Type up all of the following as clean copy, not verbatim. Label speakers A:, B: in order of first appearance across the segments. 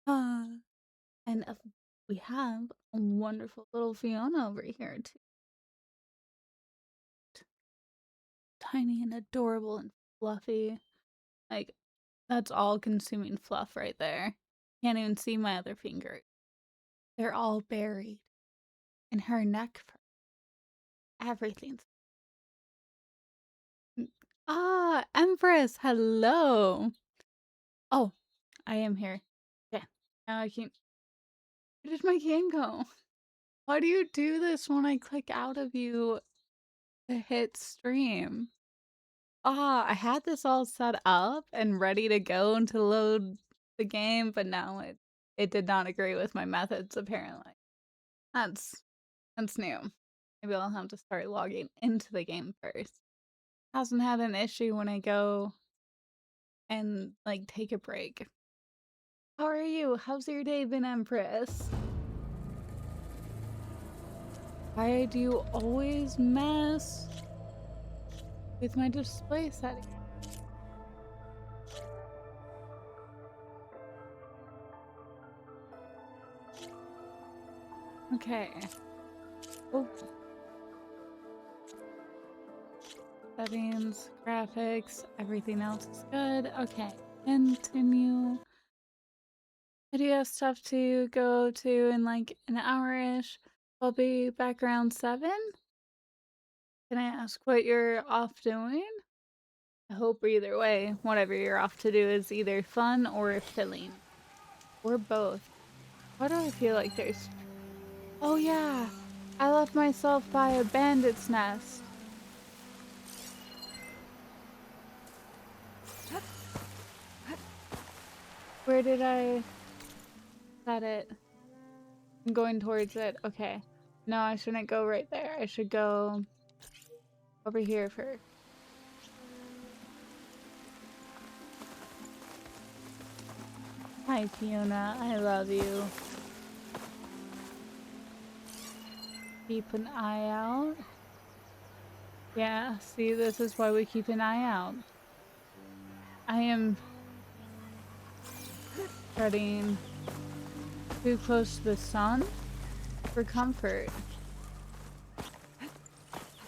A: Uh, and we have a wonderful little Fiona over here, too. Tiny and adorable and fluffy. Like, that's all consuming fluff right there. Can't even see my other finger. They're all buried in her neck. Everything's. Ah, Empress, hello. Oh, I am here. Okay, now I can. Where did my game go? Why do you do this when I click out of you to hit stream? Ah, I had this all set up and ready to go to load the game, but now it did not agree with my methods apparently. That's that's new. Maybe I'll have to start logging into the game first. Hasn't had an issue when I go and like take a break. How are you? How's your day been, Empress? Why do you always mess with my display setting? Okay. Oh. Settings, graphics, everything else is good. Okay. Continue. I do have stuff to go to in like an hour-ish. I'll be back around 7. Can I ask what you're off doing? I hope either way, whatever you're off to do is either fun or filling. Or both. Why do I feel like there's... Oh yeah! I left myself by a bandit's nest. Where did I set it? I'm going towards it. Okay. No, I shouldn't go right there. I should go over here first. Hi, Fiona. I love you. Keep an eye out. Yeah, see, this is why we keep an eye out. I am treading too close to the sun for comfort.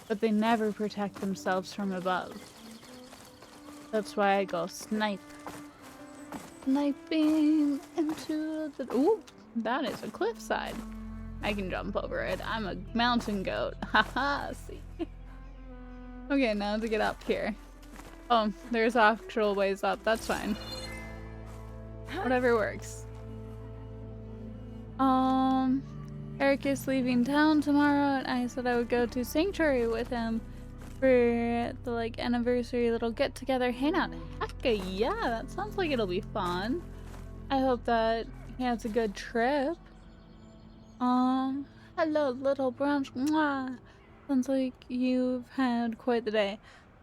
A: But they never protect themselves from above. That's why I go snipe. Sniping into the... Ooh, that is a cliffside. I can jump over it. I'm a mountain goat. Haha, see. Okay, now to get up here. Oh, there's actual ways up. That's fine. Whatever works. Eric is leaving town tomorrow, and I said I would go to Sanctuary with him for the like anniversary little get together hangout. Heck yeah, that sounds like it'll be fun. I hope that he has a good trip. Hello little brunch. Mwah. Sounds like you've had quite the day.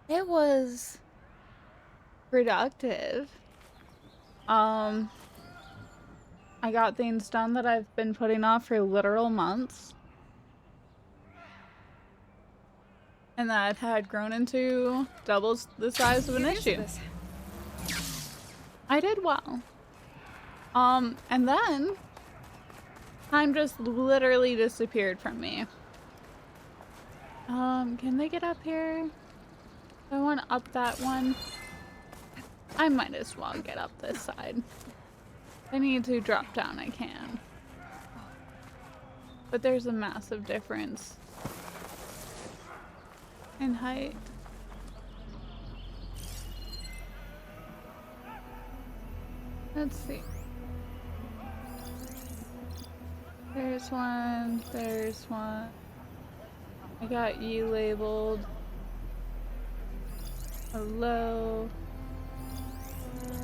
A: It was productive. I got things done that I've been putting off for literal months. And that had grown into double the size of an issue. I did well. And then time just literally disappeared from me. Can they get up here? I want to up that one. I might as well get up this side. If I need to drop down, I can. But there's a massive difference in height. Let's see. There's one, there's one. I got you labeled. Hello.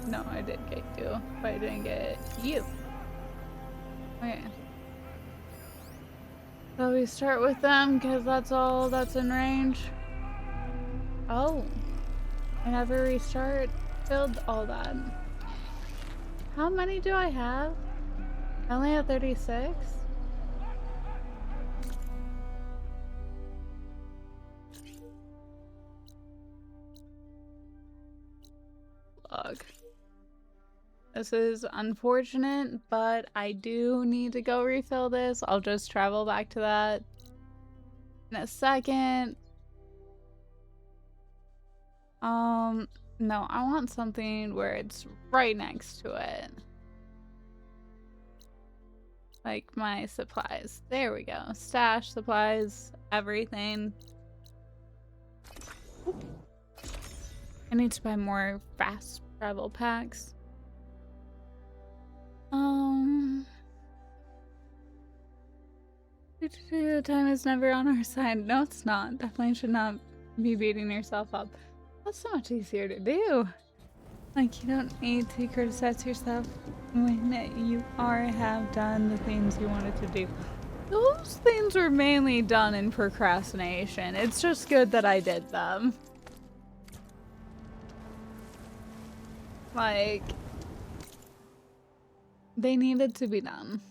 A: No, I did get you, but I didn't get you. Okay. So we start with them because that's all that's in range. Oh. I never restart. Filled all that. How many do I have? I only have 36. Ugh. This is unfortunate, but I do need to go refill this. I'll just travel back to that in a second. No, I want something where it's right next to it. Like my supplies. There we go. Stash, supplies, everything. I need to buy more fast travel packs. Time is never on our side. No, it's not. Definitely should not be beating yourself up. That's so much easier to do. Like, you don't need to criticize yourself when you have done the things you wanted to do. Those things were mainly done in procrastination. It's just good that I did them. Like, they needed to be done.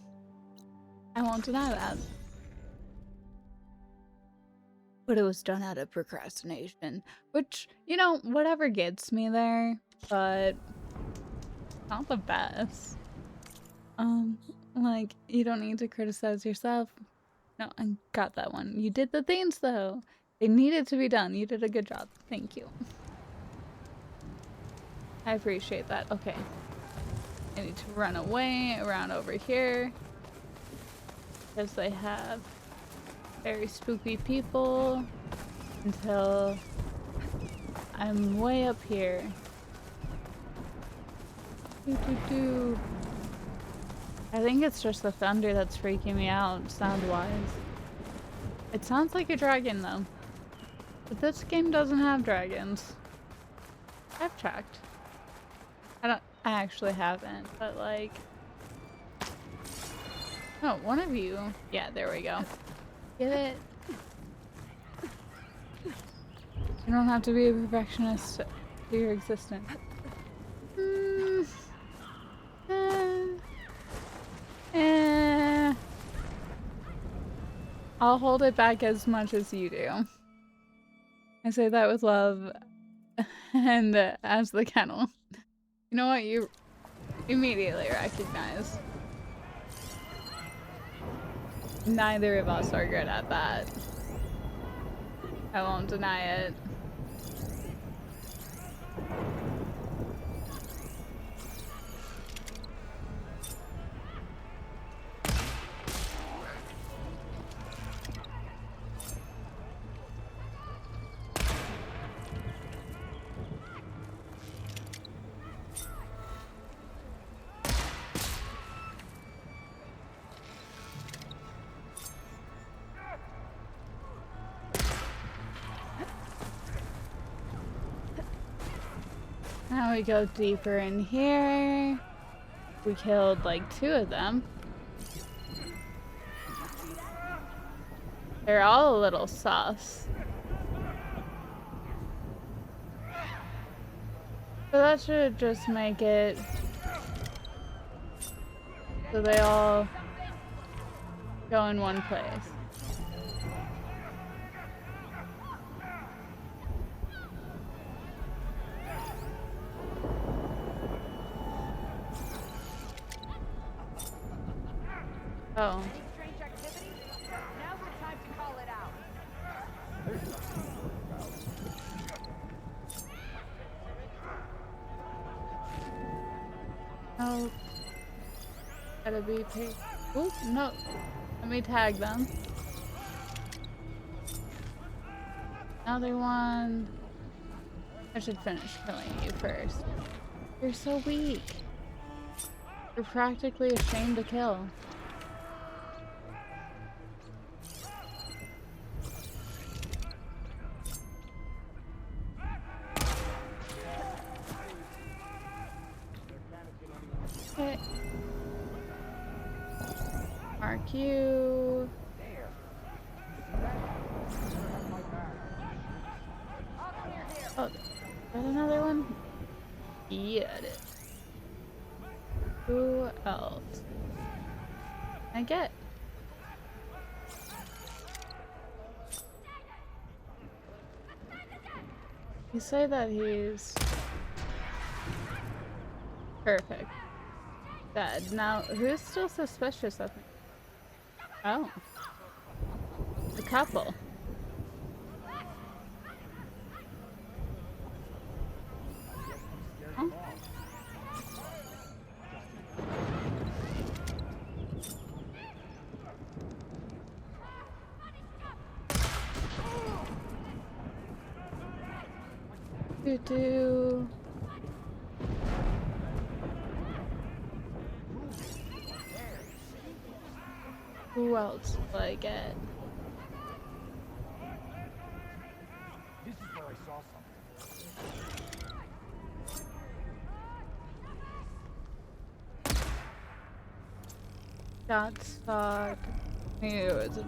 A: I won't deny that. But it was done out of procrastination. Which, you know, whatever gets me there, but not the best. Like, you don't need to criticize yourself. No, I got that one. You did the things, though. They needed to be done. You did a good job. Thank you. I appreciate that. Okay. I need to run away around over here. Because they have very spooky people until I'm way up here. I think it's just the thunder that's freaking me out, sound-wise. It sounds like a dragon, though. But this game doesn't have dragons. I've checked. I actually haven't, but like... Oh, one of you. Yeah, there we go. Get it? You don't have to be a perfectionist to your existence. I'll hold it back as much as you do. I say that with love and as the kennel. You know what? You immediately recognize. Neither of us are good at that. I won't deny it. Now we go deeper in here. We killed like 2 of them. They're all a little sus. So that should just make it so they all go in one place. Oh. Oh. Gotta be paid. Oh, no. Let me tag them. Another one. I should finish killing you first. You're so weak. You're practically ashamed to kill. Okay. Mark you. Oh, is that another one? Yeah, it is. Who else? I get. You say that he's perfect. Dead. Now, who's still suspicious of me? Oh. A couple. Huh? Do. Who else will I get?
B: This is where I saw something.
A: Got stuck. Ew, it's a.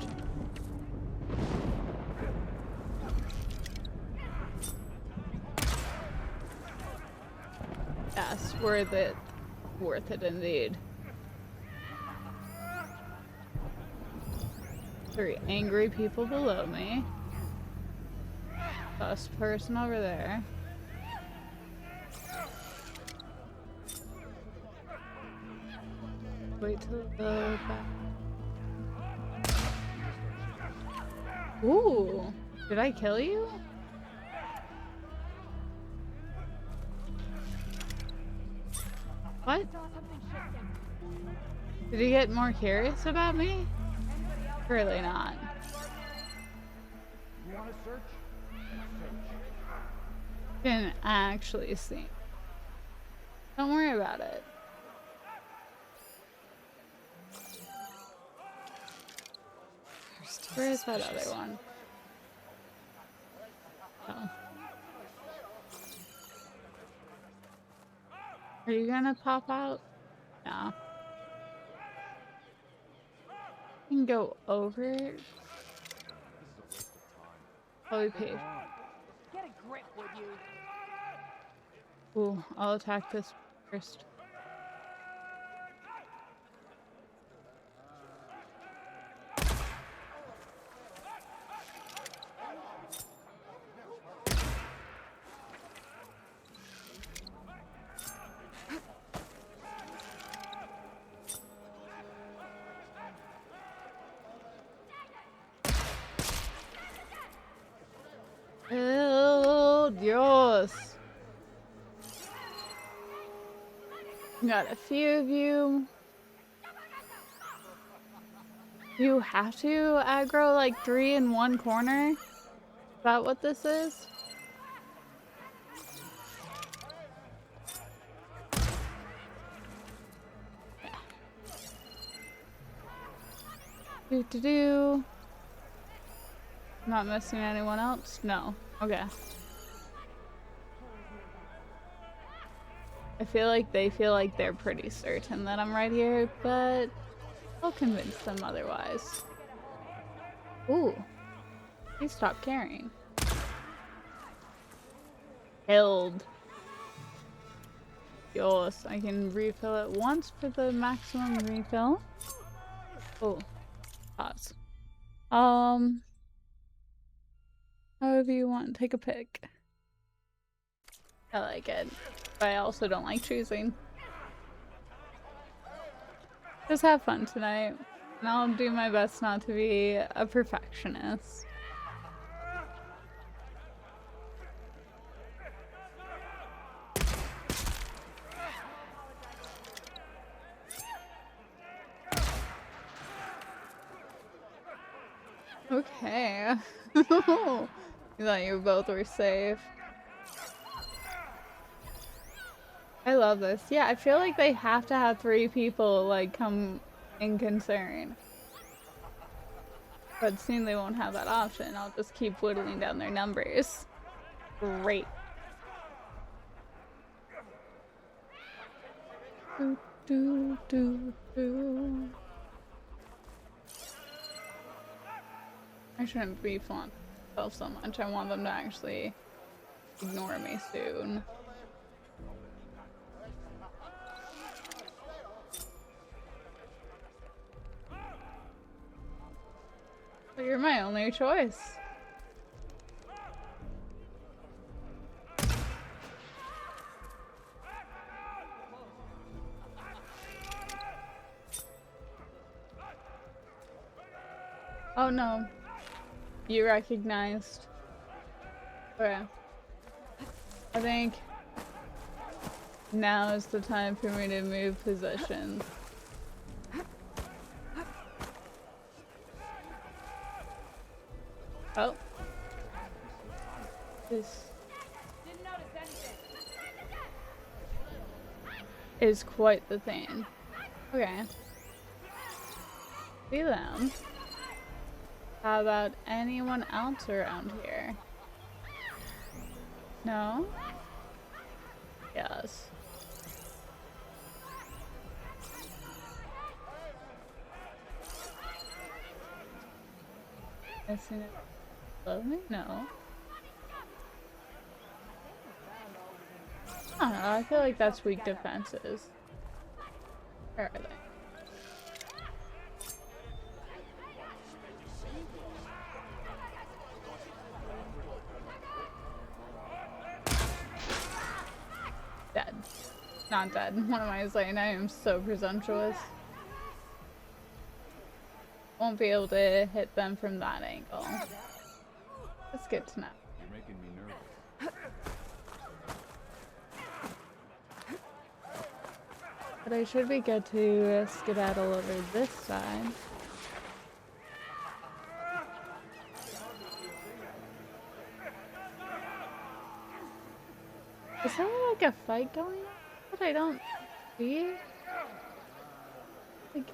A: Yes, worth it. Worth it indeed. 3 angry people below me. First person over there. Wait till the back. Ooh, did I kill you? What? Did he get more curious about me? Surely not.
B: You want to search?
A: Didn't actually see. Don't worry about it. Where is that other one? Oh. Are you gonna pop out? No. You can go over it. Oh, we paid.
C: Get a grip, would you?
A: Ooh, I'll attack this first. Oh, Dios. Got a few of you. You have to aggro like 3 in one corner? Is that what this is? Do. Not missing anyone else? No. Okay. I feel like they feel like they're pretty certain that I'm right here, but I'll convince them otherwise. Ooh. He stopped caring. Killed. Yes, I can refill it once for the maximum refill. Oh. Pause. However you want, take a pick. I like it, but I also don't like choosing. Just have fun tonight, and I'll do my best not to be a perfectionist. Okay. You thought you both were safe. I love this. Yeah, I feel like they have to have 3 people, like, come in concern. But seeing they won't have that option, I'll just keep whittling down their numbers. Great. Do. I shouldn't be flaunting myself so much. I want them to actually ignore me soon. But you're my only choice. Oh no. You recognized. Okay. I think now is the time for me to move positions. Oh. This
C: Didn't notice anything.
A: is quite the thing. Okay. See them. How about anyone else around here? No? Yes. Missing it above me? No. I don't know, I feel like that's weak defenses. Where are they? Dead. Not dead. What am I saying? I am so presumptuous. Won't be able to hit them from that angle. That's good to know.
B: You're making me nervous.
A: But I should be good to skedaddle over this side. Is there like a fight going on that I don't see? Like,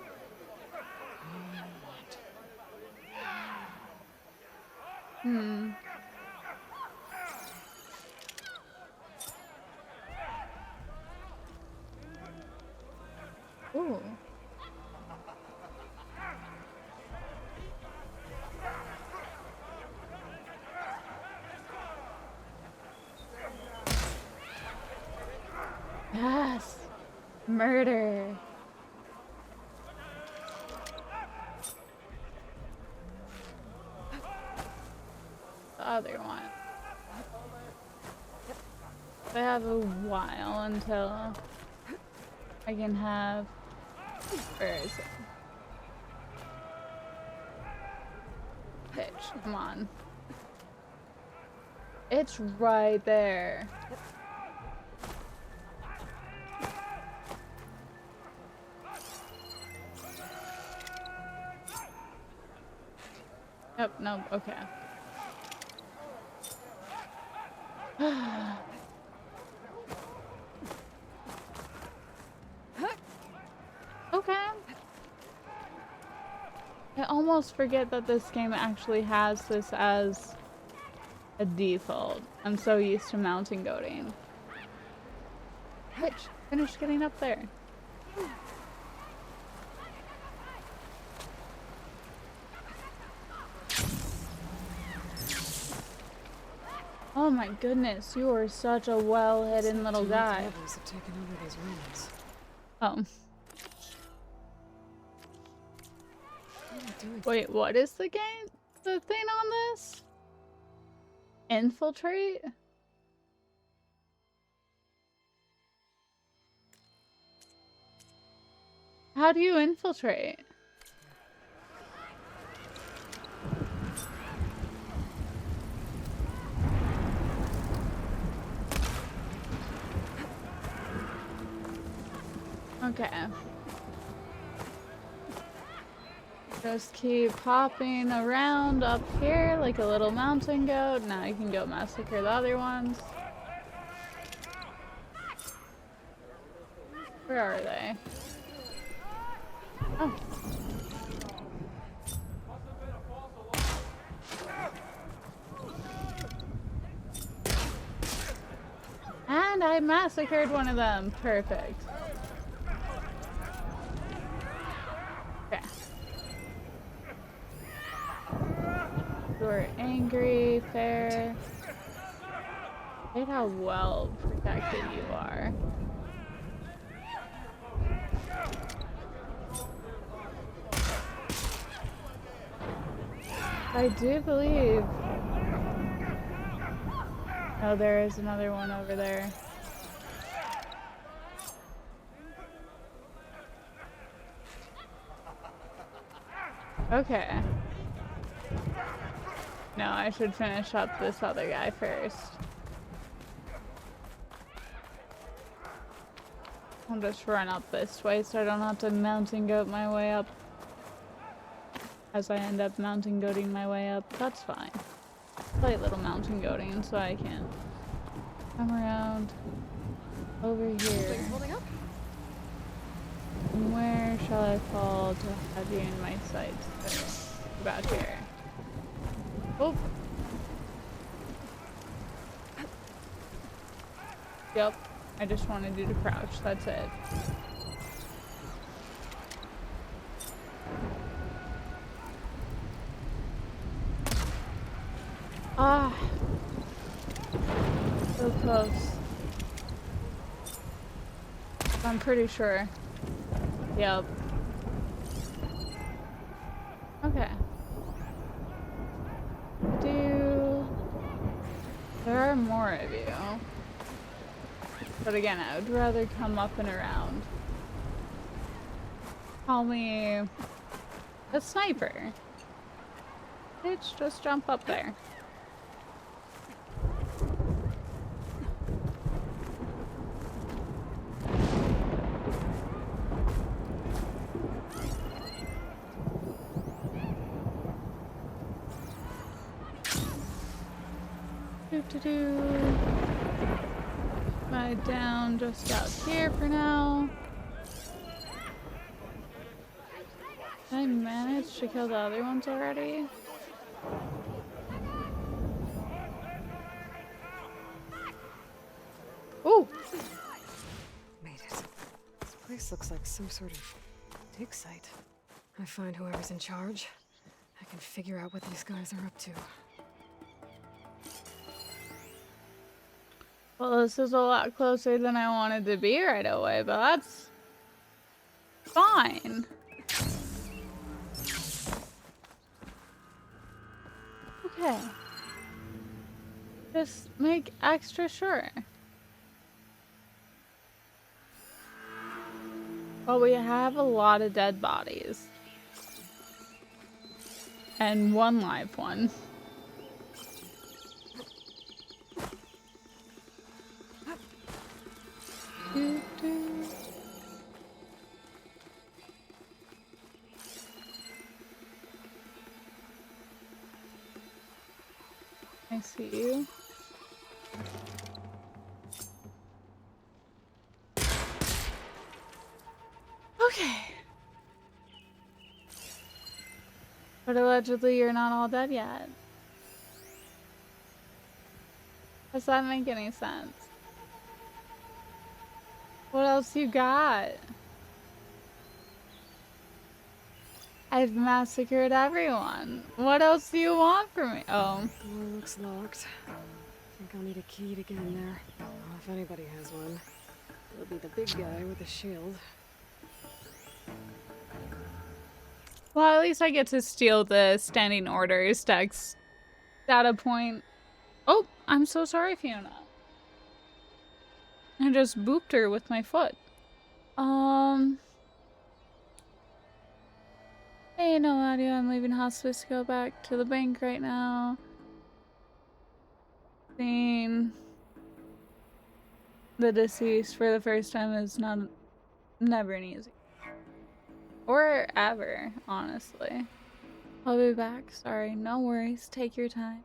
A: Ooh. Yes! Murder! The other one. I have a while until I can have... Where is it? Bitch, come on. It's right there. Yep, no, okay. Okay. I almost forget that this game actually has this as a default. I'm so used to mountain goating. Bitch, finish getting up there. Oh my goodness, you are such a well-hidden little guy.
D: Rebels have taken over those ruins.
A: Oh.
D: What are they doing?
A: Wait, what is the game? The thing on this? Infiltrate? How do you infiltrate? Okay. Just keep popping around up here like a little mountain goat. Now you can go massacre the other ones. Where are they? Oh. And I massacred one of them. Perfect. Okay. You're angry, fair. Look at how well protected you are. I do believe. Oh, there is another one over there. Okay. No, I should finish up this other guy first. I'll just run up this way so I don't have to mountain goat my way up. As I end up mountain goating my way up, that's fine. Slight little mountain goating so I can come around over here.
D: Things holding up?
A: And where shall I fall to have you in my sights? About here. Oh. Yep. I just wanted you to crouch. That's it. Ah. So close. I'm pretty sure. Yep. Okay. There are more of you. But again, I would rather come up and around. Call me a sniper. Bitch, just jump up there. Down just out here for now. Did I manage to kill the other ones already? Ooh!
D: Made it. This place looks like some sort of dig site. I find whoever's in charge. I can figure out what these guys are up to.
A: Well, this is a lot closer than I wanted to be right away, but that's fine. Okay. Just make extra sure. Well, we have a lot of dead bodies. And one live one. I see you. Okay. But allegedly you're not all dead yet. Does that make any sense? What else you got? I've massacred everyone. What else do you want from me? Oh.
D: Door looks locked. I think I'll need a key to get in there. Well, if anybody has one. It'll be the big guy with the shield.
A: Well, at least I get to steal the standing orders text data point. Oh, I'm so sorry, Fiona. I just booped her with my foot. Hey, no audio. I'm leaving hospice to go back to the bank right now. Seeing the deceased for the first time is never an easy. Or ever, honestly. I'll be back. Sorry, no worries. Take your time.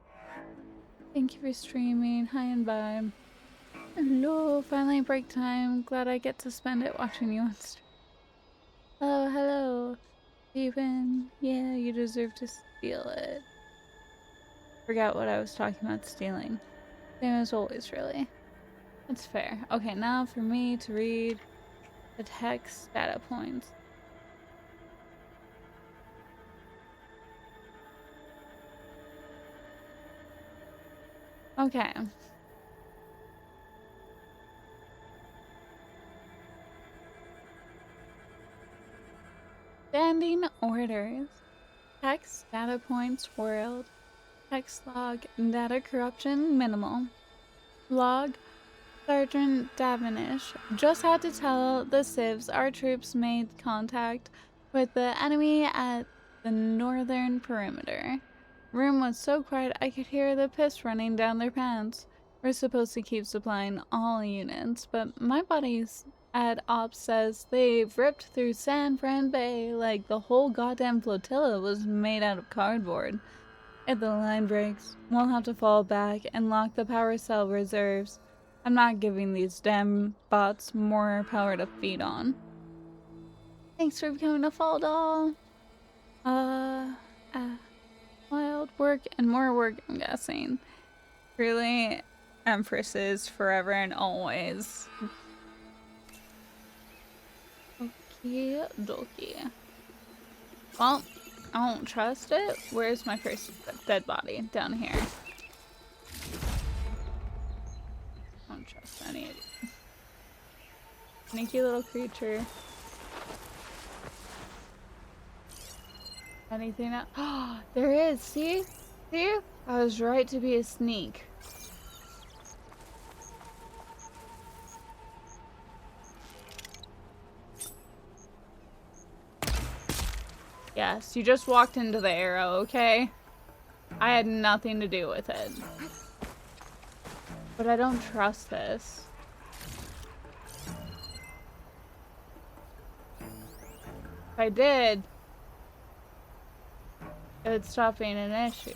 A: Thank you for streaming. Hi and bye. Hello, finally break time. Glad I get to spend it watching you on stream. Oh, hello. Steven. Yeah, you deserve to steal it. Forgot what I was talking about stealing. Same as always, really. That's fair. Okay, now for me to read the text data points. Okay. Standing orders. Text data points world. Text log data corruption minimal. Log Sergeant Davinish just had to tell the civs our troops made contact with the enemy at the northern perimeter. Room was so quiet I could hear the piss running down their pants. We're supposed to keep supplying all units, but my buddy's ad ops says they've ripped through San Fran Bay like the whole goddamn flotilla was made out of cardboard. If the line breaks, we'll have to fall back and lock the power cell reserves. I'm not giving these damn bots more power to feed on. Thanks for becoming a fall doll. Wild work and more work, I'm guessing. Really, Empresses forever and always. Okie dokie. Well, I don't trust it. Where's my first dead body? Down here. I don't trust any of you. Sneaky little creature. Anything else? Oh, there is. See? See? I was right to be a sneak. Yes, you just walked into the arrow, okay? I had nothing to do with it. But I don't trust this. If I did, it would stop being an issue.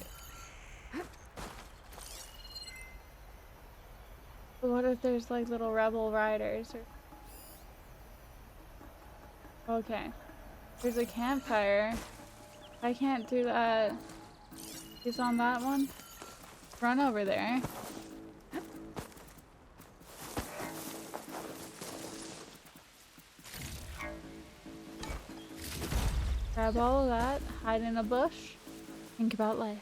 A: But what if there's like little rebel riders or... Okay. There's a campfire. I can't do that. He's on that one. Run over there. Grab all of that. Hide in a bush. Think about life.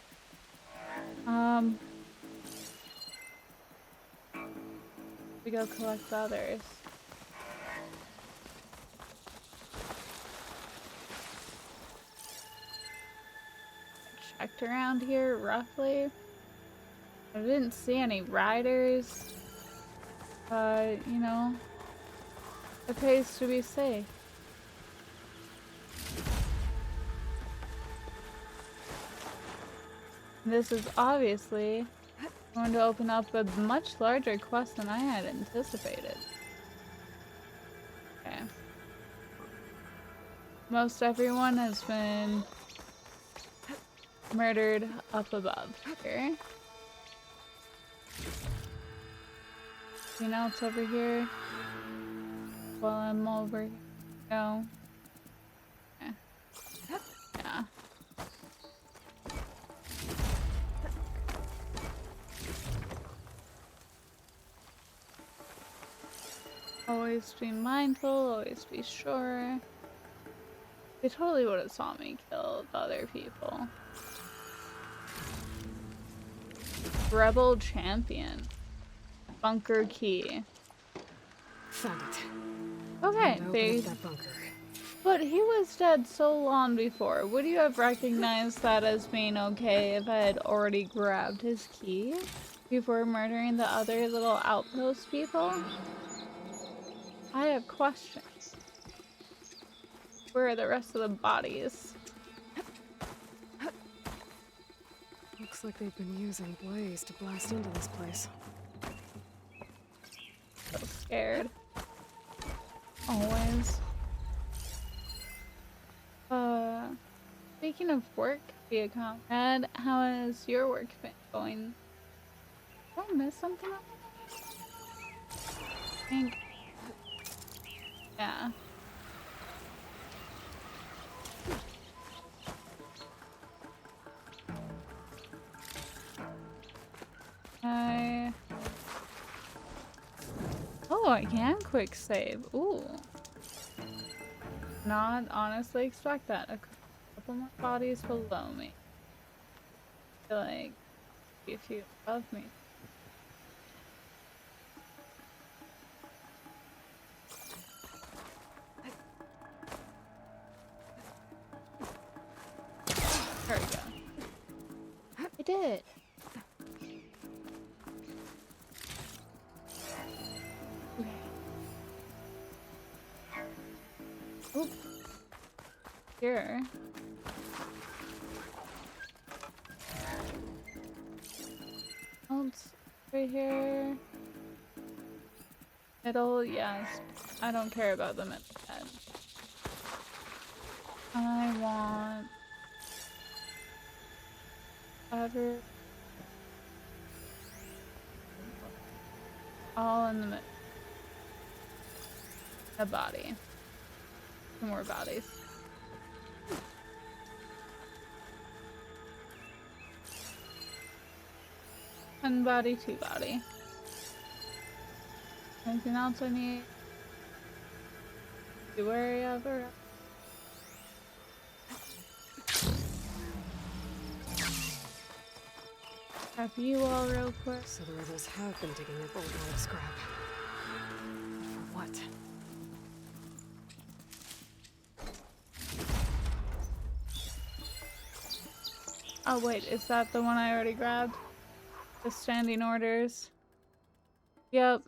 A: We go collect the others. Checked around here roughly. I didn't see any riders. You know, it pays to be safe. This is obviously going to open up a much larger quest than I had anticipated. Okay. Most everyone has been murdered up above here. You know what's over here? While I'm over. No. Yeah. Yeah. Always be mindful, always be sure. They totally would have saw me kill the other people. Rebel champion. Bunker key.
D: Found it.
A: Okay,
D: Open
A: they...
D: up that bunker.
A: But he was dead so long before. Would you have recognized that as being okay if I had already grabbed his key before murdering the other little outpost people? I have questions. Where are the rest of the bodies?
D: Looks like they've been using Blaze to blast into this place.
A: So scared. Always. Speaking of work, Viacom, Ed, how has your work been going? Did I miss something? I think. Yeah. Oh, I can quick save. Ooh. Not honestly expect that. A couple more bodies below me. I feel like a few above me. There we go. I did it. Okay. Oop. Right here. Middle, yes. I don't care about the middle bed. I want butter. All in the middle. A body. Two more bodies. One body, two body. Anything else I need to worry over? Grab you all real quick.
D: So the rebels have been digging up old metal scrap. For what?
A: Oh wait, is that the one I already grabbed? The standing orders. Yep.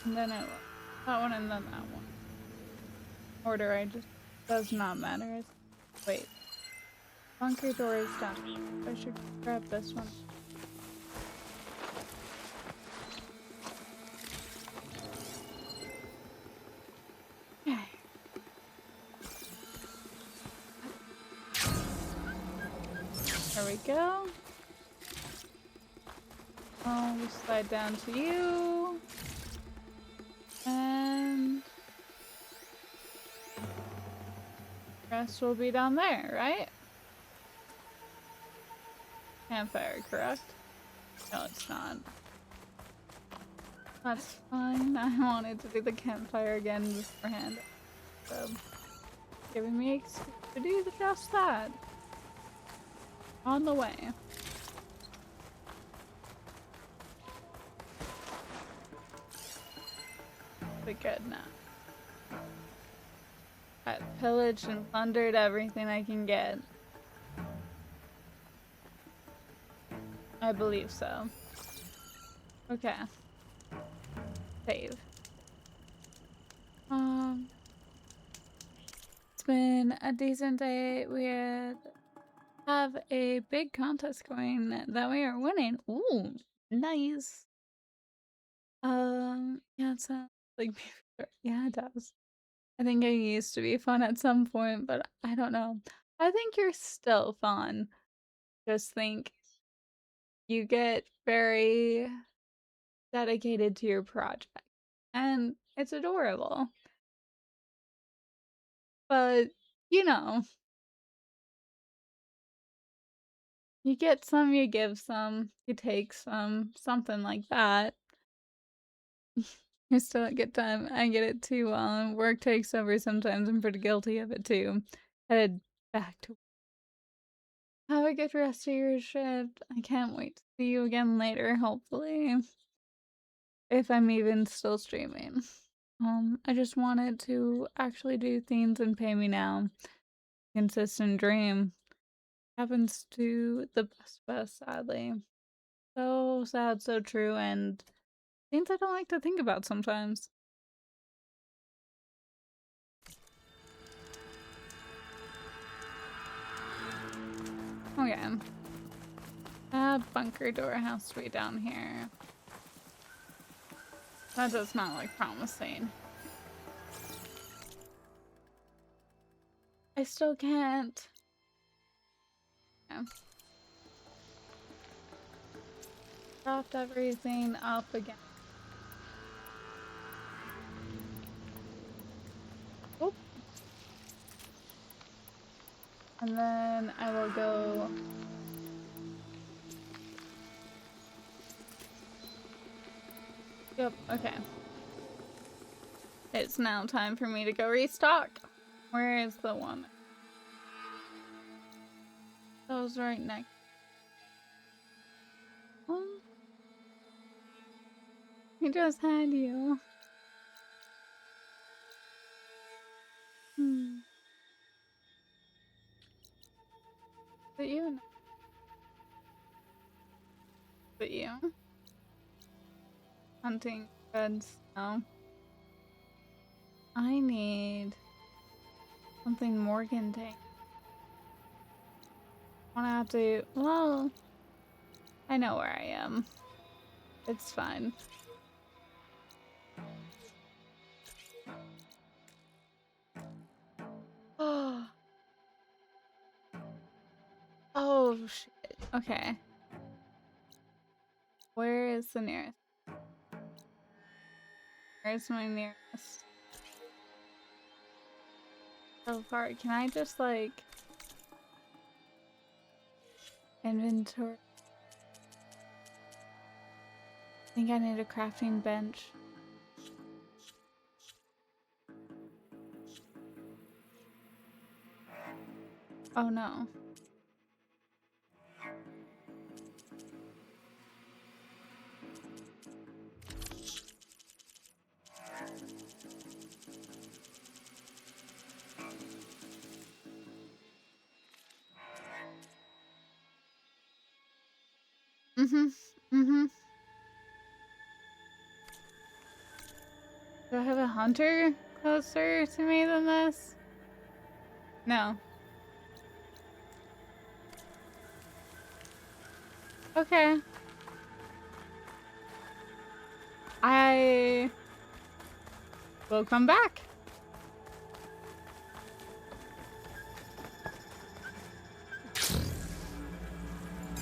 A: And then that one and then that one. Order I just does not matter. Wait. Bunker door is done. I should grab this one. Okay. There we go. We'll slide down to you. And rest will be down there, right? Campfire, correct? No, it's not. That's fine. I wanted to do the campfire again beforehand. So, giving me excuse to do just that. On the way. But good now. I've pillaged and plundered everything I can get. I believe so. Okay. Save. It's been a decent day. We have a big contest going that we are winning. Ooh, nice. Yeah, it sounds like yeah, it does. I think I used to be fun at some point, but I don't know. I think you're still fun. Just think you get very dedicated to your project. And it's adorable. But, you know, you get some, you give some, you take some, something like that. You still a good time. I get it too. Work takes over sometimes. I'm pretty guilty of it too. Headed back to have a good rest of your shift. I can't wait to see you again later, hopefully. If I'm even still streaming. I just wanted to actually do things and pay me now. Consistent dream. Happens to the best of us, sadly. So sad, so true, and things I don't like to think about sometimes. Okay. That bunker door has to be down here. That does not look promising. I still can't. Yeah. Dropped everything up again. Oh. And then I will go. Yep, okay. It's now time for me to go restock. Where is the one? Those right next. He just had you. But you? But you? Hunting goods. No. I need Something Morgan tank. Wanna have to. Well, I know where I am. It's fine. Oh. Oh shit. Okay. Where is the nearest? Where's my nearest? So far, can I just like inventory? I think I need a crafting bench. Oh no. Do I have a hunter closer to me than this? No. Okay. I will come back.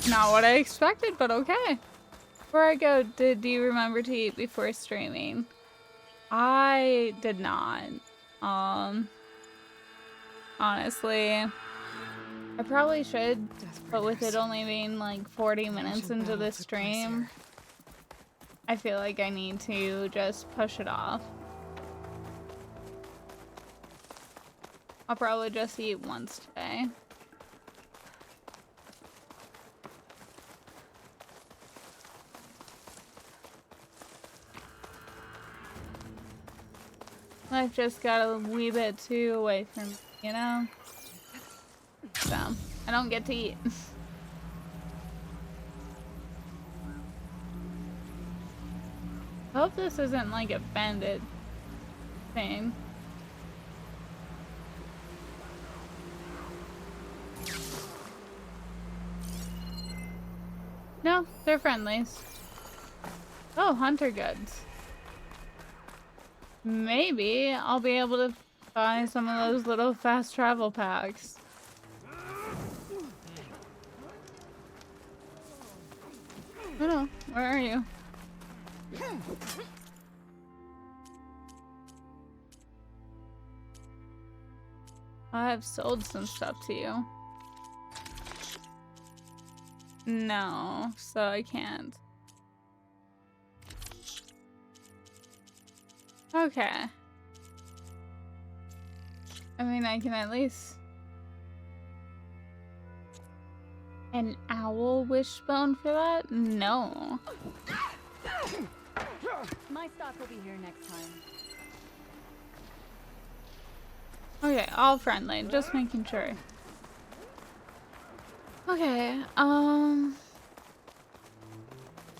A: Not what I expected, but okay. Before I go, did you remember to eat before streaming? I did not. Honestly, I probably should, but with it only being like 40 minutes into the stream, I feel like I need to just push it off. I'll probably just eat once today. Life just got a wee bit too away from me, you know? So, I don't get to eat. I hope this isn't like a bandit thing. No, they're friendlies. Oh, hunter goods. Maybe I'll be able to buy some of those little fast travel packs. Oh no, where are you? I've sold some stuff to you. No, so I can't. Okay. I mean, I can at least... An owl wishbone for that? No.
C: My stock will be here next time.
A: Okay, all friendly, just making sure. Okay,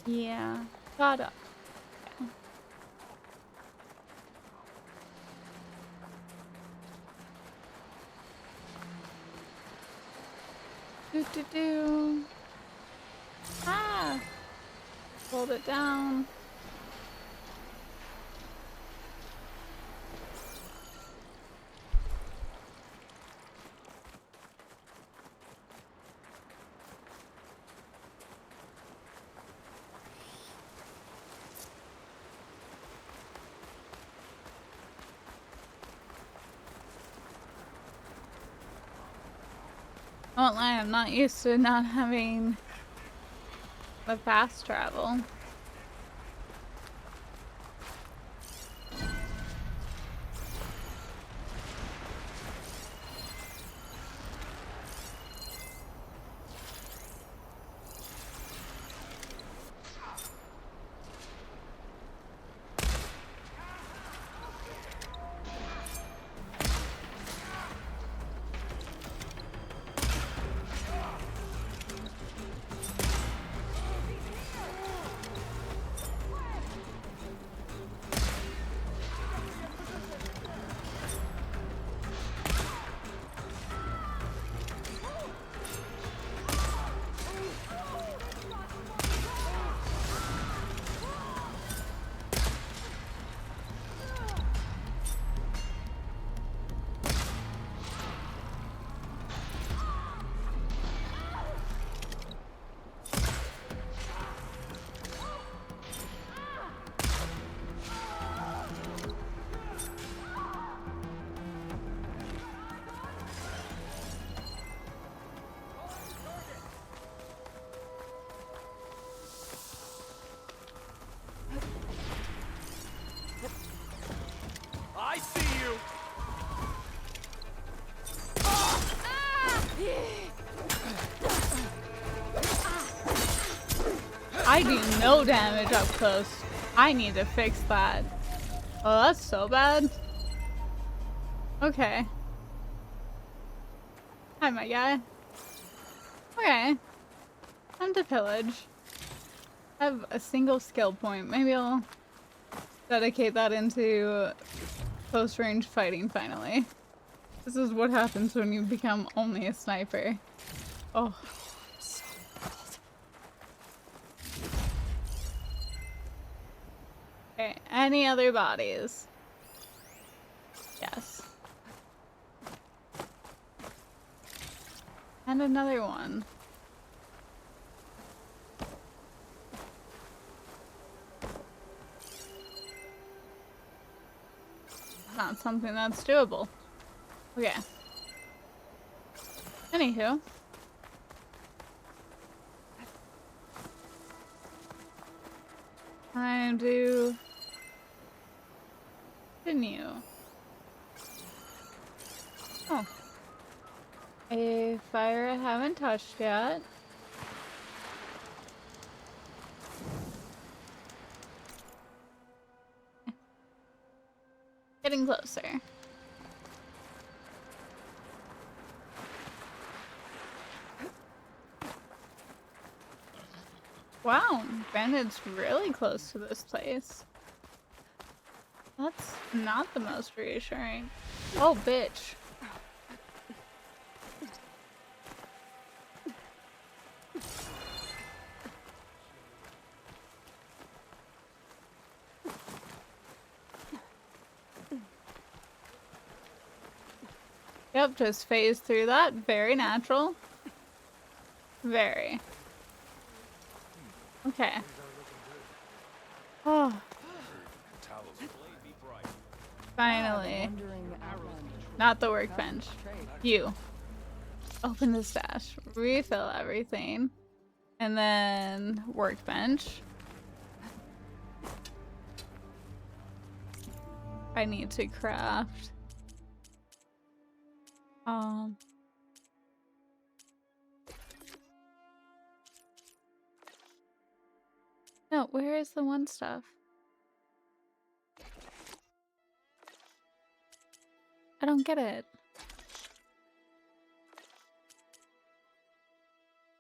A: yeah, got up. Do. Ah! Hold it down. I won't lie, I'm not used to not having the fast travel. I do no damage up close. I need to fix that. Oh, that's so bad. Okay. Hi, my guy. Okay. Time to pillage. I have a single skill point. Maybe I'll dedicate that into close range fighting finally. This is what happens when you become only a sniper. Oh.
D: So cold.
A: Okay, any other bodies? Yes. And another one. Not something that's doable. Okay. Anywho. Time to continue. Oh. A fire I haven't touched yet. Getting closer. Wow, Bandit's really close to this place. That's not the most reassuring. Oh, bitch. Yep, just phase through that. Very natural. Very. Okay. Oh. Finally. Not the workbench. You. Open the stash. Refill everything. And then workbench. I need to craft. No, where is the one stuff? I don't get it.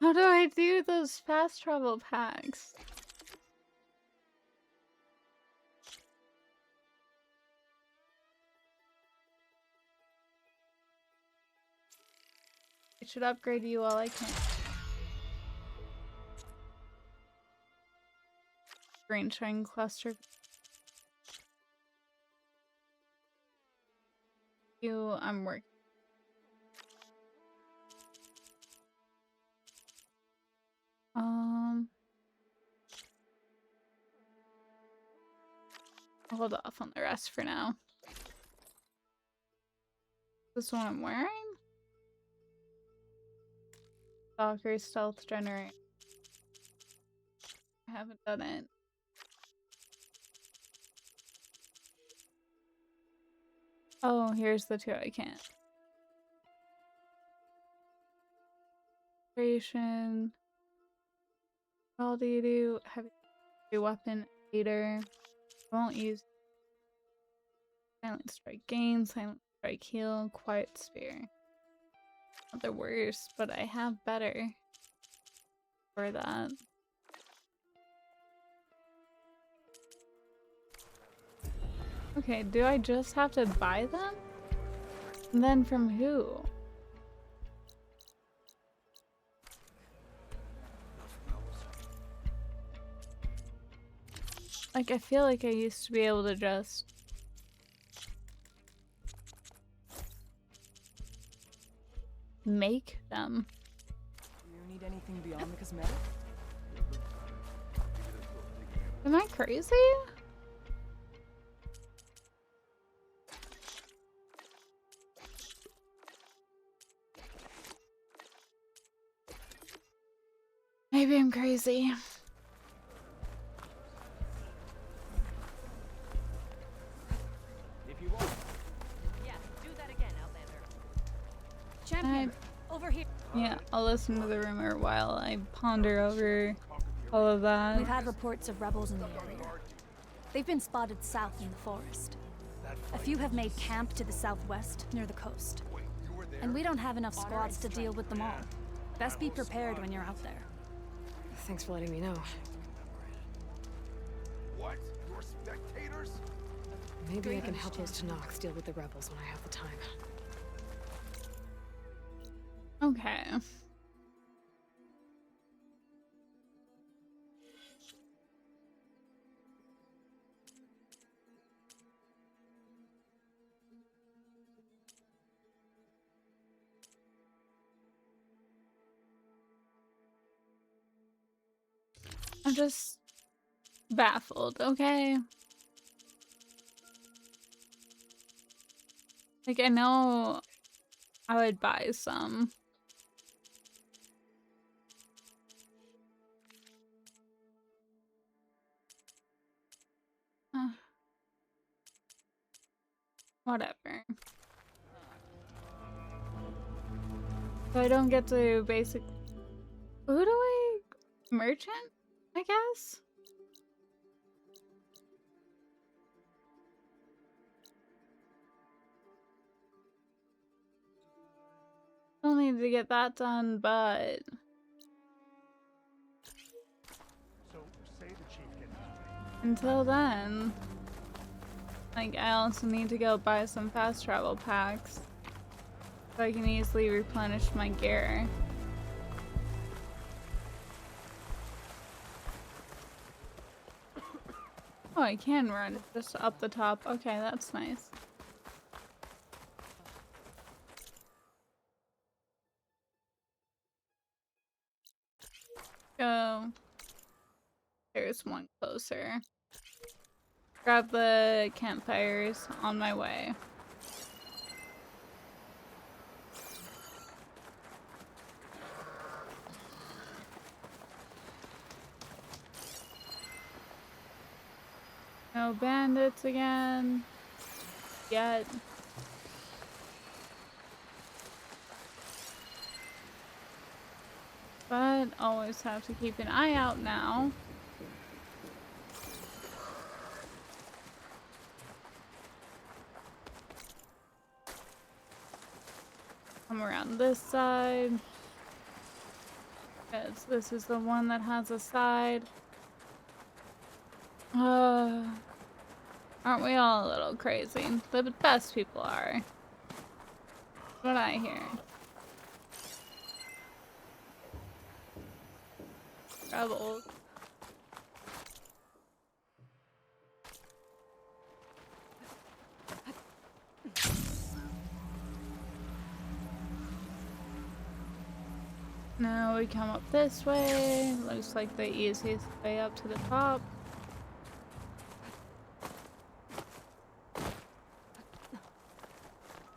A: How do I do those fast travel packs? I should upgrade you while I can. Green shine cluster. You, I'm working. I'll hold off on the rest for now. This one I'm wearing? Stalker stealth generate. I haven't done it. Oh, here's the two I can't. Creation. All do you do? Heavy weapon eater. Won't use silent strike gain, silent strike heal, quiet spear. Not the worst, but I have better for that. Okay, do I just have to buy them? And then from who? Like, I feel like I used to be able to just... make them.
E: Do you need anything beyond the cosmetic?
A: Am I crazy? Maybe I'm crazy.
B: If you want.
C: Yeah, do that again, Outlander.
A: Champion,
C: over here.
A: Yeah, I'll listen to the rumor while I ponder over all of that.
F: We've had reports of rebels in the area. They've been spotted south in the forest. A few have made camp to the southwest, near the coast. And we don't have enough squads to deal with them all. Best be prepared when you're out there.
D: Thanks for letting me know.
G: What? You're spectators?
D: Maybe I can help those Tanox deal with the rebels when I have the time.
A: Okay. I'm just baffled, okay? Like, I know I would buy some. Whatever. So I don't get to basic. Who do I? Merchant? I guess? Still need to get that done, but
H: So say the chief gets his way.
A: until then, like, I also need to go buy some fast travel packs so I can easily replenish my gear. Oh, I can run just up the top. Okay, that's nice. Go. There's one closer. Grab the campfires on my way. No bandits again. Yet. But always have to keep an eye out now. Come around this side. Because this is the one that has a side. Aren't we all a little crazy? The best people are. That's what I hear. Rebels. Now we come up this way. Looks like the easiest way up to the top.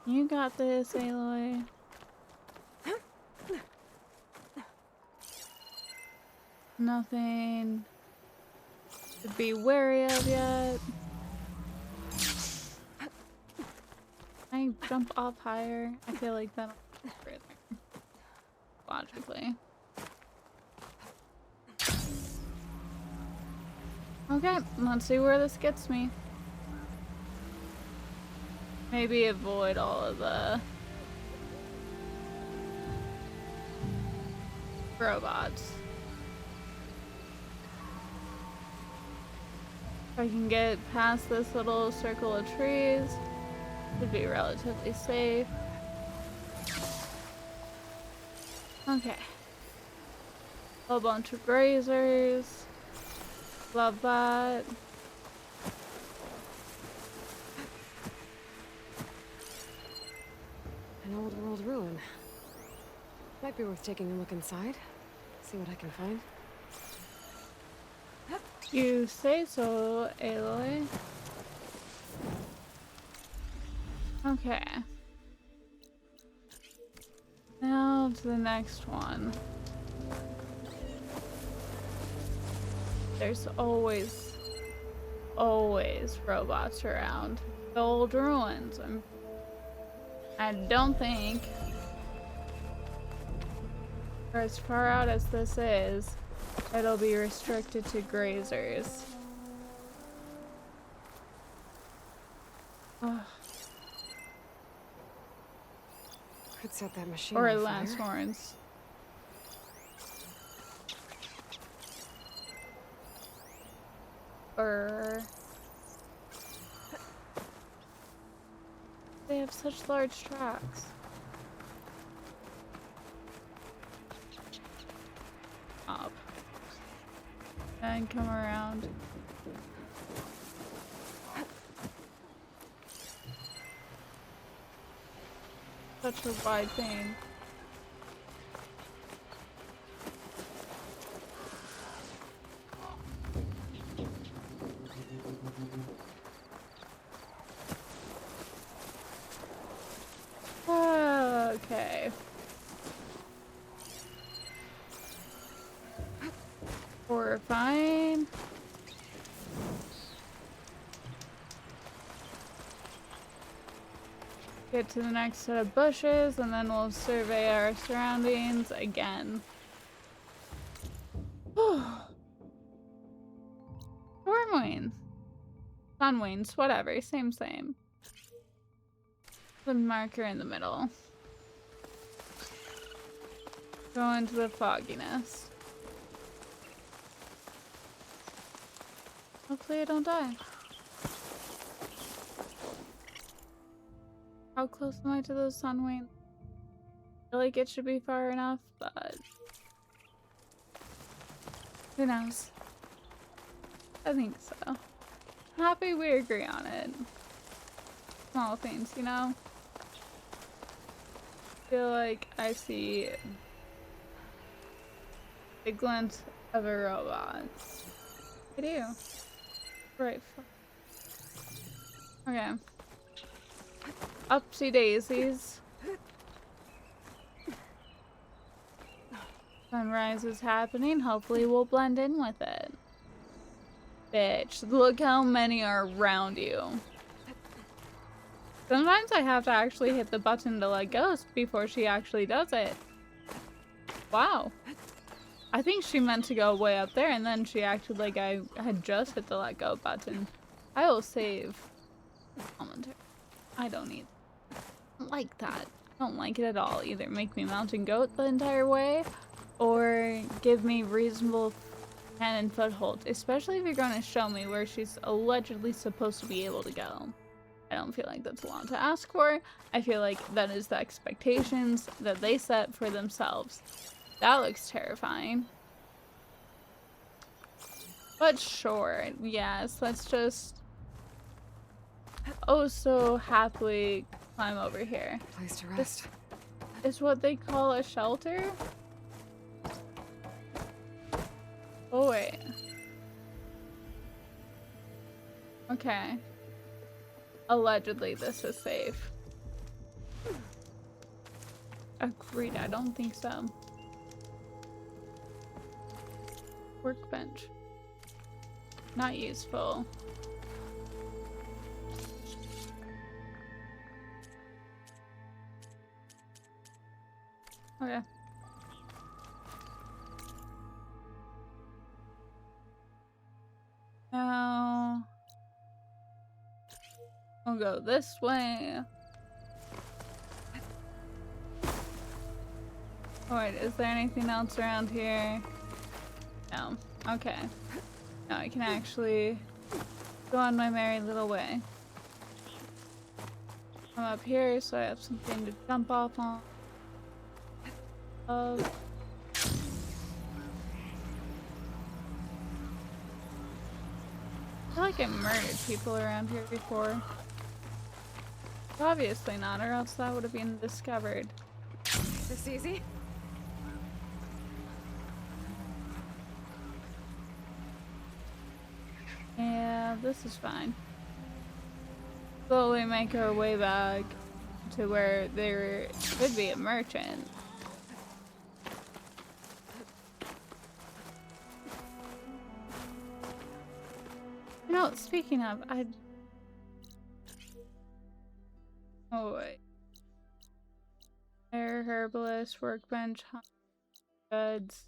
A: You got this, Aloy. Nothing to be wary of yet. I jump off higher. I feel like that'll further. Logically. Okay, let's see where this gets me. Maybe avoid all of the robots. If I can get past this little circle of trees, should be relatively safe. Okay. A bunch of grazers. Love that.
D: An old world ruin. Might be worth taking a look inside. See what I can find.
A: You say so, Aloy. Okay. Now to the next one. There's always robots around. The old ruins. I don't think, for as far out as this is, It'll be restricted to grazers. Ugh.
D: Could set that machine
A: Or
D: on
A: lance
D: fire.
A: horns. Or they have such large tracks. Up. And come around. Such a wide thing. Okay. Horrifying. Get to the next set of bushes and then we'll survey our surroundings again. Storm winds. Sun winds, whatever, same. The marker in the middle. Go into the fogginess. Hopefully I don't die. How close am I to those sun winds? I feel like it should be far enough, but who knows? I think so. Happy we agree on it. Small things, you know? Feel like I see a glint of a robot. I do. Right. Okay. Upsy daisies. Sunrise is happening. Hopefully we'll blend in with it. Bitch, look how many are around you. Sometimes I have to actually hit the button to let go before she actually does it. Wow. I think she meant to go way up there and then she acted like I had just hit the let go button. I will save commentary. I don't need like that. I don't like it at all. Either make me mountain goat the entire way or give me reasonable cannon foothold, especially if you're going to show me where she's allegedly supposed to be able to go. I don't feel like that's a lot to ask for. I feel like that is the expectations that they set for themselves. That looks terrifying. But sure, yes, let's just oh so happily climb over here.
D: Place to rest.
A: This is what they call a shelter? Oh wait. Okay. Allegedly this is safe. Agreed, I don't think so. Workbench. Not useful. Okay. Now we'll go this way. Oh wait, is there anything else around here? No. Okay. Now I can actually go on my merry little way. I'm up here so I have something to jump off on. I feel like I murdered people around here before. Obviously not, or else that would have been discovered.
D: Is this easy?
A: Yeah, this is fine. Slowly make our way back to where there could be a merchant. You know, speaking of, oh wait. Air herbalist, workbench, goods,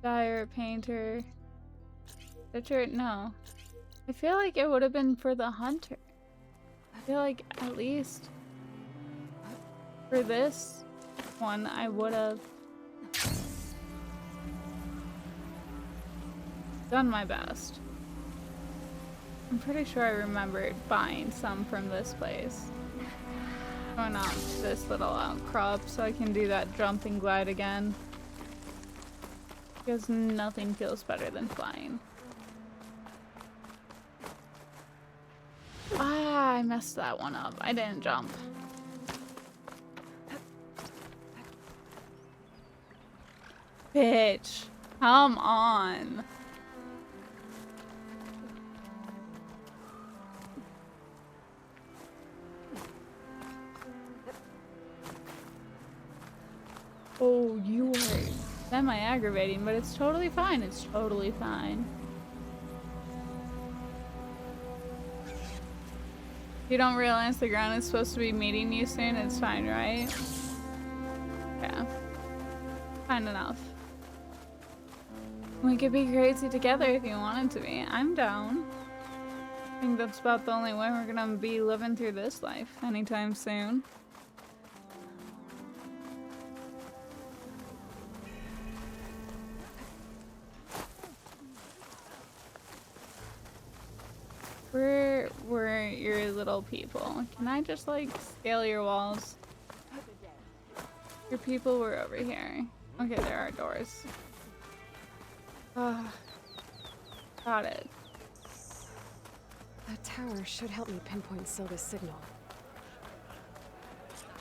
A: Dyer, painter. Stitcher? No. I feel like it would have been for the hunter. I feel like at least for this one I would have done my best. I'm pretty sure I remembered buying some from this place. Going out to this little outcrop so I can do that jump and glide again. Because nothing feels better than flying. Ah, I messed that one up. I didn't jump. Bitch. Come on. Oh, you are semi-aggravating, but it's totally fine. It's totally fine. You don't realize the ground is supposed to be meeting you soon? It's fine, right? Yeah. Fine enough. We could be crazy together if you wanted to be. I'm down. I think that's about the only way we're gonna be living through this life anytime soon. Where were your little people? Can I just like scale your walls? Your people were over here. Okay, there are doors. Got it.
D: That tower should help me pinpoint Silva's signal.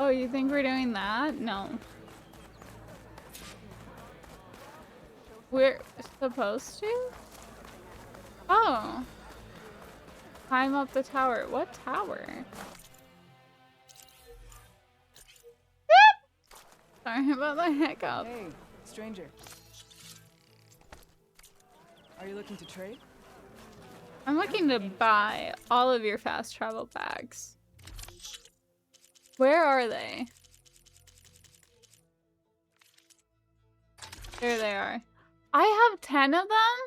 A: Oh, you think we're doing that? No. We're supposed to? Oh. Climb up the tower. What tower? Sorry about the hiccup.
E: Hey, stranger. Are you looking to trade?
A: I'm looking to buy all of your fast travel packs. Where are they? There they are. I have 10 of them?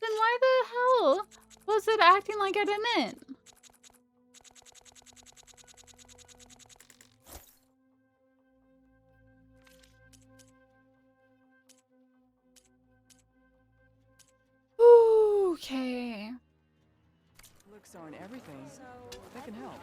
A: Then why the hell was it acting like I didn't? Okay.
E: Looks aren't everything. That can help.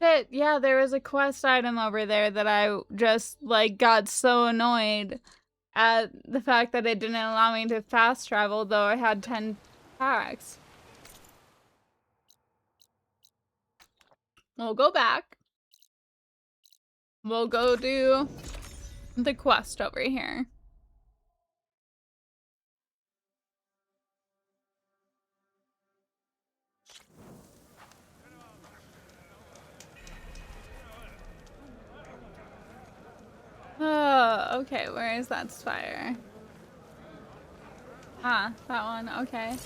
A: Shit, yeah, there was a quest item over there that I just, like, got so annoyed at the fact that it didn't allow me to fast travel, though I had 10 packs. We'll go back. We'll go do the quest over here. Oh, okay, where is that spire? Ah, that one, okay.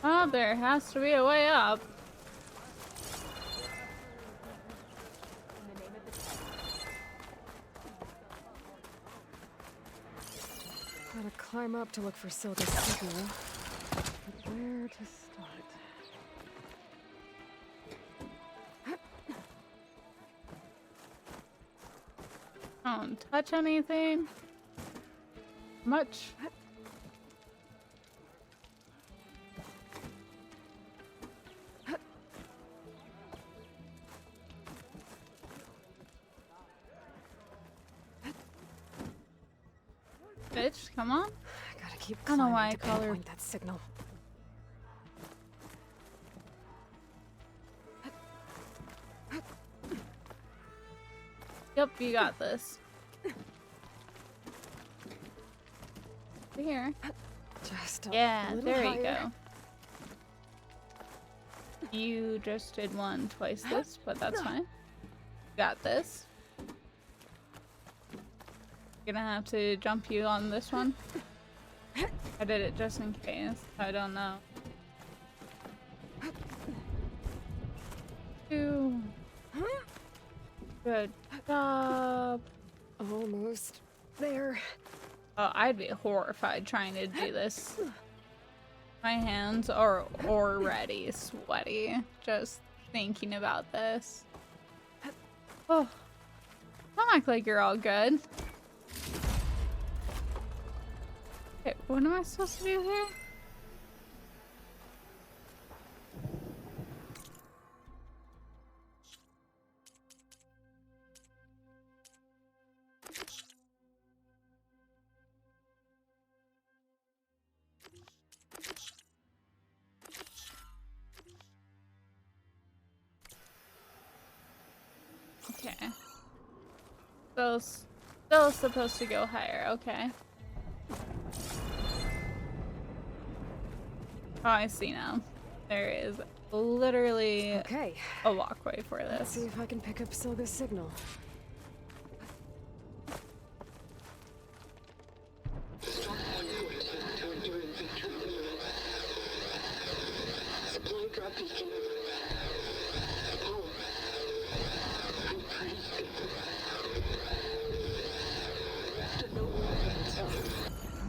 A: Oh, there has to be a way up.
D: Gotta climb up to look for Silva's signal. But where to start?
A: Don't touch anything. Much. Bitch, come on.
D: I gotta keep
A: I don't know
D: climbing
A: why I
D: to
A: call her-
D: pinpoint that signal.
A: Yep, you got this. Here.
D: Just a
A: Yeah,
D: little
A: there you
D: higher.
A: go. You just did one twice this, but that's fine. Got this. Gonna have to jump you on this one. I did it just in case. I don't know. 2. Good job.
D: Almost there.
A: Oh, I'd be horrified trying to do this. My hands are already sweaty just thinking about this. Oh, don't act like you're all good. Okay, what am I supposed to do here? Okay. Still supposed to go higher, okay. Oh, I see now. There is literally
D: Okay.
A: a walkway for
D: Let's
A: this.
D: see if I can pick up Silga's signal.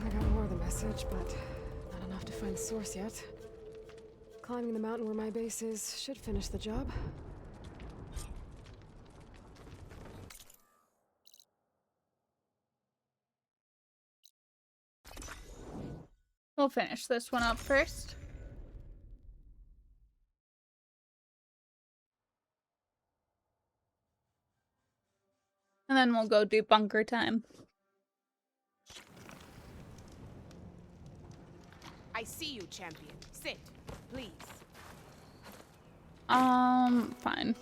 D: I got more of the message, but not enough to find the source yet. Climbing the mountain where my base is should finish the job.
A: We'll finish this one up first. And then we'll go do bunker time.
C: I see you, champion. Sit, please.
A: Fine.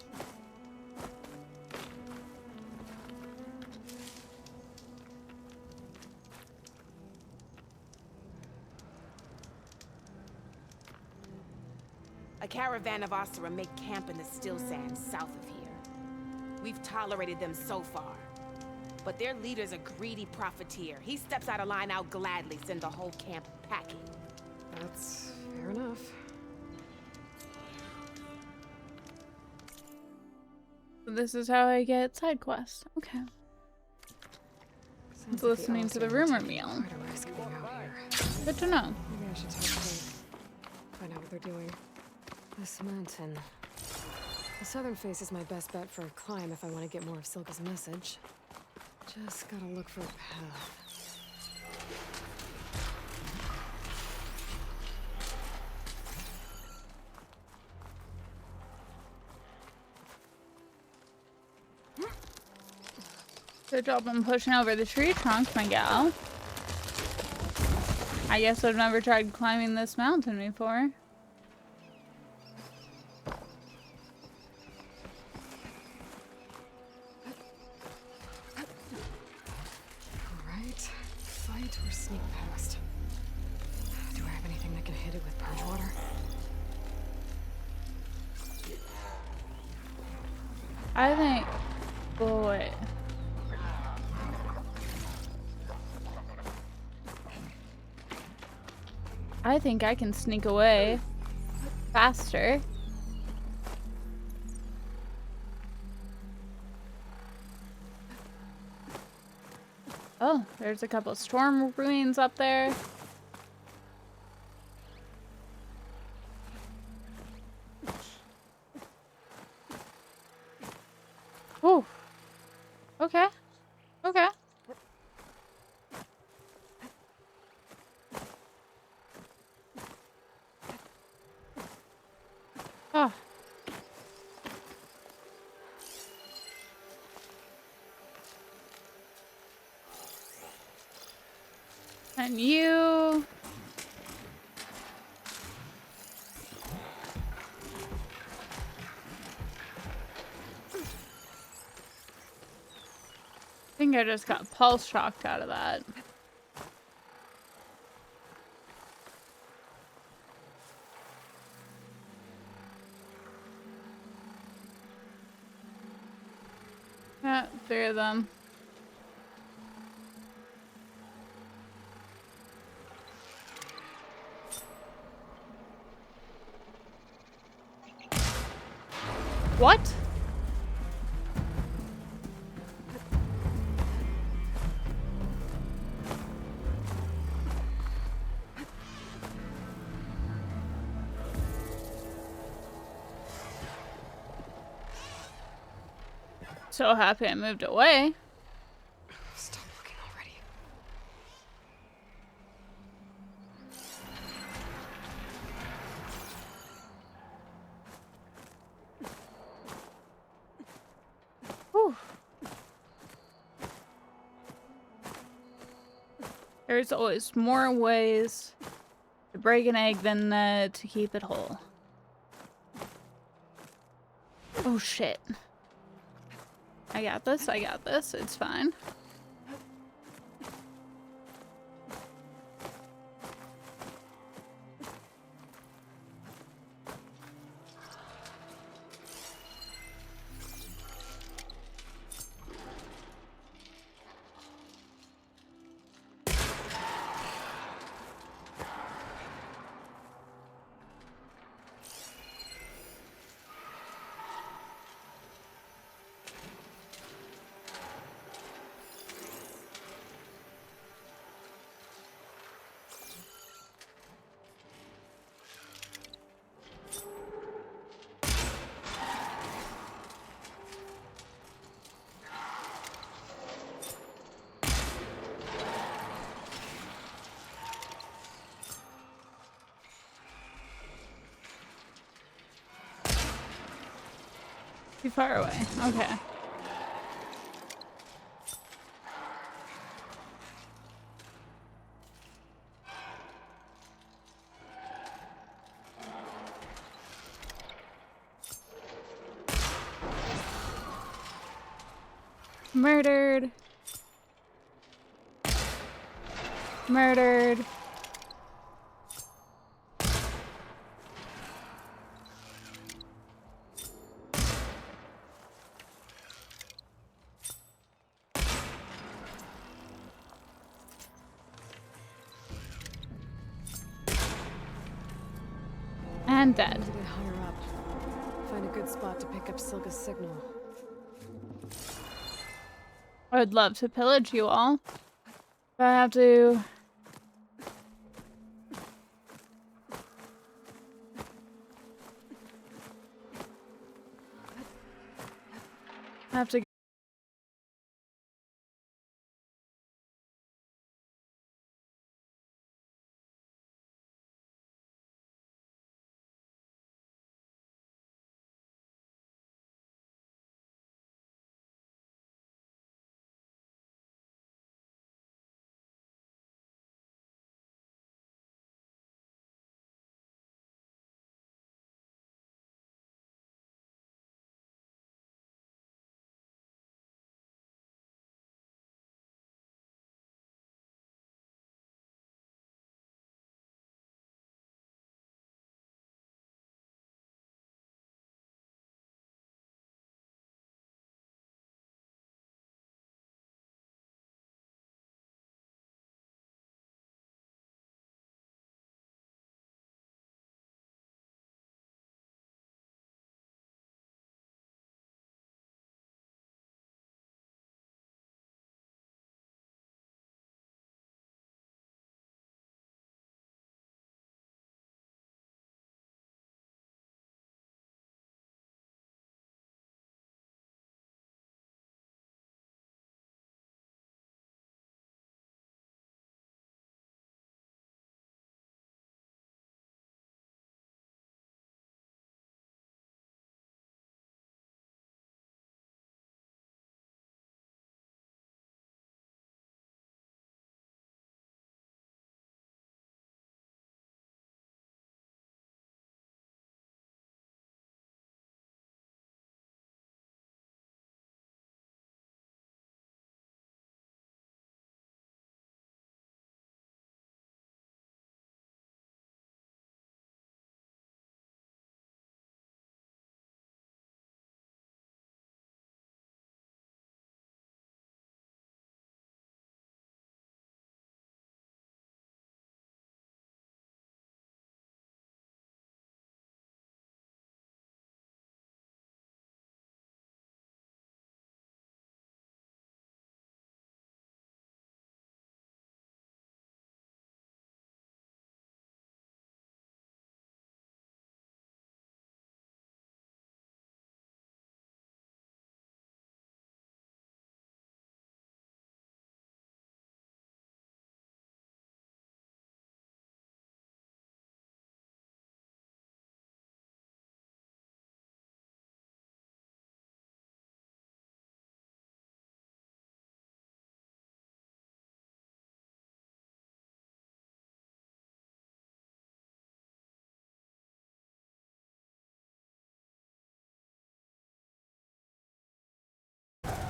C: A caravan of Asura make camp in the still sands south of here. We've tolerated them so far. But their leader's a greedy profiteer. He steps out of line, I'll gladly send the whole camp packing.
D: That's fair enough.
A: This is how I get side quests. Okay.
D: Sounds
A: It's
D: like
A: listening to the
D: Alistair
A: rumor
D: took
A: meal.
D: Quite a risk being out here.
A: Good to know.
D: Maybe I should talk to them. Find out what they're doing. This mountain. The southern face is my best bet for a climb if I want to get more of Silga's message. Just gotta look for a path.
A: Good job on pushing over the tree trunk, my gal. I guess I've never tried climbing this mountain before.
D: Alright. Fight or sneak past. Do I have anything that can hit it with purge water?
A: I think... Oh, wait. I think I can sneak away faster. Oh, there's a couple storm ruins up there. Oh. Okay. Okay. Oh. And you... I think I just got pulse shocked out of that. Yeah, 3 of them. What? So happy I moved away.
D: Stop looking already.
A: Whew. There's always more ways to break an egg than to keep it whole. Oh shit. I got this, I got this, it's fine. Too far away. Okay. Murdered. Murdered. And
D: I
A: dead.
D: need to get higher up. Find a good spot to pick up Silga's signal.
A: I would love to pillage you all. But I have to... I have to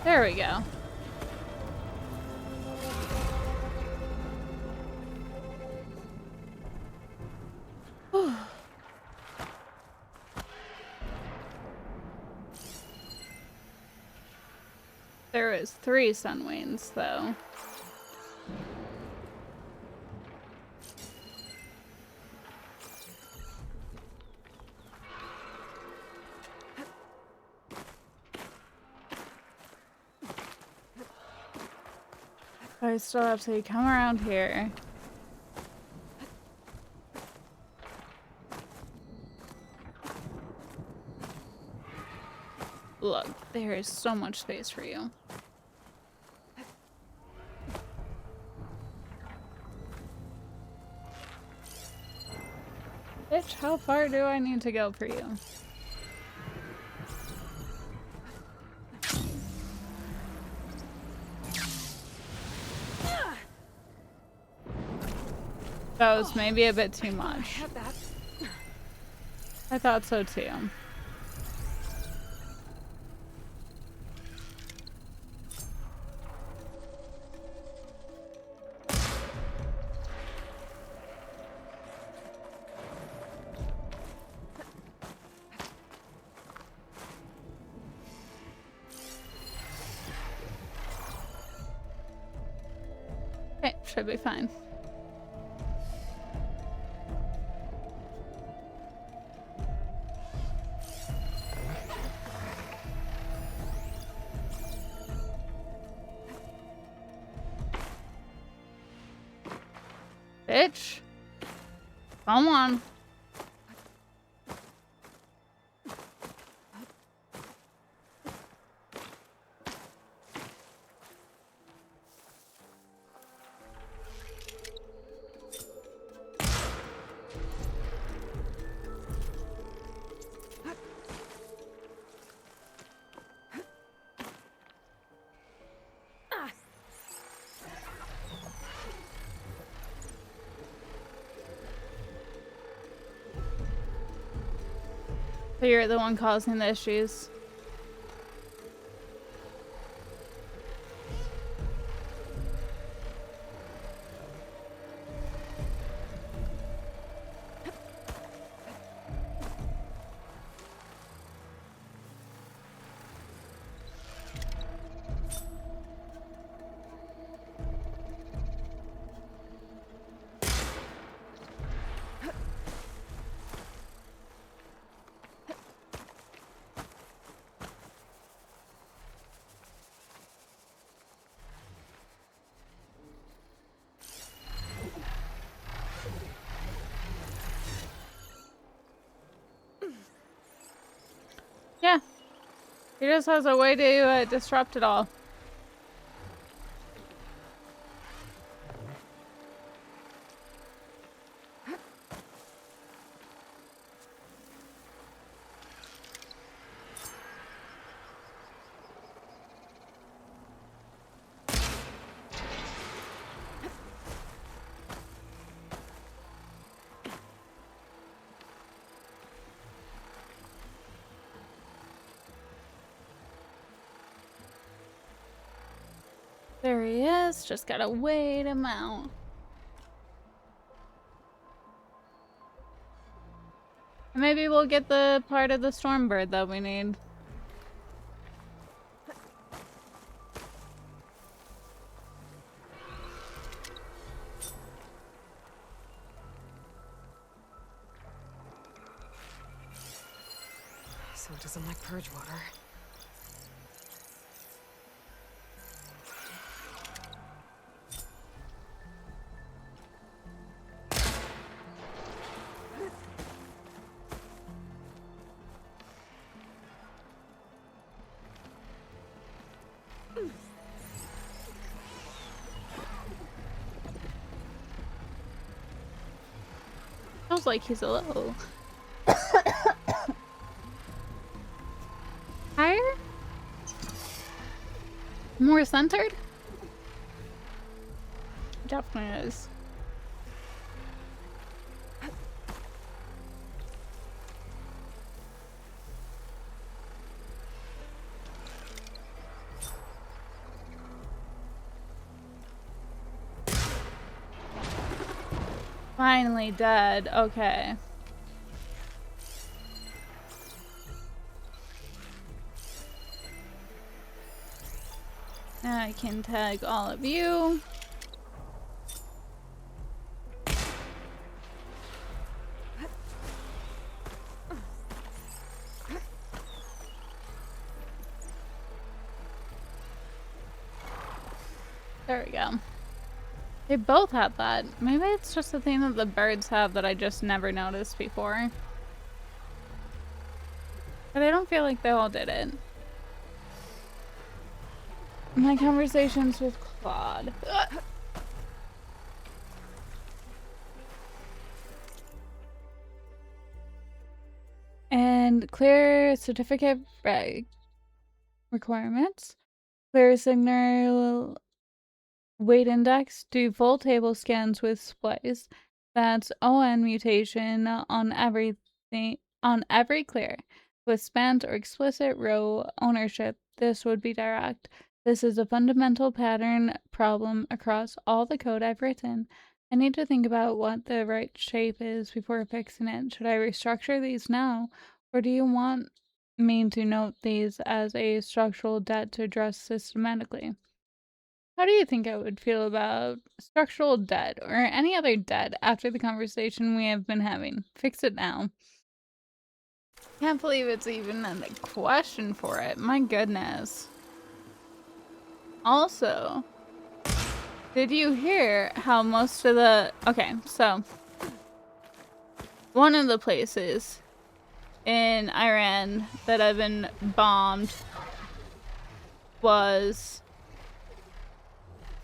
A: There we go. Whew. There is 3 Sunwains, though. I still have to come around here. Look, there is so much space for you. Bitch, how far do I need to go for you? That was maybe a bit too much. I thought so too. Okay, should be fine. Bitch. Come on. So you're the one causing the issues. Yeah. He just has a way to disrupt it all. There he is. Just gotta wait him out. Maybe we'll get the part of the Stormbird that we need.
D: So it doesn't like purge water.
A: Sounds like he's a little higher? More centered? Definitely is. Finally dead. Okay. Now I can tag all of you. There we go. They both have that. Maybe it's just a thing that the birds have that I just never noticed before. But I don't feel like they all did it. My conversations with Claude. Ugh. And clear certificate requirements. Clear signal weight index. Do full table scans with splice. That's ON mutation on everything on every clear. With spant or explicit row ownership, this would be direct. This is a fundamental pattern problem across all the code I've written. I need to think about what the right shape is before fixing it. Should I restructure these now? Or do you want me to note these as a structural debt to address systematically? How do you think I would feel about structural debt or any other debt after the conversation we have been having? Fix it now. Can't believe it's even a question for it. My goodness. Also, did you hear how most of the... Okay, so one of the places in Iran that have been bombed was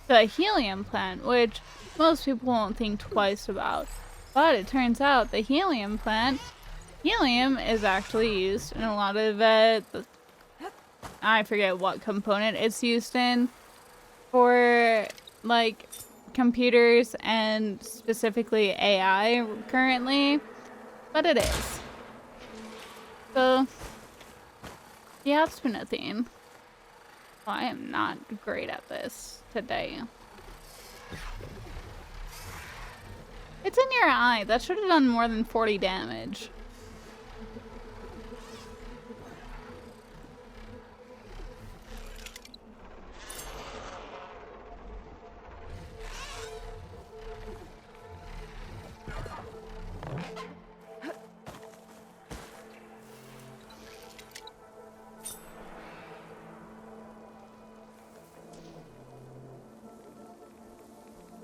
A: the helium plant, which most people won't think twice about. But it turns out the helium plant, helium is actually used in a lot of I forget what component it's used in for like computers and specifically AI currently, but it is. So yeah, it's been a thing. Well, I am not great at this today. It's in your eye. That should have done more than 40 damage.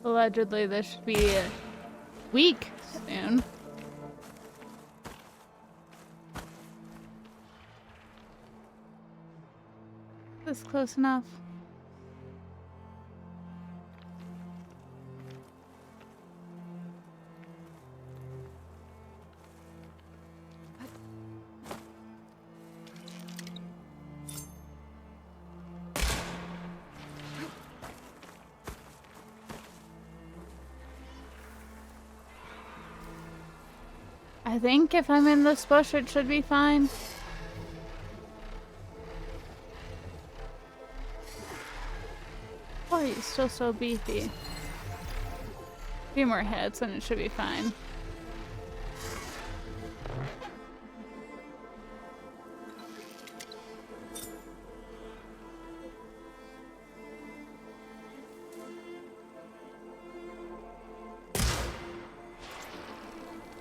A: Allegedly, this should be weak soon. Is this close enough? I think if I'm in this bush, it should be fine. Oh, he's still so beefy. A few more hits and it should be fine.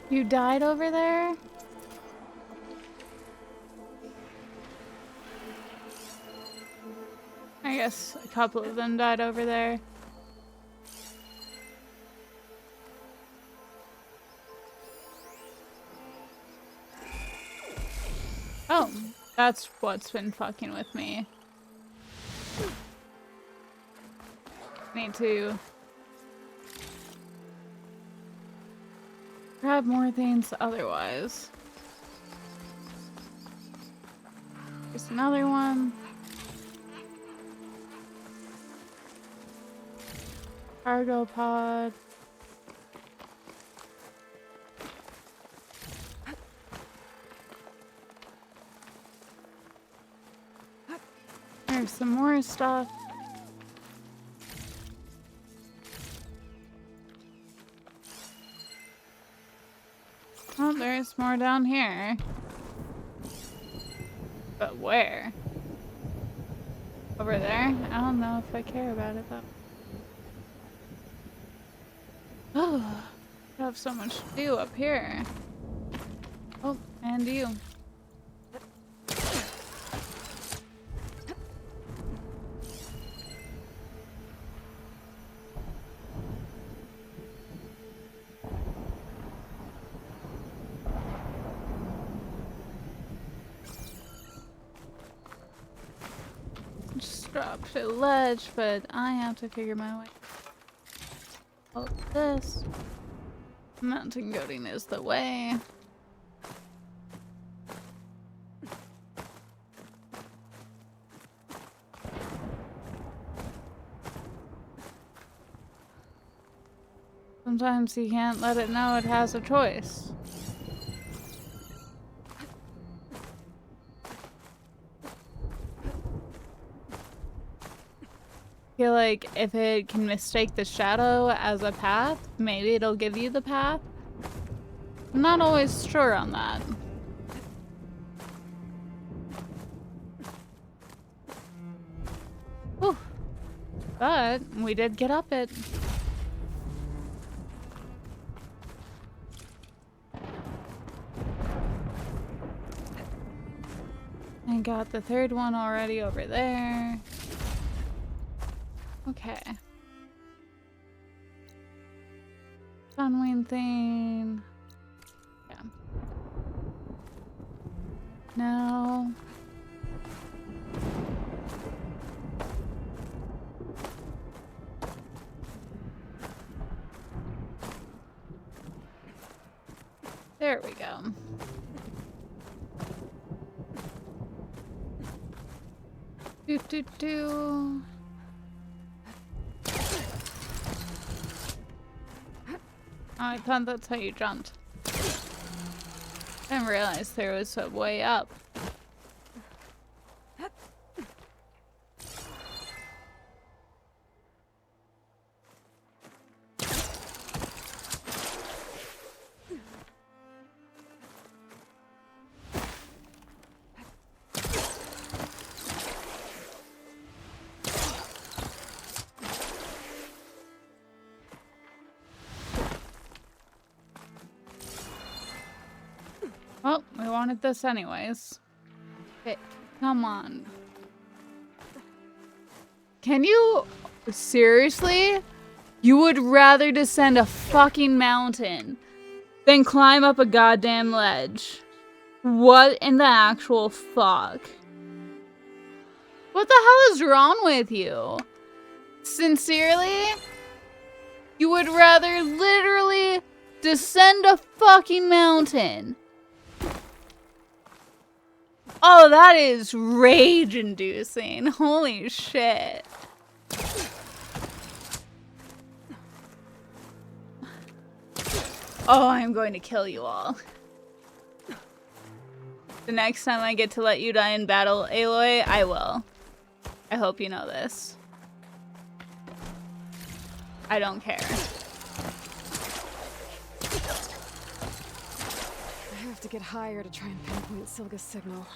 A: You died over there? I guess a couple of them died over there. Oh, that's what's been fucking with me. Need to grab more things otherwise. Here's another one. Cargo pod. There's some more stuff. Oh, there's more down here. But where? Over there? I don't know if I care about it though. Oh, I have so much to do up here. Oh, and you. Just dropped a ledge, but I have to figure my way. Oh, this. Mountain goating is the way. Sometimes you can't let it know it has a choice. I feel like if it can mistake the shadow as a path, maybe it'll give you the path. I'm not always sure on that. Whew. But we did get up it. I got the third one already over there. Okay. Sunwing thing. Yeah. No. There we go. Do do do. Oh, I thought that's how you jumped. I didn't realize there was a way up. Well, we wanted this anyways. Okay, come on. Can you... Seriously? You would rather descend a fucking mountain than climb up a goddamn ledge? What in the actual fuck? What the hell is wrong with you? Sincerely? You would rather literally descend a fucking mountain? Oh, that is rage-inducing. Holy shit. Oh, I'm going to kill you all. The next time I get to let you die in battle, Aloy, I will. I hope you know this. I don't care.
D: I have to get higher to try and pinpoint Sylga's signal.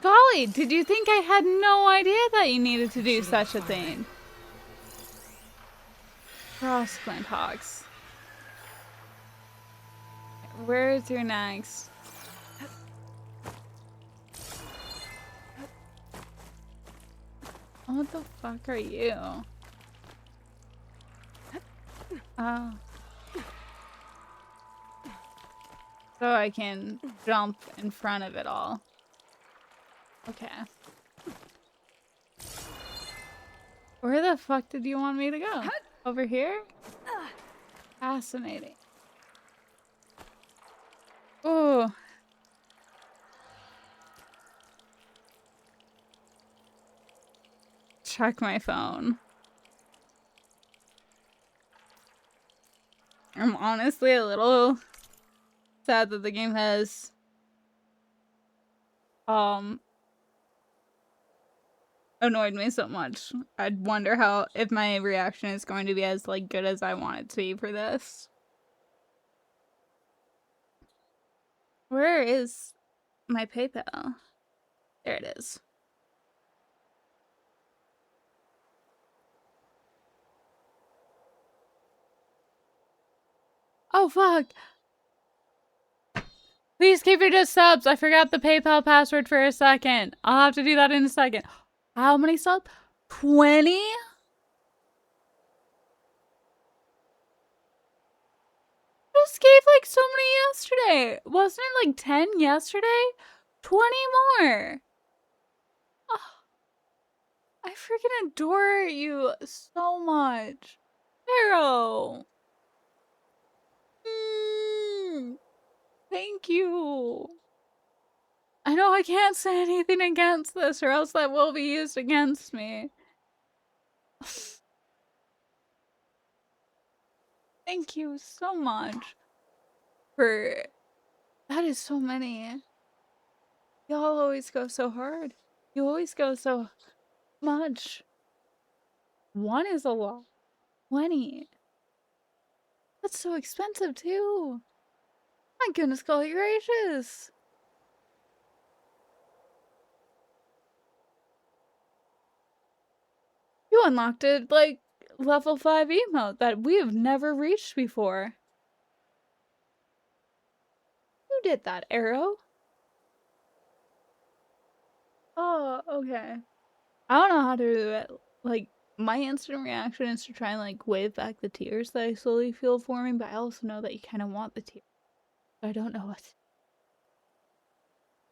A: Golly, did you think I had no idea that you needed to do such a thing? Cross Glint Hawks. Where is your next? What the fuck are you? Oh. So I can jump in front of it all. Okay. Where the fuck did you want me to go? Over here? Fascinating. Ooh. Check my phone. I'm honestly a little sad that the game has annoyed me so much. I'd wonder how if my reaction is going to be as like good as I want it to be for this. Where is my PayPal? There it is. Oh, fuck. Please keep it to subs. I forgot the PayPal password for a second. I'll have to do that in a second. How many subs? 20? Just gave like so many yesterday. Wasn't it like 10 yesterday? 20 more. Oh, I freaking adore you so much. Arrow. Thank you. I know I can't say anything against this or else that will be used against me. Thank you so much for... That is so many. Y'all always go so hard. You always go so much. One is a lot. 20. That's so expensive too. My goodness, golly gracious. You unlocked it like level 5 emote that we have never reached before. Who did that, Arrow? Oh, okay. I don't know how to do it. Like, my instant reaction is to try and like wave back the tears that I slowly feel forming, but I also know that you kind of want the tears. I don't know what.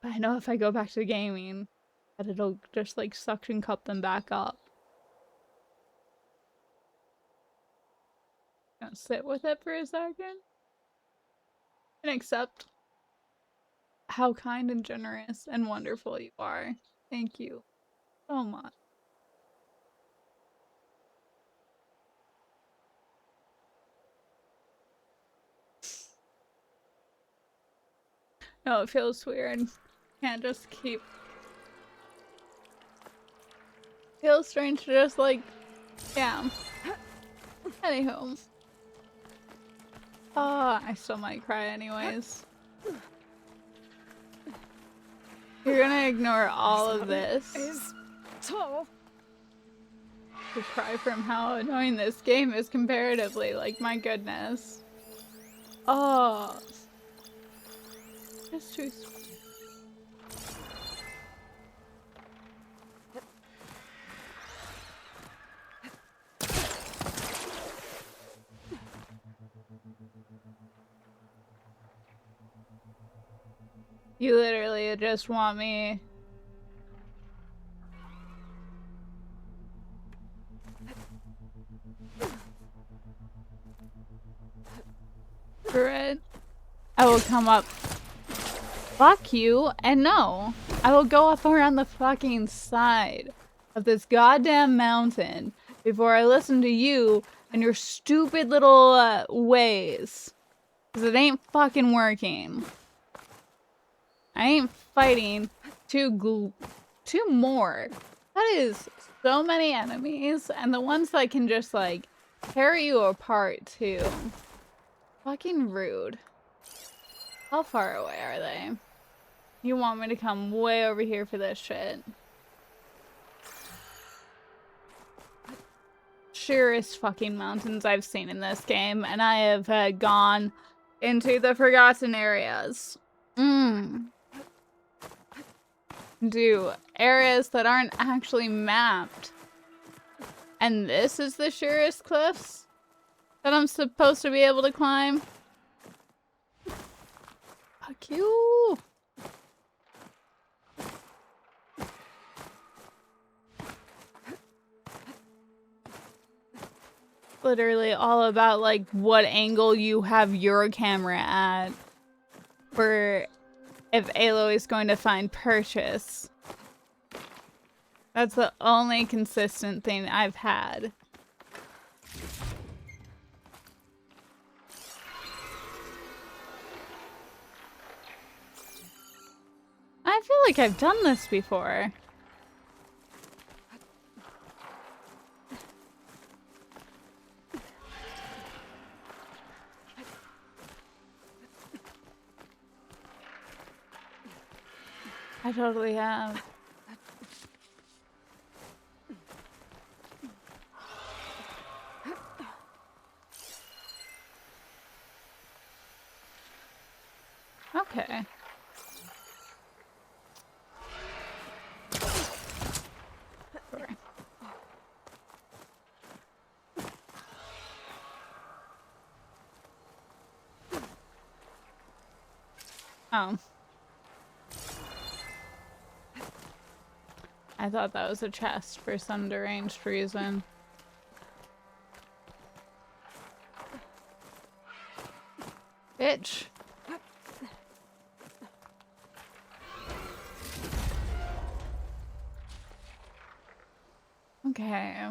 A: But I know if I go back to gaming, that it'll just like suction cup them back up. Gonna sit with it for a second and accept how kind and generous and wonderful you are. Thank you so much. No, it feels weird. Can't just keep... Feels strange to just like... Yeah. Anywho. I still might cry anyways. You're gonna ignore all of this.
D: Is tall.
A: To cry from how annoying this game is comparatively. Like, my goodness. Oh. It's too sweet. You literally just want me... For it. I will come up. Fuck you, and no. I will go up around the fucking side of this goddamn mountain before I listen to you and your stupid little ways. Because it ain't fucking working. I ain't fighting two more. That is so many enemies, and the ones that can just like tear you apart too. Fucking rude. How far away are they? You want me to come way over here for this shit? Sheerest fucking mountains I've seen in this game, and I have gone into the forgotten areas. Do areas that aren't actually mapped. And this is the sheerest cliffs that I'm supposed to be able to climb. Fuck you. Literally all about like what angle you have your camera at for if Aloy is going to find purchase. That's the only consistent thing I've had. I feel like I've done this before. I totally have. Okay. Sorry. Oh. I thought that was a chest for some deranged reason. Bitch. Okay.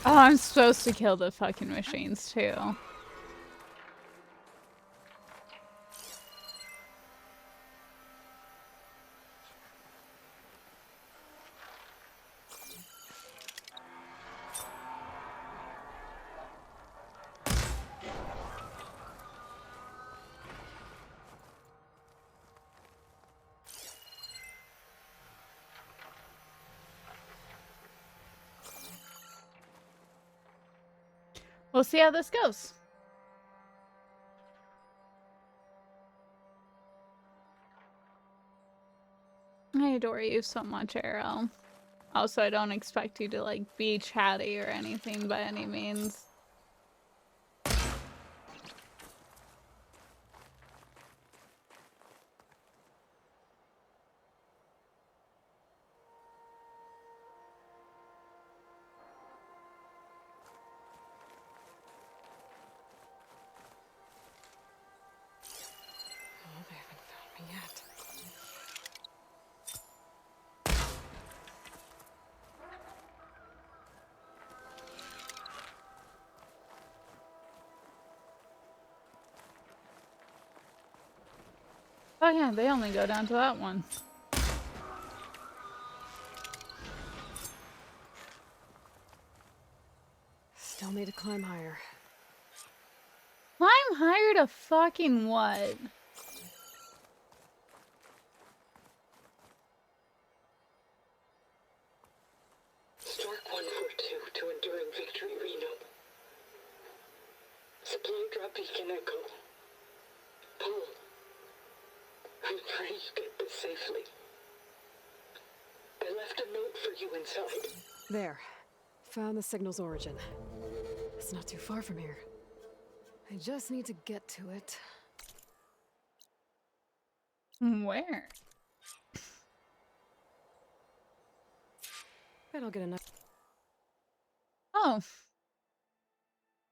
A: Oh, I'm supposed to kill the fucking machines too. We'll see how this goes. I adore you so much, Arrow. Also, I don't expect you to, like, be chatty or anything by any means.
D: Oh, they haven't found me yet.
A: Oh yeah, they only go down to that one.
D: Still need to climb higher.
A: Climb higher to fucking what?
I: Stark 142 to Enduring Victory, Reno. Supply drop beacon echo. Paul, I'm afraid you get this safely. I left a note for you inside.
D: There. Found the signal's origin. It's not too far from here. I just need to get to it.
A: Where?
D: Bet I'll get enough
A: Oh.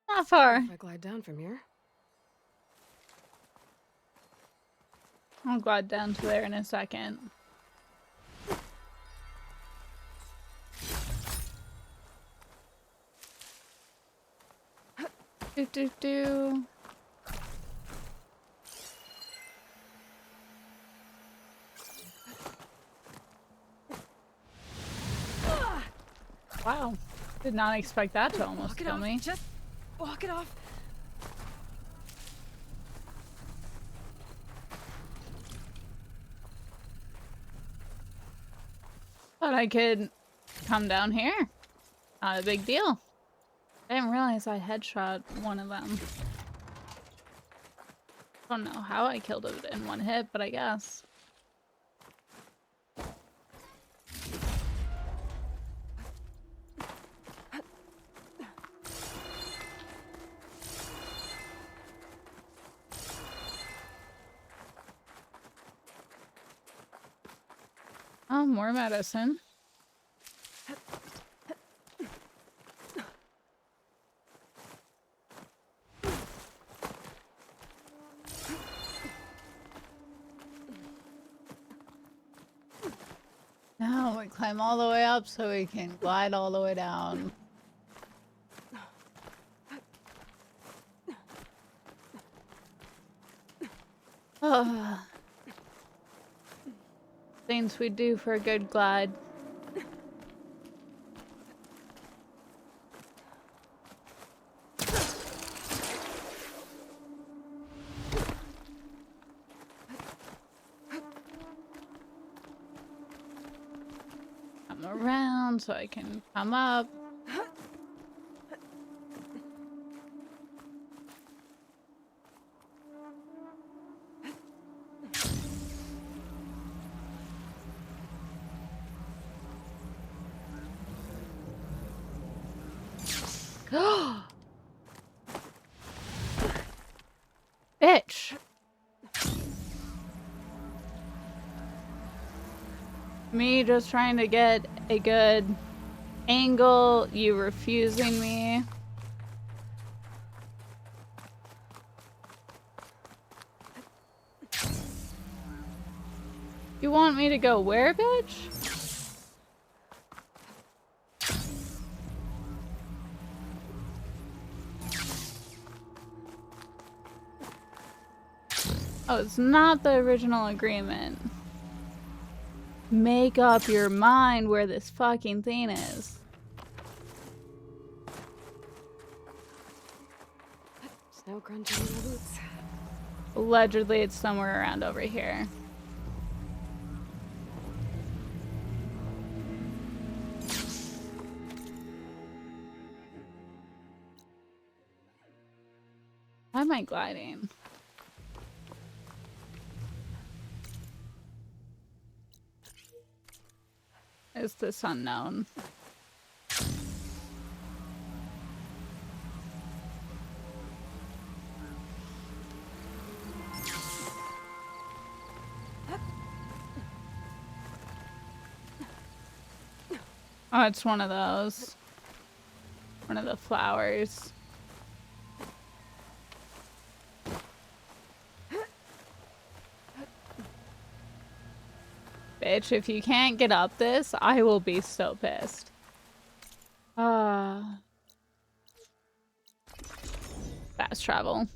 A: Not far.
D: if I glide down from here.
A: I'll glide down to there in a second. Do. Wow. Did not expect that to almost kill me.
D: Just walk it off.
A: Thought I could come down here. Not a big deal. I didn't realize I headshot one of them. Don't know how I killed it in one hit, but I guess. Oh, more medicine. Now we climb all the way up so we can glide all the way down. Ugh. Things we do for a good glide. come around so I can come up. Bitch. Me just trying to get a good angle, you refusing me. You want me to go where, bitch? Oh, it's not the original agreement. Make up your mind where this fucking thing is.
D: Snow crunching in the boots.
A: Allegedly, it's somewhere around over here. Why am I gliding? Is this unknown? Oh, it's one of those. One of the flowers. Bitch, if you can't get up this, I will be so pissed. Fast travel.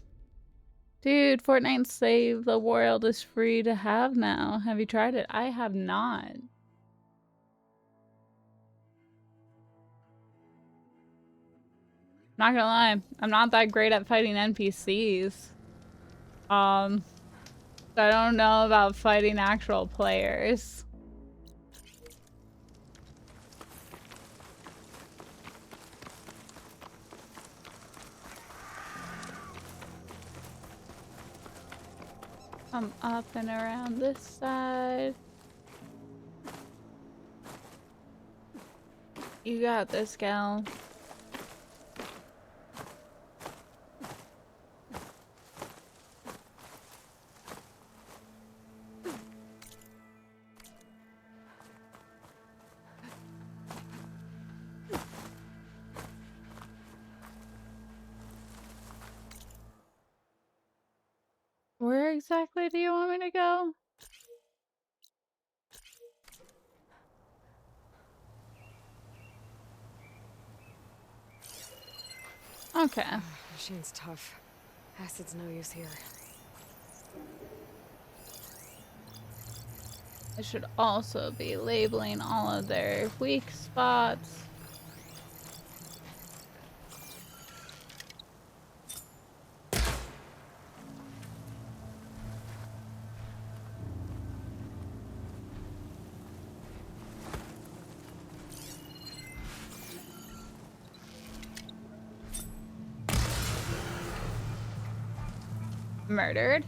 A: Dude, Fortnite Save the World is free to have now. Have you tried it? I have not. Not gonna lie, I'm not that great at fighting NPCs. So I don't know about fighting actual players. Come up and around this side. You got this, gal. Where exactly do you want me to go? Okay.
D: Machine's tough. Acid's no use here.
A: I should also be labeling all of their weak spots. Murdered.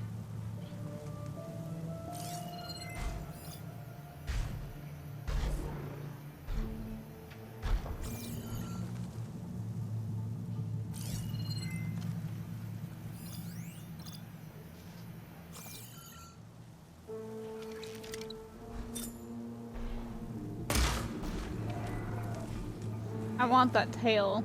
A: I want that tail.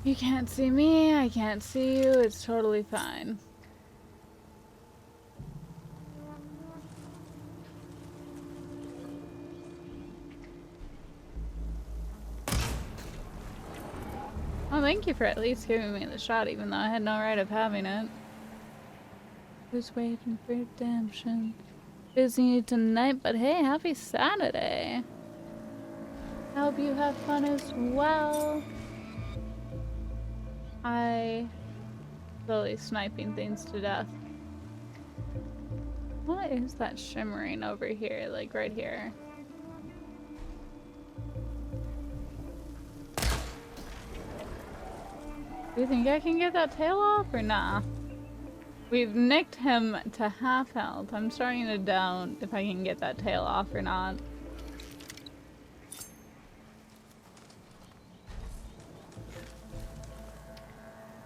A: You can't see me, I can't see you, it's totally fine. Well, thank you for at least giving me the shot, even though I had no right of having it. Who's waiting for redemption? Busy tonight, but hey, happy Saturday. I hope you have fun as well. I slowly sniping things to death. What is that shimmering over here, like right here? Do you think I can get that tail off or nah? We've nicked him to half health. I'm starting to doubt if I can get that tail off or not.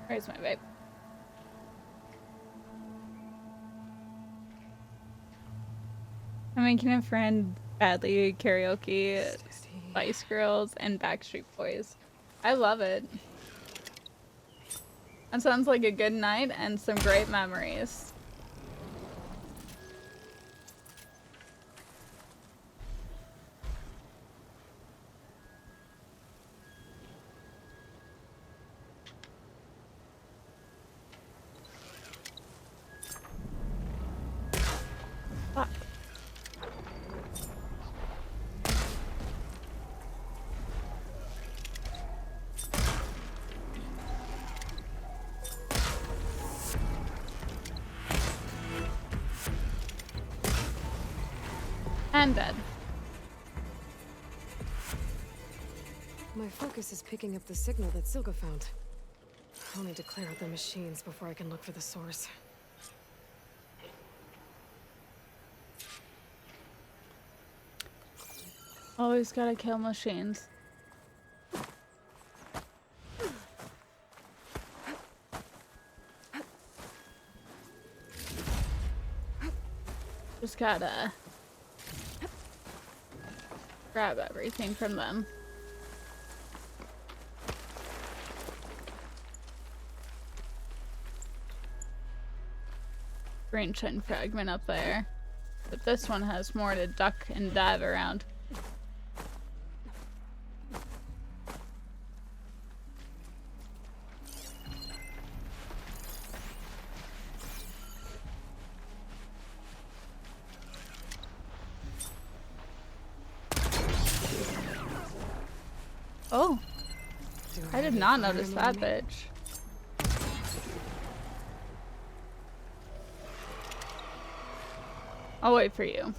A: Where's my vape? I'm making a friend badly karaoke, Spice Girls, and Backstreet Boys. I love it. That sounds like a good night and some great memories. Fuck. And dead.
D: My focus is picking up the signal that Silka found. I'll need to clear out the machines before I can look for the source.
A: Always gotta kill machines. Just gotta grab everything from them. Green chin fragment up there. But this one has more to duck and dive around. Oh, I did not notice that bitch. I'll wait for you.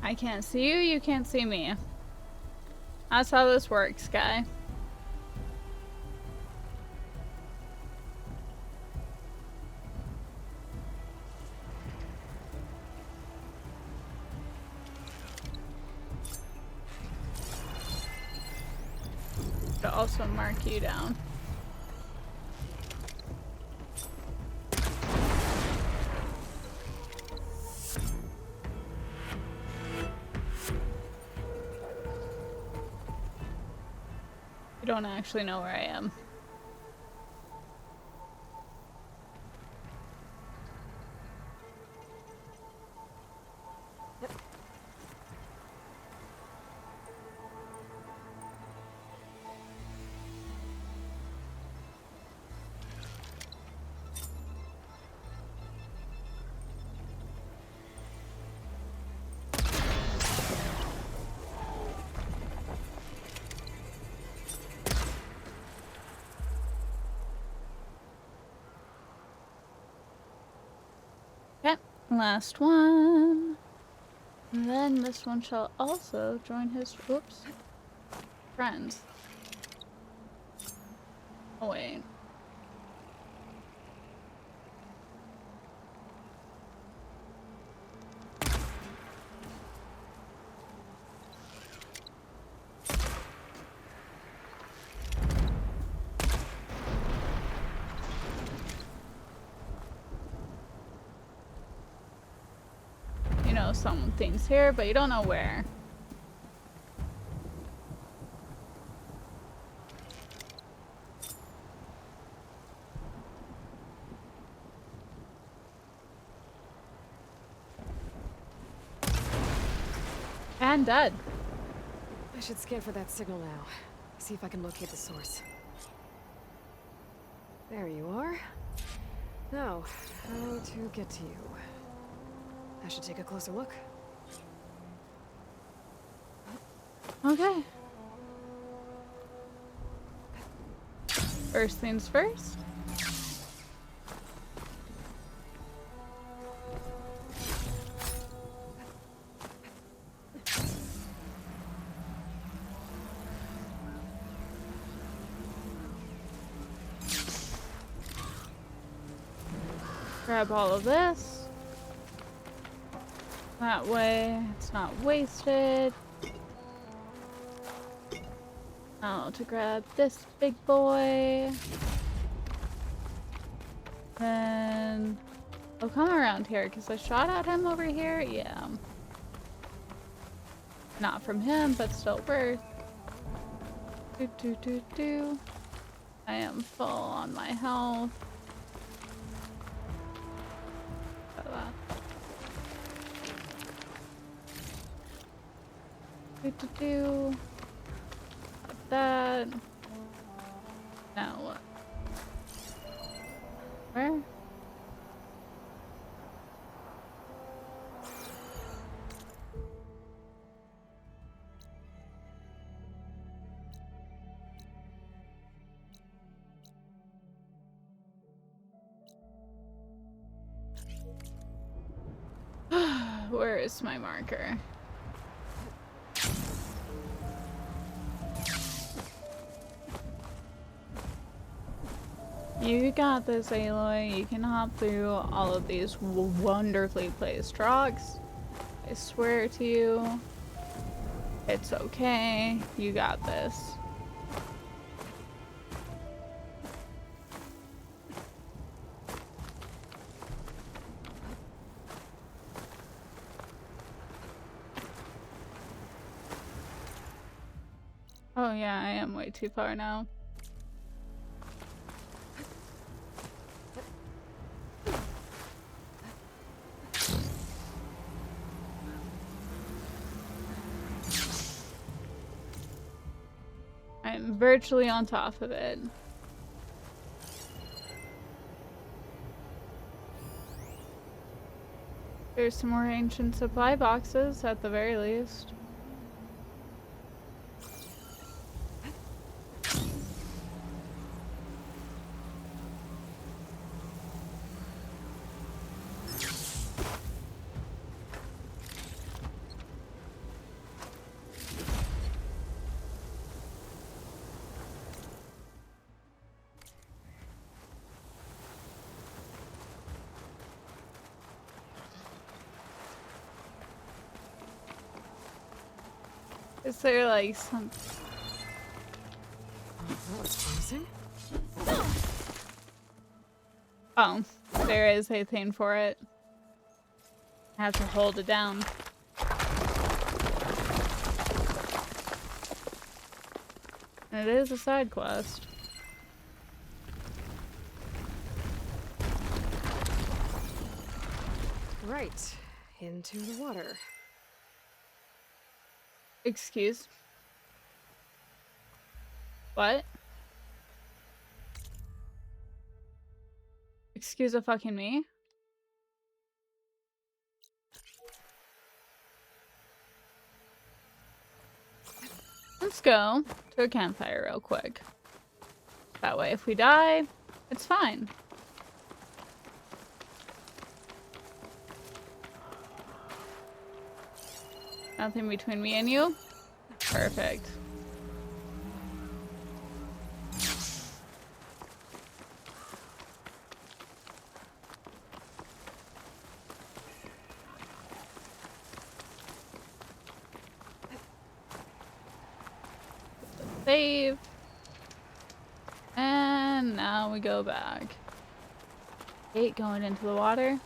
A: I can't see you, you can't see me. That's how this works, guy. To also mark you down. You don't actually know where I am. Okay, last one. And then this one shall also join his friends. Oh wait. know something's here, but you don't know where. And dead.
D: I should scan for that signal now. See if I can locate the source. There you are. Now, how to get to you? I should take a closer look.
A: Okay. First things first. Grab all of this. That way it's not wasted. Now to grab this big boy. Then I'll come around here because I shot at him over here. Yeah. Not from him, but still worth. I am full on my health. That. Now what? Where? Where is my marker? You got this, Aloy. You can hop through all of these wonderfully placed rocks. I swear to you, it's okay. You got this. Oh yeah, I am way too far now. I'm virtually on top of it. There's some more ancient supply boxes at the very least. Is there like some...
D: That's promising.
A: Oh, there is a thing for it. I have to hold it down. And it is a side quest.
D: Right. Into the water.
A: Excuse. What? Excuse a fucking me? Let's go to a campfire real quick. That way if we die, it's fine. Nothing between me and you? Perfect. Save. And now we go back. Hate going into the water.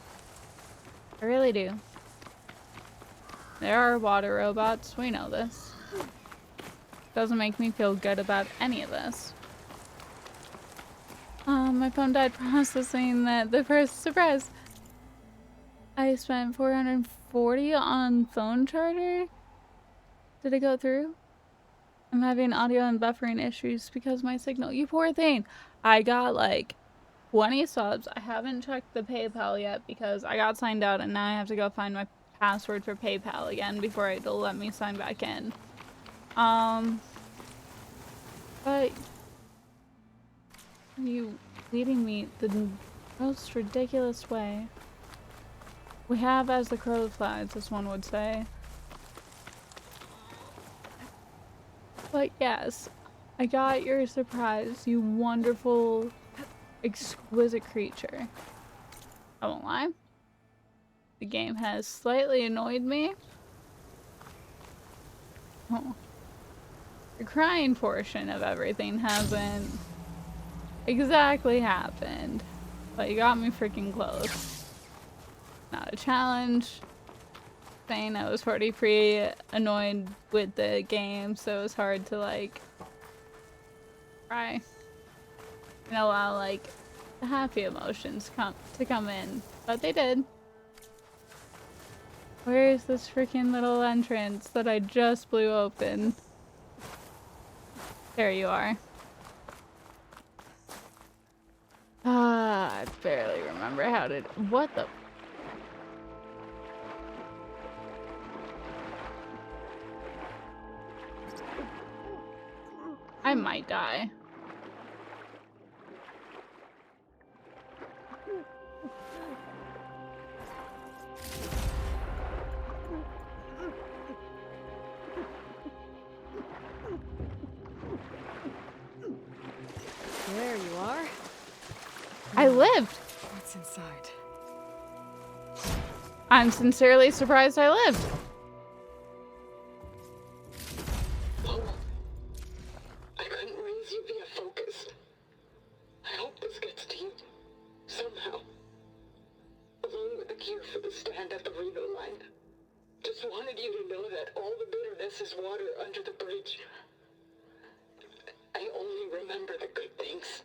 A: I really do. There are water robots. We know this. Doesn't make me feel good about any of this. My phone died processing that the first surprise. I spent $440 on phone charger. Did it go through? I'm having audio and buffering issues because my signal. You poor thing. I got like 20 subs. I haven't checked the PayPal yet because I got signed out and now I have to go find my password for PayPal again before it'll let me sign back in. But you leading me the most ridiculous way. We have as the crow flies, as one would say. But yes, I got your surprise, you wonderful, exquisite creature. I won't lie. The game has slightly annoyed me. Oh. The crying portion of everything hasn't exactly happened. But you got me freaking close. Not a challenge. Saying I was already pretty annoyed with the game, so it was hard to like cry and allow like the happy emotions to come in, but they did. Where is this freaking little entrance that I just blew open? There you are. I barely remember how to. What the? I might die.
D: There you are.
A: I lived.
D: What's inside?
A: I'm sincerely surprised I lived.
I: Paul, I couldn't raise you via focus. I hope this gets to you. Somehow. Along with the gear for the stand at the Reno line. Just wanted you to know that all the bitterness is water under the bridge. I only remember the good things.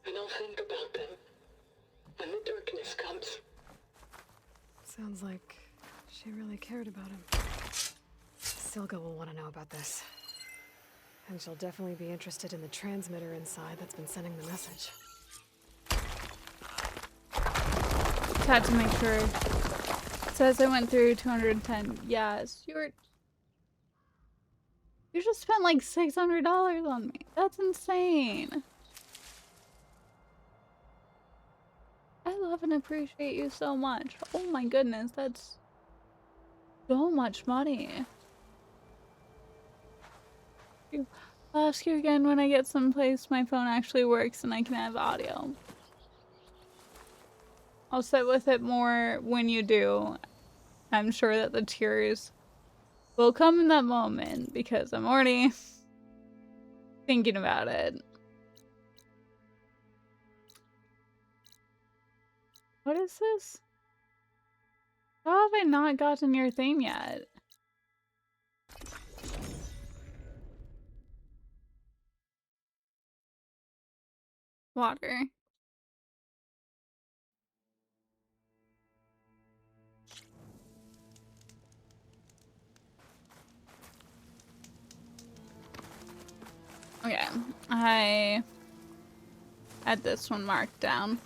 I: And I'll think about them when the darkness comes.
D: Sounds like she really cared about him. Silga will want to know about this. And she'll definitely be interested in the transmitter inside that's been sending the message.
A: Just had to make sure. It says I went through 210. Yes, you just spent like $600 on me. That's insane. I love and appreciate you so much. Oh my goodness, that's so much money. I'll ask you again when I get someplace my phone actually works and I can have audio. I'll sit with it more when you do. I'm sure that the tears will come in that moment because I'm already thinking about it. What is this? How have I not gotten your thing yet? Water. Okay, I had this one marked down.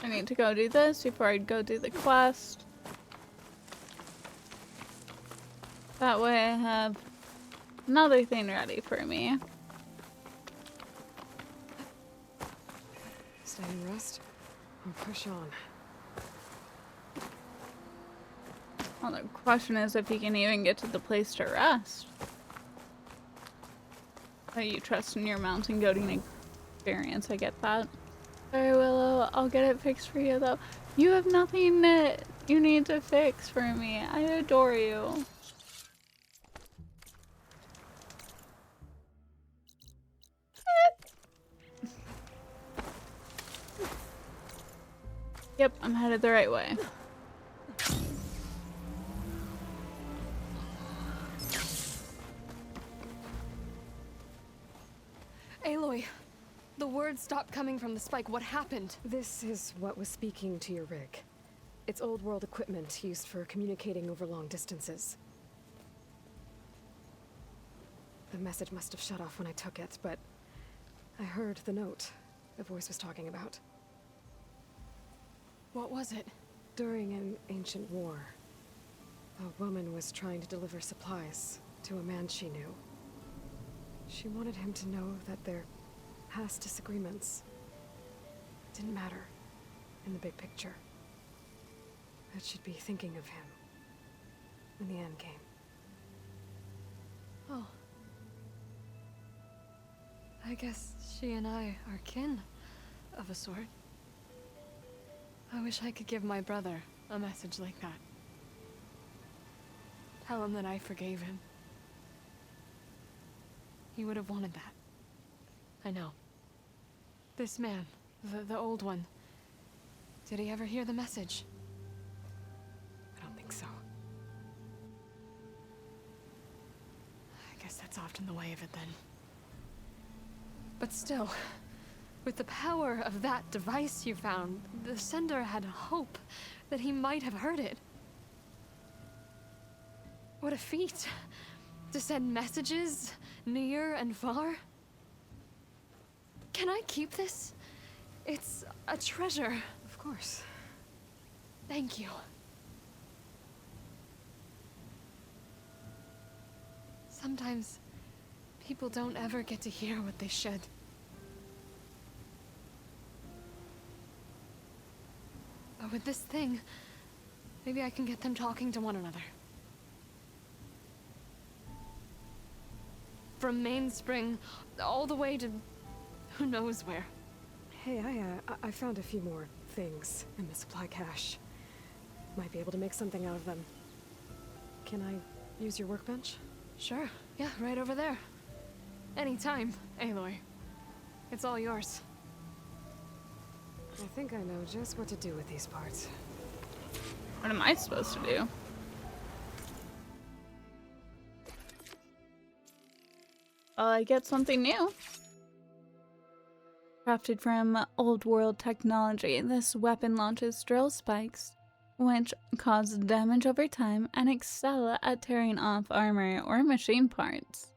A: I need to go do this before I go do the quest. That way I have another thing ready for me.
D: Stay and rest, or push on.
A: Well, the question is if you can even get to the place to rest. Oh, you trust in your mountain goating experience, I get that. Sorry, Willow, I'll get it fixed for you, though. You have nothing that you need to fix for me. I adore you. Yep, I'm headed the right way.
D: said stop coming from the spike. What happened? This is what was speaking to your rig. It's old world equipment used for communicating over long distances. The message must have shut off when I took it, but I heard the note the voice was talking about. What was it? During an ancient war, a woman was trying to deliver supplies to a man she knew. She wanted him to know that their past disagreements didn't matter in the big picture. That she'd be thinking of him when the end came. Oh. I guess she and I are kin, of a sort. I wish I could give my brother a message like that. Tell him that I forgave him. He would have wanted that. I know. This man, the old one, did he ever hear the message? I don't think so. I guess that's often the way of it then. But still, with the power of that device you found, the sender had hope that he might have heard it. What a feat! To send messages near and far. Can I keep this? It's a treasure. Of course. Thank you. Sometimes people don't ever get to hear what they should. But with this thing, maybe I can get them talking to one another. From Mainspring, all the way to who knows where. Hey, I found a few more things in the supply cache. Might be able to make something out of them. Can I use your workbench? Sure. Yeah, right over there. Anytime, Aloy. It's all yours. I think I know just what to do with these parts.
A: What am I supposed to do? Well, I get something new. Crafted from old world technology, this weapon launches drill spikes, which cause damage over time and excel at tearing off armor or machine parts.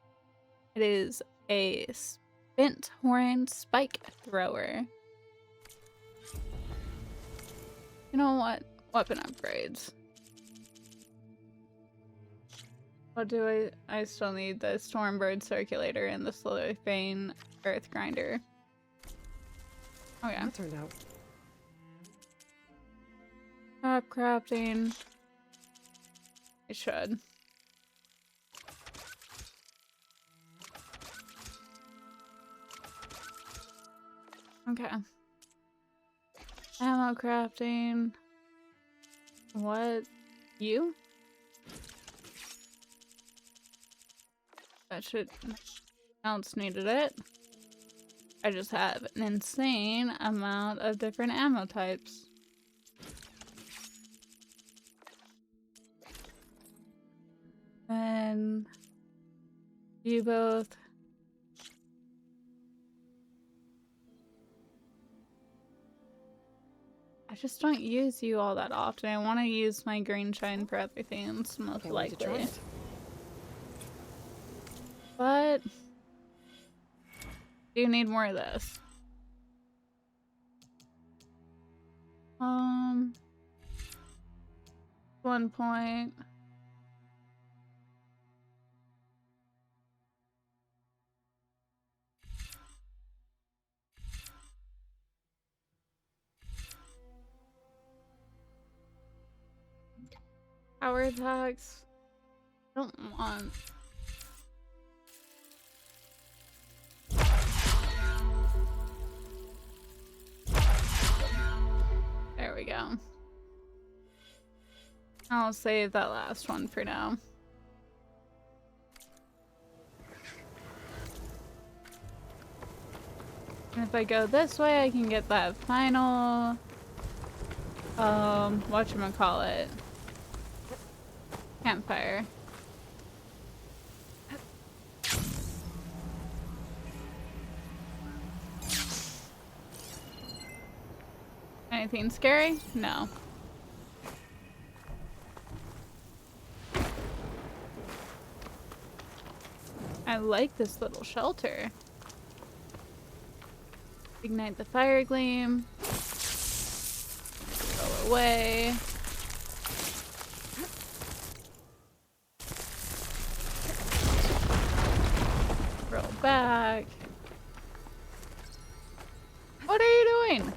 A: It is a spent horn spike thrower. You know what? Weapon upgrades. What do I still need the Stormbird Circulator and the Slowthane Earth Grinder. Okay.
D: That turned out.
A: Crap crafting. I should. Okay. Ammo crafting. What? You? That should else needed it. I just have an insane amount of different ammo types. And you both. I just don't use you all that often. I want to use my green shine for other things, most likely. But do you need more of this? 1 point. Power attacks. Don't want. There we go. I'll save that last one for now. And if I go this way, I can get that final, whatchamacallit, campfire. Anything scary? No. I like this little shelter. Ignite the fire gleam. Go away. Roll back. What are you doing?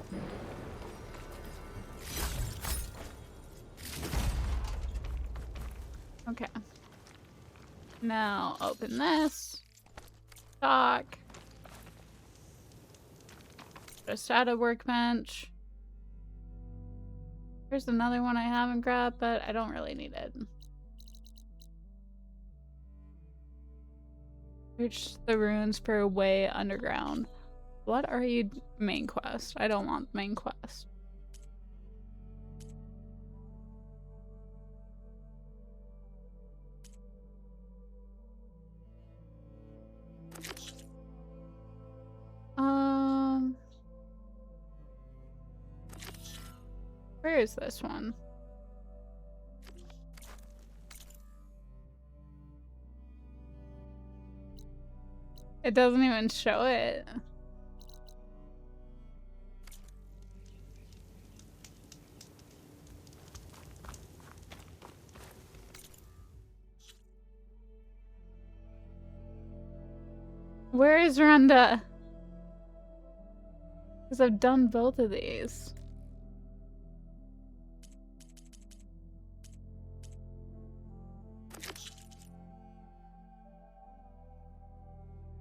A: Okay. Now open this. Dock. Just add a workbench. There's another one I haven't grabbed, but I don't really need it. Search the ruins for a way underground. What are you? Main quest. I don't want main quest. Where is this one? It doesn't even show it. Where is Rhonda? Because I've done both of these.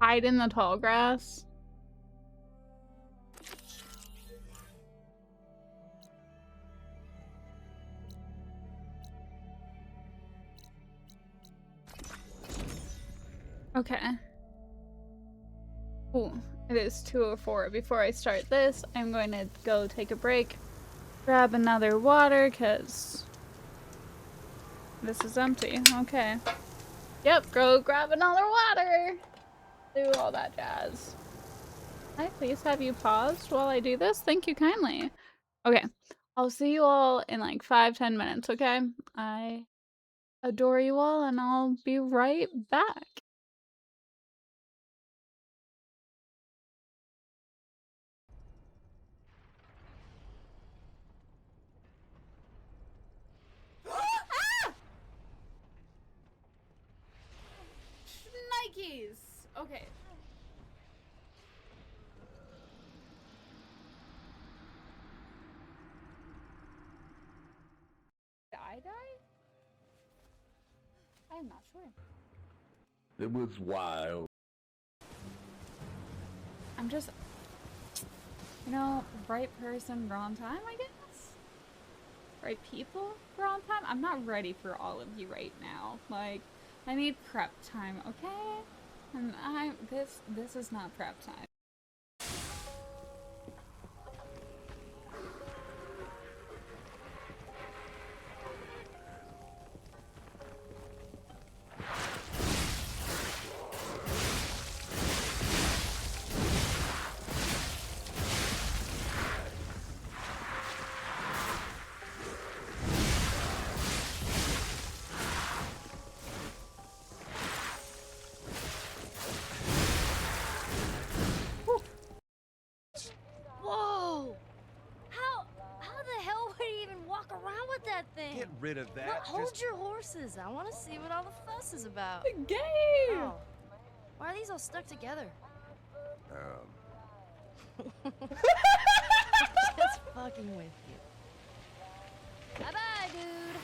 A: Hide in the tall grass. Okay. Ooh, it is 2:04. Before I start this, I'm going to go take a break, grab another water, because this is empty. Okay. Yep, go grab another water. Do all that jazz. Can I please have you paused while I do this? Thank you kindly. Okay. I'll see you all in like 5-10 minutes, okay? I adore you all, and I'll be right back. Nikes! Okay. Did I die? I'm not sure.
B: It was wild.
A: I'm just, you know, right person, wrong time, I guess? Right people, wrong time? I'm not ready for all of you right now. Like, I need prep time, okay? And this is not prep time.
G: Get rid of that.
J: Look, hold your horses. I want to see what all the fuss is about.
A: The game!
J: Oh. Why are these all stuck together? Just fucking with you. Bye-bye, dude.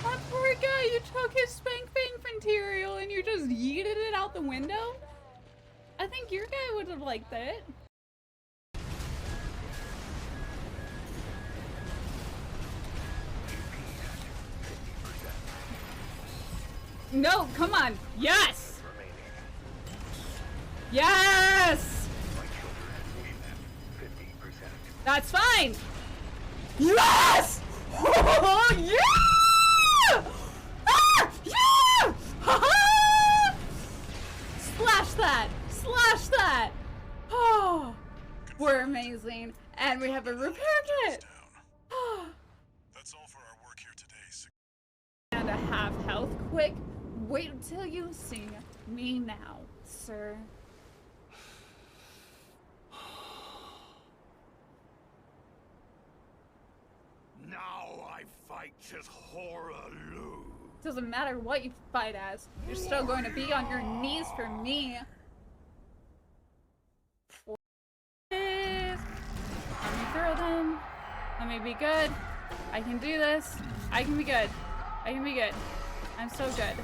A: That poor guy, you took his spank bank material and you just yeeted it out the window? I think your guy would have liked it. No, come on. Yes! Yes! That's fine. Yes! Oh, yeah! Ah! Yeah! Ha-ha! Slash that! Slash that! Oh, we're amazing. And we have a repair kit!
H: That's all for our work here today.
A: And a half health. Quick, wait until you see me now, sir.
G: Now I fight as Hoarah-Loux.
A: Doesn't matter what you fight as, you're still going to be on your knees for me. Please. Let me throw them. Let me be good. I can do this. I can be good. I can be good. I'm so good.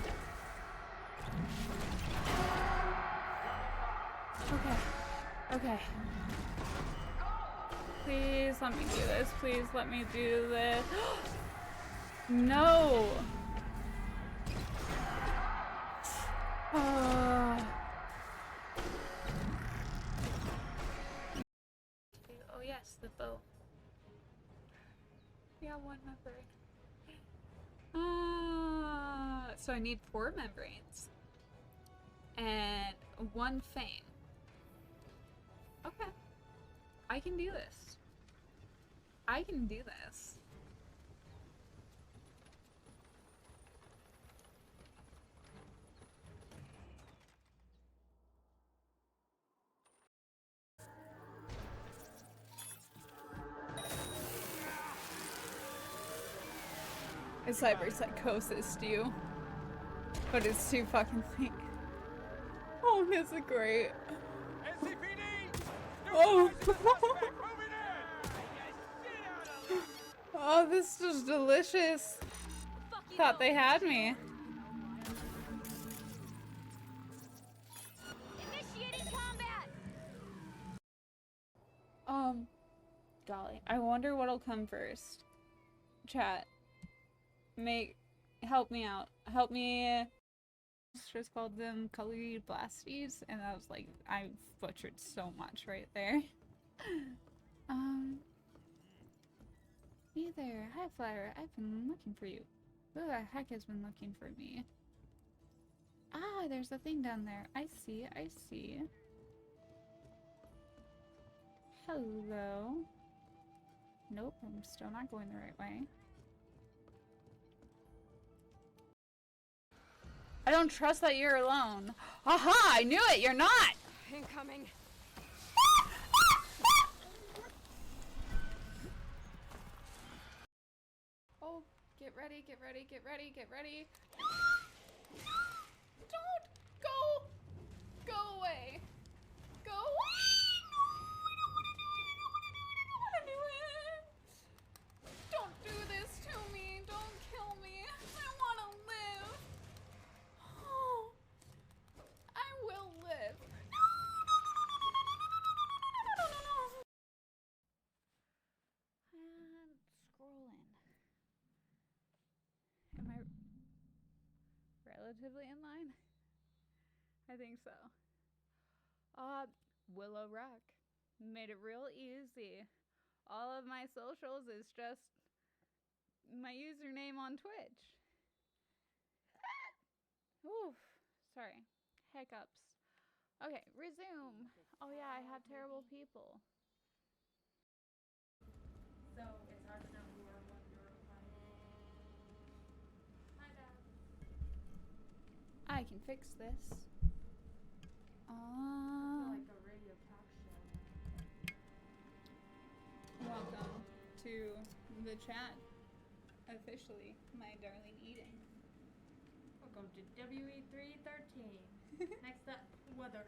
A: Okay. Okay. Please let me do this. Please let me do this. No. Oh yes, the boat. Yeah, one membrane. So I need 4 membranes and 1 fang. Okay, I can do this. I can do this. It's cyberpsychosis, you. But it's too fucking late. Oh, this is great. Oh. Oh, this is delicious. Thought they had me.
J: Initiating combat.
A: Golly, I wonder what'll come first. Chat. Help me out. Help me. Just called them colored blasties, and I was like, I butchered so much right there. Hey there, hi Flower. I've been looking for you. Who the heck has been looking for me? Ah, there's a thing down there. I see. I see. Hello. Nope, I'm still not going the right way. I don't trust that you're alone. Aha! I knew it! You're not!
D: Incoming.
A: Oh, get ready, get ready, get ready, get ready. Don't go! Go away. Go away! Don't do this to me. Don't kill me. I want to live. Oh, I will live. No. And scrolling. Am I relatively in line? I think so. Willow Rock. Made it real easy. All of my socials is just my username on Twitch. Oof. Sorry. Hiccups. Okay, resume. Oh yeah, I have terrible people. So it's hard to know who or what you're replying to. My bad. I can fix this. Like a radio talk show. Welcome to the chat. Officially, my darling Eden.
K: Welcome to WE313. Next up, weather.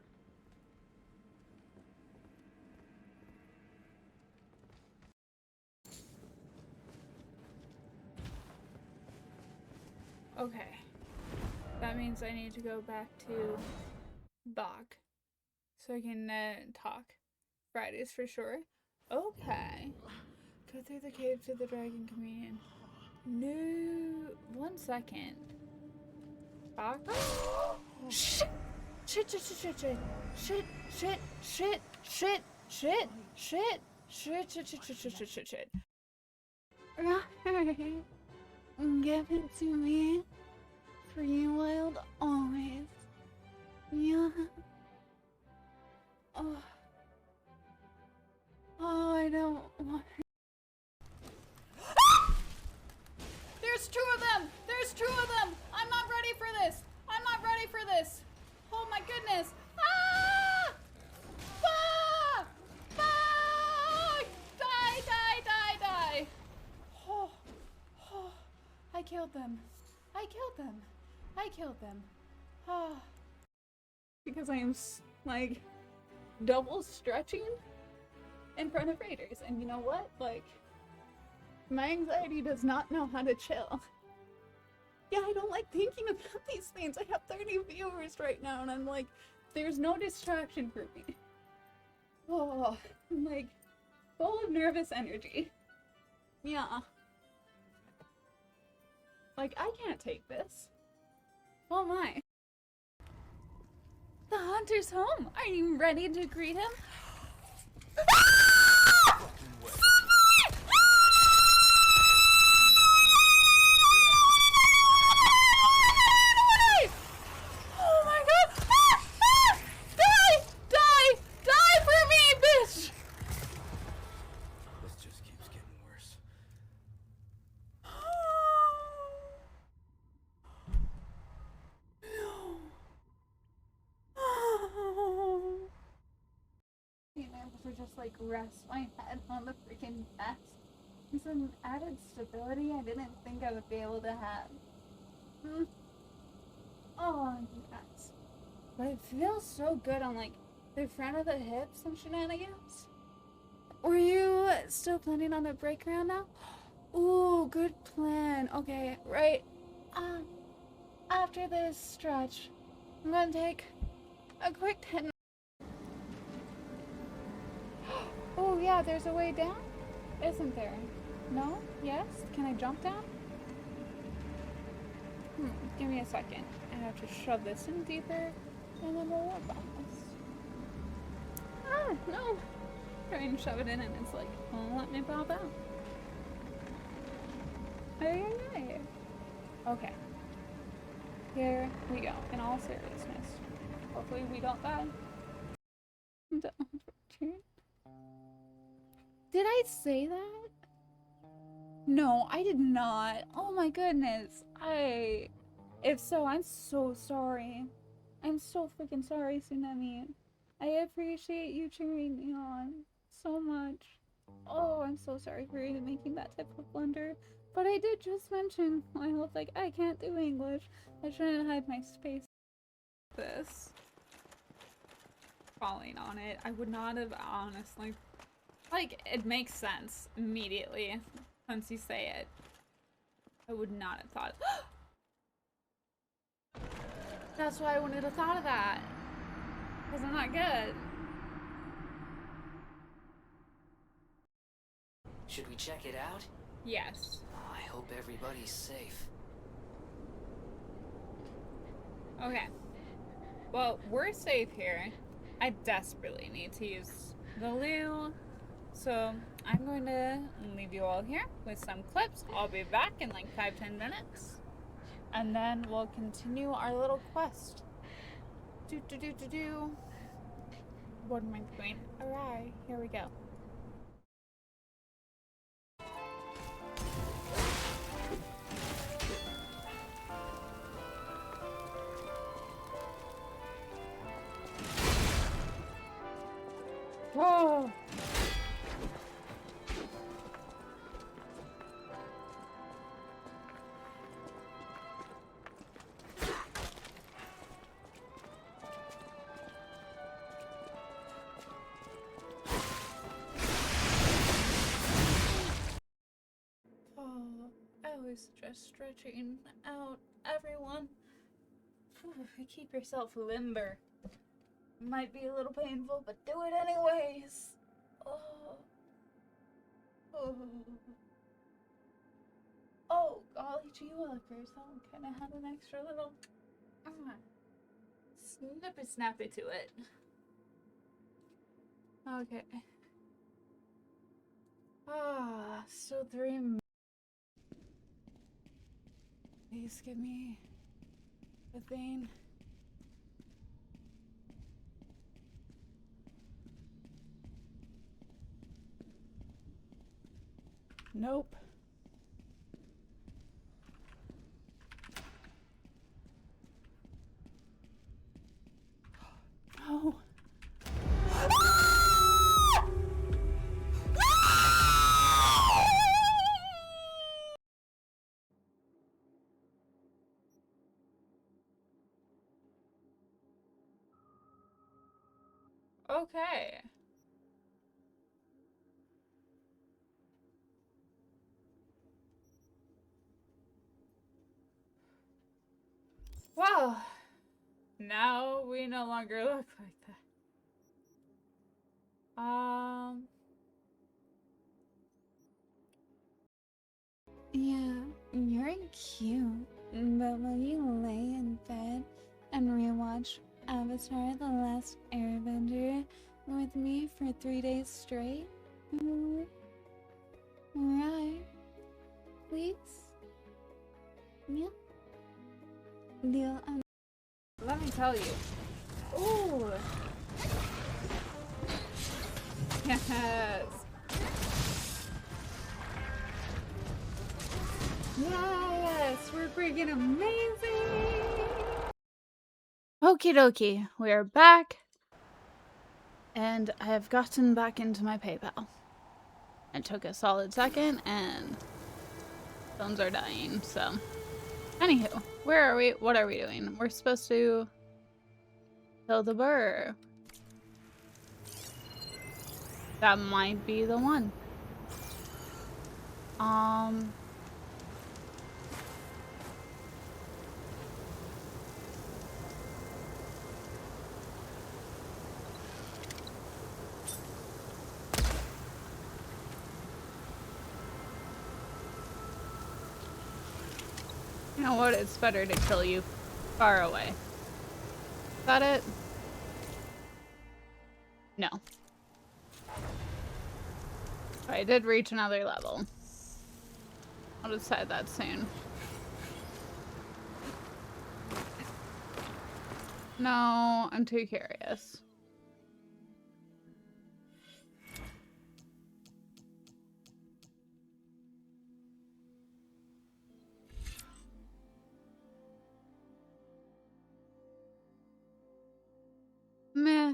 A: Okay. That means I need to go back to Bach. So I can talk. Fridays for sure. Okay. Go through the cave to the Dragon Communion. No. 1 second. Bach? Shit! Shit! Right. Give it to me. Free wild always. Yeah. Oh. Oh, I don't killed them. I killed them. I killed them. Ah. Because I am, like, double stretching in front of raiders. And you know what? Like, my anxiety does not know how to chill. Yeah, I don't like thinking about these things. I have 30 viewers right now, and I'm like, there's no distraction for me. Oh, I'm like, full of nervous energy. Yeah. Like, I can't take this. Oh my. The hunter's home. Are you ready to greet him? Oh my god! Die! Die! Die for me, bitch!
L: This just keeps getting worse.
A: Being able to just like rest my head on the freaking desk. It's an added stability I didn't think I would be able to have. Oh, yes. But it feels so good on like the front of the hips and shenanigans. Were you still planning on a break around now? Ooh, good plan. Okay, right. After this stretch, I'm gonna take a quick 10. Oh yeah, there's a way down? Isn't there? No? Yes? Can I jump down? Give me a second. I have to shove this in deeper, and then we'll work on this. Ah, no! Try and shove it in and it's like, won't let me pop out. Hey. Okay. Here we go, in all seriousness. Hopefully we don't die. Did I say that? No, I did not. Oh my goodness. If so, I'm so sorry. I'm so freaking sorry, Tsunami. I appreciate you cheering me on so much. Oh, I'm so sorry for even making that type of blunder. But I did just mention, I was like, I can't do English. I shouldn't hide my space. This. Falling on it. I would not have honestly. Like, it makes sense immediately once you say it. I would not have thought. That's why I wouldn't have thought of that. Because I'm not good.
L: Should we check it out?
A: Yes.
L: I hope everybody's safe.
A: Okay. Well, we're safe here. I desperately need to use the loo. So I'm going to leave you all here with some clips. I'll be back in like 5-10 minutes. And then we'll continue our little quest. What am I doing? Alright, here we go. Whoa! I was just stretching out, everyone. Keep yourself limber. Might be a little painful, but do it anyways. Oh, golly gee willikers. I kind of had an extra little snippy snappy to it. Okay. Still 3 minutes. Please give me the thing. Nope. No. Okay. Well, now we no longer look like that.
M: Yeah, you're cute, but will you lay in bed and rewatch Avatar: The Last Airbender with me for 3 days straight? Right? Please? Yeah? Deal.
A: Let me tell you. Ooh. Yes. Yes, we're freaking amazing. Okie dokie, we are back. And I have gotten back into my PayPal. It took a solid second and phones are dying, so. Anywho, where are we? What are we doing? We're supposed to kill the burr. That might be the one. You know what? It's better to kill you far away. Is that it? No. I did reach another level. I'll decide that soon. No, I'm too curious. Meh.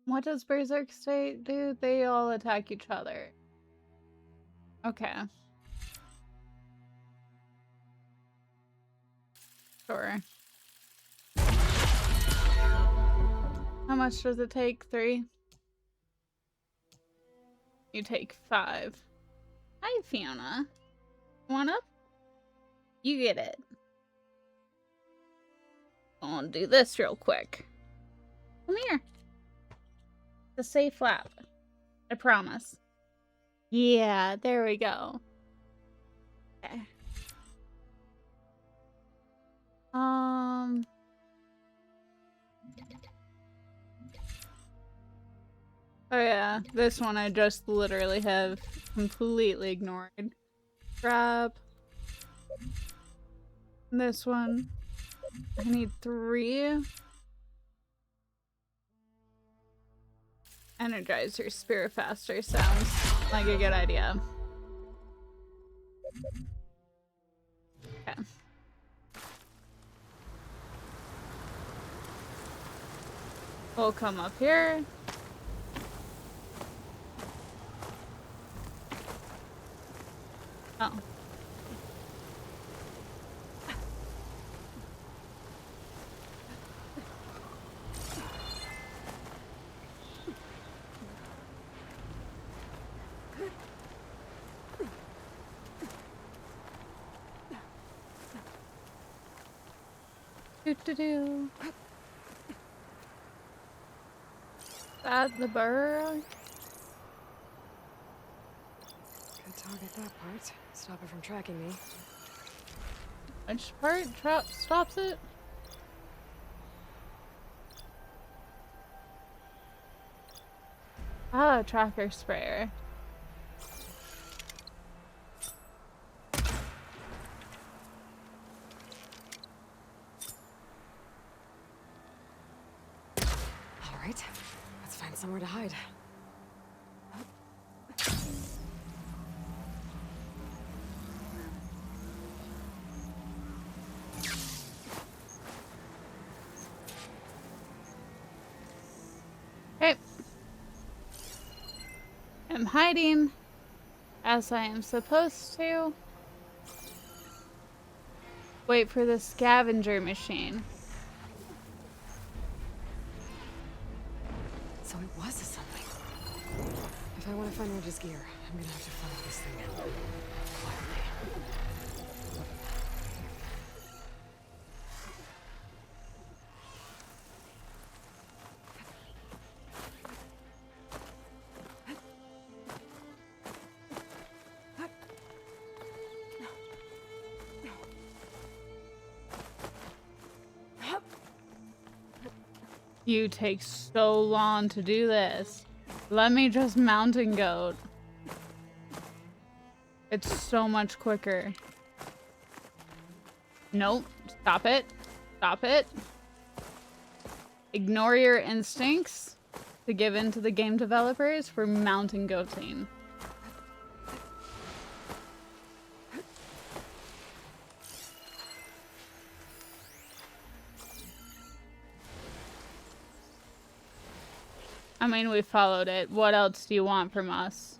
A: What does Berserk State do? They all attack each other. Okay. Sure. How much does it take? 3? You take 5. Hi, Fiona. Want up? You get it. I'll do this real quick. Come here. It's a safe lap. I promise. Yeah, there we go. Okay. Oh yeah, this one I just literally have completely ignored. Grab this one. I need 3. Energize your spirit faster sounds like a good idea. Okay. We'll come up here. Oh. Do. That the burr?
D: Could target that part. Stop it from tracking me.
A: Which part stops it? Ah, tracker sprayer.
D: Alright, let's find somewhere to hide.
A: Okay. I'm hiding as I am supposed to. Wait for the scavenger machine.
D: So it was a something. If I want to find Regis' gear, I'm gonna have to follow this thing quietly.
A: You take so long to do this. Let me just mountain goat. It's so much quicker. Nope. Stop it. Stop it. Ignore your instincts to give in to the game developers for mountain goating. I mean, we followed it. What else do you want from us?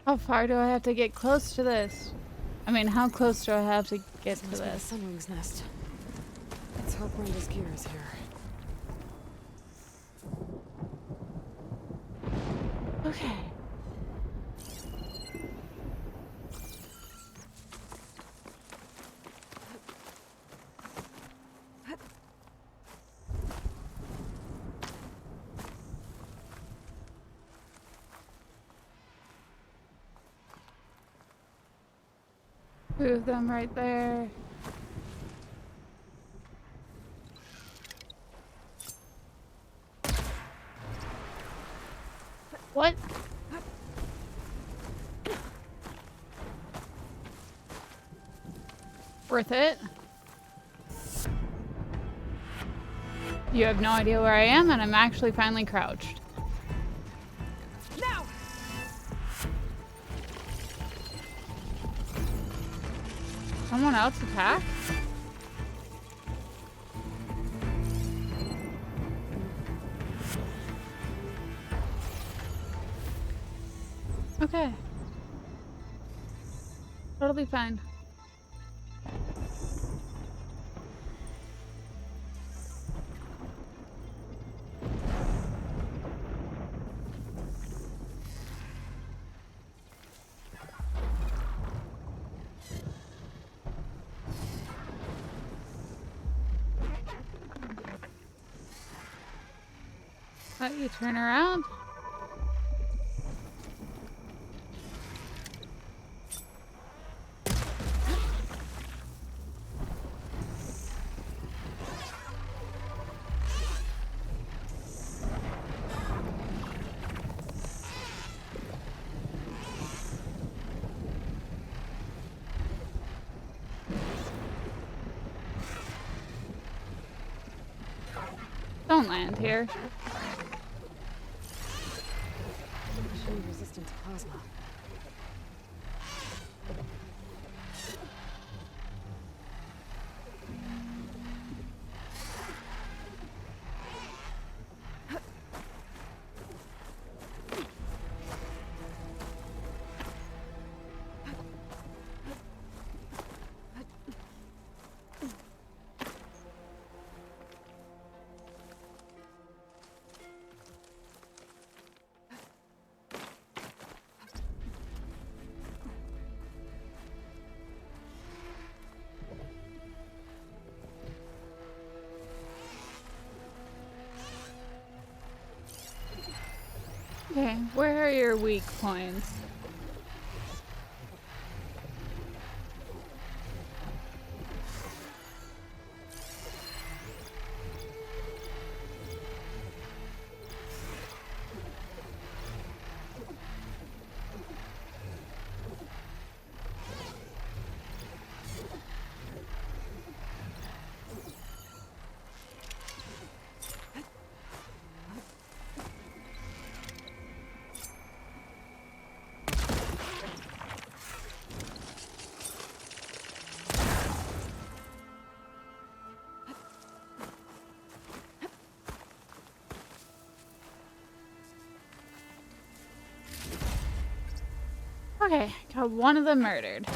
A: How far do I have to get close to this? I mean, how close do I have to get to
D: Must be the
A: this?
D: Sunwing's nest. Let's hope Brenda's gear is here.
A: Okay. Two of them right there. What? Worth it? You have no idea where I am, and I'm actually finally crouched.
C: Now!
A: Someone else attack? Okay. Totally fine. Let you turn around. don't land here.
D: Machine resistant to plasma.
A: Okay, where are your weak points? Okay, got one of them murdered.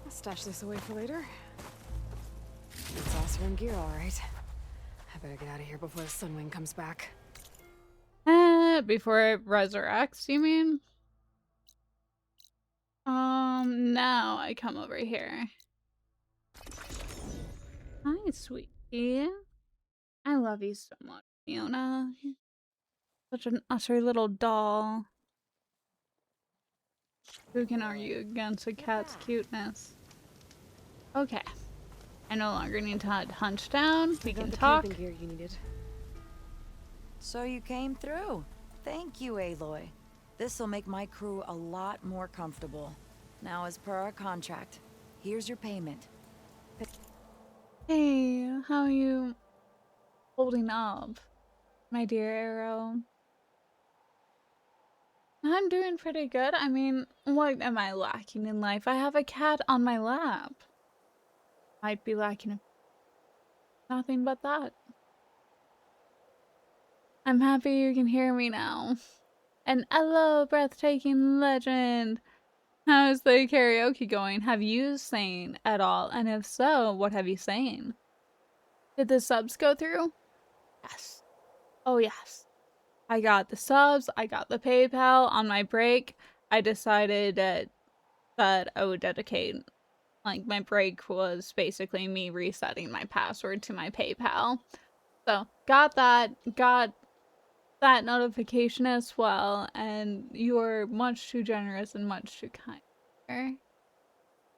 D: I'll stash this away for later. It's Oseram gear, all right. I better get out of here before the Sunwing comes back.
A: Before it resurrects, you mean? now I come over here. Hi, sweetie. I love you so much, Fiona. Such an utter little doll. Who can argue against a cat's cuteness? Okay. I no longer need to hunt down. We can talk.
D: Camping gear you needed.
N: So you came through. Thank you, Aloy. This'll make my crew a lot more comfortable. Now, as per our contract, here's your payment.
A: Hey, how are you holding up, my dear Arrow? I'm doing pretty good. I mean, what am I lacking in life? I have a cat on my lap. Might be lacking nothing but that. I'm happy you can hear me now. And hello, breathtaking legend. How's the karaoke going? Have you sang at all? And if so, what have you sang? Did the subs go through? Yes. Oh, yes. I got the subs. I got the PayPal. On my break, I decided that I would dedicate, like, my break was basically me resetting my password to my PayPal. So, got that notification as well, and you're much too generous and much too kind.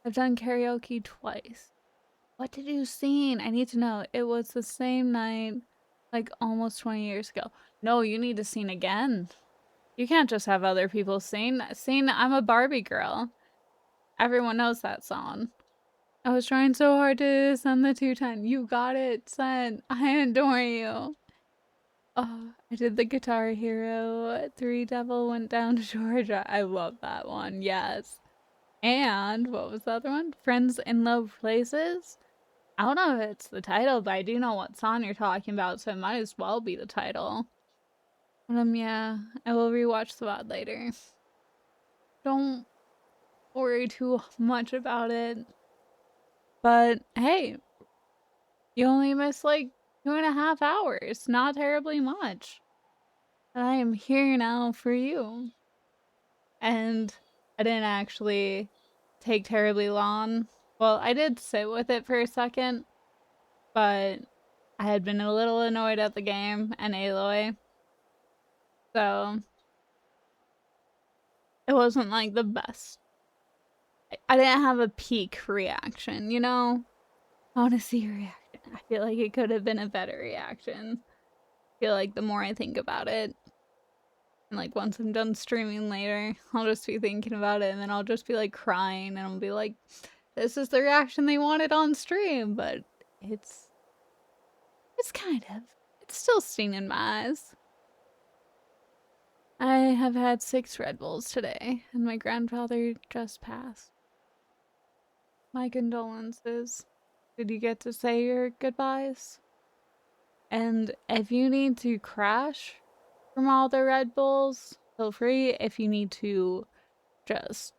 A: I've done karaoke twice. What did you sing? I need to know. It was the same night, like almost 20 years ago. No, you need to sing again. You can't just have other people sing. Sing I'm a Barbie girl. Everyone knows that song. I was trying so hard to send the 210. You got it sent. I adore you. Oh, I did the Guitar Hero 3 Devil Went Down to Georgia. I love that one, yes. And what was the other one? Friends in Low Places? I don't know if it's the title, but I do know what song you're talking about, so it might as well be the title. But yeah, I will rewatch the VOD later. Don't worry too much about it. But hey, you only missed like 2.5 hours. Not terribly much. And I am here now for you. And I didn't actually take terribly long. Well, I did sit with it for a second, but I had been a little annoyed at the game and Aloy. So it wasn't like the best. I didn't have a peak reaction, you know? I want to see your reaction. I feel like it could have been a better reaction. I feel like the more I think about it, and like once I'm done streaming later, I'll just be thinking about it and then I'll just be like crying and I'll be like, this is the reaction they wanted on stream, but it's still stinging in my eyes. I have had 6 Red Bulls today and my grandfather just passed. My condolences. Did you get to say your goodbyes? And if you need to crash from all the Red Bulls, feel free. If you need to just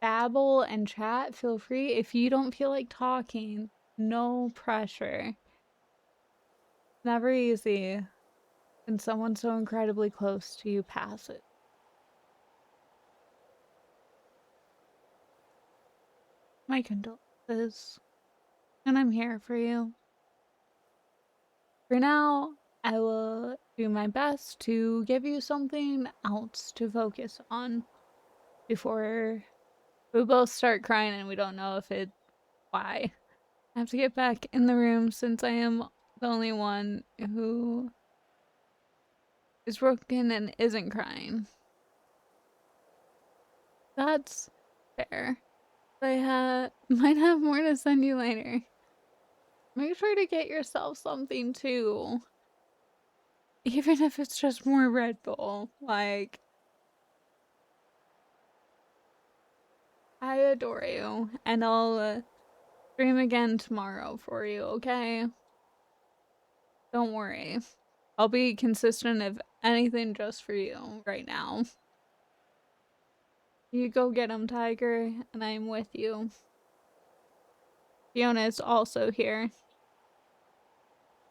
A: babble and chat, feel free. If you don't feel like talking, no pressure. Never easy when someone so incredibly close to you passes. My condolences. And I'm here for you. For now, I will do my best to give you something else to focus on before we both start crying and we don't know if it... why. I have to get back in the room since I am the only one who is broken and isn't crying. That's fair. I might have more to send you later. Make sure to get yourself something too. Even if it's just more Red Bull. Like, I adore you. And I'll stream again tomorrow for you, okay? Don't worry. I'll be consistent if anything just for you right now. You go get him, Tiger, and I'm with you. Fiona is also here.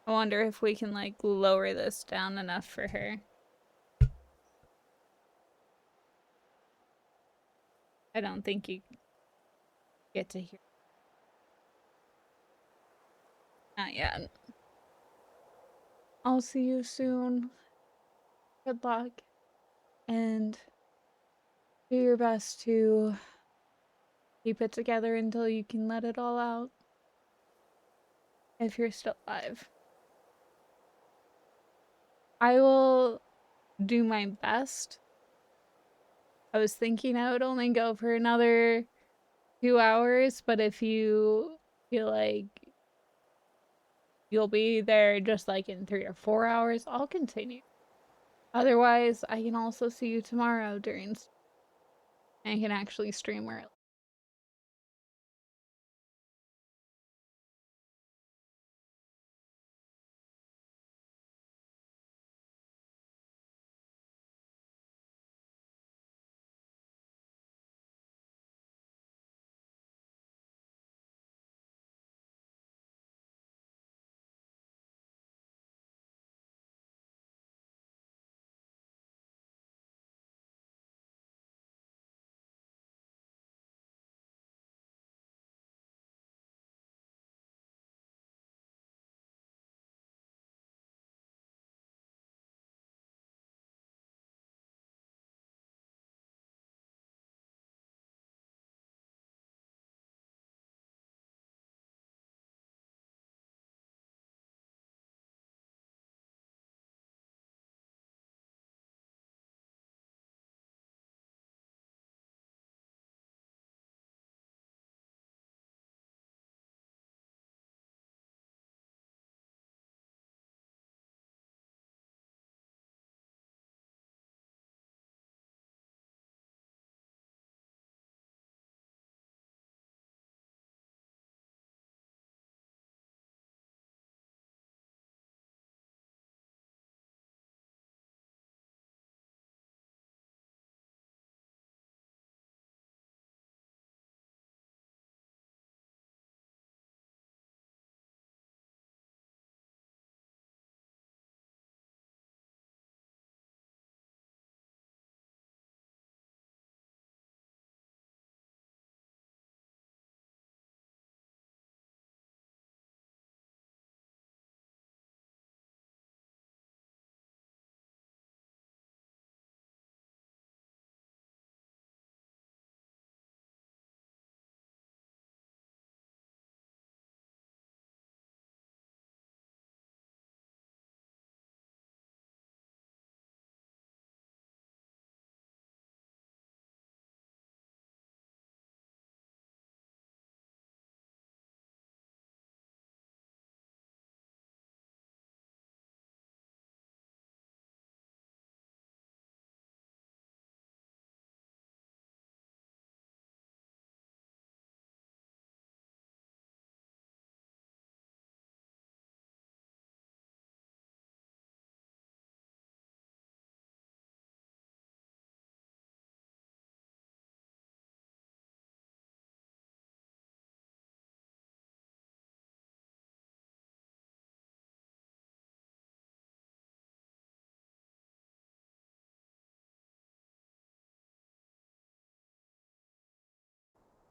A: I wonder if we can, like, lower this down enough for her. I don't think you... get to hear. Not yet. I'll see you soon. Good luck. And do your best to keep it together until you can let it all out. If you're still alive. I will do my best. I was thinking I would only go for another 2 hours, but if you feel like you'll be there just like in 3 or 4 hours, I'll continue. Otherwise, I can also see you tomorrow during and I can actually stream early.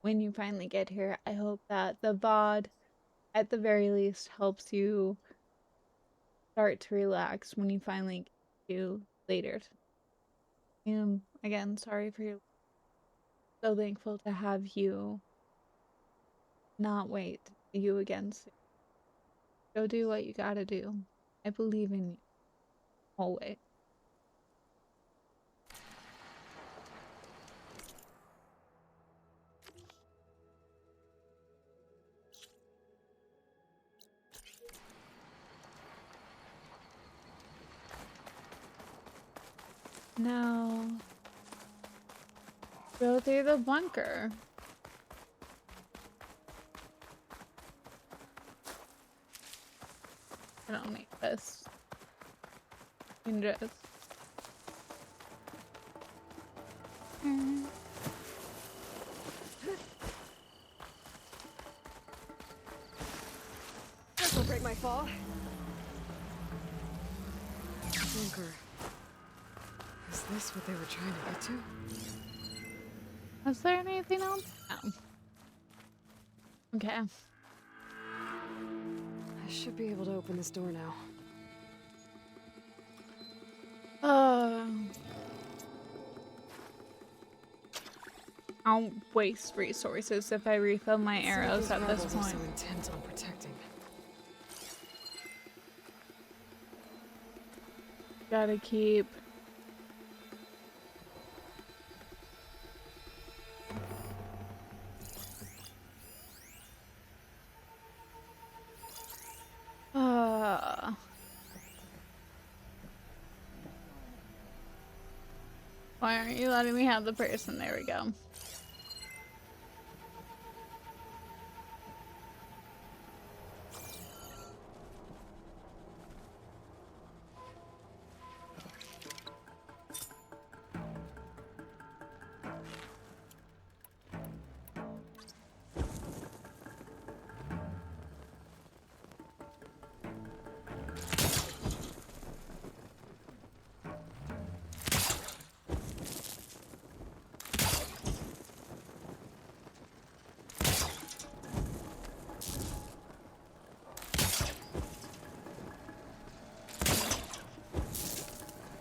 A: When you finally get here, I hope that the VOD at the very least helps you start to relax when you finally get to later. Again, sorry for your so thankful to have you not wait to see you again soon. Go do what you gotta do. I believe in you. Always. Now, go through the bunker. I don't need this. You can just...
D: This'll break my fall. Bunker. Is this what they were trying to get to?
A: Is there anything else? No. Okay.
D: I should be able to open this door now.
A: I'll waste resources if I refill my arrows at this point.
D: So intent on protecting.
A: Gotta keep. Why aren't you letting me have the person? There we go.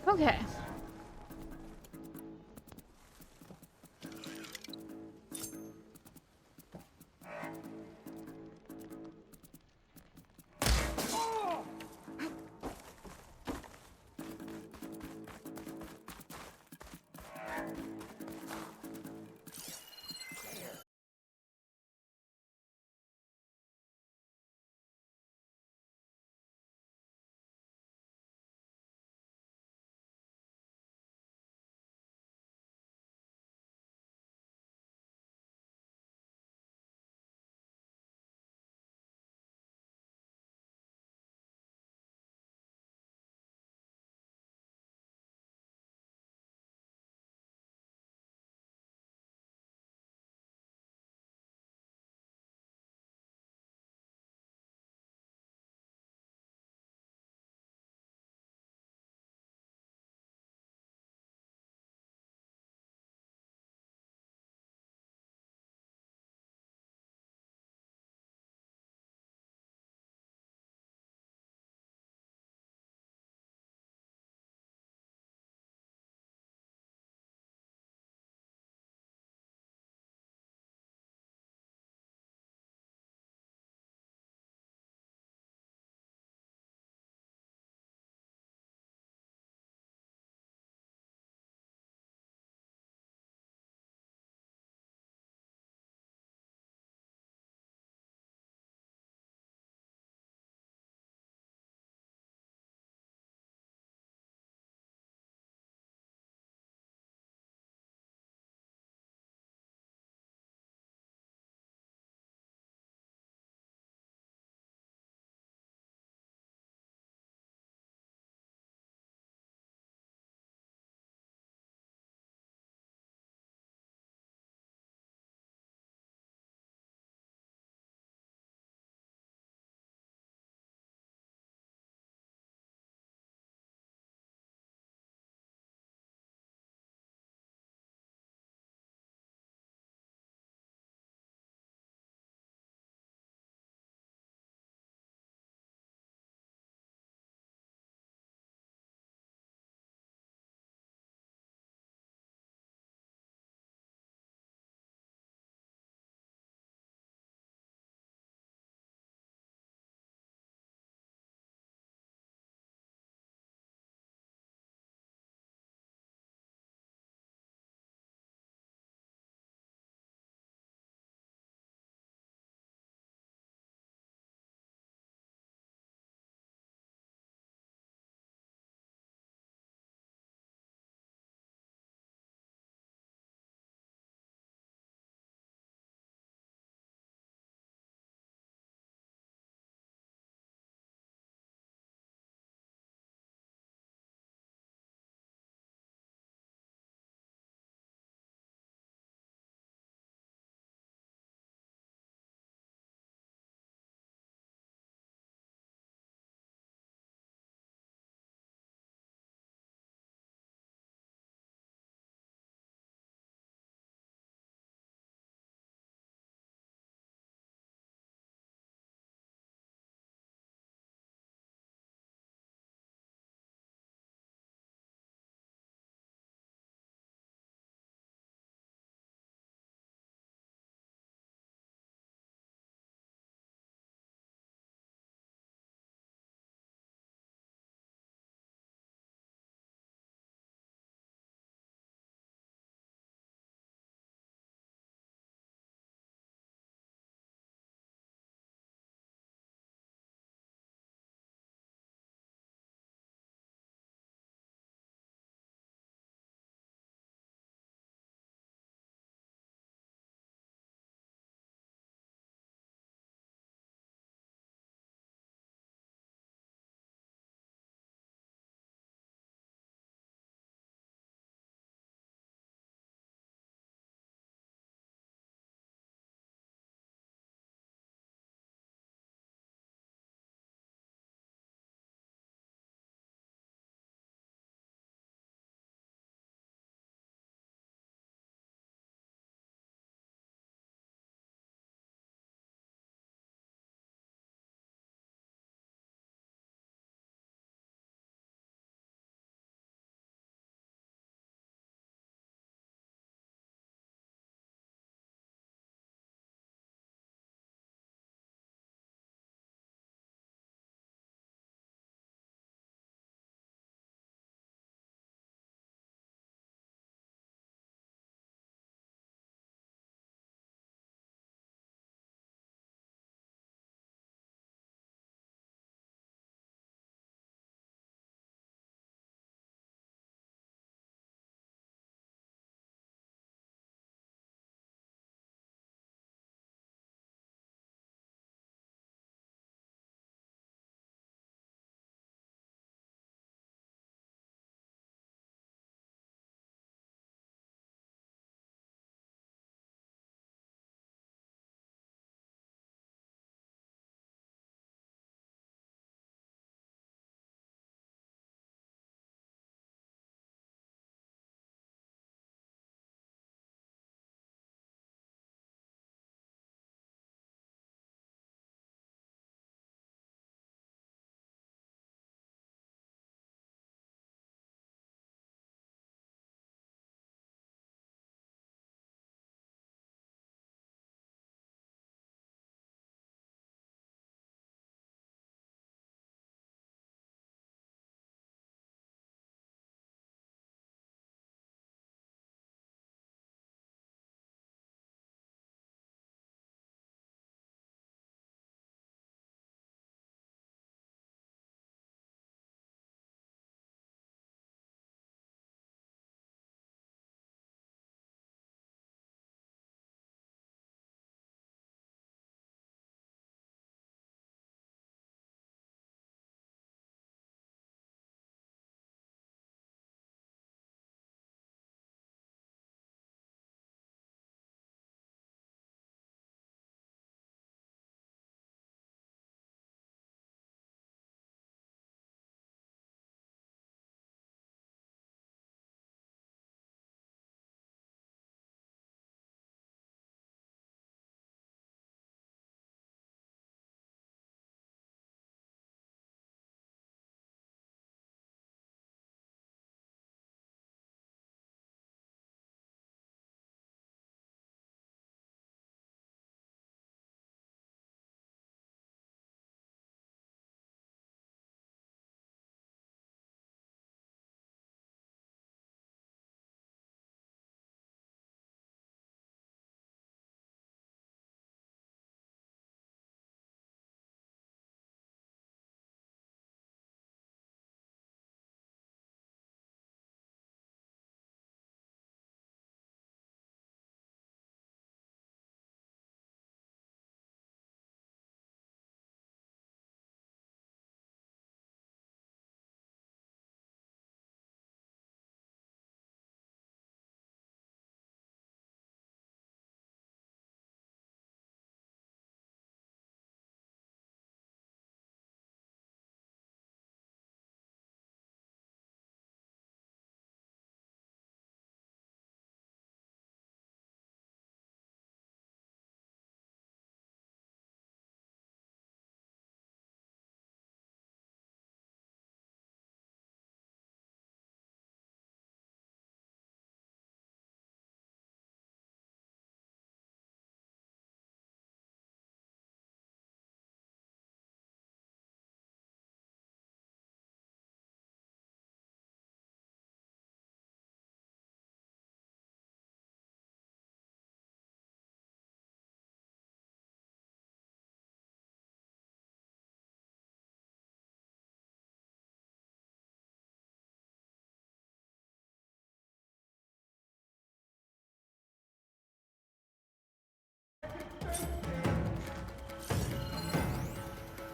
A: Okay.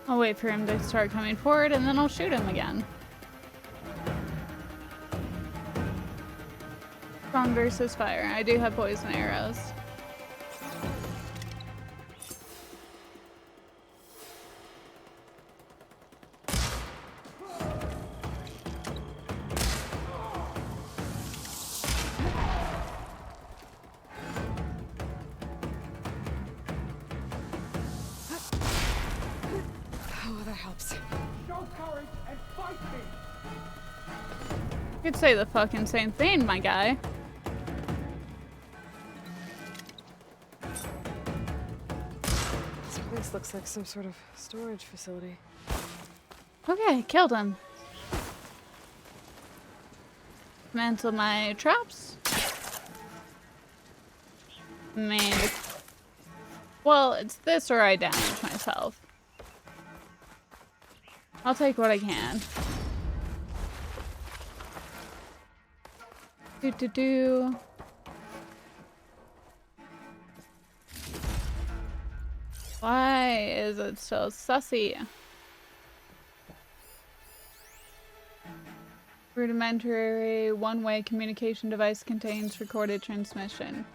A: I'll wait for him to start coming forward and then I'll shoot him again. Strong versus fire. I do have poison arrows.
D: Oh, that helps.
H: Show courage and fight me.
A: You could say the fucking same thing, my guy.
D: This place looks like some sort of storage facility.
A: Okay, killed him. Mantle my traps. Man. Well, it's this or I damage myself. I'll take what I can. Do. Why is it so sussy? Rudimentary one-way communication device contains recorded transmission.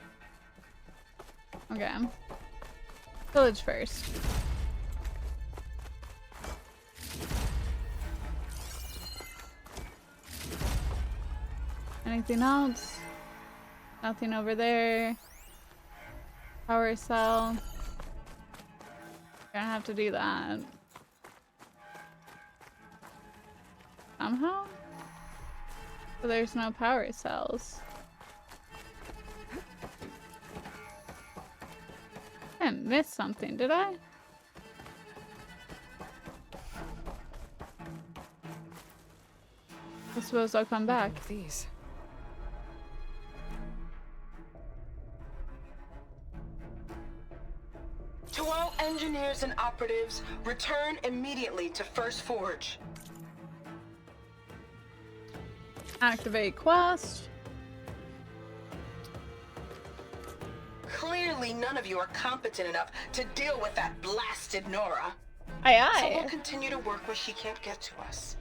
A: Okay. Village first. Anything else? Nothing over there. Power cell. Gonna have to do that. Somehow? But there's no power cells. I missed something, did I? I suppose I'll come back.
D: These.
I: To all engineers and operatives, return immediately to First Forge.
A: Activate quest.
I: Clearly, none of you are competent enough to deal with that blasted Nora.
A: Aye,
I: So
A: aye.
I: we'll continue to work where she can't get to us.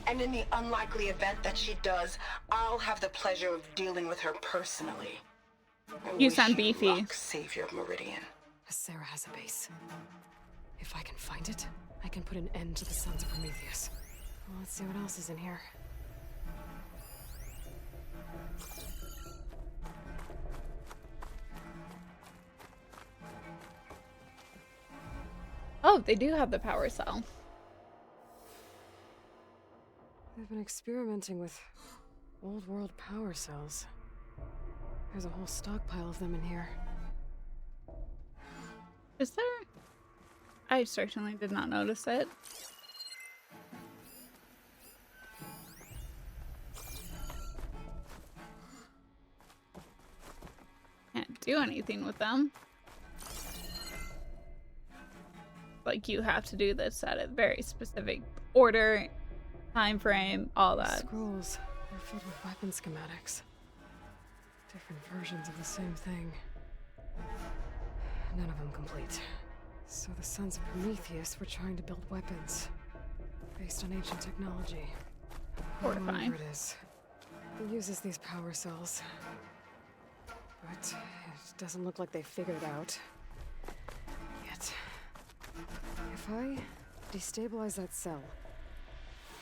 I: And in the unlikely event that she does, I'll have the pleasure of dealing with her personally.
A: You sound beefy.
I: Luck, Savior of Meridian.
D: Sarah has a base. If I can find it, I can put an end to the Sons of Prometheus. Well, let's see what else is in here.
A: Oh, they do have the power cell.
D: They've been experimenting with old world power cells. There's a whole stockpile of them in here.
A: Is there? I certainly did not notice it. Can't do anything with them. Like, you have to do this at a very specific order, time frame, all that.
D: Scrolls are filled with weapon schematics. Different versions of the same thing. None of them complete. So the Sons of Prometheus were trying to build weapons based on ancient technology.
A: Horrifying.
D: Whatever it is, it uses these power cells. But it doesn't look like they figured it out yet. If I destabilize that cell,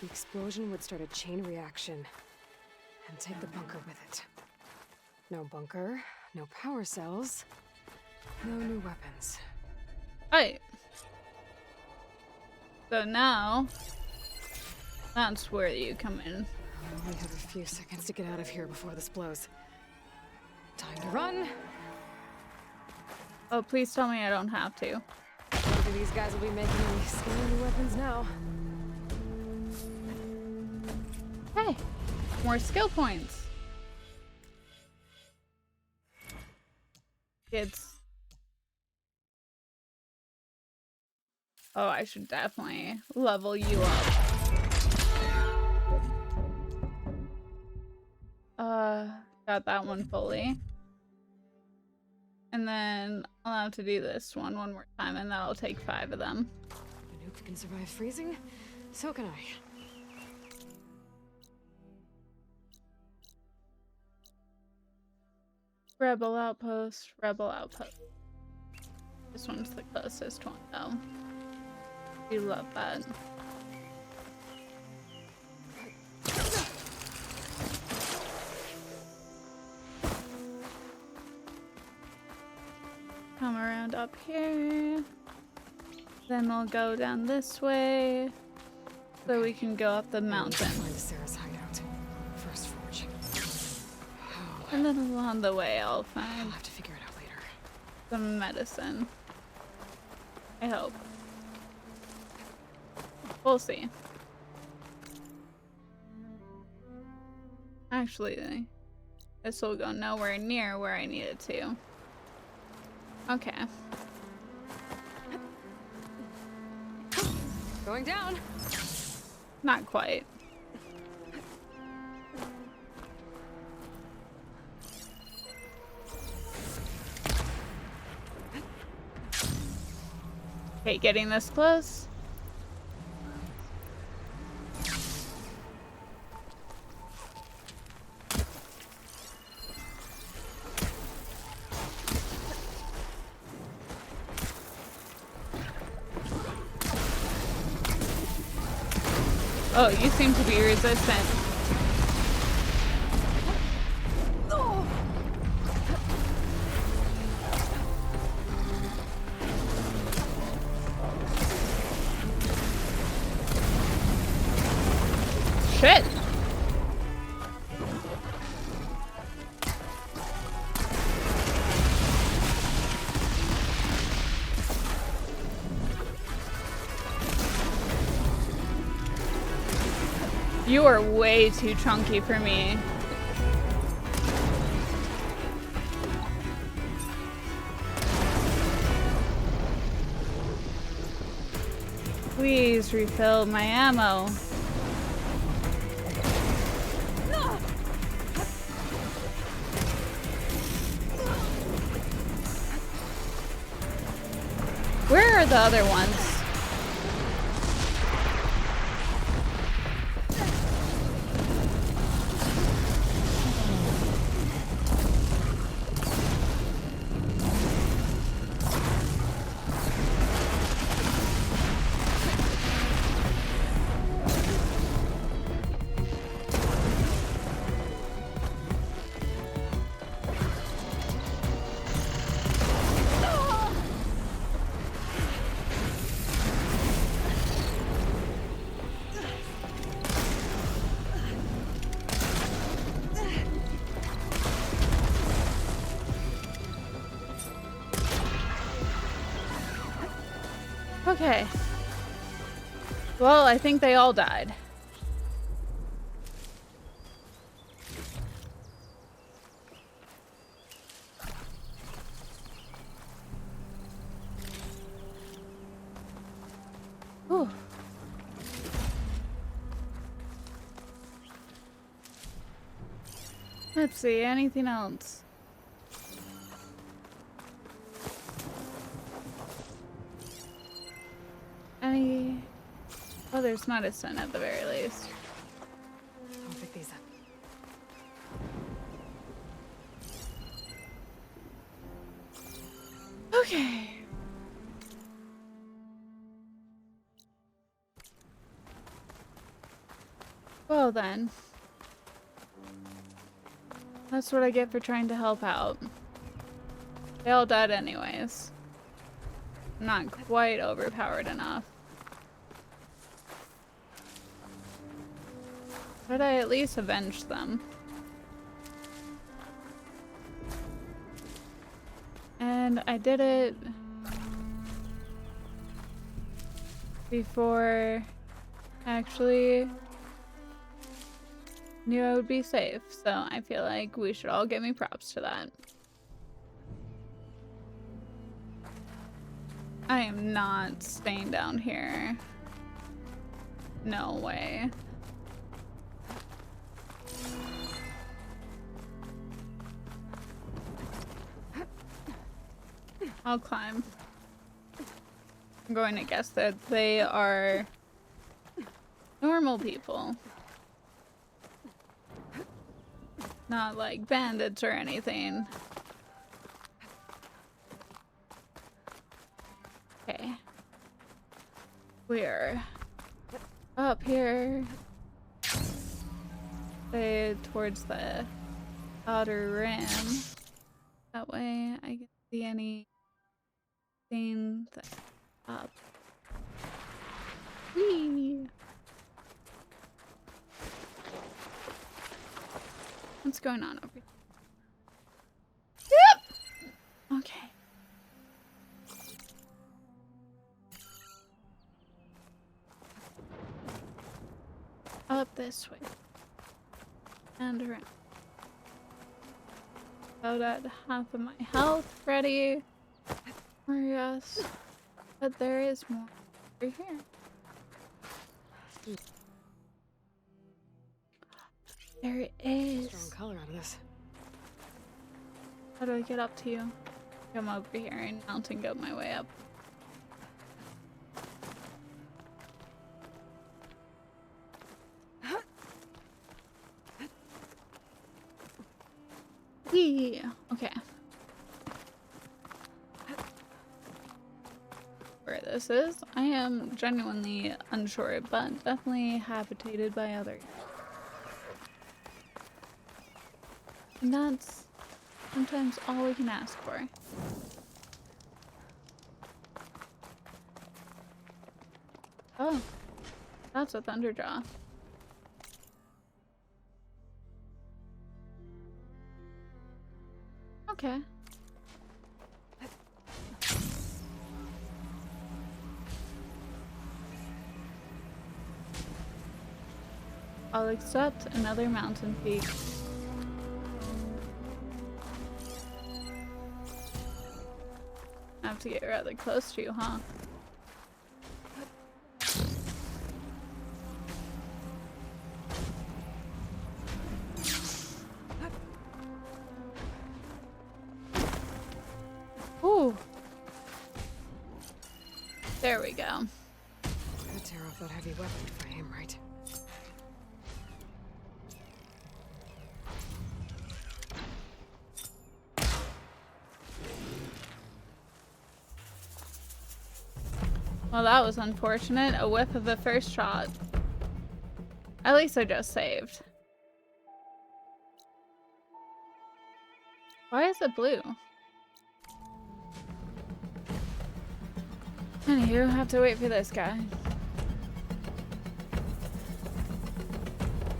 D: the explosion would start a chain reaction and take the bunker with it. No bunker, no power cells, no new weapons.
A: Right. So now, that's where you come in.
D: I only have a few seconds to get out of here before this blows. Time to run!
A: Oh, please tell me I don't have to.
D: Maybe these guys will be making any scary new weapons now.
A: Hey, more skill points. It's... Oh, I should definitely level you up. Got that one fully. And then I'll have to do this one more time, and that'll take 5 of them.
D: The If we can survive freezing, so can I.
A: Rebel outpost, rebel outpost. This one's the closest one, though. You love that. Come around up here. Then we'll go down this way. So we can go up the mountain.
D: Find Sarah's hideout. First forge.
A: And then along the way I'll find
D: I'll have to figure it out later.
A: some medicine. I hope. We'll see. Actually, this will go nowhere near where I need it to. Okay.
D: Going down.
A: Not quite. Okay, getting this close. Oh, you seem to be resistant. Shit! You are way too chunky for me. Please refill my ammo. Where are the other ones? Okay. Well, I think they all died. Whew. Let's see, anything else? Any... Oh, there's medicine at the very least.
D: I'll pick these up.
A: Okay. Well then. That's what I get for trying to help out. They all died anyways. Not quite overpowered enough. But I at least avenged them. And I did it before I actually knew I would be safe. So I feel like we should all give me props to that. I am not staying down here. No way. I'll climb. I'm going to guess that they are normal people. Not like bandits or anything. Okay. We're up here. Towards the outer rim. That way I can see anything that's up. Whee! What's going on over here? Yep! Okay. Up this way. And around. About at half of my health ready. Yes. But there is more over here. There is.
D: Strong color out of this.
A: How do I get up to you? Come over here and mountain goat my way up. Whee! Okay. Where this is, I am genuinely unsure, but definitely habitated by others. And that's sometimes all we can ask for. Oh, that's a Thunderjaw. Okay. I'll accept another mountain peak. I have to get rather close to you, huh? Ooh. There we go.
D: Gotta tear off that heavy weapon if I aim right.
A: Well, that was unfortunate. A whiff of the first shot. At least I just saved. Why is it blue? Anywho, have to wait for this guy.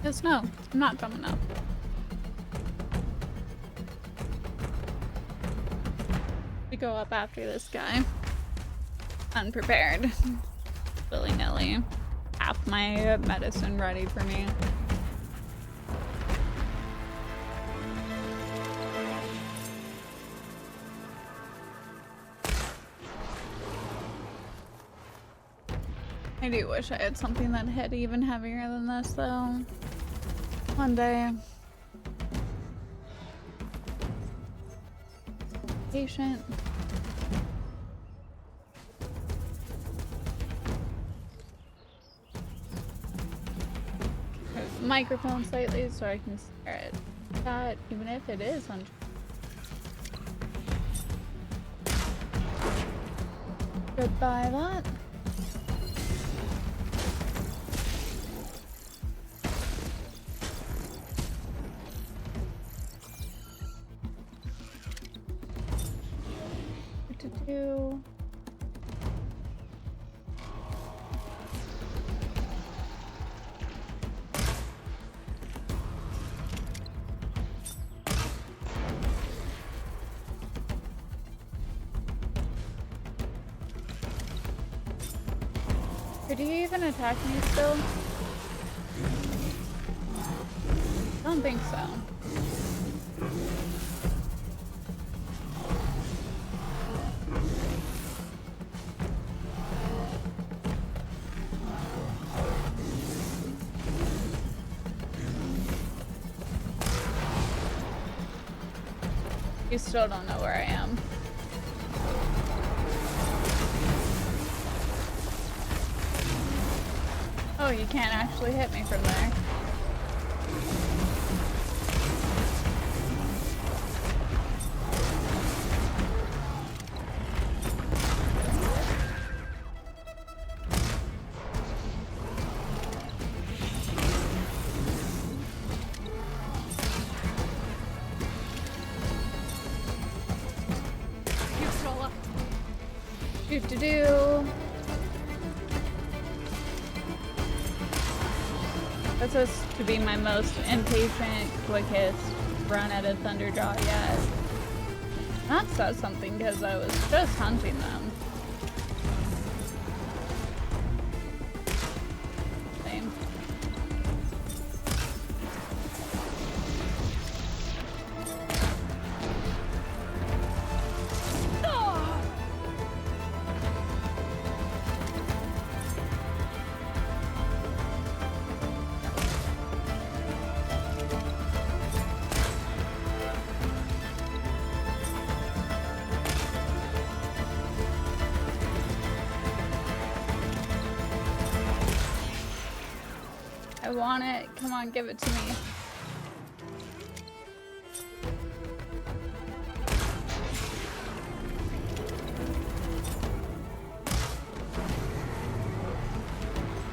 A: Yes, no, I'm not coming up. We go up after this guy. Unprepared. Willy-nilly. Half my medicine ready for me. I do wish I had something that hit even heavier than this, though. One day. Patient. Microphone slightly so I can stare at that, even if it is on. Goodbye, that. What to do? Could you even attack me still? I don't think so. You still don't know where I am. Oh, you can't actually hit me from there. Do-do-do. This is to be my most impatient, quickest run at a Thunderjaw yet. That says something because I was just hunting them. Same. I want it. Come on, give it to me.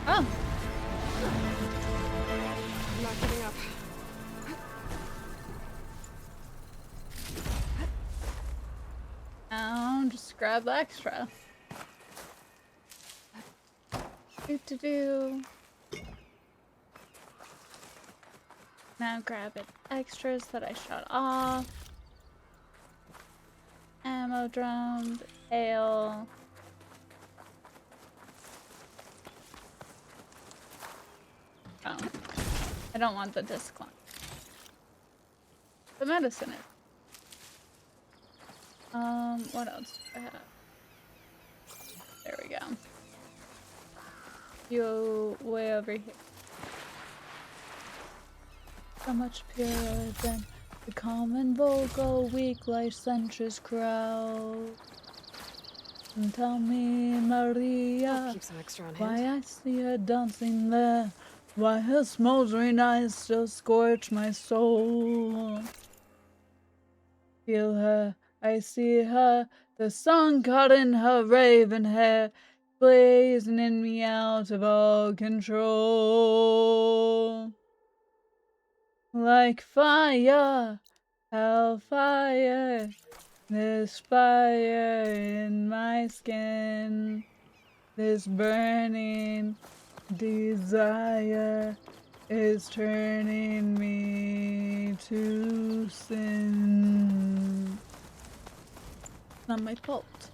A: Oh.
D: I'm not giving up.
A: Now, just grab the extra. Do-do-do. Now grab it extras that I shot off. Ammo drum, ale. Oh, I don't want the disc one. The medicine is. What else do I have? There we go. You way over here. So much purer than the common vocal weak licentious crowd. And tell me, Maria,
D: Keep some extra on
A: why
D: hand.
A: I see her dancing there, why her smoldering eyes still scorch my soul. Feel her, I see her, the sun caught in her raven hair, blazing in me out of all control. Like fire, hellfire, this fire in my skin, this burning desire is turning me to sin. It's not my fault.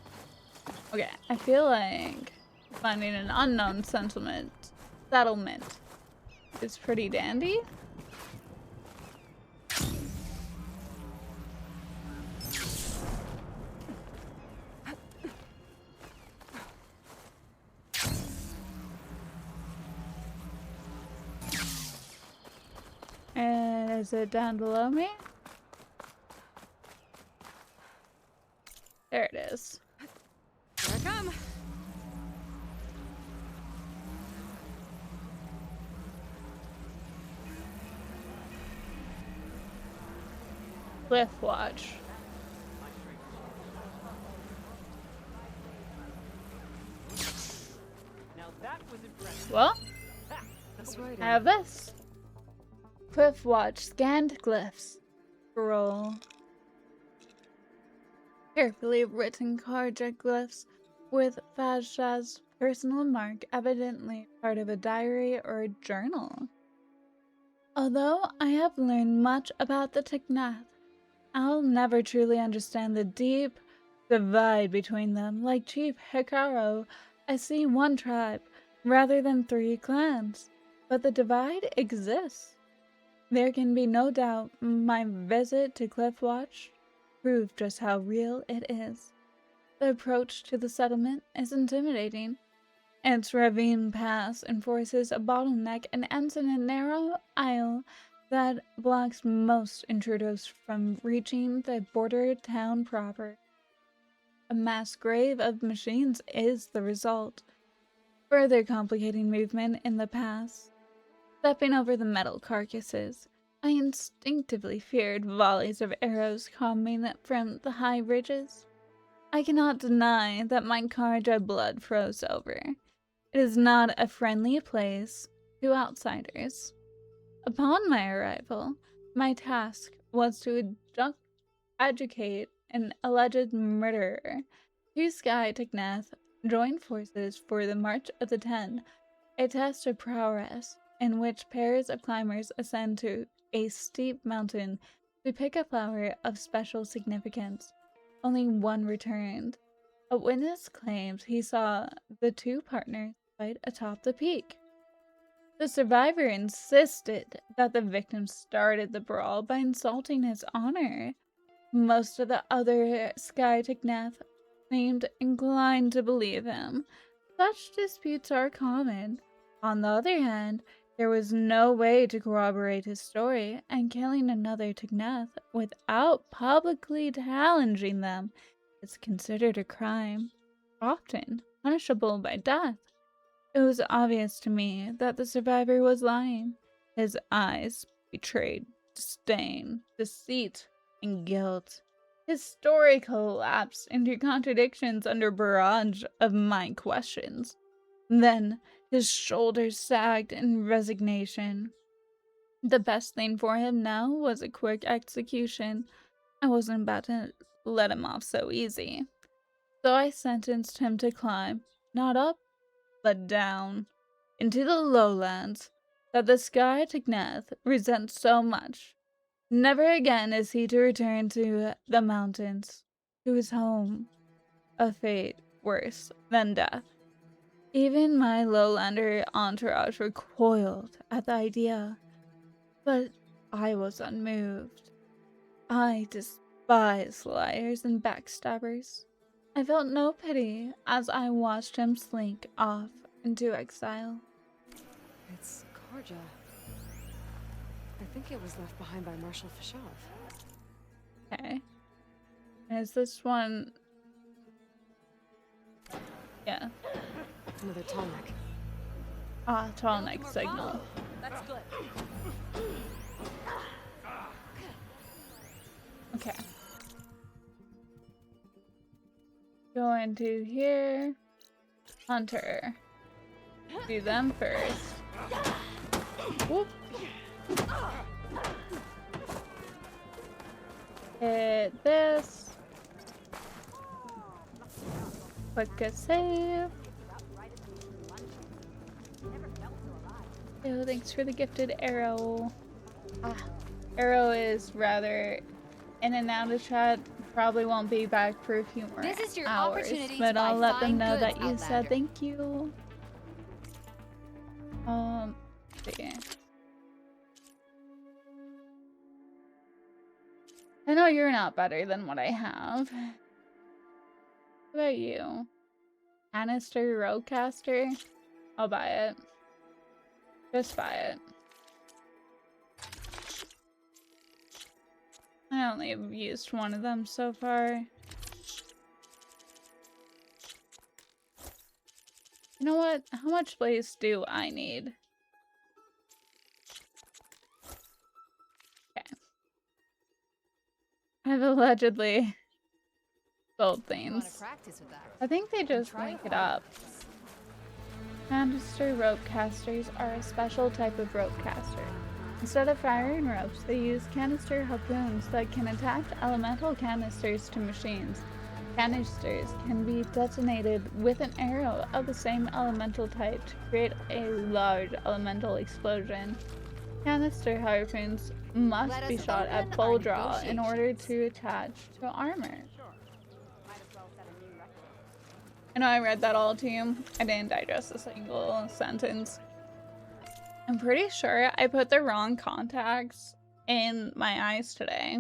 A: Okay, I feel like finding an unknown settlement is pretty dandy. And is it down below me? There it is.
D: Here I come.
A: Cliff Watch.
E: Now that was impressive.
A: Well,
D: That's right.
A: I have this. Cliff Watch scanned glyphs. Scroll. Carefully written carja glyphs with Fajta's personal mark, evidently part of a diary or a journal. Although I have learned much about the Teknath, I'll never truly understand the deep divide between them. Like Chief Hikaru, I see one tribe rather than 3 clans, but the divide exists. There can be no doubt my visit to Cliff Watch proved just how real it is. The approach to the settlement is intimidating. Its ravine pass enforces a bottleneck and ends in a narrow aisle that blocks most intruders from reaching the border town proper. A mass grave of machines is the result. further complicating movement in the pass. Stepping over the metal carcasses, I instinctively feared volleys of arrows coming from the high ridges. I cannot deny that my Kharja blood froze over. It is not a friendly place to outsiders. Upon my arrival, my task was to educate an alleged murderer. Two Sky Tekneth joined forces for the March of the Ten, a test of prowess in which pairs of climbers ascend to a steep mountain to pick a flower of special significance. Only one returned. A witness claims he saw the two partners fight atop the peak. The survivor insisted that the victim started the brawl by insulting his honor. Most of the other Sky Tekneth seemed inclined to believe him. Such disputes are common. On the other hand, there was no way to corroborate his story, and killing another Tekneth without publicly challenging them is considered a crime, often punishable by death. It was obvious to me that the survivor was lying. His eyes betrayed disdain, deceit, and guilt. His story collapsed into contradictions under barrage of my questions. Then his shoulders sagged in resignation. The best thing for him now was a quick execution. I wasn't about to let him off so easy. So I sentenced him to climb, not up, but down, into the lowlands that the Sky Tekneth resents so much. Never again is he to return to the mountains, to his home, a fate worse than death. Even my lowlander entourage recoiled at the idea, but I was unmoved. I despise liars and backstabbers. I felt no pity as I watched him slink off into exile.
D: It's Kharja. I think it was left behind by Marshal Fashov.
A: Okay. Is this one? Yeah.
D: Another Tallneck.
A: Ah, Tallneck signal.
J: That's good.
A: Okay. Go into here. Hunter. Do them first. Whoop. Hit this. Quick a save. Oh, thanks for the gifted arrow. Arrow is rather in and out of chat. Probably won't be back for a few more
F: This is your
A: hours,
F: opportunity
A: but
F: to
A: I'll
F: buy
A: let them
F: fine
A: know
F: goods,
A: that you said
F: Outlander.
A: thank you. Let's see. I know you're not better than what I have. What about you? Canister Roadcaster? I'll buy it. Just buy it. I only have used one of them so far. You know what? How much blaze do I need? Okay. I've allegedly sold things. I think they just link it up. Canister rope casters are a special type of rope caster. Instead of firing ropes, they use canister harpoons that can attach elemental canisters to machines. Canisters can be detonated with an arrow of the same elemental type to create a large elemental explosion. Canister harpoons must be shot at full draw in order to attach to armor. I know I read that all to you. I didn't digest a single sentence. I'm pretty sure I put the wrong contacts in my eyes today.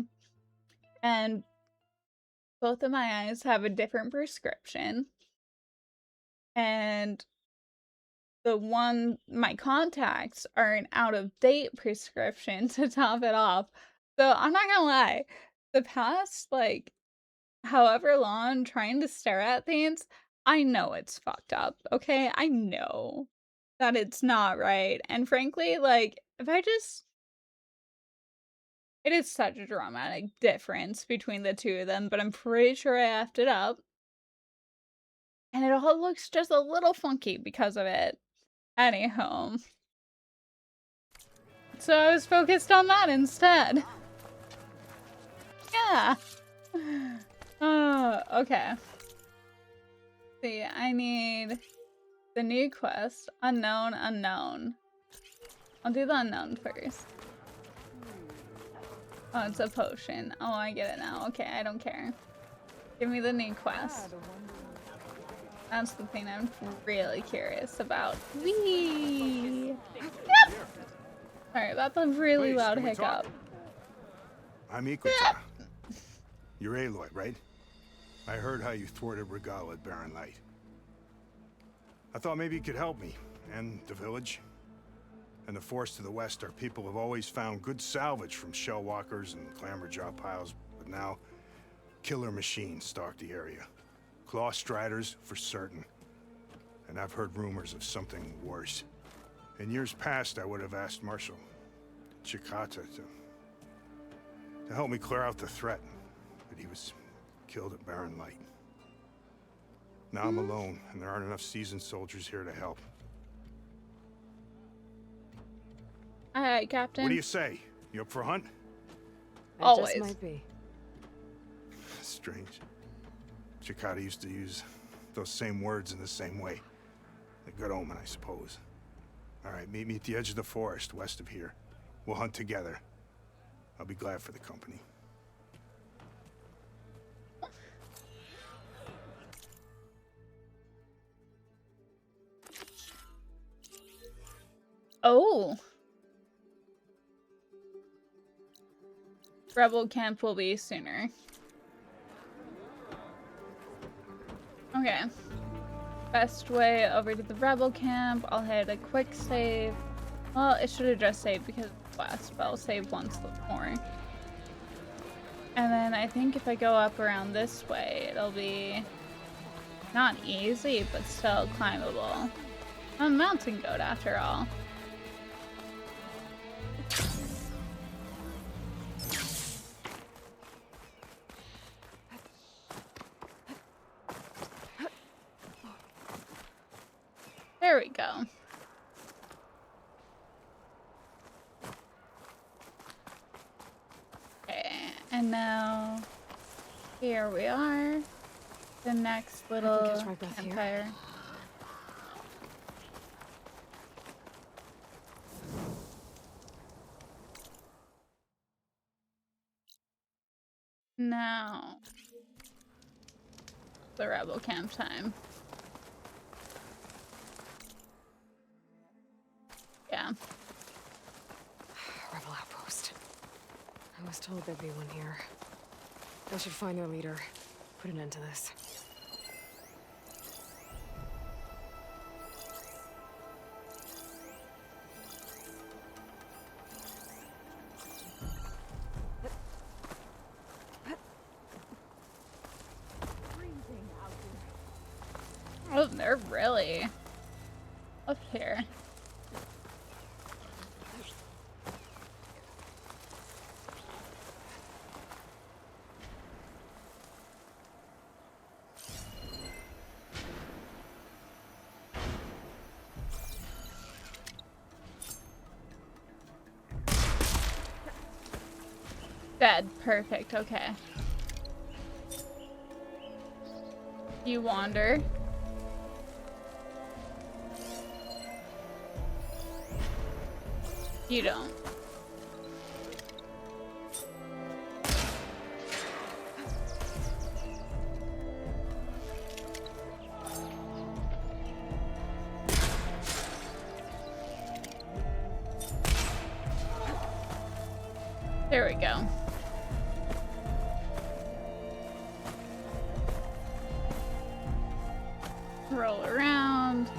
A: And both of my eyes have a different prescription. And my contacts are an out-of-date prescription to top it off. So I'm not gonna lie. The past, however long trying to stare at things, I know it's fucked up, okay? I know that it's not right. And frankly, like, if I just... It is such a dramatic difference between the two of them, but I'm pretty sure I effed it up. And it all looks just a little funky because of it. Anyhow. So I was focused on that instead. Yeah. Oh, okay. See, I need the new quest. Unknown, unknown. I'll do the unknown first. Oh, it's a potion. Oh, I get it now. Okay, I don't care. Give me the new quest. That's the thing I'm really curious about. Whee! Yep! Sorry about the really loud hiccup.
O: I'm Ikuta. You're Aloy, right? I heard how you thwarted Regal at Barren Light. I thought maybe you could help me, and the village. And the forest to the west, our people have always found good salvage from shell walkers and clamberjaw piles, but now killer machines stalk the area. Claw striders for certain. And I've heard rumors of something worse. In years past, I would have asked Marshal Chikata to help me clear out the threat, but he was killed at Barren Light. Now I'm alone, and there aren't enough seasoned soldiers here to help.
A: Alright, Captain.
O: What do you say? You up for a hunt?
A: Always.
D: It just might be.
O: Strange. Chikata used to use those same words in the same way. A good omen, I suppose. All right, meet me at the edge of the forest, west of here. We'll hunt together. I'll be glad for the company.
A: Oh. Rebel camp will be sooner. Okay. Best way over to the rebel camp. I'll hit a quick save. Well, it should have just saved because it's west, but I'll save once more. And then I think if I go up around this way, it'll be not easy, but still climbable. I'm a mountain goat after all. There we go. Okay, and now here we are. The next little campfire. Now, the rebel camp time. Yeah.
D: Rebel outpost. I was told there'd be one here. I should find their leader. Put an end to this.
A: Oh, they're really up here. Dead. Perfect. Okay. You wander. You don't. There we go. Roll around.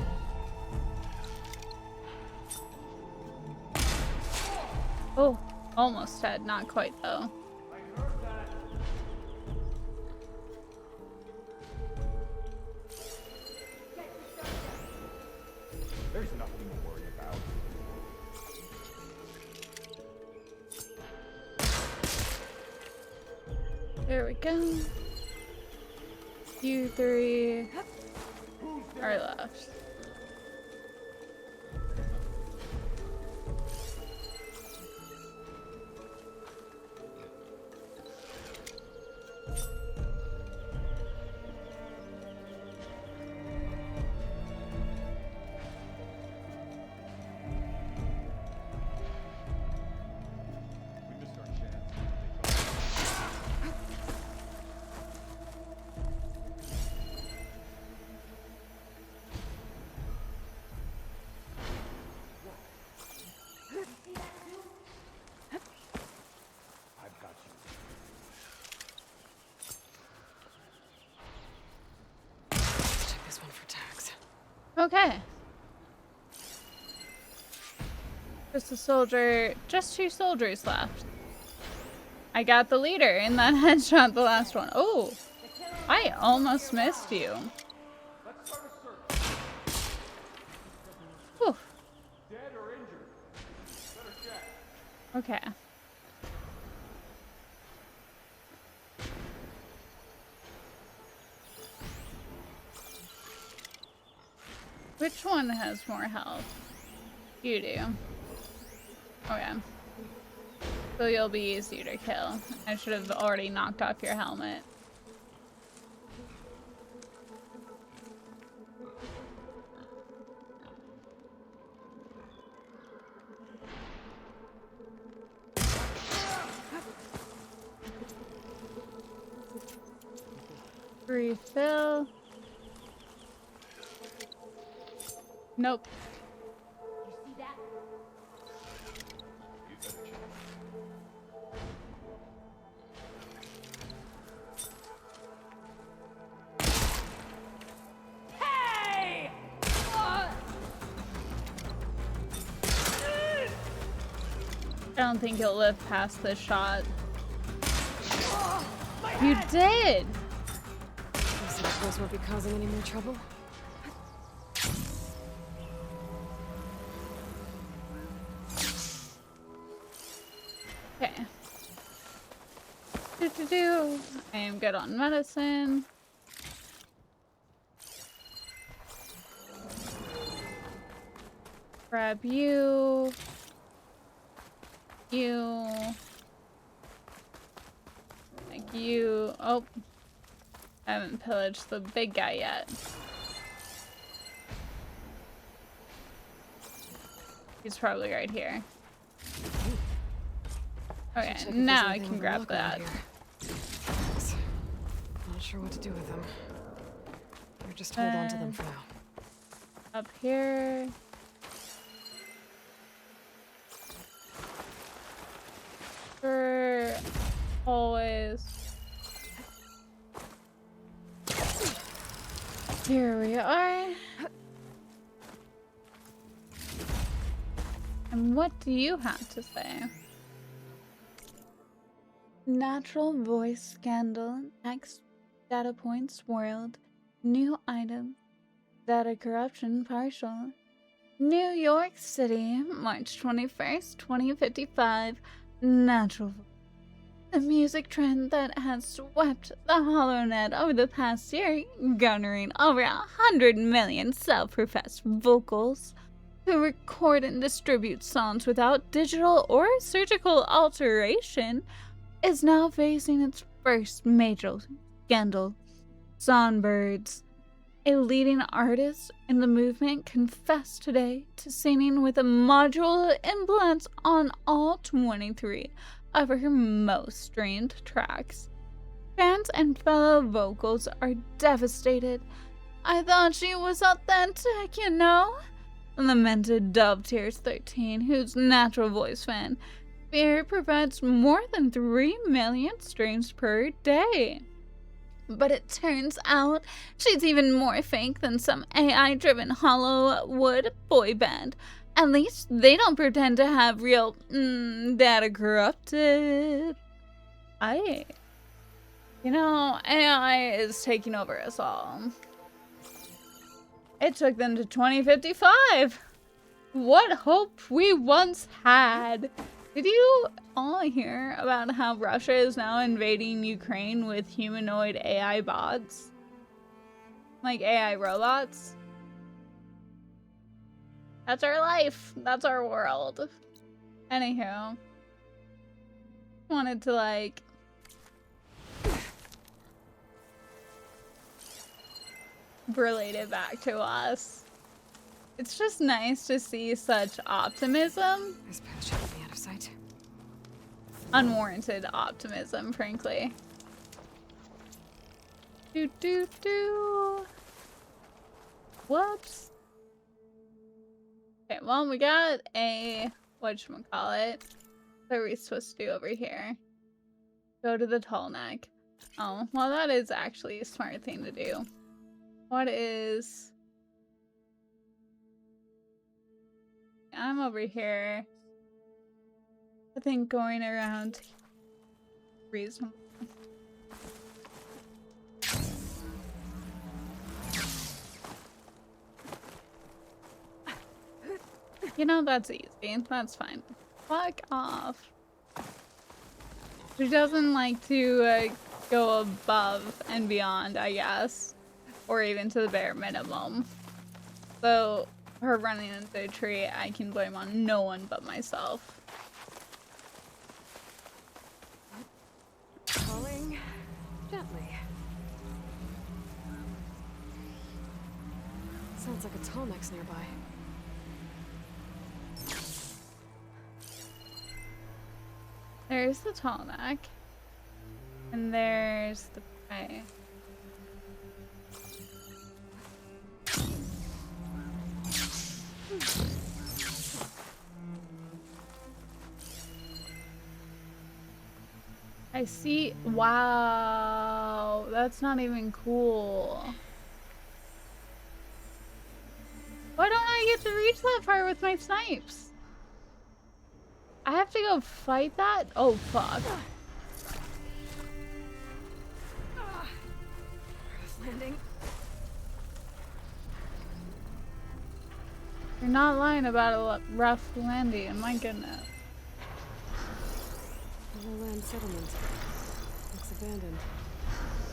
A: Oh, almost dead. Not quite, though. There we go. You three are left. Okay. Just a soldier, just 2 soldiers left. I got the leader in that headshot, the last one. Oh, I almost missed you. Whew. Okay. Which one has more health? You do. Okay. So you'll be easier to kill. I should have already knocked off your helmet. Refill. Nope.
K: You see that?
A: Hey! I don't think you'll live past this shot. You did!
D: These suppose won't be causing any more trouble.
A: Okay. I am good on medicine. Grab you. You. Like you. Oh. I haven't pillaged the big guy yet. He's probably right here. Okay, now I can grab that.
D: Not sure what to do with them. Or just hold on to them for now.
A: Up here. For always. Here we are. And what do you have to say? Natural voice scandal, X data points world, new item, data corruption partial. New York City, March 21st, 2055, natural. The music trend that has swept the HoloNet over the past year, garnering over 100 million self-professed vocals who record and distribute songs without digital or surgical alteration, is now facing its first major scandal. Songbirds, a leading artist in the movement, confessed today to singing with a modular implants on all 23 of her most streamed tracks. Fans and fellow vocals are devastated. I thought she was authentic, you know? Lamented DoveTears13, whose natural voice fan Spirit provides more than 3 million streams per day. But it turns out she's even more fake than some AI-driven Hollywood boy band. At least they don't pretend to have real data corrupted. You know, AI is taking over us all. It took them to 2055. What hope we once had. Did you all hear about how Russia is now invading Ukraine with humanoid AI bots? Like AI robots? That's our life. That's our world. Anywho. Wanted to like... relate it back to us. It's just nice to see such optimism.
D: This path should be out of sight.
A: Unwarranted optimism, frankly. Do do do. Whoops. Okay, well, we got a whatchamacallit. What are we supposed to do over here? Go to the tall neck. Oh, well, that is actually a smart thing to do. What is... I'm over here. I think going around reasonable. You know, that's easy. That's fine. Fuck off. She doesn't like to go above and beyond, I guess. Or even to the bare minimum. So, her running into a tree, I can blame on no one but myself.
D: Falling gently. Sounds like a tall neck's nearby.
A: There's the tall neck. And there's the prey. I see. Wow, that's not even cool. Why don't I get to reach that far with my snipes? I have to go fight that? Oh, fuck.
D: Landing.
A: You're not lying about a rough landing, my goodness.
D: Land settlement. Looks abandoned.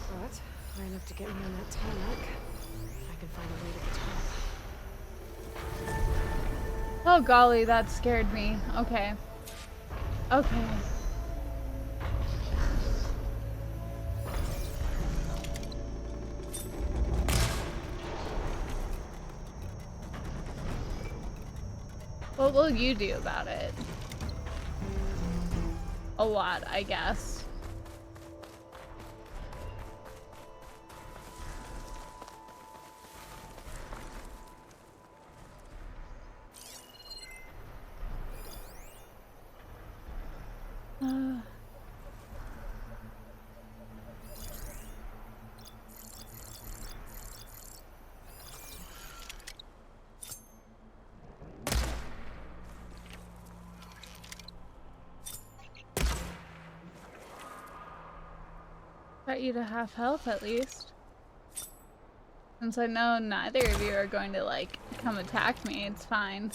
D: But high enough to get me on that tall neck. I can find a way to the top.
A: Oh golly, that scared me. Okay. Okay. What will you do about it? A lot, I guess. Got you to half health at least. Since I know neither of you are going to like come attack me, it's fine.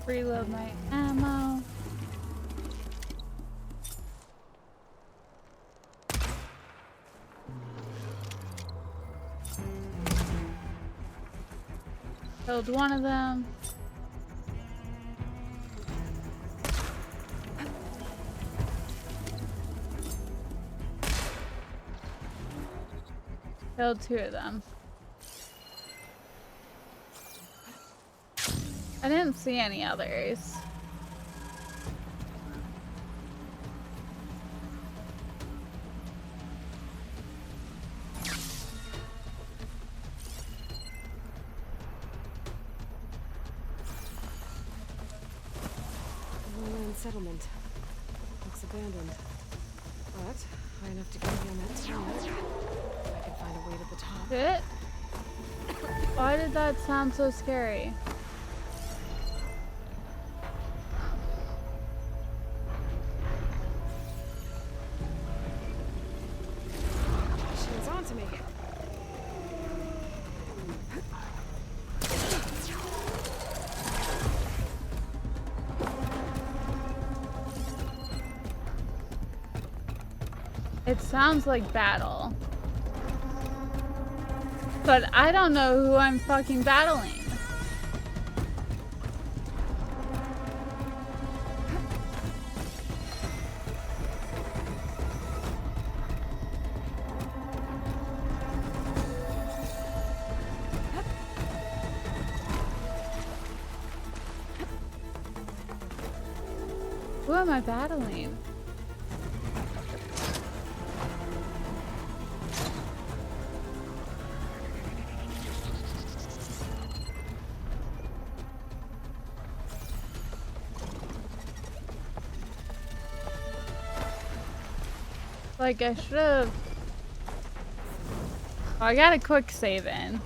A: Reload my ammo. Killed one of them. Killed two of them. I didn't see any others.
D: Land settlement. Looks abandoned. But high enough to get me on that turret. I can find a way to the top.
A: Shit. Why did that sound so scary?
D: She's on to me.
A: It sounds like battle. But I don't know who I'm fucking battling. Who am I battling? Like, I should have... Well, I got a quick save in.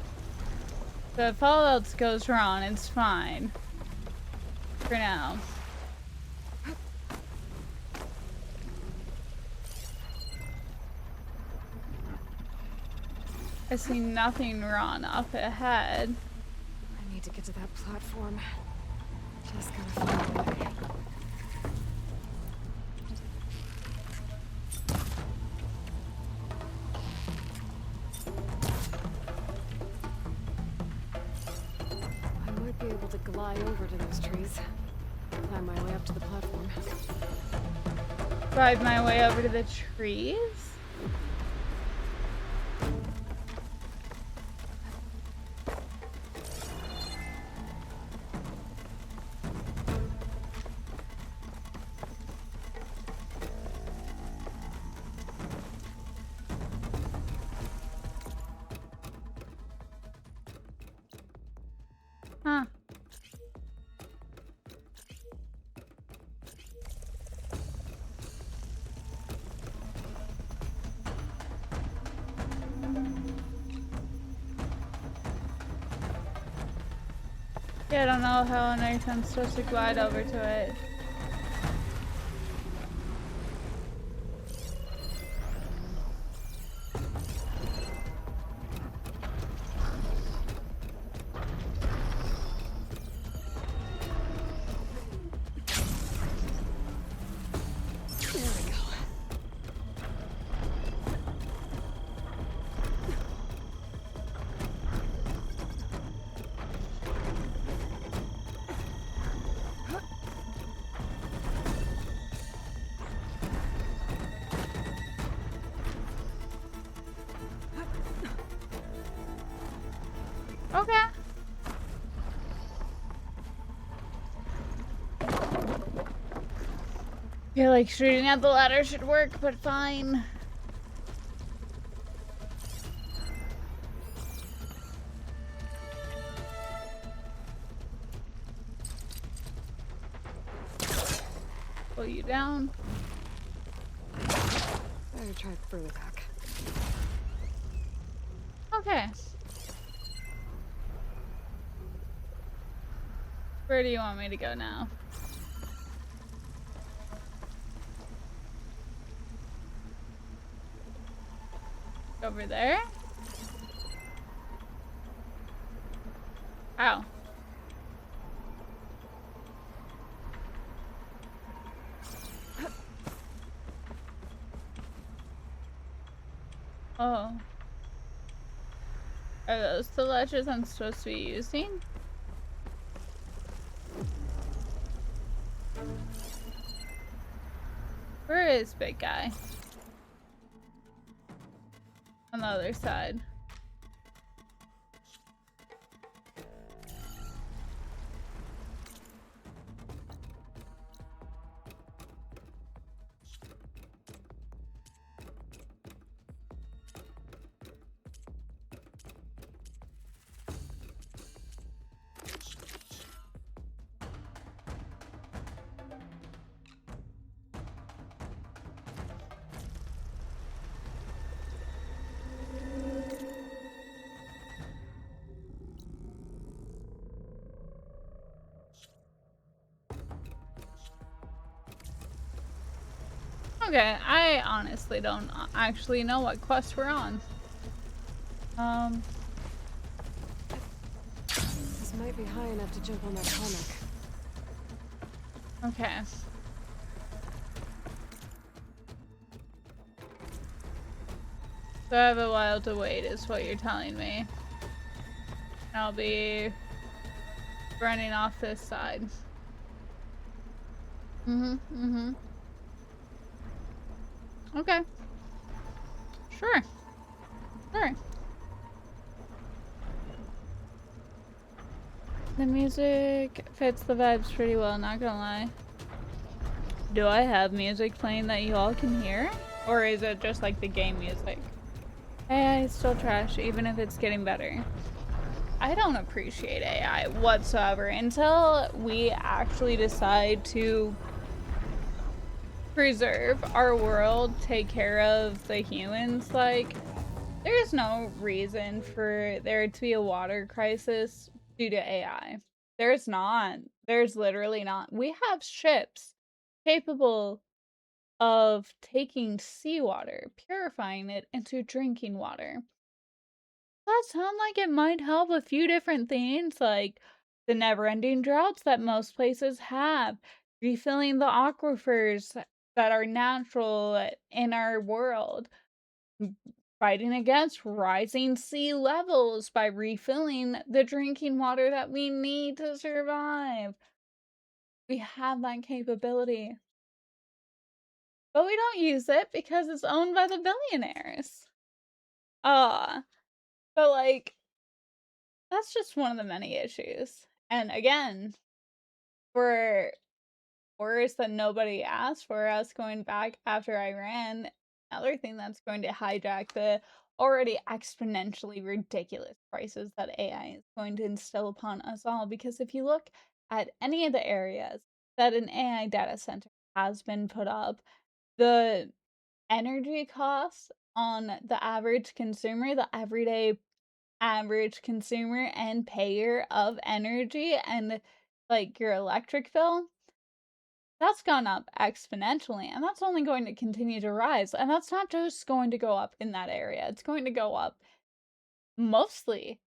A: So if all else goes wrong, it's fine. For now. I see nothing wrong up ahead.
D: I need to get to that platform. Just gotta find a way. I might be able to glide over to those trees. Climb my way up to the platform.
A: Ride my way over to the trees? Huh. Yeah, I don't know how on earth I'm supposed to glide over to it. Okay. Feel like shooting at the ladder should work, but fine. Pull you down.
D: Better try further back.
A: Okay. Where do you want me to go now? Over there? Ow. Oh. Are those the ledges I'm supposed to be using? Where is big guy? On the other side. Okay, I honestly don't actually know what quest we're on.
D: This might be high enough to jump on that comic.
A: Okay. So I have a while to wait is what you're telling me. I'll be running off this side. Okay. Sure. Sure. The music fits the vibes pretty well, not gonna lie. Do I have music playing that you all can hear? Or is it just like the game music? AI is still trash, even if it's getting better. I don't appreciate AI whatsoever until we actually decide to preserve our world, take care of the humans. Like, there's no reason for there to be a water crisis due to AI. There's not. There's literally not. We have ships capable of taking seawater, purifying it into drinking water. That sound like it might help a few different things, like the never-ending droughts that most places have, refilling the aquifers that are natural in our world, fighting against rising sea levels by refilling the drinking water that we need to survive. We have that capability. But we don't use it because it's owned by the billionaires. But like, that's just one of the many issues. And again, for wars that nobody asked for, us going back after Iran, another thing that's going to hijack the already exponentially ridiculous prices that AI is going to instill upon us all. Because if you look at any of the areas that an AI data center has been put up, the energy costs on the average consumer, the everyday average consumer and payer of energy and like your electric bill, that's gone up exponentially, and that's only going to continue to rise. And that's not just going to go up in that area, it's going to go up mostly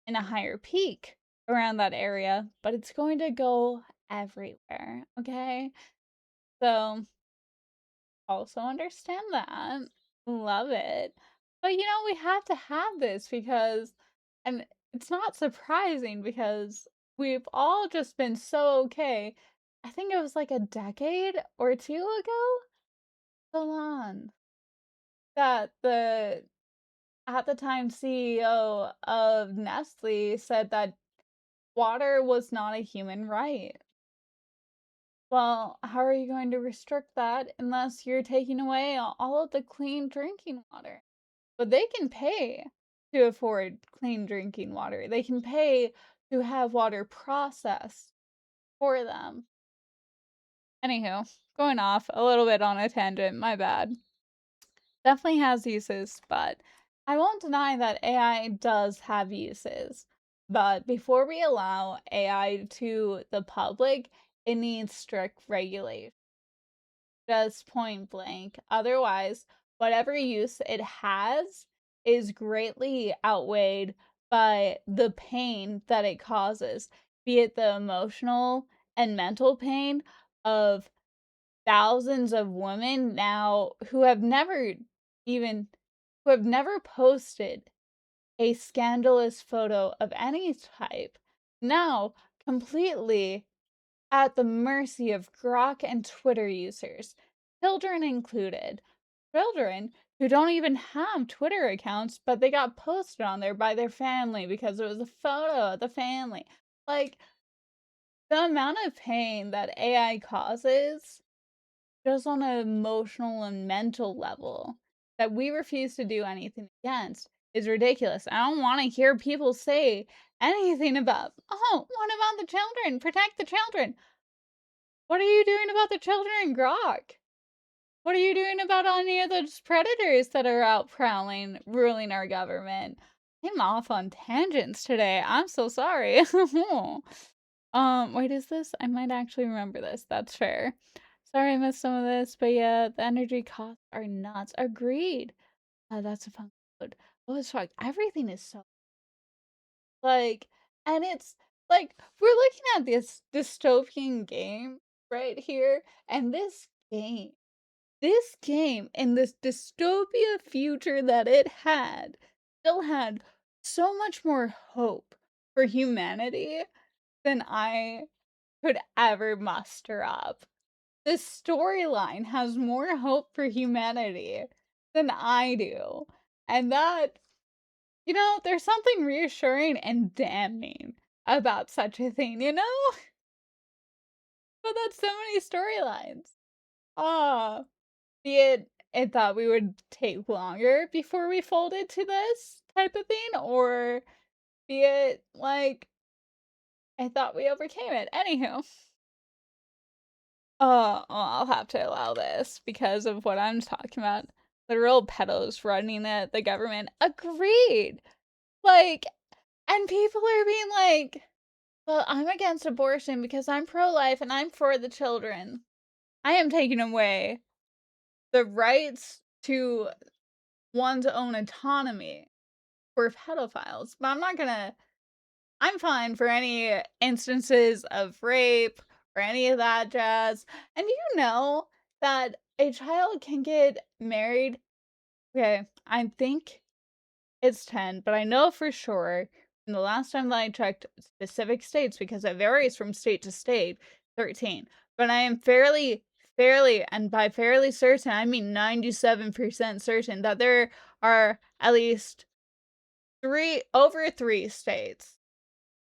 A: in a higher peak around that area, but it's going to go everywhere. Okay, so also understand that. Love it. But you know, we have to have this because, and it's not surprising because we've all just been so okay. I think it was like a decade or two ago, so long, that the at the time CEO of Nestle said that water was not a human right. Well, how are you going to restrict that unless you're taking away all of the clean drinking water? But they can pay to afford clean drinking water. They can pay to have water processed for them. Anywho, going off a little bit on a tangent, my bad. Definitely has uses, but I won't deny that AI does have uses. But before we allow AI to the public, it needs strict regulation. Just point blank. Otherwise, whatever use it has is greatly outweighed by the pain that it causes, be it the emotional and mental pain of thousands of women now who have never posted a scandalous photo of any type, now completely at the mercy of Grok and Twitter users, children included. Children who don't even have Twitter accounts, but they got posted on there by their family because it was a photo of the family. Like, the amount of pain that AI causes, just on an emotional and mental level, that we refuse to do anything against, is ridiculous. I don't want to hear people say anything about, oh, what about the children? Protect the children. What are you doing about the children in Grok? What are you doing about any of those predators that are out prowling, ruling our government? I'm off on tangents today. I'm so sorry. Wait, is this? I might actually remember this. That's fair. Sorry I missed some of this, but yeah, the energy costs are nuts. Agreed. That's a fun code. Oh, it's fuck. Everything is so like, and it's like we're looking at this dystopian game right here, and this game and this dystopia future that it had still had so much more hope for humanity than I could ever muster up. This storyline has more hope for humanity than I do. And that, there's something reassuring and damning about such a thing, you know? But that's so many storylines. Ah, be it thought we would take longer before we folded to this type of thing, or be it like I thought we overcame it. Anywho. Well, I'll have to allow this because of what I'm talking about. Literal pedos running the government. Agreed. Like, and people are being like, well, I'm against abortion because I'm pro-life and I'm for the children. I am taking away the rights to one's own autonomy for pedophiles. But I'm fine for any instances of rape or any of that jazz. And you know that a child can get married. Okay, I think it's 10, but I know for sure from the last time that I checked specific states, because it varies from state to state, 13. But I am fairly, and by fairly certain, I mean 97% certain that there are at least over 3 states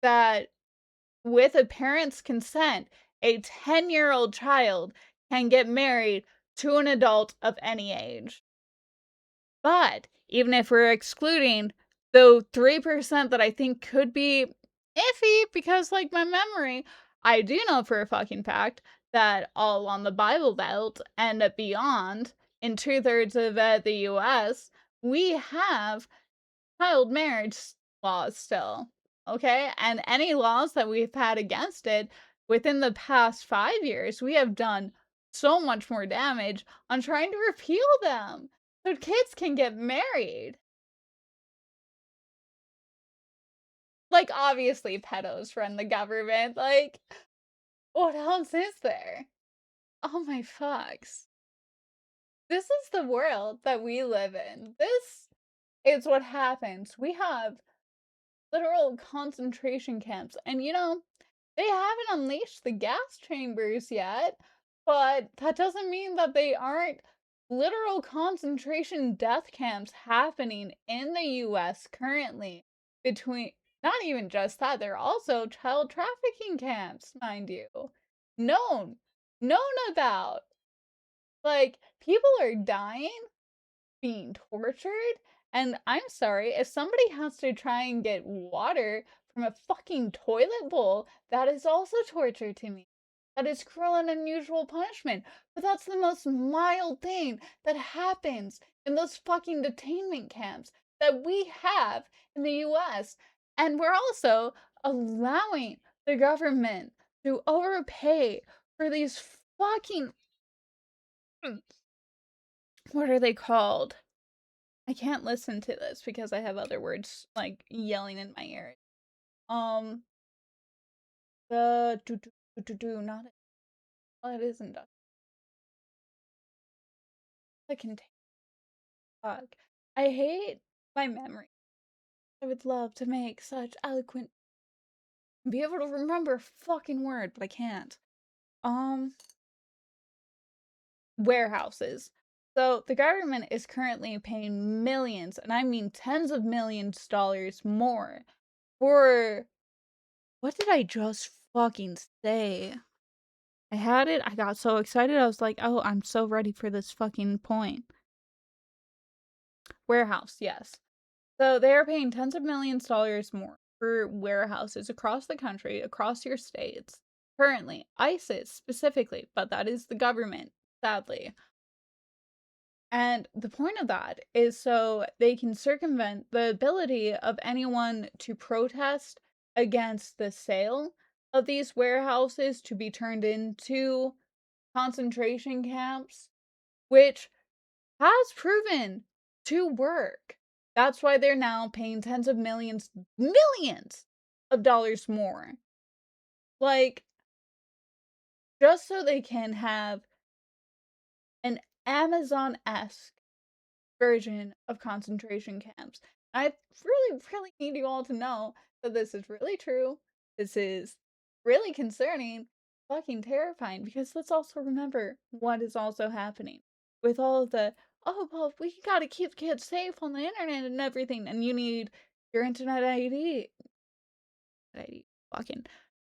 A: that, with a parent's consent, a 10-year-old child can get married to an adult of any age. But even if we're excluding the 3% that I think could be iffy because, like, my memory, I do know for a fucking fact that all along the Bible Belt and beyond, in 2/3 of the US, we have child marriage laws still. Okay? And any laws that we've had against it within the past 5 years, we have done so much more damage on trying to repeal them so kids can get married. Like, obviously, pedos run the government. Like, what else is there? Oh my fucks. This is the world that we live in. This is what happens. We have literal concentration camps. And they haven't unleashed the gas chambers yet, but that doesn't mean that they aren't literal concentration death camps happening in the US currently. Between, not even just that, they're also child trafficking camps, mind you. Known about. Like, people are dying, being tortured, and I'm sorry, if somebody has to try and get water from a fucking toilet bowl, that is also torture to me. That is cruel and unusual punishment. But that's the most mild thing that happens in those fucking detainment camps that we have in the US. And we're also allowing the government to overpay for these fucking... What are they called? I can't listen to this because I have other words like yelling in my ear. The not it. Well, it isn't. The contain. Fuck. I hate my memory. I would love to make such eloquent, be able to remember a fucking word, but I can't. Warehouses. So the government is currently paying millions, and I mean tens of millions of dollars more for... What did I just fucking say? I had it, I got so excited, I was like, oh, I'm so ready for this fucking point. Warehouse, yes. So they are paying tens of millions of dollars more for warehouses across the country, across your states. Currently, ISIS specifically, but that is the government, sadly. And the point of that is so they can circumvent the ability of anyone to protest against the sale of these warehouses to be turned into concentration camps, which has proven to work. That's why they're now paying tens of millions of dollars more. Like, just so they can have an Amazon-esque version of concentration camps. I really need you all to know that this is really true. This is really concerning, fucking terrifying, because let's also remember what is also happening with all of the, oh, well, we gotta keep kids safe on the internet and everything, and you need your internet ID,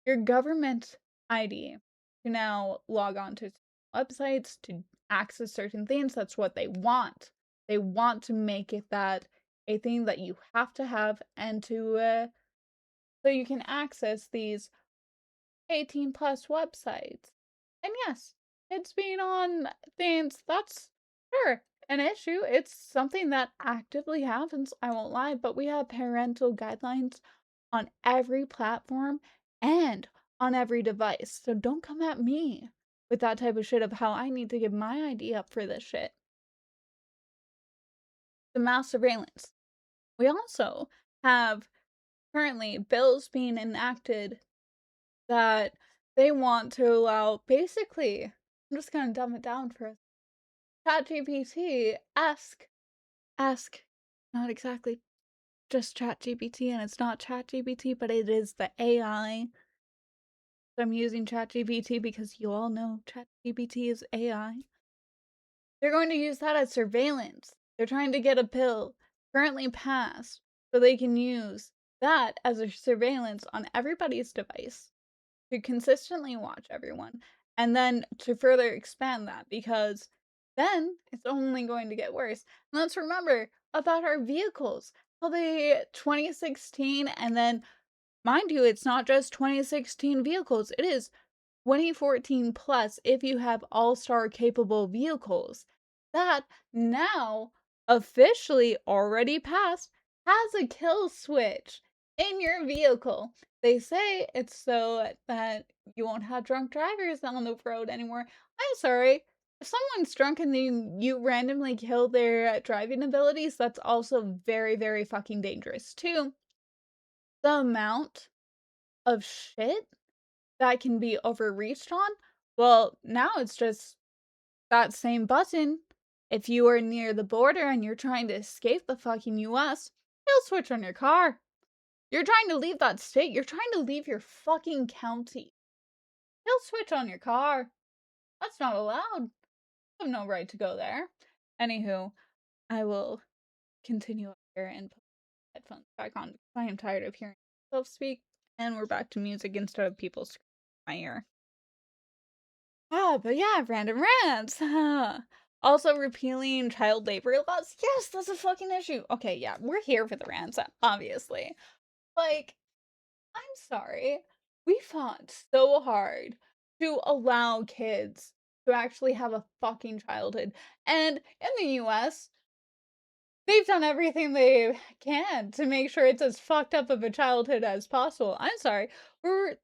A: your government ID to now log on to websites to access certain things. That's what they want. They want to make it that a thing that you have to have, and to so you can access these 18 plus websites. And yes, kids being on things, that's sure an issue. It's something that actively happens, I won't lie, but we have parental guidelines on every platform and on every device. So don't come at me with that type of shit of how I need to give my ID up for this shit. The mass surveillance. We also have currently bills being enacted that they want to allow, basically, I'm just gonna dumb it down for us. ChatGPT, ask, not exactly just ChatGPT, and it's not ChatGPT, but it is the AI. So I'm using ChatGPT because you all know ChatGPT is AI. They're going to use that as surveillance. They're trying to get a bill currently passed so they can use that as a surveillance on everybody's device to consistently watch everyone, and then to further expand that, because then it's only going to get worse. And let's remember about our vehicles, how they 2016, and then mind you, it's not just 2016 vehicles, it is 2014 plus if you have all-star capable vehicles. That now officially already passed has a kill switch in your vehicle. They say it's so that you won't have drunk drivers on the road anymore. I'm sorry. If someone's drunk and then you randomly kill their driving abilities, that's also very fucking dangerous too. The amount of shit that can be overreached on, well, now it's just that same button. If you are near the border and you're trying to escape the fucking US, kill switch on your car. You're trying to leave that state. You're trying to leave your fucking county. Kill switch on your car. That's not allowed. You have no right to go there. Anywho, I will continue up here and put my headphones back on because I am tired of hearing myself speak. And we're back to music instead of people screaming in my ear. But yeah, random rants. Also, repealing child labor laws. Yes, that's a fucking issue. Okay, yeah, we're here for the rants, obviously. Like, I'm sorry. We fought so hard to allow kids to actually have a fucking childhood. And in the US, they've done everything they can to make sure it's as fucked up of a childhood as possible. I'm sorry. We're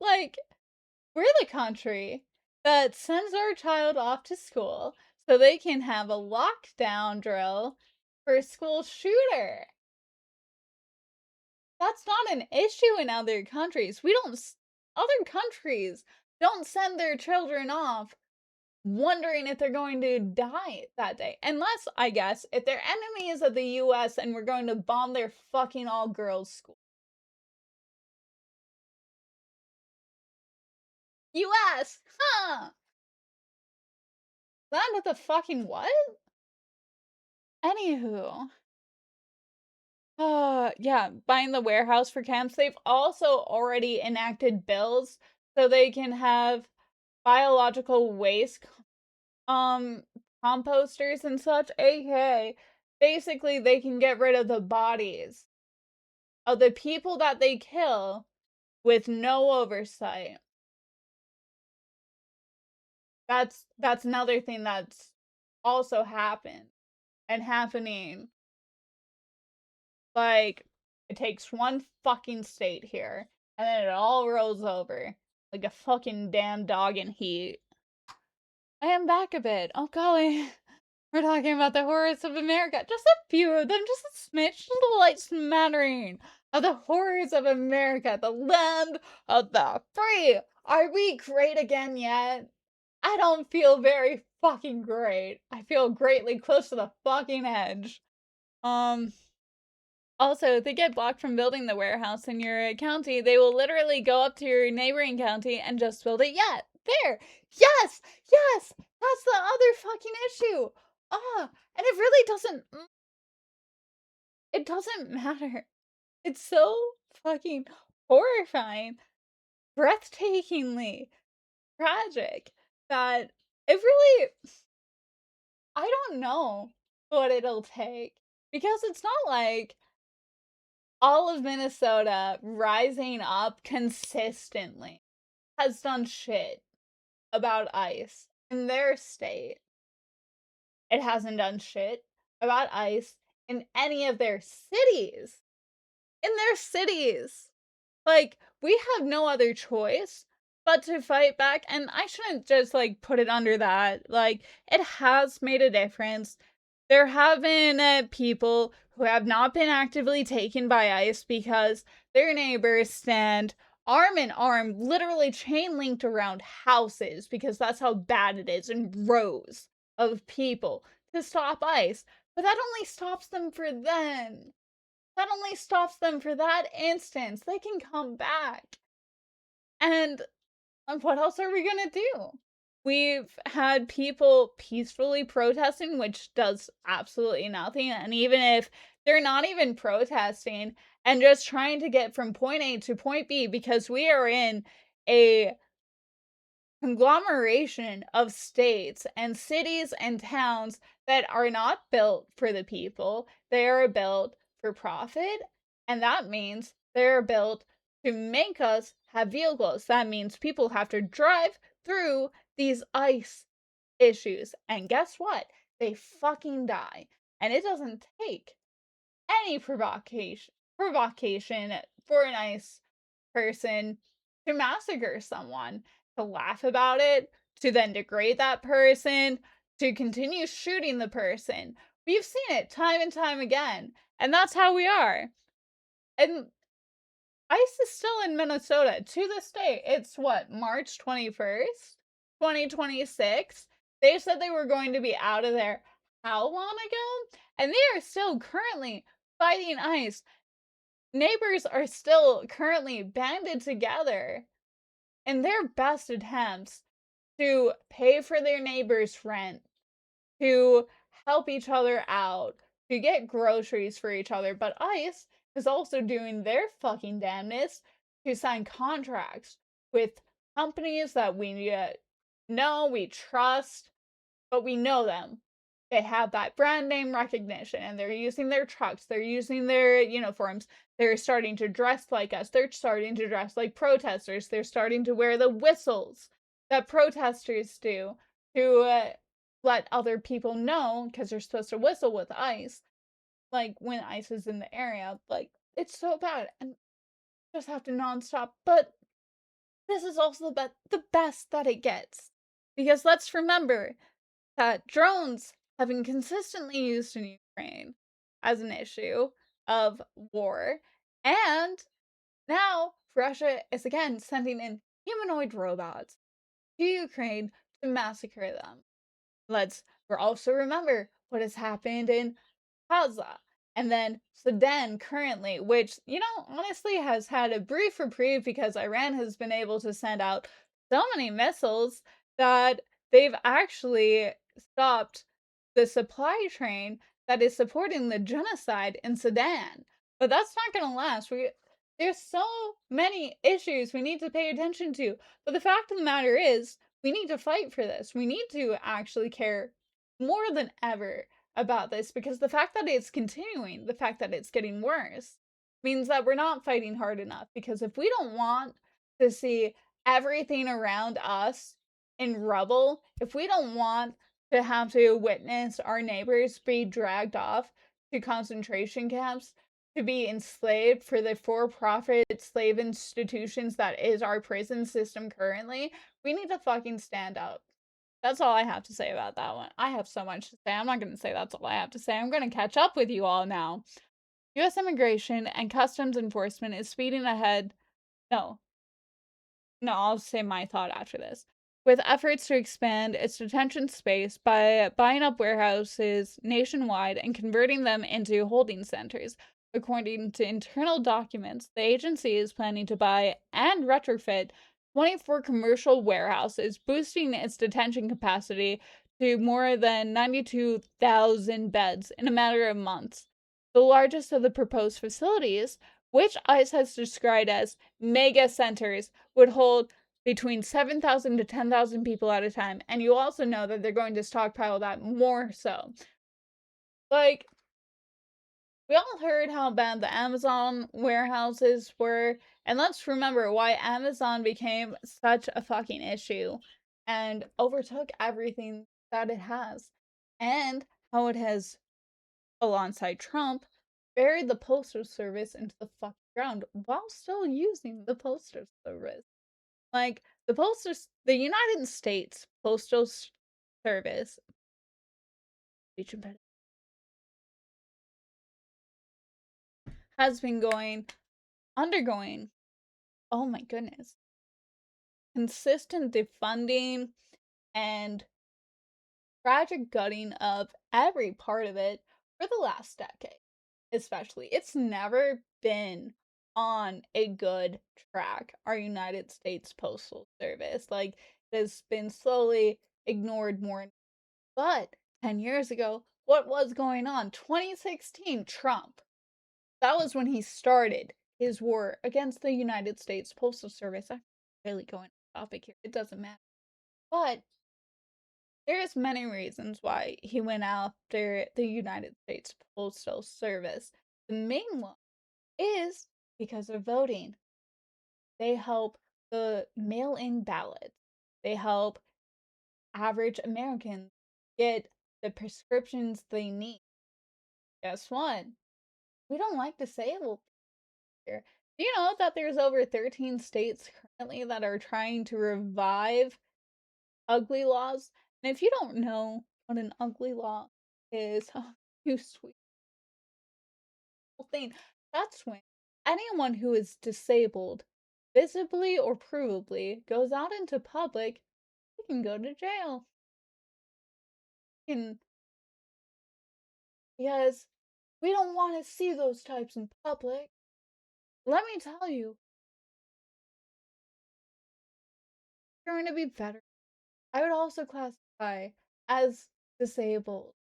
A: the country that sends our child off to school so they can have a lockdown drill for a school shooter. That's not an issue in other countries. Other countries don't send their children off wondering if they're going to die that day. Unless, I guess, if they're enemies of the US and we're going to bomb their fucking all-girls school. US! Huh! Land of the fucking what? Anywho. Yeah, buying the warehouse for camps. They've also already enacted bills so they can have biological waste composters and such, aka basically they can get rid of the bodies of the people that they kill with no oversight. That's another thing that's also happened and happening. Like, it takes one fucking state here and then it all rolls over like a fucking damn dog in heat. I am back a bit. Oh golly. We're talking about the horrors of America. Just a few of them, just a smidge, just a light smattering of the horrors of America, the land of the free. Are we great again yet? I don't feel very fucking great. I feel greatly close to the fucking edge. Also, if they get blocked from building the warehouse in your county, they will literally go up to your neighboring county and just build it yet. There! Yes! Yes! That's the other fucking issue! Ah! And it really doesn't... It doesn't matter. It's so fucking horrifying, breathtakingly tragic, that it really... I don't know what it'll take. Because it's not like all of Minnesota rising up consistently has done shit about ICE in their state. It hasn't done shit about ICE in any of their cities. In their cities. Like, we have no other choice but to fight back, and I shouldn't just, like, put it under that. Like, it has made a difference. There have been people who have not been actively taken by ICE because their neighbors stand arm in arm, literally chain linked around houses, because that's how bad it is, in rows of people to stop ICE. But that only stops them for then. That only stops them for that instance. They can come back. And what else are we gonna do? We've had people peacefully protesting, which does absolutely nothing. And even if they're not even protesting and just trying to get from point A to point B, because we are in a conglomeration of states and cities and towns that are not built for the people. They are built for profit. And that means they're built to make us have vehicles. That means people have to drive through these ICE issues. And guess what? They fucking die. And it doesn't take any provocation for an ICE person to massacre someone, to laugh about it, to then degrade that person, to continue shooting the person. We've seen it time and time again. And that's how we are. And ICE is still in Minnesota to this day. It's what, March 21st, 2026? They said they were going to be out of there how long ago? And they are still currently fighting ICE. Neighbors are still currently banded together in their best attempts to pay for their neighbors' rent, to help each other out, to get groceries for each other. But ICE is also doing their fucking damnedest to sign contracts with companies that we know, we trust, but we know them. They have that brand name recognition, and they're using their trucks, they're using their uniforms, they're starting to dress like us, they're starting to dress like protesters, they're starting to wear the whistles that protesters do to let other people know, because they're supposed to whistle with ICE, like when ICE is in the area. Like, it's so bad, and just have to nonstop. But this is also the best that it gets, because let's remember that drones have been consistently used in Ukraine as an issue of war, and now Russia is again sending in humanoid robots to Ukraine to massacre them. Let's also remember what has happened in Gaza, and then Sudan currently, which, honestly has had a brief reprieve because Iran has been able to send out so many missiles that they've actually stopped the supply train that is supporting the genocide in Sudan. But that's not going to last. There's so many issues we need to pay attention to. But the fact of the matter is, we need to fight for this. We need to actually care more than ever about this, because the fact that it's continuing, the fact that it's getting worse, means that we're not fighting hard enough. Because if we don't want to see everything around us in rubble, if we don't want to have to witness our neighbors be dragged off to concentration camps, to be enslaved for the for-profit slave institutions that is our prison system currently, we need to fucking stand up. That's all I have to say about that one. I have so much to say. I'm not going to say that's all I have to say. I'm going to catch up with you all now. U.S. Immigration and Customs Enforcement is speeding ahead. No. No, I'll say my thought after this. With efforts to expand its detention space by buying up warehouses nationwide and converting them into holding centers. According to internal documents, the agency is planning to buy and retrofit 24 commercial warehouses, boosting its detention capacity to more than 92,000 beds in a matter of months. The largest of the proposed facilities, which ICE has described as mega centers, would hold between 7,000 to 10,000 people at a time. And you also know that they're going to stockpile that more so. Like, we all heard how bad the Amazon warehouses were, and let's remember why Amazon became such a fucking issue and overtook everything that it has, and how it has, alongside Trump, buried the Postal Service into the fucking ground while still using the Postal Service. Like, the United States Postal Service has been undergoing, oh my goodness, consistent defunding and tragic gutting of every part of it for the last decade, especially. It's never been on a good track, our United States Postal Service. Like, it has been slowly ignored more. But 10 years ago, what was going on? 2016, Trump. That was when he started his war against the United States Postal Service. I'm really going off topic here. It doesn't matter. But there's many reasons why he went after the United States Postal Service. The main one is because of voting. They help the mail-in ballots. They help average Americans get the prescriptions they need. Guess what? We don't like disabled here. Do you know that there's over 13 states currently that are trying to revive ugly laws? And if you don't know what an ugly law is, oh, you sweet thing. That's when anyone who is disabled, visibly or provably, goes out into public, they can go to jail. Because we don't want to see those types in public. Let me tell you, you're going to be better. I would also classify as disabled.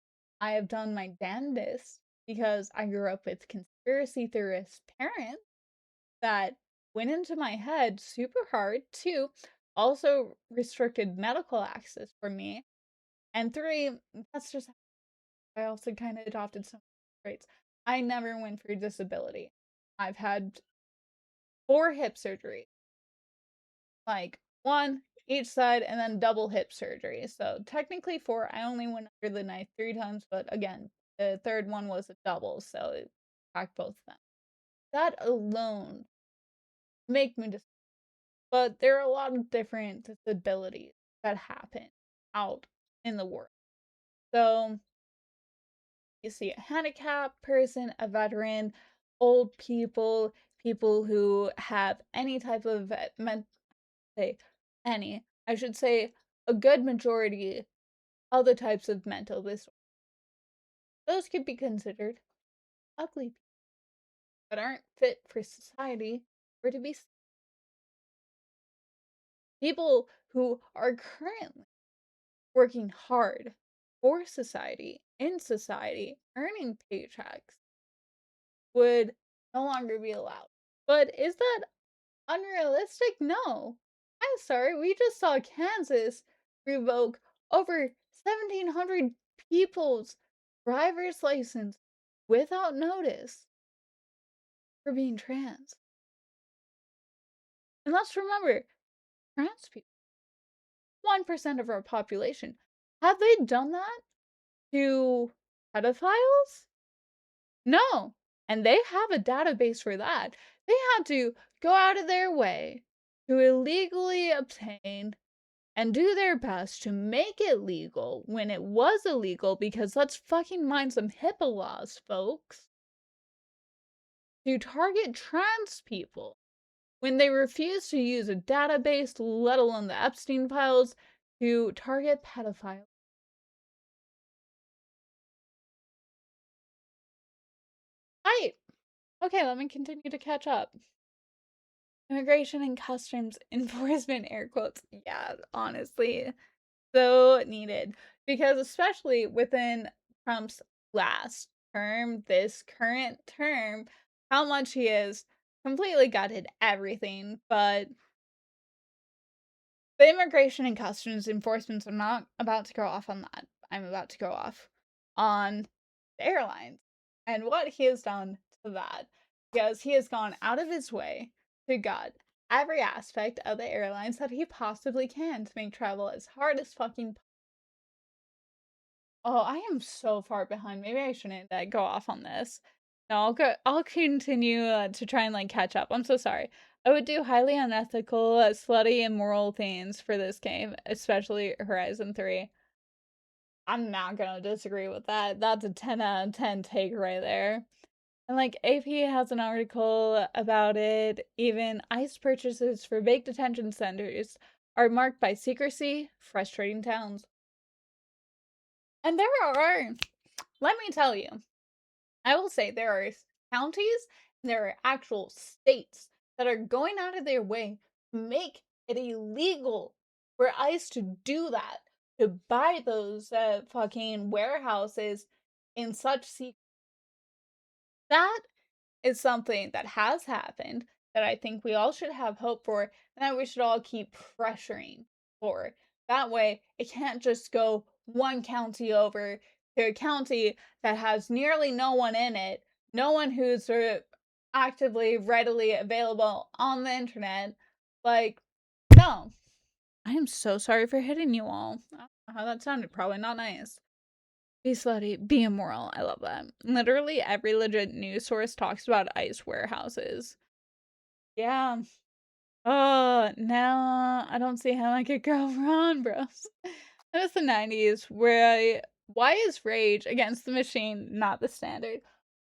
A: I have done my damnedest because I grew up with conspiracy theorist parents that went into my head super hard. 2, also restricted medical access for me. And 3, that's just, I also kind of adopted some traits. I never went for disability. I've had 4 hip surgeries. Like, 1 each side and then double hip surgery. So technically 4. I only went under the knife 3 times, but again, the third one was a double, so it packed both of them. That alone make me disabled. But there are a lot of different disabilities that happen out in the world. So you see a handicapped person, a veteran, old people, people who have any type of I should say a good majority of the types of mental disorders. Those could be considered ugly people that aren't fit for society or to be people who are currently working hard for society, in society, earning paychecks would no longer be allowed. But is that unrealistic? No. I'm sorry, we just saw Kansas revoke over 1,700 people's driver's license without notice for being trans. And let's remember, trans people, 1% of our population. Have they done that to pedophiles? No. And they have a database for that. They had to go out of their way to illegally obtain and do their best to make it legal when it was illegal, because let's fucking mind some HIPAA laws, folks, to target trans people when they refuse to use a database, let alone the Epstein files, to target pedophiles. Right. Okay, let me continue to catch up. Immigration and Customs Enforcement, air quotes. Yeah, honestly, so needed. Because especially within Trump's last term, this current term, how much he has completely gutted everything, but the Immigration and Customs Enforcements are not about to go off on that. I'm about to go off on the airlines and what he has done to that. Because he has gone out of his way to gut every aspect of the airlines that he possibly can to make travel as hard as fucking. Oh, I am so far behind. Maybe I shouldn't go off on this. No, I'll continue to try and like catch up. I'm so sorry. I would do highly unethical, slutty, immoral things for this game, especially Horizon 3. I'm not gonna disagree with that. That's a 10 out of 10 take right there. And like AP has an article about it. Even ICE purchases for big detention centers are marked by secrecy, frustrating towns. And there are, let me tell you, I will say there are counties and there are actual states that are going out of their way to make it illegal for ICE to do that, to buy those fucking warehouses in such secret. That is something that has happened that I think we all should have hope for, and that we should all keep pressuring for. That way, it can't just go one county over to a county that has nearly no one in it, no one who's actively, readily available on the internet. Like, no. I am so sorry for hitting you all. I don't know how that sounded. Probably not nice. Be slutty, be immoral. I love that. Literally every legit news source talks about ICE warehouses. Yeah. Oh, now I don't see how I could go wrong, bros. That was the 90s, where why is Rage Against the Machine not the standard?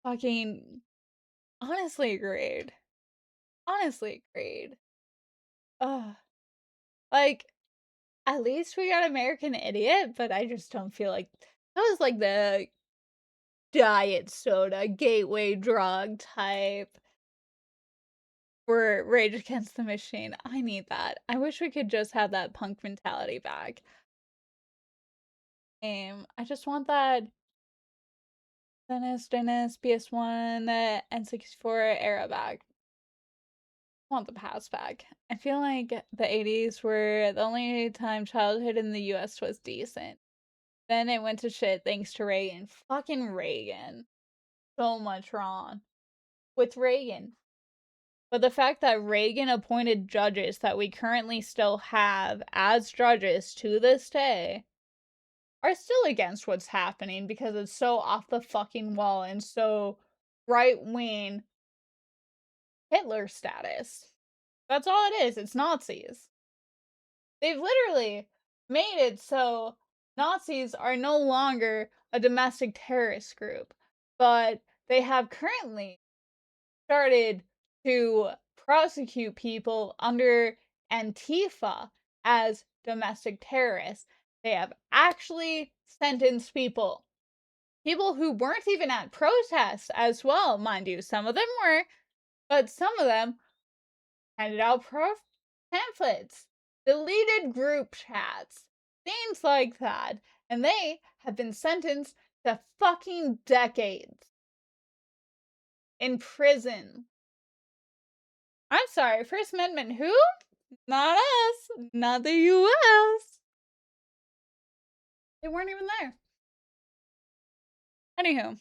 A: Fucking honestly agreed. Honestly agreed. Ugh. Like, at least we got American Idiot, but I just don't feel like that was like the diet soda gateway drug type for Rage Against the Machine. I need that. I wish we could just have that punk mentality back. I just want that Dennis, PS1, N64 era back. I want the past back. I feel like the 80s were the only time childhood in the US was decent. Then it went to shit thanks to Reagan. Fucking Reagan. So much wrong with Reagan. But the fact that Reagan appointed judges that we currently still have as judges to this day are still against what's happening because it's so off the fucking wall and so right-wing Hitler status. That's all it is. It's Nazis. They've literally made it so Nazis are no longer a domestic terrorist group, but they have currently started to prosecute people under Antifa as domestic terrorists. They have actually sentenced people. People who weren't even at protests as well, mind you. Some of them were, but some of them handed out pamphlets, deleted group chats, things like that. And they have been sentenced to fucking decades in prison. I'm sorry, First Amendment who? Not us. Not the US. They weren't even there. Anywho,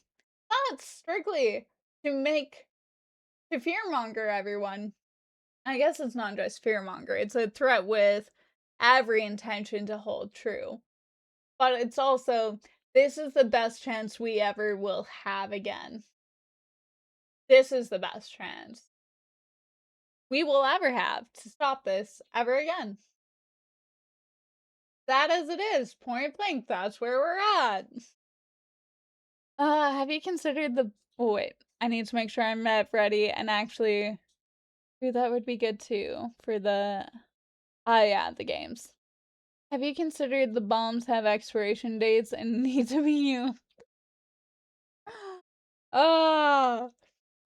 A: not strictly to fearmonger everyone. I guess it's not just fearmonger. It's a threat with every intention to hold true. But it's also, this is the best chance we ever will have again. This is the best chance we will ever have to stop this ever again. Sad as it is, point blank, that's where we're at. Have you considered the... Oh, wait. I need to make sure I'm ready and actually... Ooh, that would be good too for the... yeah, the games. Have you considered the bombs have expiration dates and need to be used? Oh,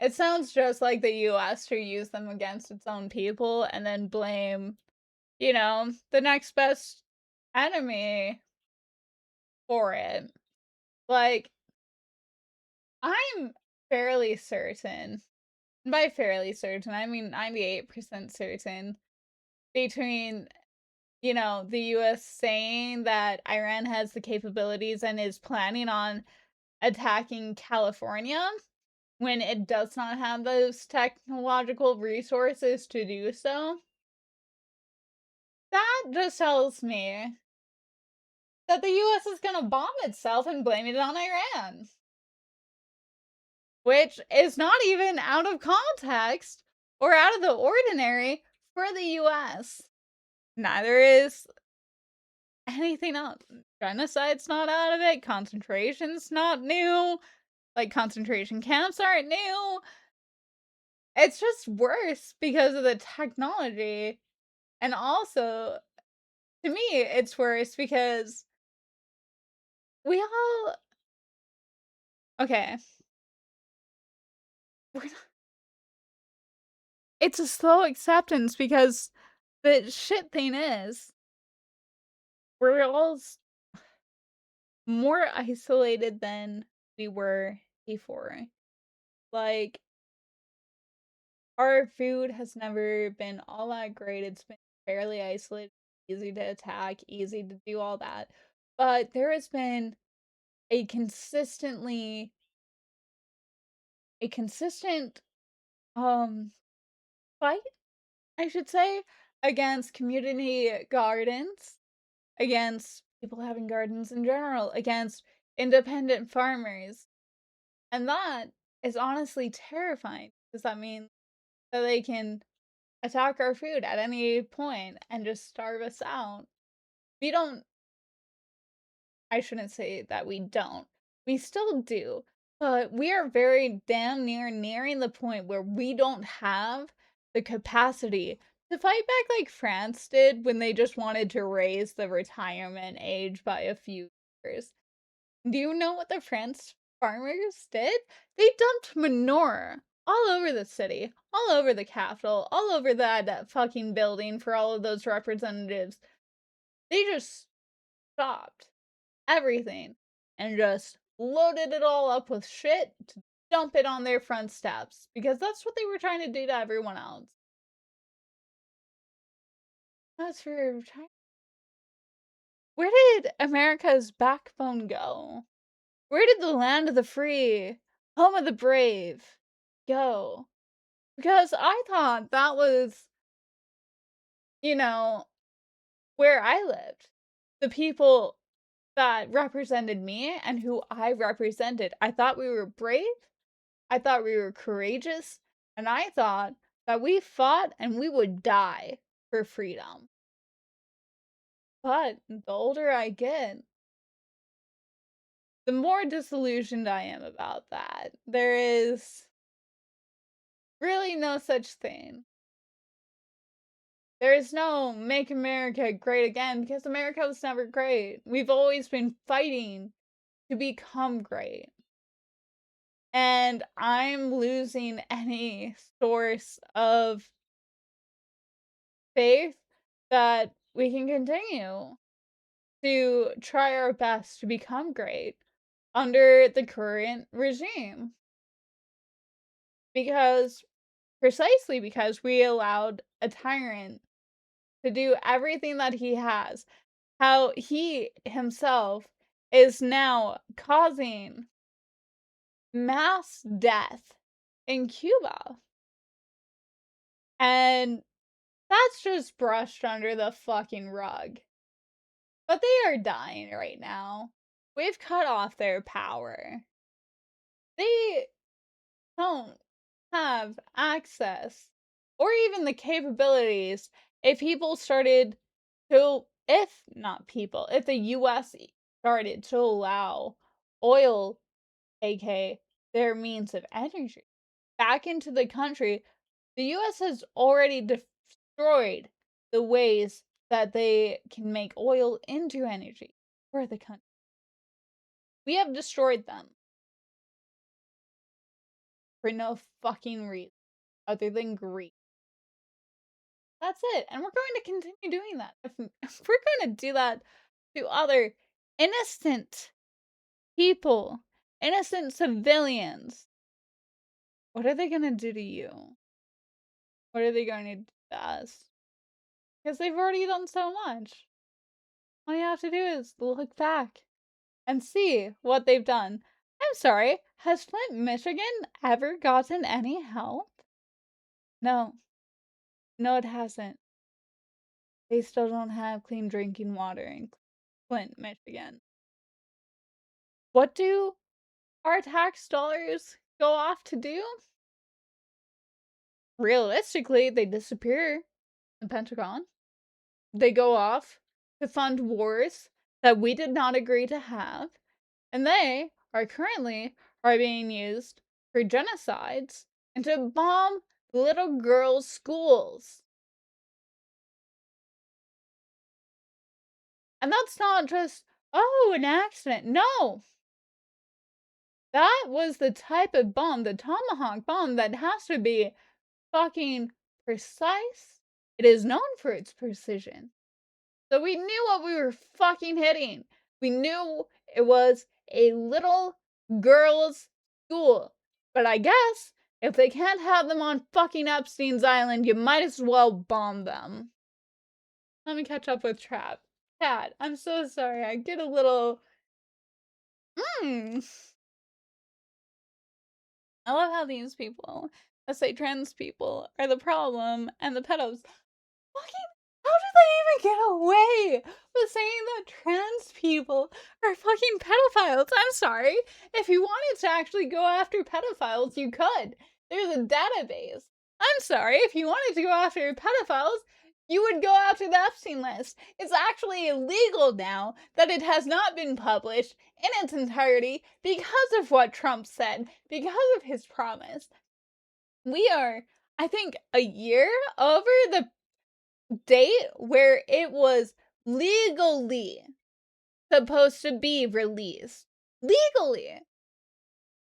A: it sounds just like the US to use them against its own people and then blame, you know, the next best enemy for it. Like, I'm fairly certain, and by fairly certain, I mean 98% certain, between, you know, the US saying that Iran has the capabilities and is planning on attacking California when it does not have those technological resources to do so. That just tells me that the US is gonna bomb itself and blame it on Iran. Which is not even out of context or out of the ordinary for the US. Neither is anything else. Genocide's not out of it. Concentration's not new. Like, concentration camps aren't new. It's just worse because of the technology. And also, to me, it's worse because we all... Okay. It's a slow acceptance because the shit thing is, we're all more isolated than we were before. Like, our food has never been all that great. It's been fairly isolated, easy to attack, easy to do all that. But there has been a consistent fight, I should say, against community gardens, against people having gardens in general, against independent farmers. And that is honestly terrifying because that means that they can attack our food at any point and just starve us out. We don't... I shouldn't say that we don't. We still do. But we are very damn nearing the point where we don't have the capacity to fight back like France did when they just wanted to raise the retirement age by a few years. Do you know what the French farmers did? They dumped manure all over the city, all over the capital, all over that fucking building for all of those representatives. They just stopped everything and just loaded it all up with shit to dump it on their front steps because that's what they were trying to do to everyone else. As for where did America's backbone go? Where did the land of the free, home of the brave, go? Because I thought that was, you know, where I lived. The people that represented me and who I represented. I thought we were brave. I thought we were courageous. And I thought that we fought and we would die for freedom. But the older I get, the more disillusioned I am about that. There is really no such thing. There is no make America great again because America was never great. We've always been fighting to become great. And I'm losing any source of faith that we can continue to try our best to become great under the current regime. Precisely because we allowed a tyrant to do everything that he has. How he himself is now causing mass death in Cuba. And that's just brushed under the fucking rug. But they are dying right now. We've cut off their power. They don't have access or even the capabilities if people started to if not people, if the US started to allow oil, aka their means of energy, back into the country, the US has already destroyed the ways that they can make oil into energy for the country. We have destroyed them for no fucking reason other than greed. That's it. And we're going to continue doing that. If we're going to do that to other innocent people, innocent civilians, what are they going to do to you? What are they going to do to us? Because they've already done so much. All you have to do is look back and see what they've done. I'm sorry, has Flint, Michigan ever gotten any help? No. No, it hasn't. They still don't have clean drinking water in Flint, Michigan. What do our tax dollars go off to do? Realistically, they disappear in the Pentagon. They go off to fund wars that we did not agree to have, and they are currently being used for genocides and to bomb little girls' schools. And that's not just, oh, an accident. No! That was the type of bomb, the Tomahawk bomb, that has to be fucking precise. It is known for its precision. So we knew what we were fucking hitting. We knew it was a little girl's school. But I guess if they can't have them on fucking Epstein's Island, you might as well bomb them. Let me catch up with Trap. Cat, I'm so sorry. I get a little... I love how these people, let's say trans people, are the problem and the pedos. Fucking, how do they even get away with saying that trans people are fucking pedophiles? I'm sorry. If you wanted to actually go after pedophiles, you could. There's a database. I'm sorry. If you wanted to go after pedophiles, you would go after the Epstein list. It's actually illegal now that it has not been published in its entirety because of what Trump said, because of his promise. We are, I think, a year over the date where it was legally supposed to be released. Legally.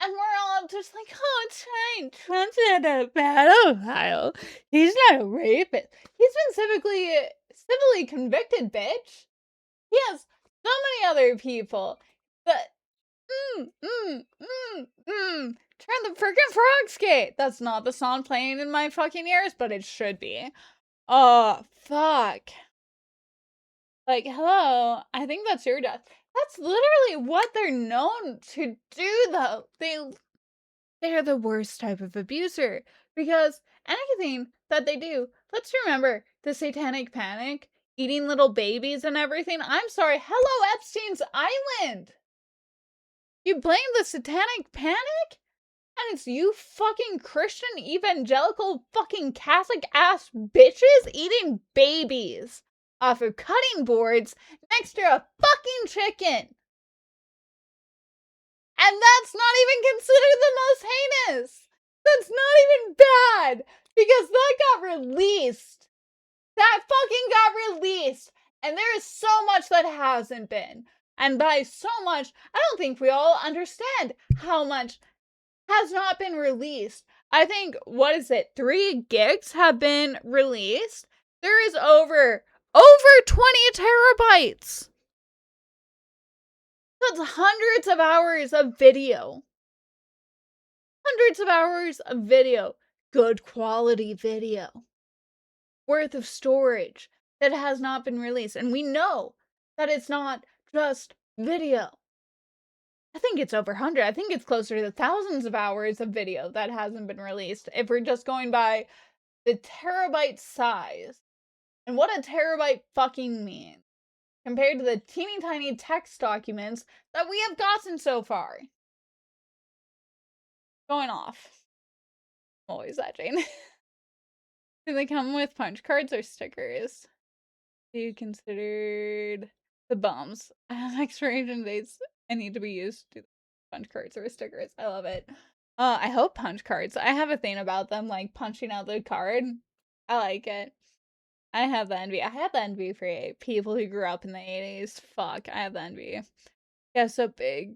A: And we're all just like, oh, Trump's not a pedophile. He's not a rapist. He's been civilly convicted, bitch. He has so many other people that, turn the freaking frog skate. That's not the song playing in my fucking ears, but it should be. Oh, fuck. Like, hello, I think that's your death. That's literally what they're known to do, though. They're the worst type of abuser. Because anything that they do, let's remember the Satanic Panic, eating little babies and everything. I'm sorry, hello, Epstein's Island! You blame the Satanic Panic? And it's you fucking Christian evangelical fucking Catholic ass bitches eating babies off of cutting boards next to a fucking chicken. And that's not even considered the most heinous. That's not even bad. Because that got released. That fucking got released. And there is so much that hasn't been. And by so much, I don't think we all understand how much has not been released. I think, 3 gigs have been released? There is over 20 terabytes! That's hundreds of hours of video. Hundreds of hours of video. Good quality video. Worth of storage that has not been released. And we know that it's not just video. I think it's over 100. I think it's closer to thousands of hours of video that hasn't been released. If we're just going by the terabyte size. And what a terabyte fucking means. Compared to the teeny tiny text documents that we have gotten so far. Going off. I'm always edging. Do they come with punch cards or stickers? you considered the bombs. Expiration dates and need to be used to punch cards or stickers. I love it. I hope punch cards. I have a thing about them, like punching out the card. I like it. I have the envy. I have the envy for people who grew up in the 80s. Fuck, I have the envy. Yeah, so big.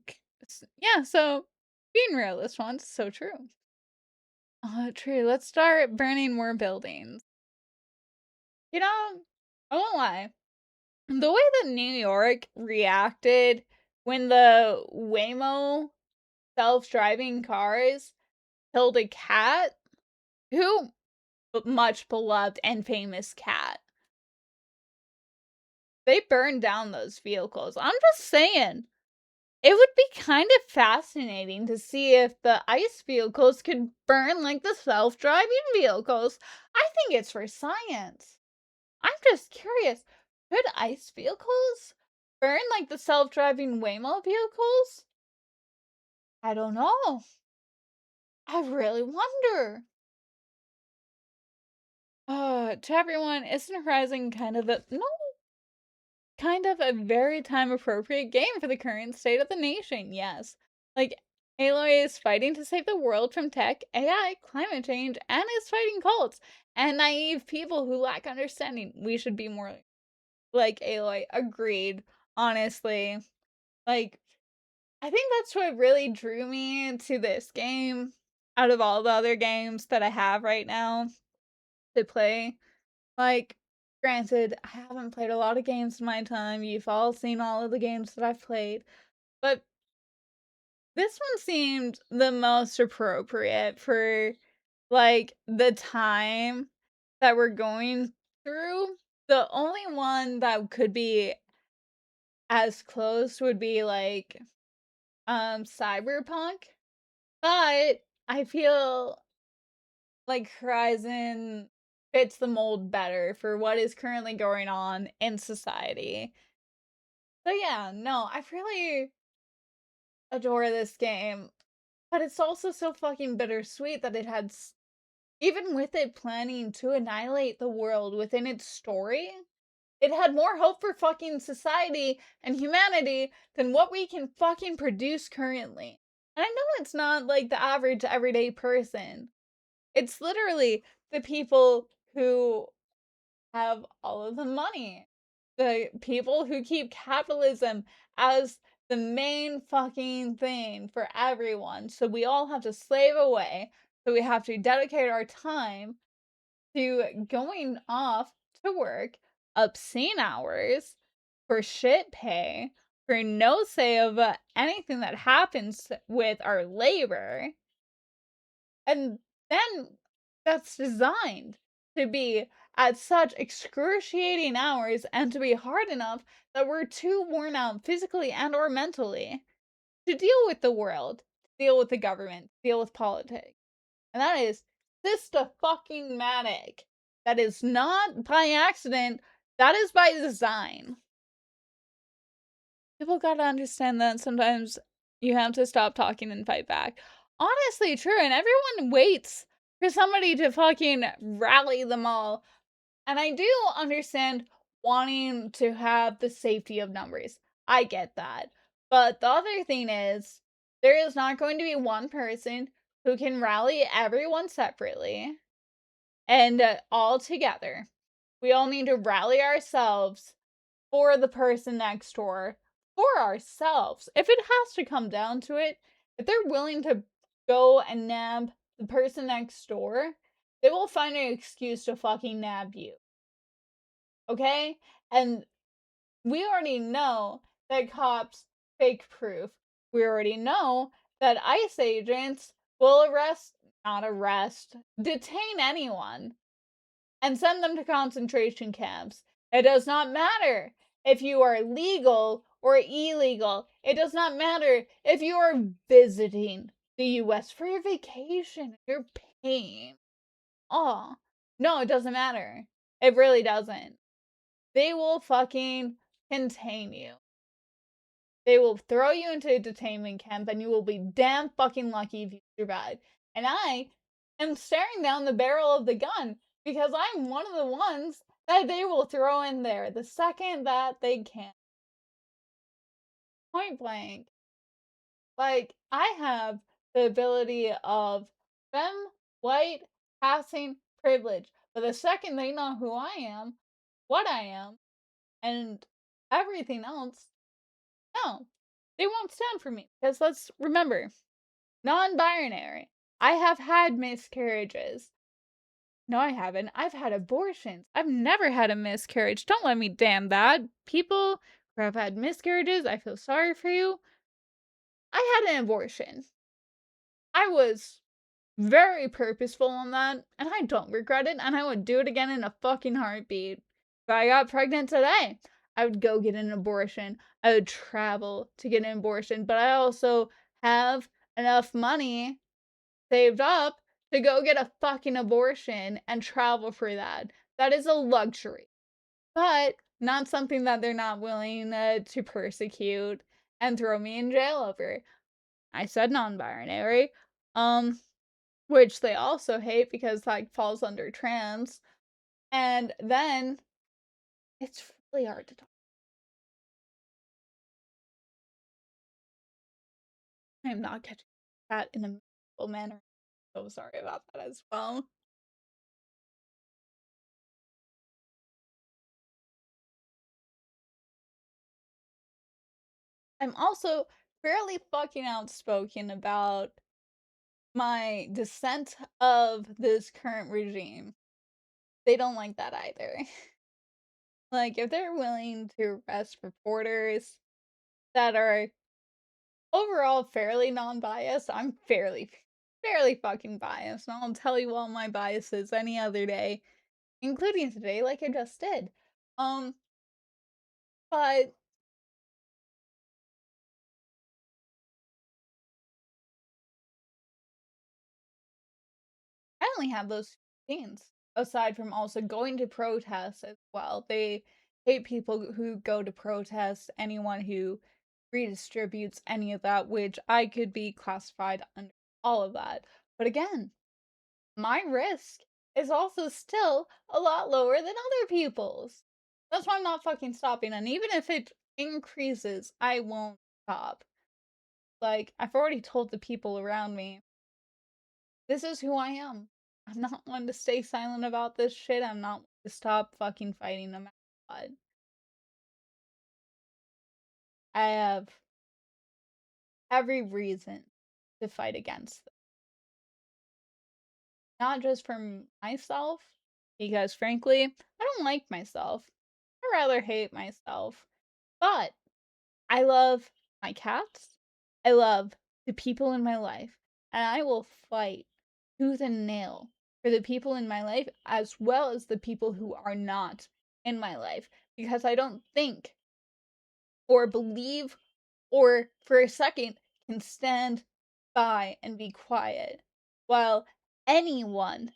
A: Yeah, so being real, this one's so true. True. Let's start burning more buildings. You know, I won't lie. The way that New York reacted when the Waymo self-driving cars killed a cat, who much beloved and famous cat. They burned down those vehicles. I'm just saying. It would be kind of fascinating to see if the ICE vehicles could burn like the self-driving vehicles. I think it's for science. I'm just curious. Could ICE vehicles burn like the self-driving Waymo vehicles? I don't know. I really wonder. To everyone, isn't Horizon kind of a very time-appropriate game for the current state of the nation? Yes. Like, Aloy is fighting to save the world from tech, AI, climate change, and is fighting cults and naive people who lack understanding. We should be more like Aloy. Agreed. Honestly. Like, I think that's what really drew me to this game out of all the other games that I have right now to play. Like, granted, I haven't played a lot of games in my time. You've all seen all of the games that I've played. But this one seemed the most appropriate for, like, the time that we're going through. The only one that could be as close would be, like, Cyberpunk. But I feel like Horizon fits the mold better for what is currently going on in society. So yeah, no, I really adore this game. But it's also so fucking bittersweet that it had, even with it planning to annihilate the world within its story, it had more hope for fucking society and humanity than what we can fucking produce currently. And I know it's not like the average everyday person. It's literally the people who have all of the money. The people who keep capitalism as the main fucking thing for everyone. So we all have to slave away. So we have to dedicate our time to going off to work obscene hours for shit pay, for no say of anything that happens with our labor. And then that's designed to be at such excruciating hours and to be hard enough that we're too worn out physically and or mentally to deal with the world, to deal with the government, to deal with politics. And that is sister-fucking-matic. That is not by accident, that is by design. People gotta understand that sometimes you have to stop talking and fight back. Honestly, true, and everyone waits for somebody to fucking rally them all. And I do understand wanting to have the safety of numbers. I get that. But the other thing is, there is not going to be one person who can rally everyone separately and all together. We all need to rally ourselves for the person next door, for ourselves. If it has to come down to it, if they're willing to go and nab the person next door, they will find an excuse to fucking nab you. Okay? And we already know that cops fake proof. We already know that ICE agents will detain anyone and send them to concentration camps. It does not matter if you are legal or illegal. It does not matter if you are visiting the US for your vacation. You're paying. Oh, no, it doesn't matter. It really doesn't. They will fucking contain you. They will throw you into a detainment camp and you will be damn fucking lucky if you survive. And I am staring down the barrel of the gun because I'm one of the ones that they will throw in there the second that they can. Point blank. Like, I have the ability of femme, white, passing, privilege. But the second they know who I am, what I am, and everything else, no, they won't stand for me. Because let's remember, non-binary. I have had miscarriages. No, I haven't. I've had abortions. I've never had a miscarriage. Don't let me damn that. People who have had miscarriages, I feel sorry for you. I had an abortion. I was very purposeful on that, and I don't regret it, and I would do it again in a fucking heartbeat. If I got pregnant today, I would go get an abortion. I would travel to get an abortion, but I also have enough money saved up to go get a fucking abortion and travel for that. That is a luxury, but not something that they're not willing to persecute and throw me in jail over. I said non-binary, which they also hate because like falls under trans, and then it's really hard to talk. I'm not catching that in a meaningful manner. So sorry about that as well. I'm also fairly fucking outspoken about my dissent of this current regime. They don't like that either. Like, if they're willing to arrest reporters that are overall fairly non-biased, I'm fairly fucking biased, and I'll tell you all my biases any other day, including today, like I just did. But I only have those things, aside from also going to protests as well. They hate people who go to protest, anyone who redistributes any of that, which I could be classified under all of that. But again, my risk is also still a lot lower than other people's. That's why I'm not fucking stopping, and even if it increases, I won't stop. Like, I've already told the people around me, this is who I am. I'm not one to stay silent about this shit. I'm not one to stop fucking fighting no matter what. I have every reason to fight against them. Not just for myself, because frankly, I don't like myself. I rather hate myself. But I love my cats. I love the people in my life. And I will fight tooth and nail for the people in my life as well as the people who are not in my life. Because I don't think or believe or for a second can stand by and be quiet while anyone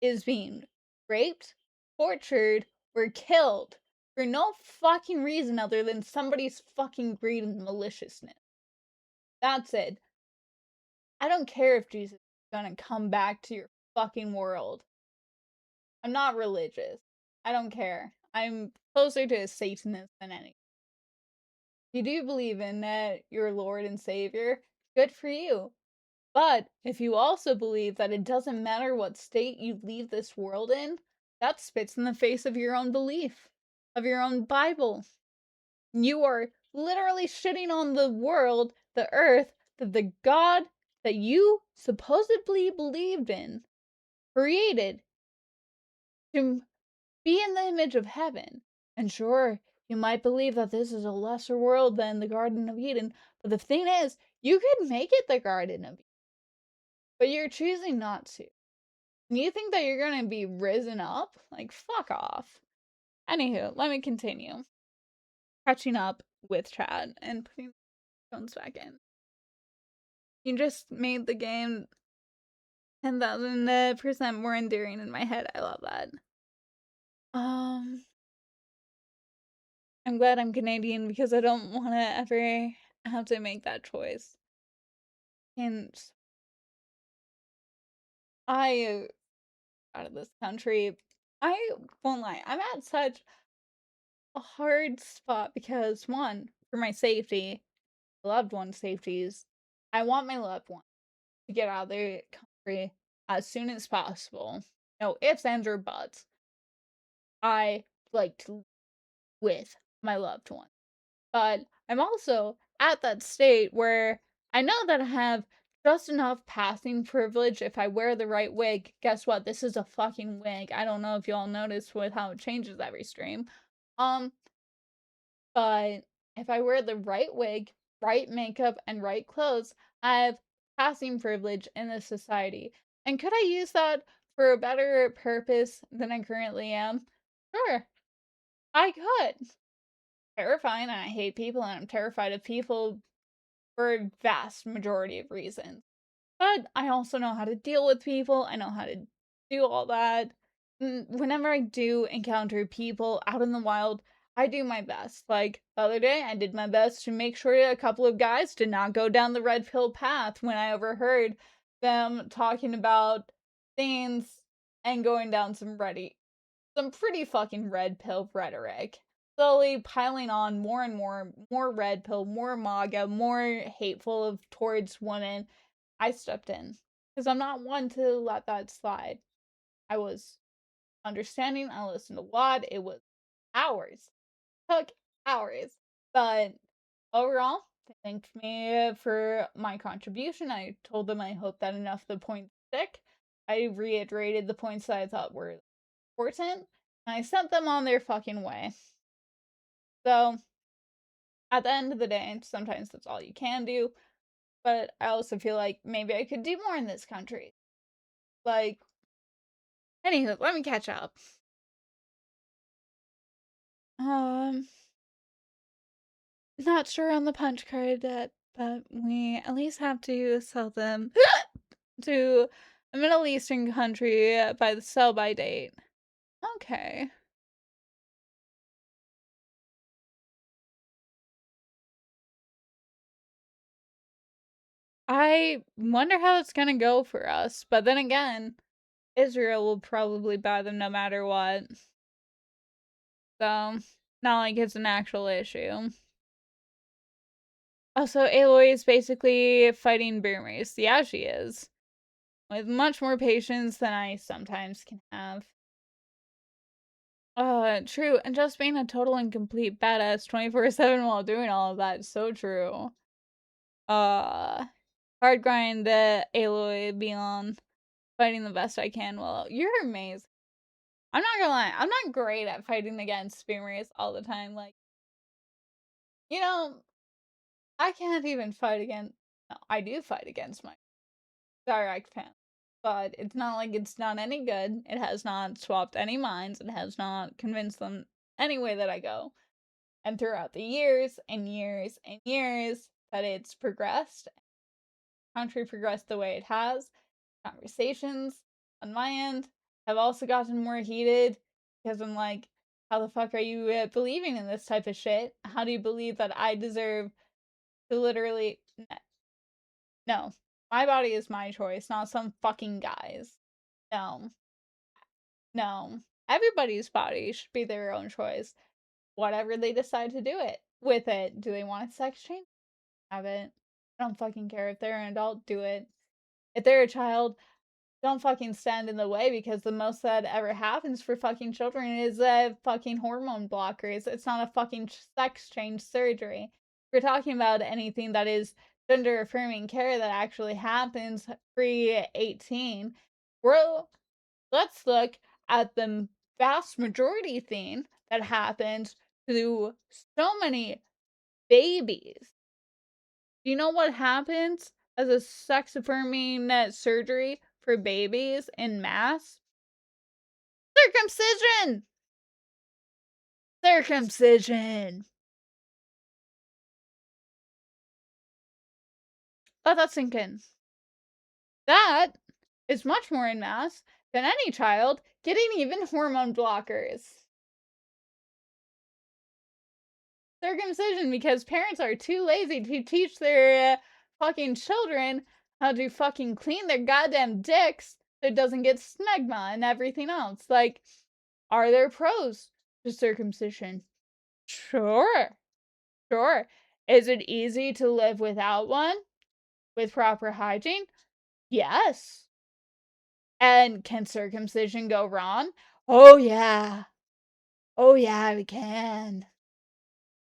A: is being raped, tortured, or killed for no fucking reason other than somebody's fucking greed and maliciousness. That's it. I don't care if Jesus is gonna come back to your fucking world. I'm not religious. I don't care. I'm closer to a Satanist than any. You do believe in your Lord and Savior, good for you. But if you also believe that it doesn't matter what state you leave this world in, that spits in the face of your own belief, of your own Bible. You are literally shitting on the world, the earth, that the God that you supposedly believed in created to be in the image of heaven. And sure, you might believe that this is a lesser world than the Garden of Eden, but the thing is, you could make it the Garden of Eden. But you're choosing not to. And you think that you're gonna be risen up? Like, fuck off. Anywho, let me continue. Catching up with Chad and putting phones back in. You just made the game 10,000% more endearing in my head. I love that. I'm glad I'm Canadian because I don't want to ever have to make that choice. And I out of this country I won't lie. I'm at such a hard spot because one, for my safety, loved one's safeties, I want my loved one to get out of the country as soon as possible. No ifs, ands, or buts. I like to with my loved one. But I'm also at that state where I know that I have just enough passing privilege if I wear the right wig. Guess what? This is a fucking wig. I don't know if y'all noticed with how it changes every stream. But if I wear the right wig, right makeup, and right clothes, I have passing privilege in this society. And could I use that for a better purpose than I currently am? Sure, I could. Terrifying, and I hate people, and I'm terrified of people for a vast majority of reasons. But I also know how to deal with people, I know how to do all that. Whenever I do encounter people out in the wild, I do my best. Like, the other day, I did my best to make sure a couple of guys did not go down the red pill path when I overheard them talking about things and going down some pretty fucking red pill rhetoric. Slowly piling on more and more red pill, more MAGA, more hateful towards women. I stepped in because I'm not one to let that slide. I was understanding. I listened a lot. It was hours. Took hours. But overall, they thanked me for my contribution. I told them I hope that enough of the points stick. I reiterated the points that I thought were important, and I sent them on their fucking way. So, at the end of the day, sometimes that's all you can do, but I also feel like maybe I could do more in this country. Like, anywho, let me catch up. Not sure on the punch card yet, but we at least have to sell them to a Middle Eastern country by the sell-by date. Okay. I wonder how it's gonna go for us, but then again, Israel will probably buy them no matter what. So, not like it's an actual issue. Also, Aloy is basically fighting boomers. Yeah, she is. With much more patience than I sometimes can have. True, and just being a total and complete badass 24/7 while doing all of that is so true. Hard grind Aloy beyond fighting the best I can. Well, you're amazing. I'm not gonna lie, I'm not great at fighting against boomers all the time. Like, you know, I can't even fight against. No, I do fight against my direct fans, but it's not like it's done any good. It has not swapped any minds. It has not convinced them any way that I go. And throughout the years and years and years that it's progressed, country progressed the way it has, conversations on my end have also gotten more heated because I'm like, how the fuck are you believing in this type of shit? How do you believe that I deserve to literally... No. My body is my choice, not some fucking guy's. No. No. Everybody's body should be their own choice. Whatever they decide to do it with it. Do they want a sex change? Have it. I don't fucking care. If they're an adult, do it. If they're a child, don't fucking stand in the way, because the most that ever happens for fucking children is fucking hormone blockers. It's not a fucking sex change surgery. If we're talking about anything that is gender affirming care that actually happens pre-18, let's look at the vast majority thing that happens to so many babies. Do you know what happens as a sex affirming surgery for babies in mass? Circumcision! Circumcision! Let that sink in. That is much more in mass than any child getting even hormone blockers. Circumcision, because parents are too lazy to teach their fucking children how to fucking clean their goddamn dicks so it doesn't get smegma and everything else. Like, Are there pros to circumcision? Sure. Sure. Is it easy to live without one? With proper hygiene? Yes. And can circumcision go wrong? Oh, yeah. Oh, yeah, we can.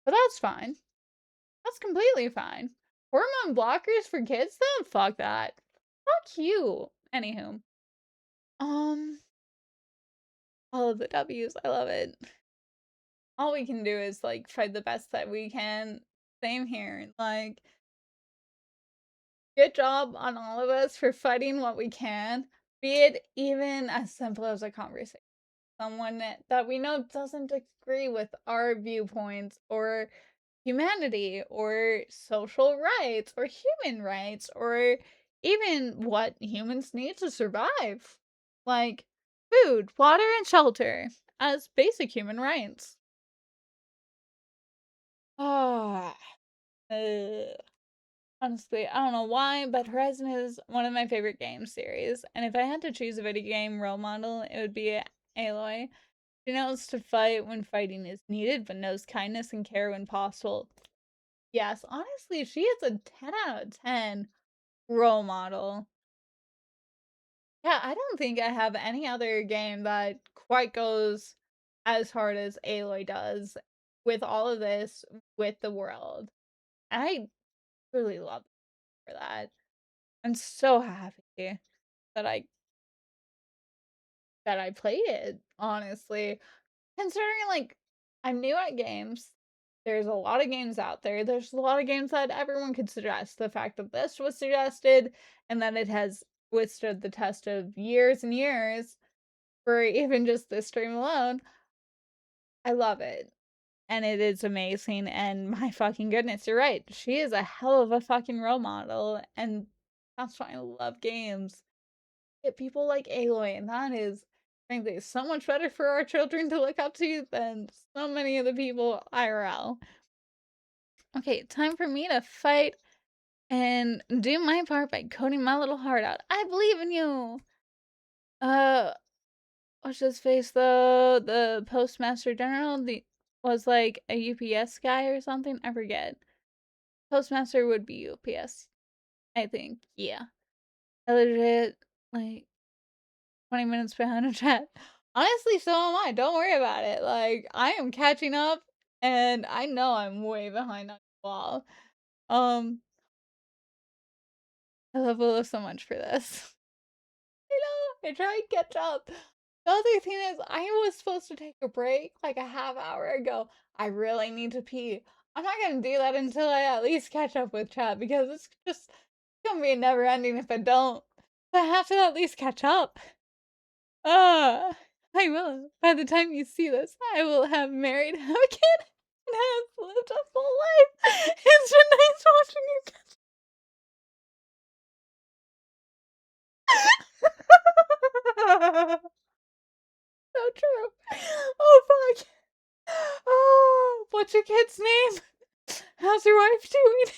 A: But that's fine. That's completely fine. Hormone blockers for kids, though? Fuck that. Fuck you. Anywho. All of the W's. I love it. All we can do is, like, fight the best that we can. Same here. Like, good job on all of us for fighting what we can. Be it even as simple as a conversation. Someone that we know doesn't agree with our viewpoints or humanity or social rights or human rights or even what humans need to survive. Like food, water, and shelter as basic human rights. Ah. Honestly, I don't know why, but Horizon is one of my favorite game series. And if I had to choose a video game role model, it would be Aloy. She knows to fight when fighting is needed, but knows kindness and care when possible. Yes, honestly, she is a 10 out of 10 role model. Yeah, I don't think I have any other game that quite goes as hard as Aloy does with all of this with the world. And I really love her for that. I'm so happy that I played it, honestly. Considering, like, I'm new at games. There's a lot of games out there. There's a lot of games that everyone could suggest. The fact that this was suggested and that it has withstood the test of years and years for even just this stream alone, I love it. And it is amazing. And my fucking goodness, you're right. She is a hell of a fucking role model. And that's why I love games. Get people like Aloy, and that is frankly so much better for our children to look up to than so many of the people IRL. Okay, time for me to fight and do my part by coding my little heart out. I believe in you! What's his face though? The Postmaster General was like a UPS guy or something? I forget. Postmaster would be UPS. I think. Yeah. I legit, like, 20 minutes behind a chat. Honestly, so am I. Don't worry about it. Like, I am catching up, and I know I'm way behind on the wall. I love Willow so much for this. I try and catch up. The other thing is, I was supposed to take a break like a half hour ago. I really need to pee. I'm not gonna do that until I at least catch up with chat because it's just gonna be never ending if I don't. I have to at least catch up. I will. By the time you see this, I will have married, have a kid, and have lived a full life. It's been nice watching you guys. So true. Oh, fuck. Oh, what's your kid's name? How's your wife doing?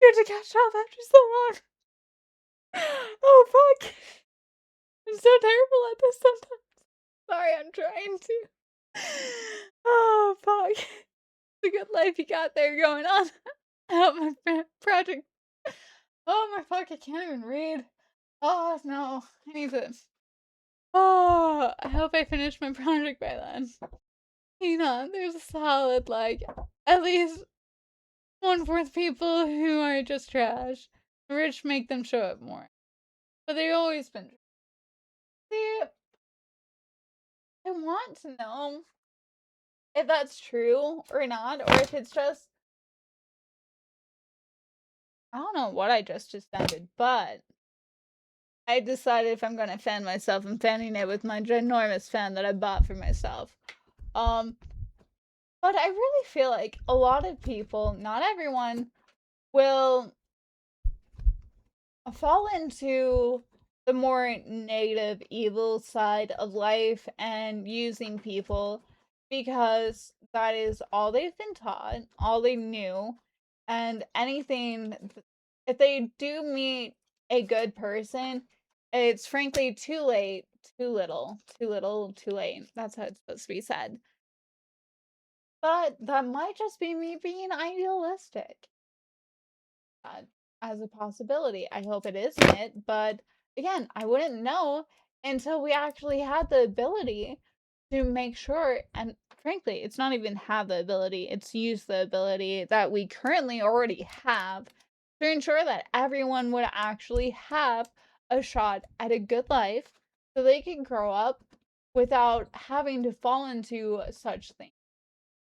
A: Good to catch up after so long. Oh, fuck. I'm so terrible at this sometimes. Sorry, I'm trying to. Oh, fuck. It's a good life you got there going on. Help my project. Oh, my fuck, I can't even read. Oh, no. I need this. Oh, I hope I finish my project by then. You know, there's a solid, like, at least 1/4 people who are just trash. The rich make them show up more. But they've always been. See, I want to know if that's true or not, or if it's just. I don't know what I just decided, but I decided if I'm gonna fan myself, I'm fanning it with my ginormous fan that I bought for myself. But I really feel like a lot of people, not everyone, will fall into the more negative, evil side of life and using people because that is all they've been taught, all they knew, and anything, if they do meet a good person, It's frankly too late, too little, too little, too late. That's how it's supposed to be said. But that might just be me being idealistic. As a possibility. I hope it isn't it, but again, I wouldn't know until we actually had the ability to make sure, and frankly, it's not even have the ability, it's use the ability that we currently already have to ensure that everyone would actually have a shot at a good life so they can grow up without having to fall into such things.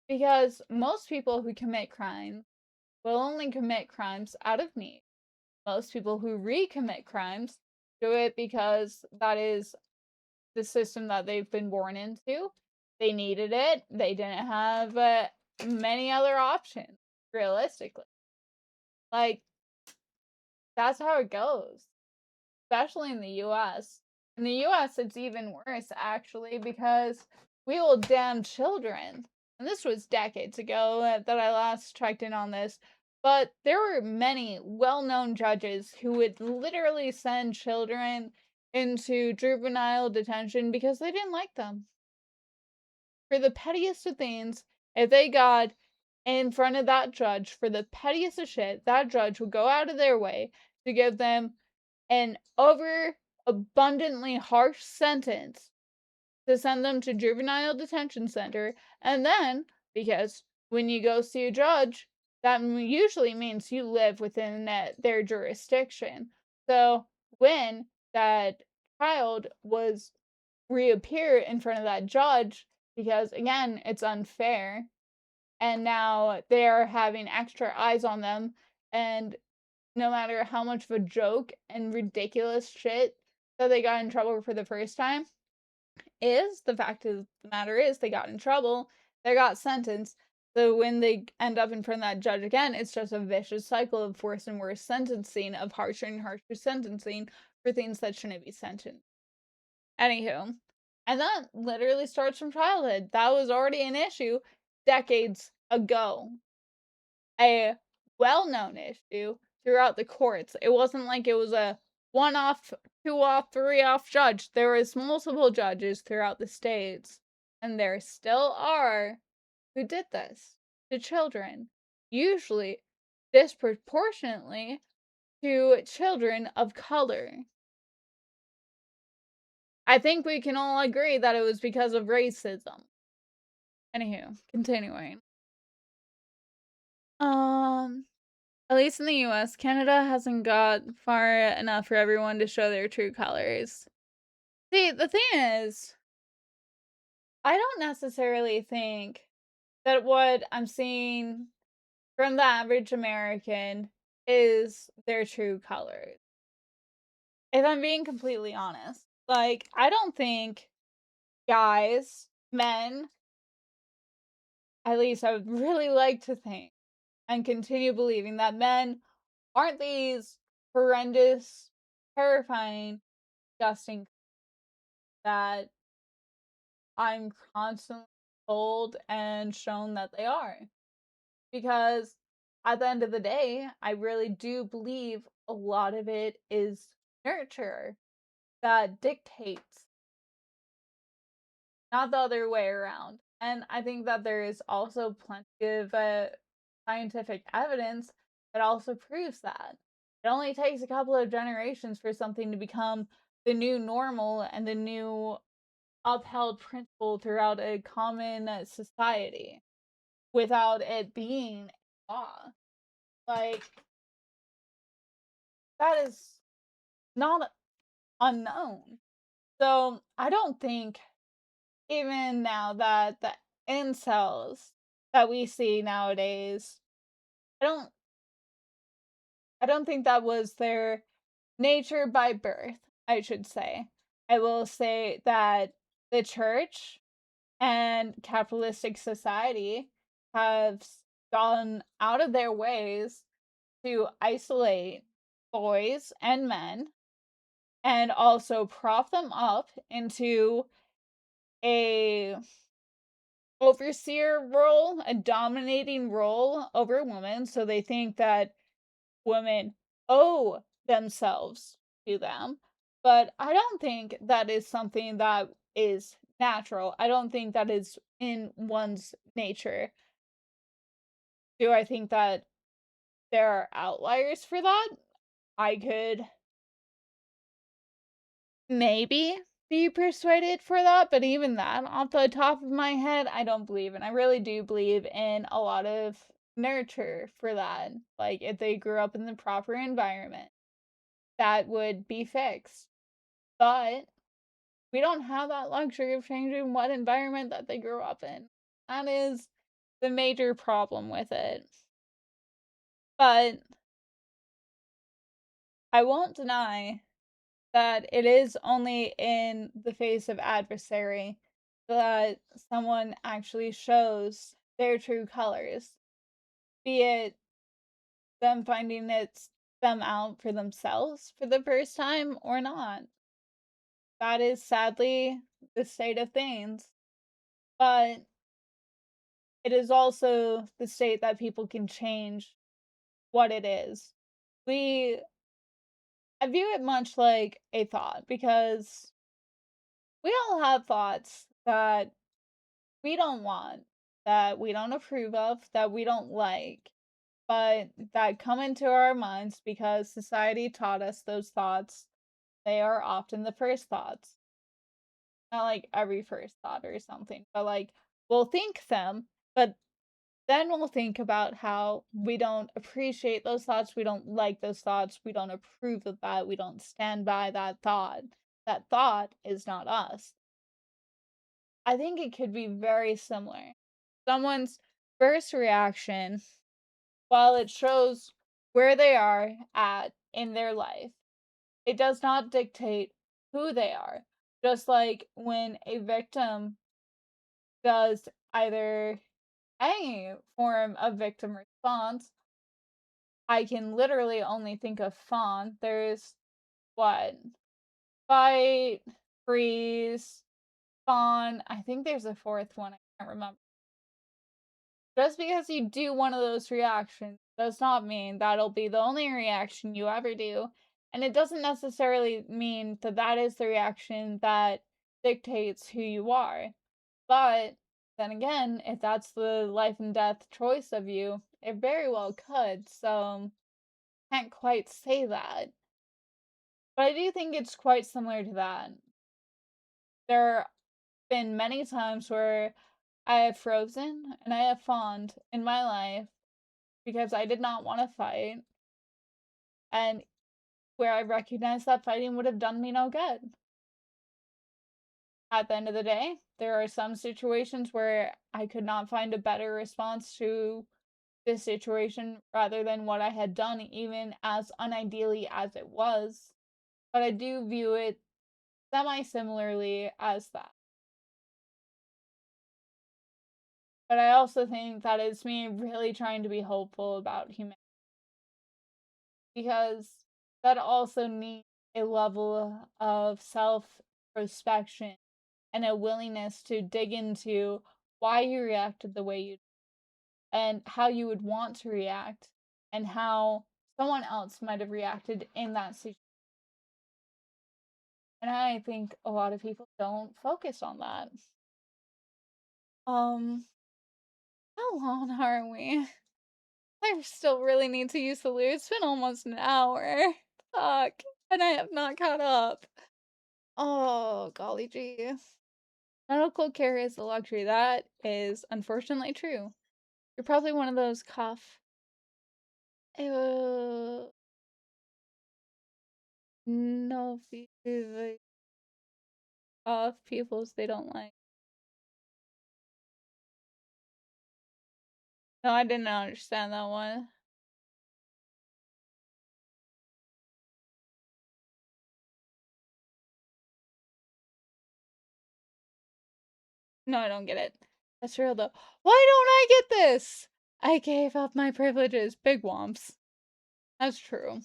A: Because most people who commit crimes will only commit crimes out of need. Most people who recommit crimes do it because that is the system that they've been born into. They needed it. They didn't have many other options, realistically. Like, that's how it goes, especially in the US. In the US, it's even worse, actually, because we will damn children. And this was decades ago that I last checked in on this. But there were many well-known judges who would literally send children into juvenile detention because they didn't like them. For the pettiest of things, if they got in front of that judge for the pettiest of shit, that judge would go out of their way to give them an overabundantly harsh sentence to send them to juvenile detention center. And then, because when you go see a judge, that usually means you live within their jurisdiction. So when that child was reappear in front of that judge, because again, it's unfair, and now they're having extra eyes on them, and no matter how much of a joke and ridiculous shit that they got in trouble for the first time, is the fact of the matter is they got in trouble, they got sentenced. So when they end up in front of that judge again, it's just a vicious cycle of worse and worse sentencing, of harsher and harsher sentencing for things that shouldn't be sentenced. Anywho, and that literally starts from childhood. That was already an issue decades ago. A well-known issue throughout the courts. It wasn't like it was a one-off, two-off, three-off judge. There was multiple judges throughout the states, and there still are, who did this to children, usually disproportionately to children of color. I think we can all agree that it was because of racism. Anywho, continuing. At least in the US, Canada hasn't got far enough for everyone to show their true colors. See, the thing is, I don't necessarily think that what I'm seeing from the average American is their true colors. If I'm being completely honest. Like, I don't think guys, men, at least I would really like to think and continue believing that men aren't these horrendous, terrifying, disgusting that I'm constantly told and shown that they are. Because at the end of the day, I really do believe a lot of it is nurture that dictates, not the other way around. And I think that there is also plenty of scientific evidence that also proves that. It only takes a couple of generations for something to become the new normal and the new upheld principle throughout a common society without it being law. Like, that is not unknown. So I don't think, even now that the incels that we see nowadays, I don't think that was their nature by birth, I should say. I will say that the church and capitalistic society have gone out of their ways to isolate boys and men and also prop them up into a overseer role, a dominating role over women, so they think that women owe themselves to them. But I don't think that is something that is natural. I don't think that is in one's nature. Do I think that there are outliers for that? I could maybe be persuaded for that, but even that, off the top of my head, I don't believe. And I really do believe in a lot of nurture for that. Like, if they grew up in the proper environment, that would be fixed. But we don't have that luxury of changing what environment that they grew up in. That is the major problem with it. But I won't deny that it is only in the face of adversary that someone actually shows their true colors. Be it them finding them out for themselves for the first time or not. That is sadly the state of things. But it is also the state that people can change what it is. I view it much like a thought because we all have thoughts that we don't want, that we don't approve of, that we don't like, but that come into our minds because society taught us those thoughts. They are often the first thoughts. Not like every first thought or something, but like we'll think them, but then we'll think about how we don't appreciate those thoughts, we don't like those thoughts, we don't approve of that, we don't stand by that thought. That thought is not us. I think it could be very similar. Someone's first reaction, while it shows where they are at in their life, it does not dictate who they are. Just like when a victim does either any form of victim response, I can literally only think of fawn. There's what? Fight, freeze, fawn. I think there's a fourth one. I can't remember. Just because you do one of those reactions does not mean that'll be the only reaction you ever do. And it doesn't necessarily mean that that is the reaction that dictates who you are. But then again, if that's the life and death choice of you, it very well could. So, can't quite say that. But I do think it's quite similar to that. There have been many times where I have frozen and I have fawned in my life because I did not want to fight, and where I recognized that fighting would have done me no good. At the end of the day, there are some situations where I could not find a better response to this situation rather than what I had done, even as unideally as it was. But I do view it semi-similarly as that. But I also think that it's me really trying to be hopeful about humanity. Because that also needs a level of self-prospection and a willingness to dig into why you reacted the way you did and how you would want to react and how someone else might have reacted in that situation. And I think a lot of people don't focus on that. How long are we? I still really need to use the loo. It's been almost an hour. Fuck. And I have not caught up. Oh, golly gee. Medical care is a luxury. That is unfortunately true. You're probably one of those cough. Ew. No fever. Cough peoples they don't like. No, I didn't understand that one. No, I don't get it. That's real though. Why don't I get this? I gave up my privileges. Big womps. That's true.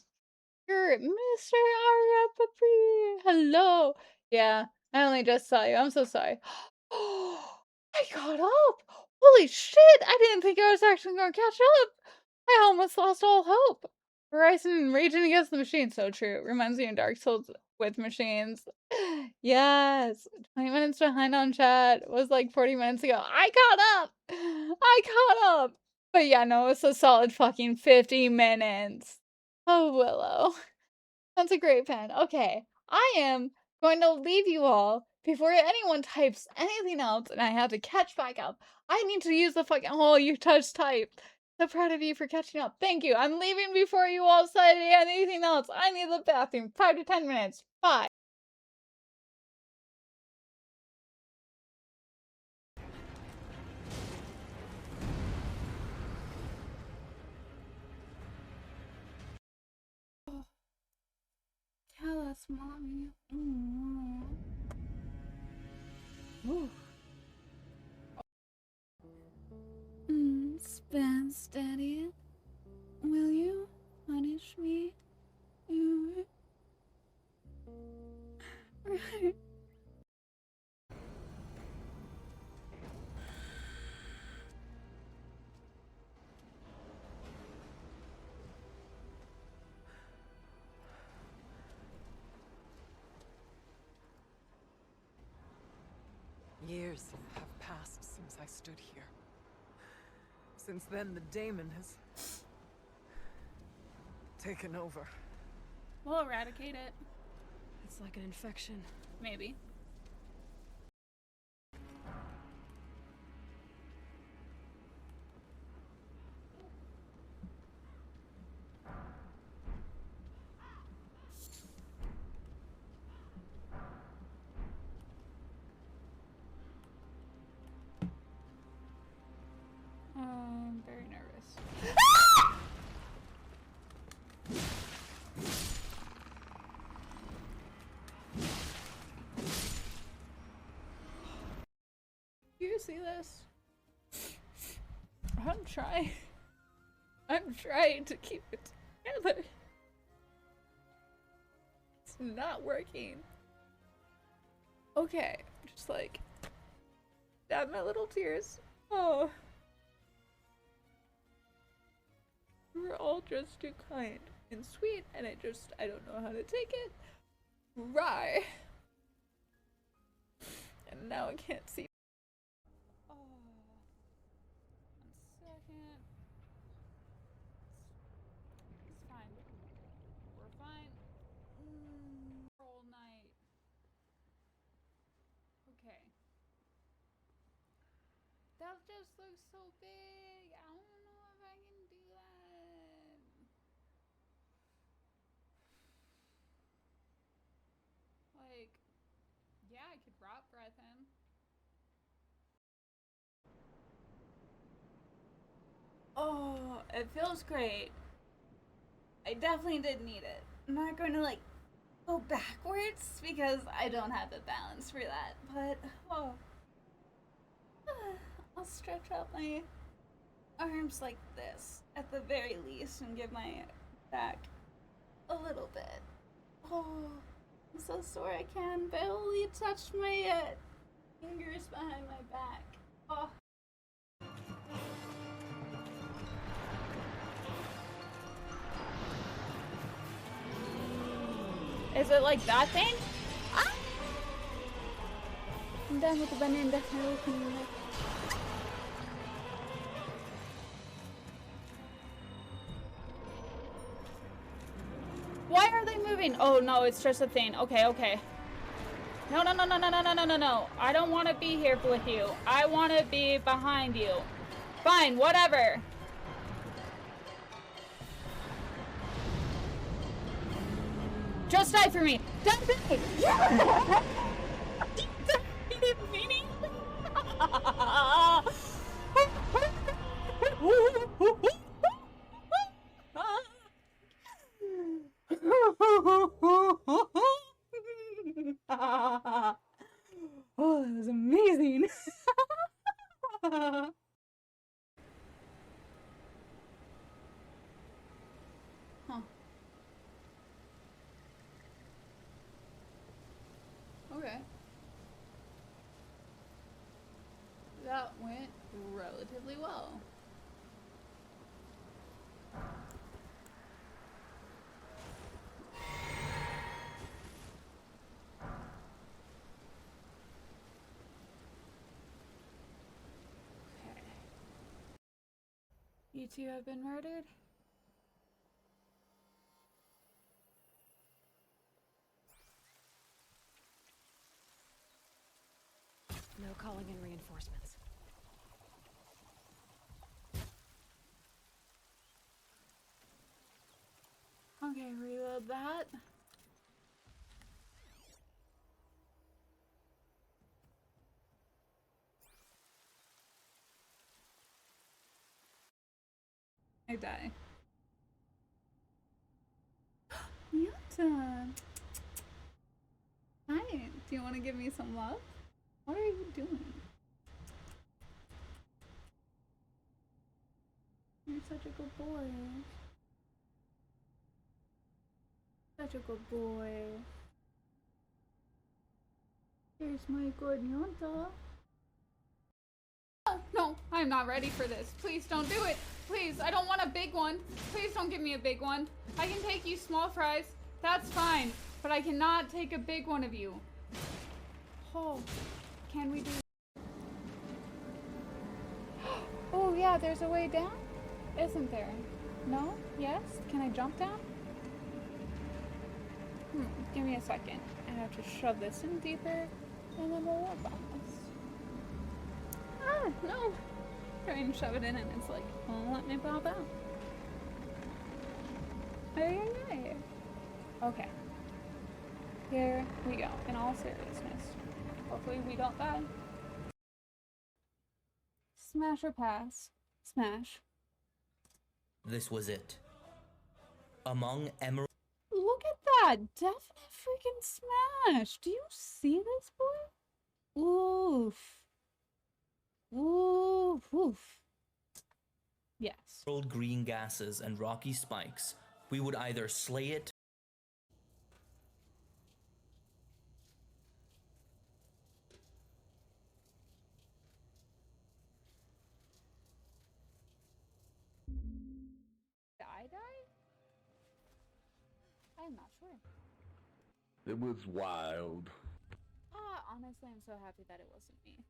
A: You're Mr. Arapapri. Hello. Yeah, I only just saw you. I'm so sorry. I got up. Holy shit. I didn't think I was actually going to catch up. I almost lost all hope. Horizon Raging Against the Machine, so true. Reminds me of Dark Souls with machines. Yes! 20 minutes behind on chat was like 40 minutes ago. I caught up! I caught up! But yeah, no, it's a solid fucking 50 minutes. Oh, Willow. That's a great pen. Okay, I am going to leave you all before anyone types anything else and I have to catch back up. I need to use the fucking— oh, you touched type. So proud of you for catching up. Thank you. I'm leaving before you all said anything else. I need the bathroom. 5 to 10 minutes. Bye.
M: Tell us, Mommy.
A: Ooh.
M: Spence, Daddy. Will you punish me? Right.
E: Years have passed since I stood here. Since then, the daemon has taken over.
A: We'll eradicate it.
D: It's like an infection.
A: Maybe. I'm very nervous. You see this? I'm trying to keep it together. It's not working. Okay, just like dab my little tears. Oh. We're all just too kind and sweet, and I don't know how to take it. Right. And now I can't see. Oh. 1 second. It's fine. We're fine. All night. Okay. That just looks so big. I don't know if I can do that. Like, yeah, I could rot breath in. Oh, it feels great. I definitely did need it. I'm not going to like go backwards because I don't have the balance for that, but oh. I'll stretch out my arms like this at the very least and give my back a little bit. Oh, I'm so sore I can barely touch my fingers behind my back. Oh. Is it like that thing? Ah! I'm done with the banana. Why are they moving? Oh no, it's just a thing. Okay, okay. No, no, no, no, no, no, no, no, no, no. I don't want to be here with you. I want to be behind you. Fine, whatever. Just die for me. Die for me. Yeah. Oh, that was amazing. Huh. Okay. That went relatively well. You two have been murdered?
D: No calling in reinforcements.
A: Okay, reload that. I die. Yuta! Hi, do you want to give me some love? What are you doing? You're such a good boy. Such a good boy. Here's my good Yuta. Oh, no, I'm not ready for this. Please don't do it. Please, I don't want a big one. Please don't give me a big one. I can take you small fries. That's fine. But I cannot take a big one of you. Oh, can we do... Oh, yeah, there's a way down? Isn't there? No? Yes? Can I jump down? Give me a second. I have to shove this in deeper, and then we'll work on this. Ah, no! Try and shove it in and it's like, won't let me pop out. Hey. Okay. Here we go, in all seriousness. Hopefully we don't die. Smash or pass? Smash.
P: This was it. Among Emerald.
A: Look at that! Definite freaking smash! Do you see this, boy? Oof. Oof. Oof. Yes.
P: Green gases and rocky spikes, we would either slay it.
A: Did I die? I'm not sure.
B: It was wild.
A: Honestly, I'm so happy that it wasn't me.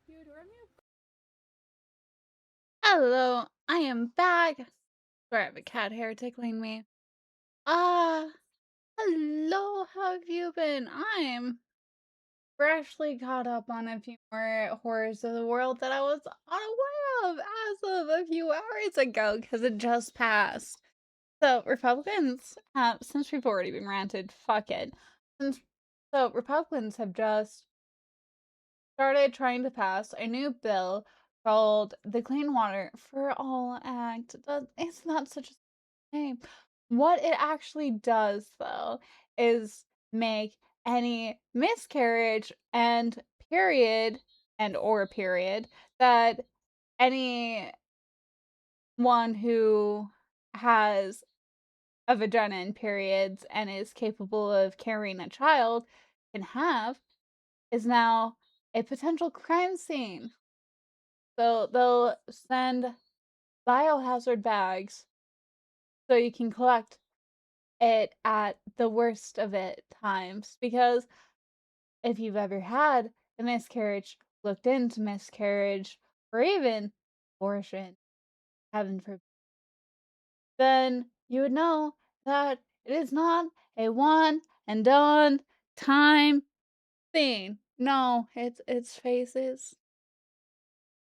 A: You adore me? Hello, I am back. Sorry, I have a cat hair tickling me. Hello, how have you been? I'm freshly caught up on a few more horrors of the world that I was unaware of as of a few hours ago, because it just passed. So, Republicans, since we've already been ranted, fuck it. Republicans have just started trying to pass a new bill called the Clean Water for All Act. It's not such a name. What it actually does, though, is make any miscarriage and period that anyone who has a vagina and periods and is capable of carrying a child can have is now a potential crime scene. So they'll send biohazard bags so you can collect it at the worst of it times. Because if you've ever had a miscarriage, looked into miscarriage, or even abortion, heaven forbid, then you would know that it is not a one and done time thing. No, it's phases.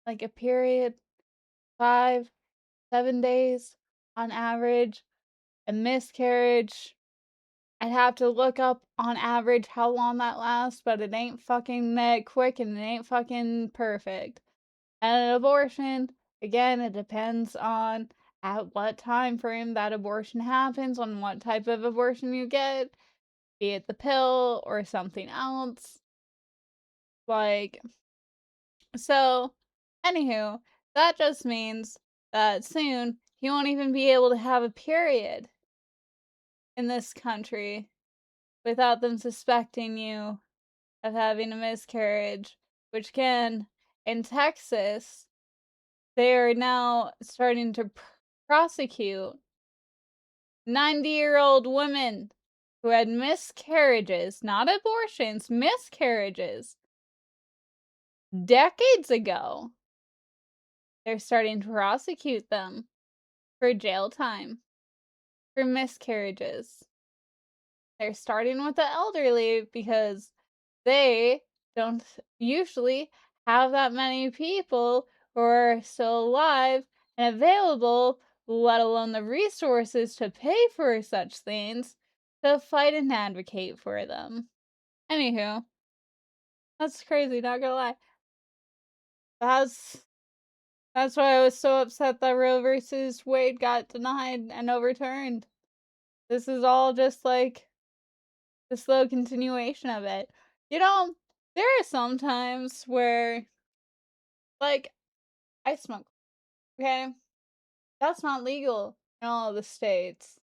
A: Like a period, 5, 7 days on average. A miscarriage, I'd have to look up on average how long that lasts, but it ain't fucking that quick and it ain't fucking perfect. And an abortion, again, it depends on at what time frame that abortion happens, on what type of abortion you get, be it the pill or something else. Like, so, anywho, that just means that soon you won't even be able to have a period in this country without them suspecting you of having a miscarriage, which can, in Texas, they are now starting to prosecute 90-year-old women who had miscarriages, not abortions, miscarriages, decades ago, they're starting to prosecute them for jail time, for miscarriages. They're starting with the elderly because they don't usually have that many people who are still alive and available, let alone the resources to pay for such things, to fight and advocate for them. Anywho, that's crazy, not gonna lie. That's why I was so upset that Roe versus Wade got denied and overturned. This is all just like the slow continuation of it. You know, there are some times where, like, I smoke, okay? That's not legal in all of the states.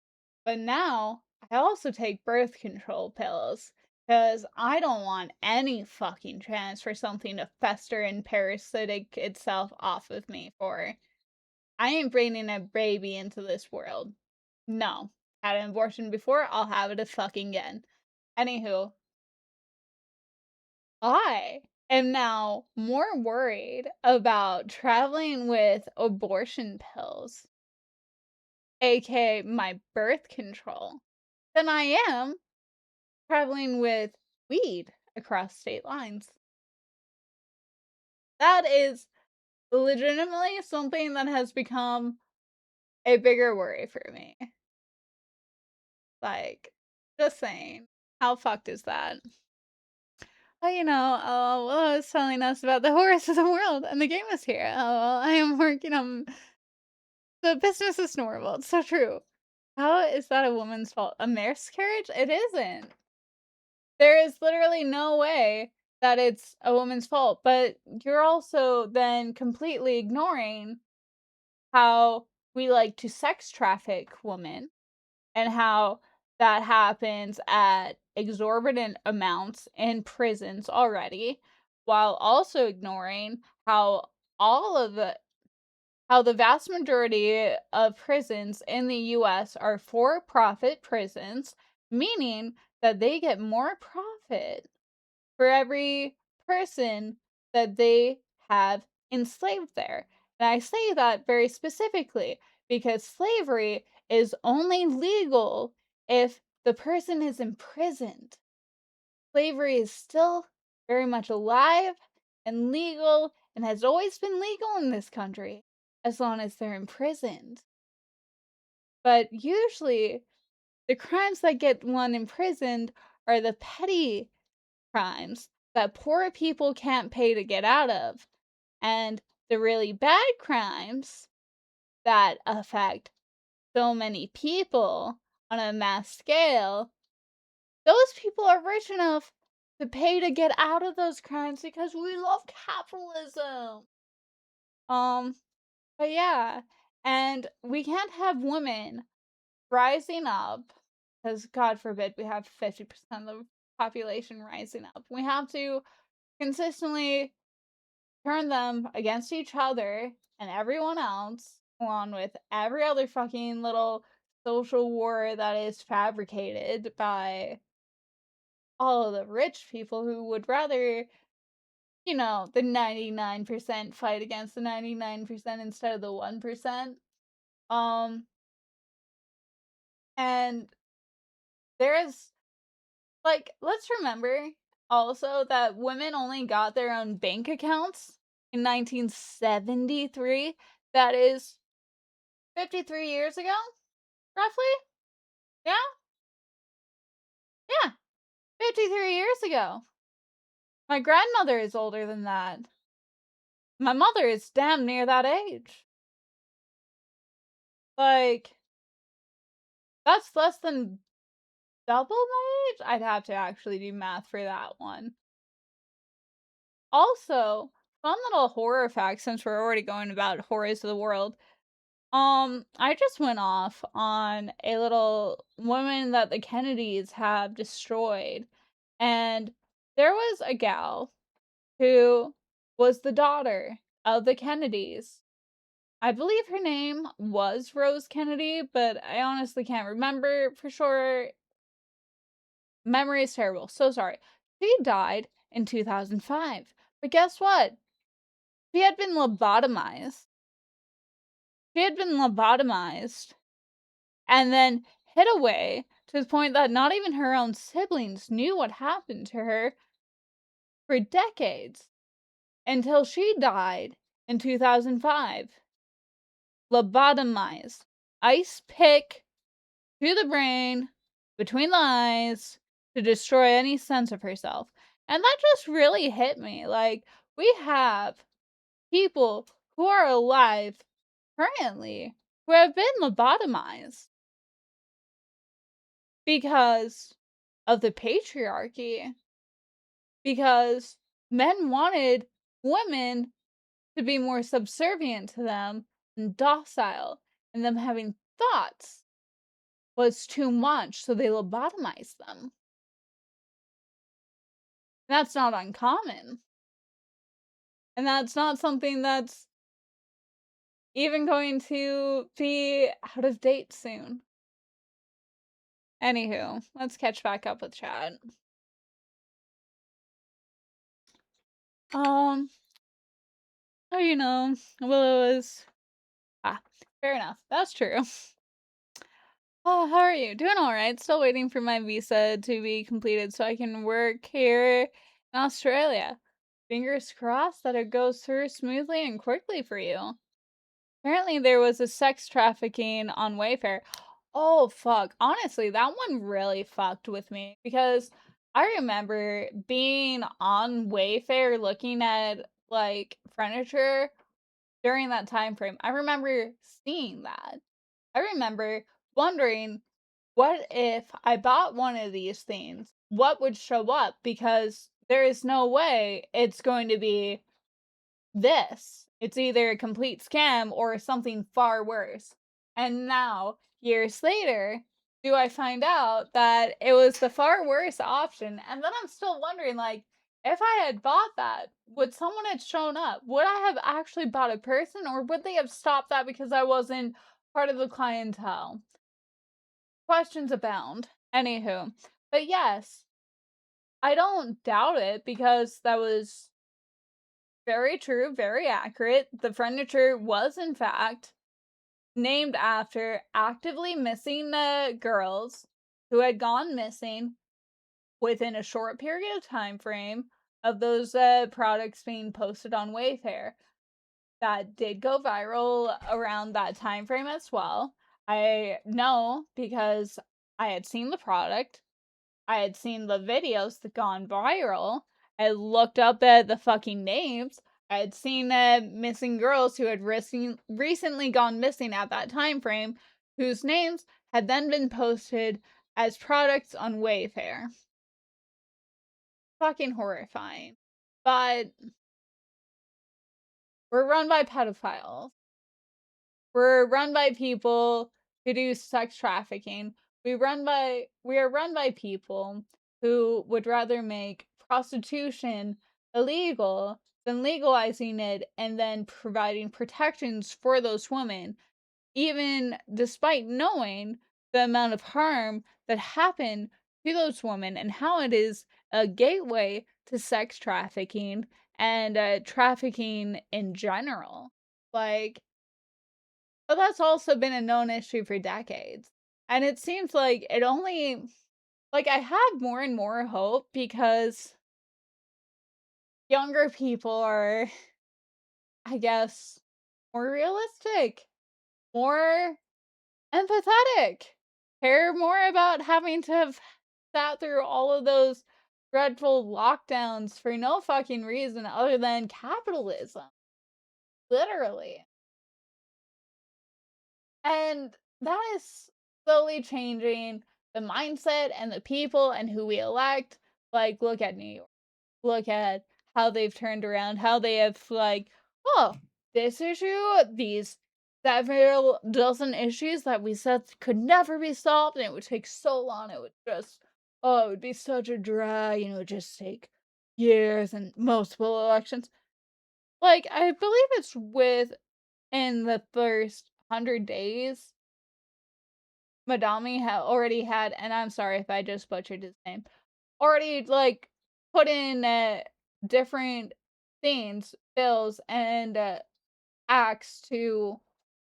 A: But now, I also take birth control pills. Because I don't want any fucking chance for something to fester and parasitic itself off of me for. I ain't bringing a baby into this world. No. Had an abortion before, I'll have it a fucking again. Anywho, I am now more worried about traveling with abortion pills, aka my birth control, than I am traveling with weed across state lines. That is legitimately something that has become a bigger worry for me. Like, just saying. How fucked is that? Well, Willow is telling us about the horrors of the world, and the game is here. I am working on the business is normal. It's so true. How is that a woman's fault? A miscarriage? It isn't. There is literally no way that it's a woman's fault, but you're also then completely ignoring how we like to sex traffic women and how that happens at exorbitant amounts in prisons already, while also ignoring how the vast majority of prisons in the US are for-profit prisons, meaning that they get more profit for every person that they have enslaved there. And I say that very specifically because slavery is only legal if the person is imprisoned. Slavery is still very much alive and legal and has always been legal in this country as long as they're imprisoned. But usually, the crimes that get one imprisoned are the petty crimes that poor people can't pay to get out of. And the really bad crimes that affect so many people on a mass scale, those people are rich enough to pay to get out of those crimes because we love capitalism. But yeah, and we can't have women rising up, because God forbid we have 50% of the population rising up. We have to consistently turn them against each other and everyone else, along with every other fucking little social war that is fabricated by all of the rich people who would rather, the 99% fight against the 99% instead of the 1%. And there's, let's remember also that women only got their own bank accounts in 1973. That is 53 years ago, roughly? Yeah? Yeah, 53 years ago. My grandmother is older than that. My mother is damn near that age. That's less than double my age? I'd have to actually do math for that one. Also, fun little horror fact since we're already going about horrors of the world. I just went off on a little woman that the Kennedys have destroyed. And there was a gal who was the daughter of the Kennedys. I believe her name was Rose Kennedy, but I honestly can't remember for sure. Memory is terrible. So sorry. She died in 2005. But guess what? She had been lobotomized she had been lobotomized and then hid away to the point that not even her own siblings knew what happened to her for decades until she died in 2005. Lobotomized. Ice pick to the brain, between the eyes, to destroy any sense of herself. And that just really hit me. Like, we have people who are alive currently who have been lobotomized because of the patriarchy, because men wanted women to be more subservient to them and docile, and them having thoughts was too much, so they lobotomized them. That's not uncommon. And that's not something that's even going to be out of date soon. Anywho, let's catch back up with chat. Oh, you know, Willow is... fair enough. That's true. Oh, how are you? Doing alright. Still waiting for my visa to be completed so I can work here in Australia. Fingers crossed that it goes through smoothly and quickly for you. Apparently there was a sex trafficking on Wayfair. Oh, fuck. Honestly, that one really fucked with me because I remember being on Wayfair looking at, like, furniture during that time frame. I remember seeing that. I remember wondering, what if I bought one of these things? What would show up? Because there is no way it's going to be this. It's either a complete scam or something far worse. And now, years later, do I find out that it was the far worse option? And then I'm still wondering, like, if I had bought that, would someone have shown up? Would I have actually bought a person, or would they have stopped that because I wasn't part of the clientele? Questions abound. Anywho. But yes, I don't doubt it because that was very true, very accurate. The furniture was, in fact, named after actively missing girls who had gone missing within a short period of time frame of those products being posted on Wayfair. That did go viral around that time frame as well. I know because I had seen the product. I had seen the videos that gone viral. I looked up at the fucking names. I had seen missing girls who had recently gone missing at that time frame, whose names had then been posted as products on Wayfair. Fucking horrifying. But we're run by pedophiles. We're run by people who do sex trafficking. We are run by people who would rather make prostitution illegal than legalizing it and then providing protections for those women, even despite knowing the amount of harm that happened to those women and how it is a gateway to sex trafficking and trafficking in general. Like, but that's also been a known issue for decades. And it seems like it only... Like, I have more and more hope because younger people are, I guess, more realistic, more empathetic, care more about having to have sat through all of those dreadful lockdowns for no fucking reason other than capitalism. Literally. And that is slowly changing the mindset and the people and who we elect. Like, look at New York. Look at how they've turned around, how they have, like, oh, this issue, these several dozen issues that we said could never be solved, and it would take so long, it would just, oh, it would be such a drag, it would just take years and multiple elections. Like, I believe it's in the first 100 days, Madami already had, and I'm sorry if I just butchered his name, already, like, put in different things, bills, and acts to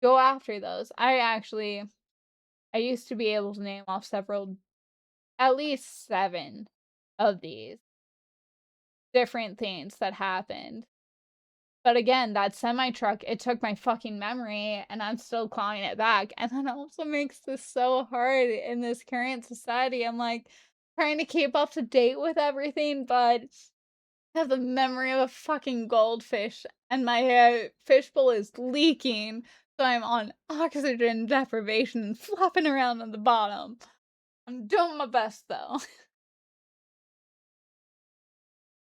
A: go after those. I used to be able to name off at least 7 of these different things that happened. But again, that semi-truck, it took my fucking memory, and I'm still clawing it back. And that also makes this so hard in this current society. I'm like trying to keep up to date with everything, but I have the memory of a fucking goldfish, and my fishbowl is leaking, so I'm on oxygen deprivation and flopping around on the bottom. I'm doing my best though.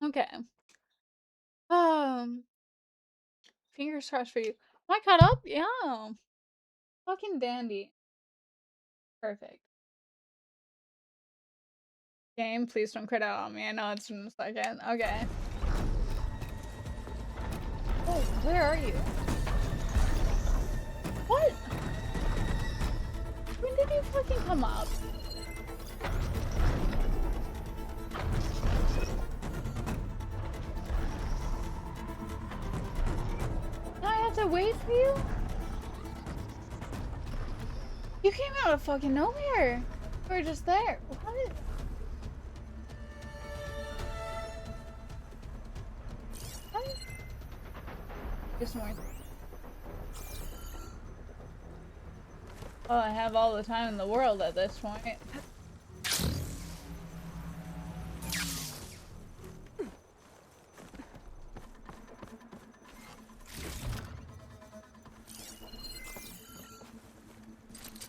A: Okay. Fingers crossed for you. Am I caught up? Yeah. Fucking dandy. Perfect. Game, please don't crit out on me. I know it's in a second. Okay. Oh, where are you? What? When did you fucking come up? Now I have to wait for you? You came out of fucking nowhere. We were just there. What? What? Just more. Well, I have all the time in the world at this point.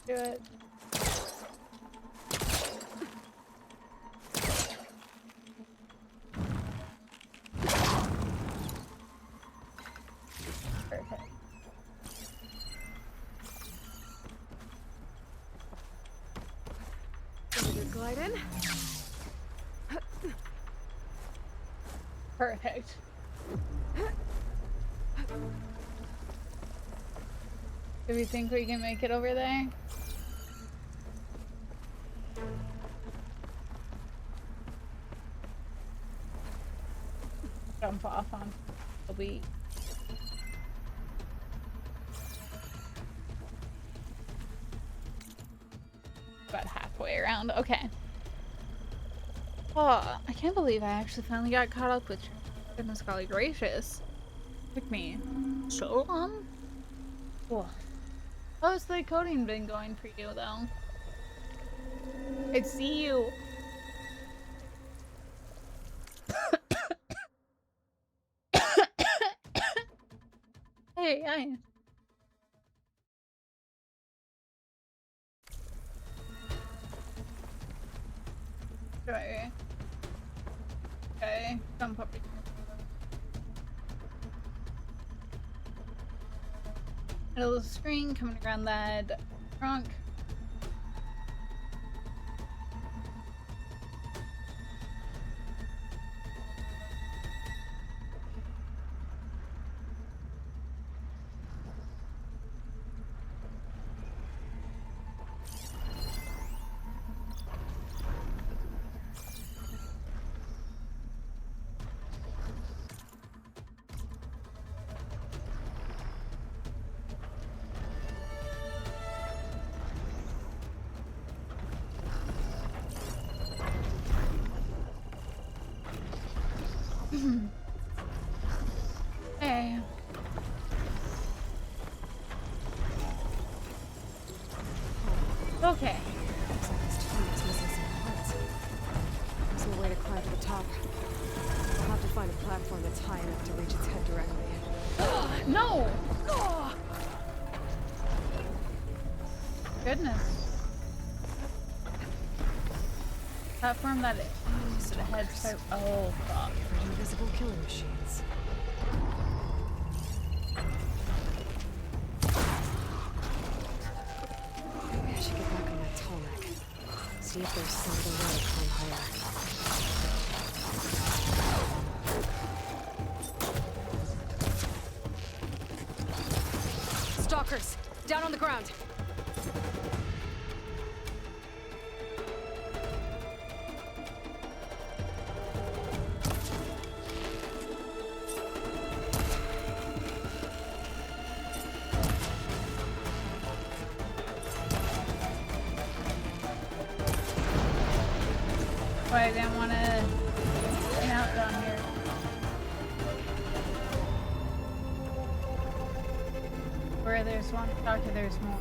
A: Do it. Perfect.
D: Glide in.
A: Perfect. Do we think we can make it over there? Jump off on the beat. About halfway around. Okay. Oh, I can't believe I actually finally got caught up with you. Goodness golly gracious. Took me so long. Oh. How's the coding been going for you though? I see you. Hey, hi. Okay. Okay, come puppy. Middle of the screen, coming around that trunk. Hey. Okay.
D: Looks like this train is missing some parts. There's no way to climb to the top. I'll have to find a platform that's high enough to reach its head directly.
A: No! Oh. Goodness. Platform that it used to head so. Oh, fuck.
D: Invisible killing machines. Maybe I should get back on that tarmac. See if there's some other way to climb higher. Stalkers! Down on the ground!
A: But I didn't want to hang out down here. Where there's one doctor, there's more.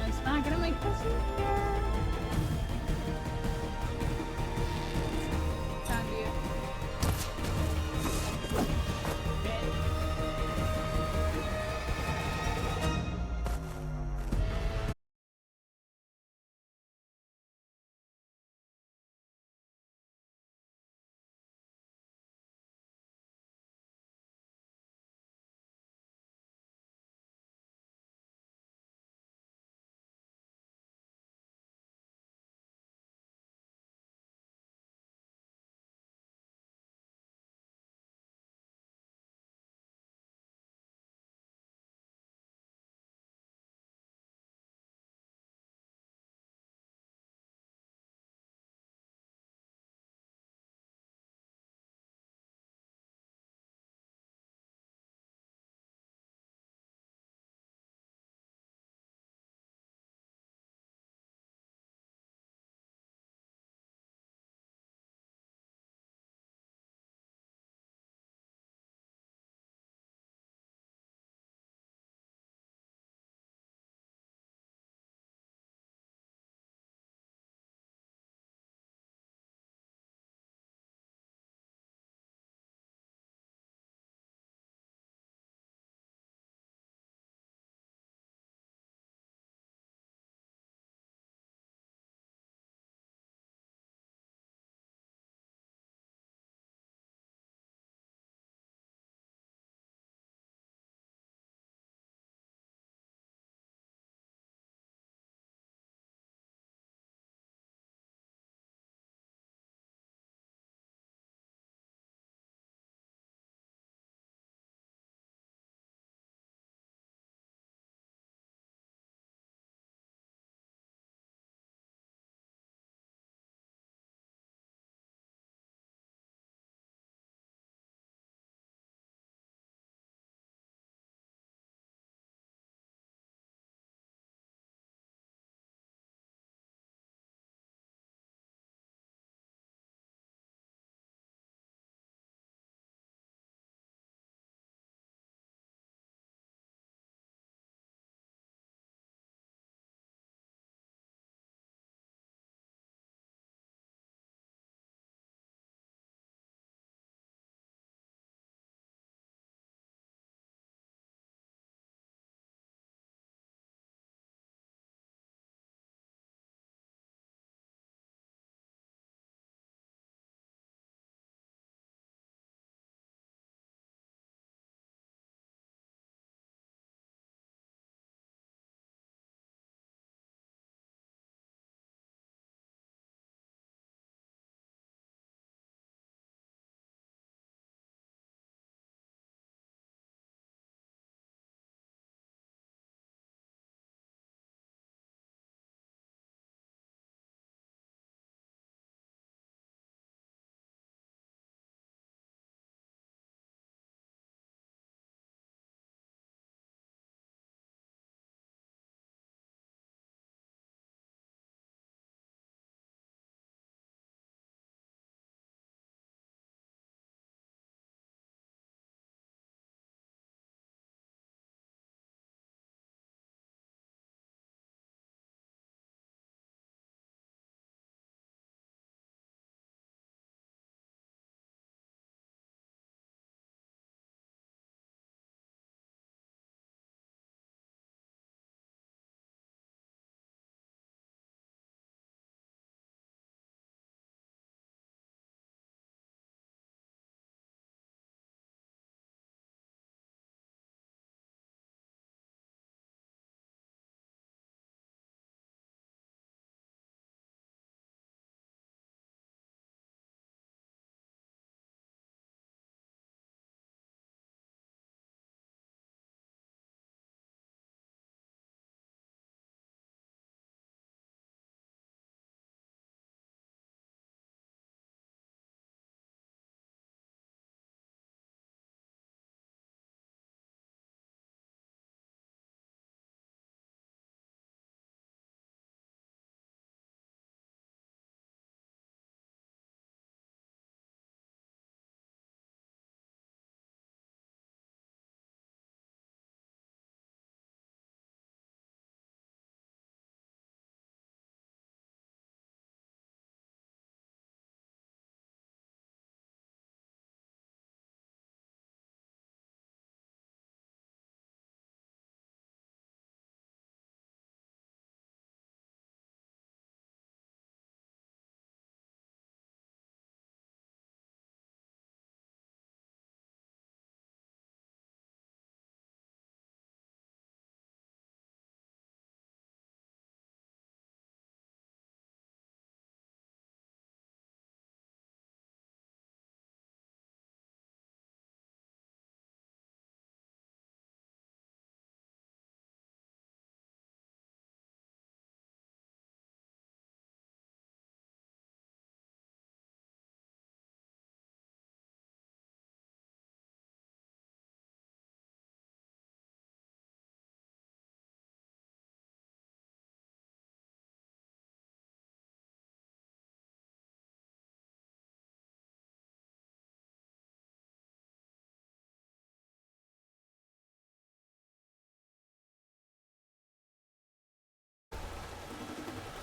A: It's not gonna make this easier.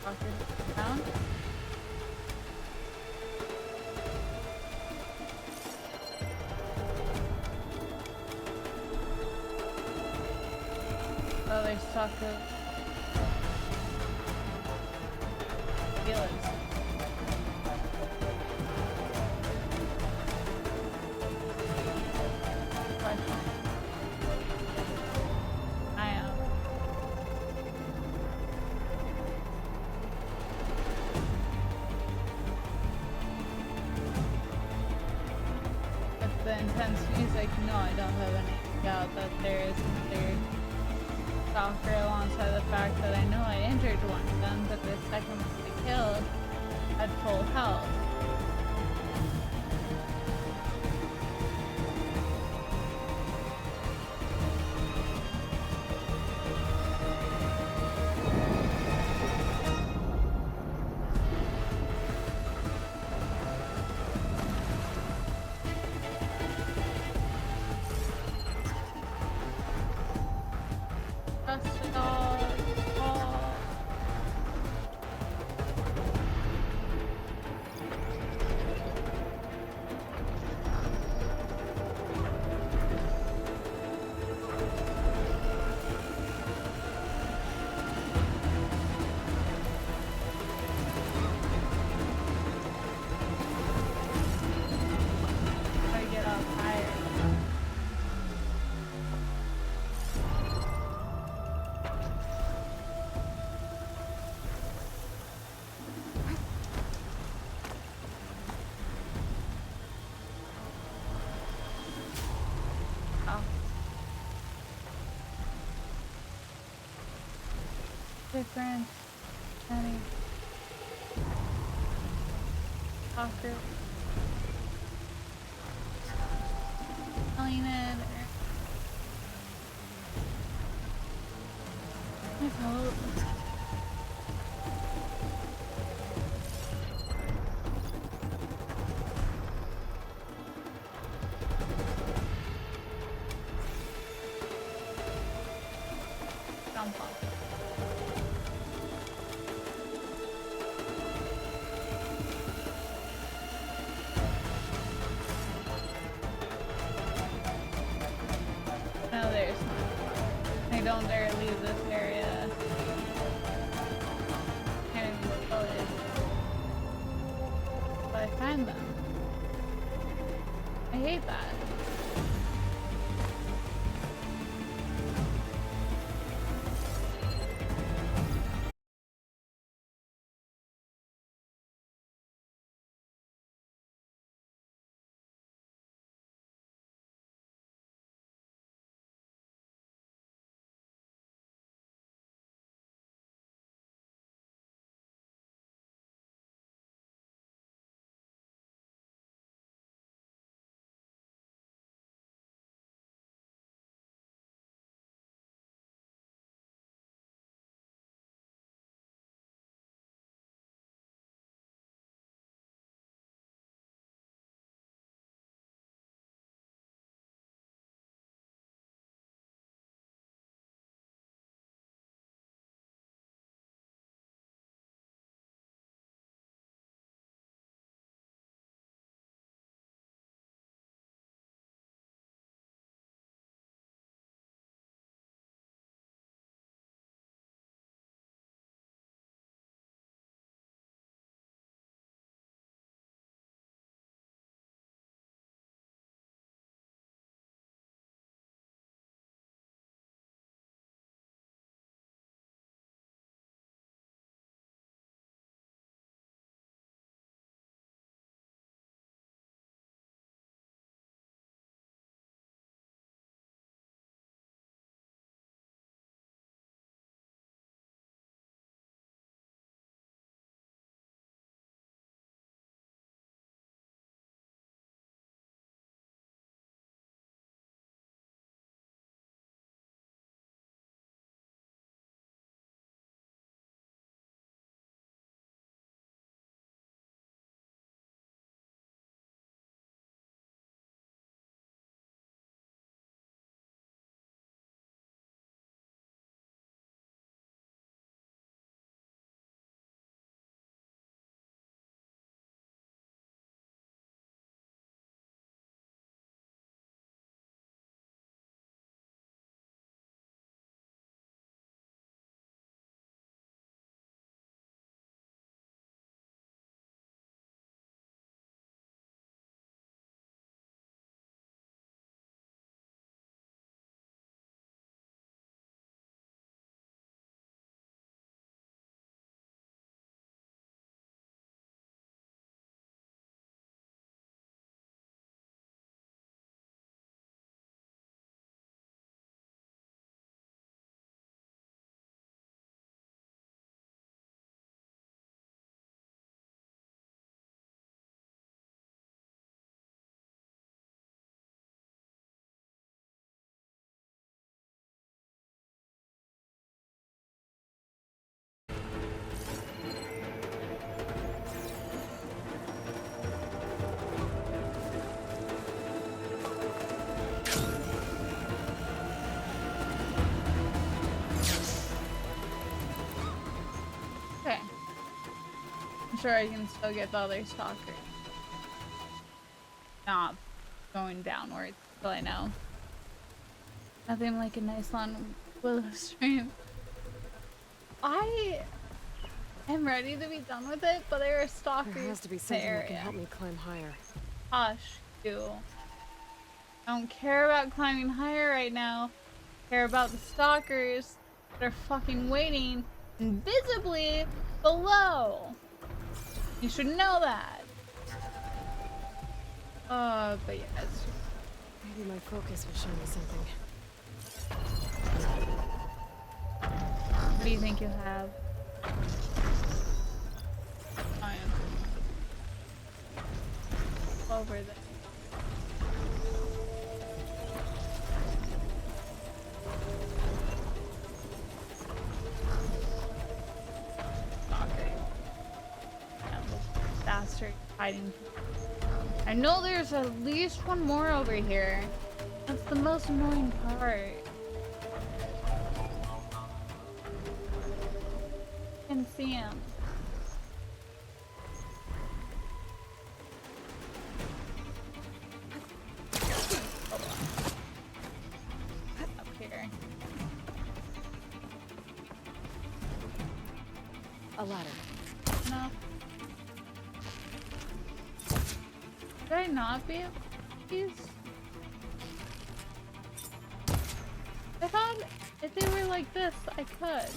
A: Soccer down. Oh, there's soccer. Feelings. I am. With the intense music, no, I don't have any doubt that there is another stalker alongside the fact that I know I injured one of them, but the second one I killed had full health. Trust it all. Gotta get off higher. Oh. Different. Any. Soccer. Clean it. I hope. Jump off. No, there's not. They don't dare leave this area. Can't even go it. But I find them. I hate that. I'm sure I can still get the other stalkers. Not going downwards, so I know. Nothing like a nice long willow stream. I am ready to be done with it, but there are stalkers.
D: There has to be something that can help me climb higher.
A: Hush, you. I don't care about climbing higher right now. I care about the stalkers that are fucking waiting invisibly below. You should know that. But yeah, it's just...
D: Maybe my focus will show me something.
A: What do you think you have? Over there. Bastard hiding. I know there's at least one more over here. That's the most annoying part. I can see him. Up here.
D: A ladder.
A: No. Could I not be these? I thought if they were like this, I could.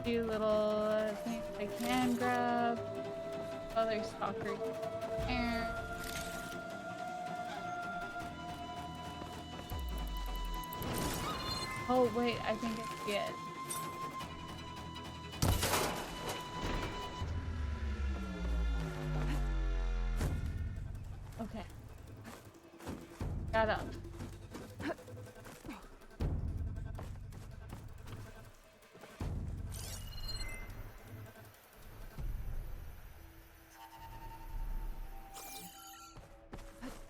A: Few little things I can grab. Other stalkers there. Oh wait, I think I see it. Okay. Got up.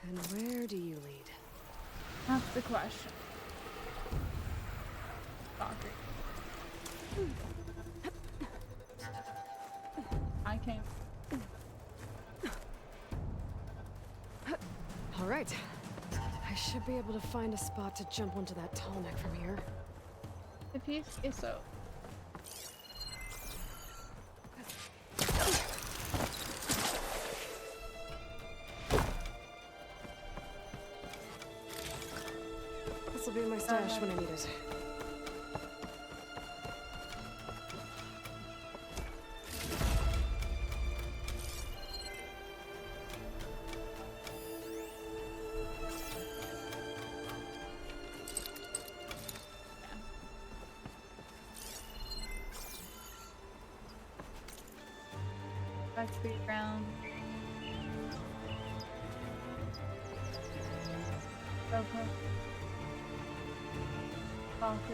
D: And where do you lead?
A: That's the question. Stalker. I can't.
D: All right. I should be able to find a spot to jump onto that tall neck from here.
A: If you say so.
D: This'll be my stash when I need it. Back to the ground. Okay. Coffee.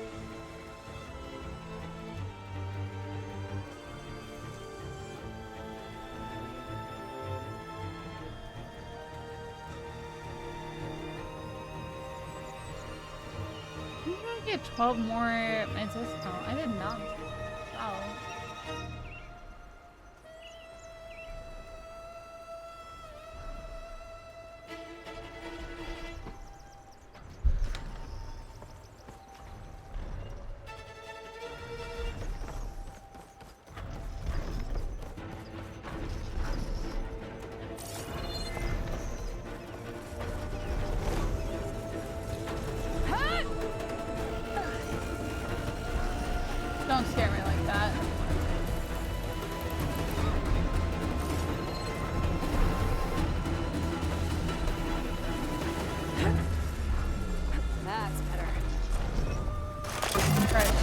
D: I'm gonna get 12 more medicinal. I did not. Wow. Don't scare me like that. That's better.
A: Right.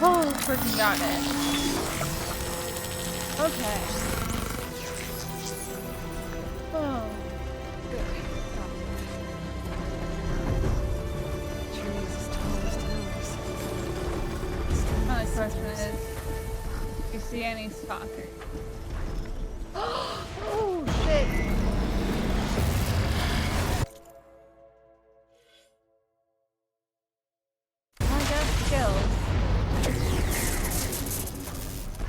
A: Oh, freaking got it. Okay. Oh. My question is, do you see any stalkers? Oh shit! I got skills.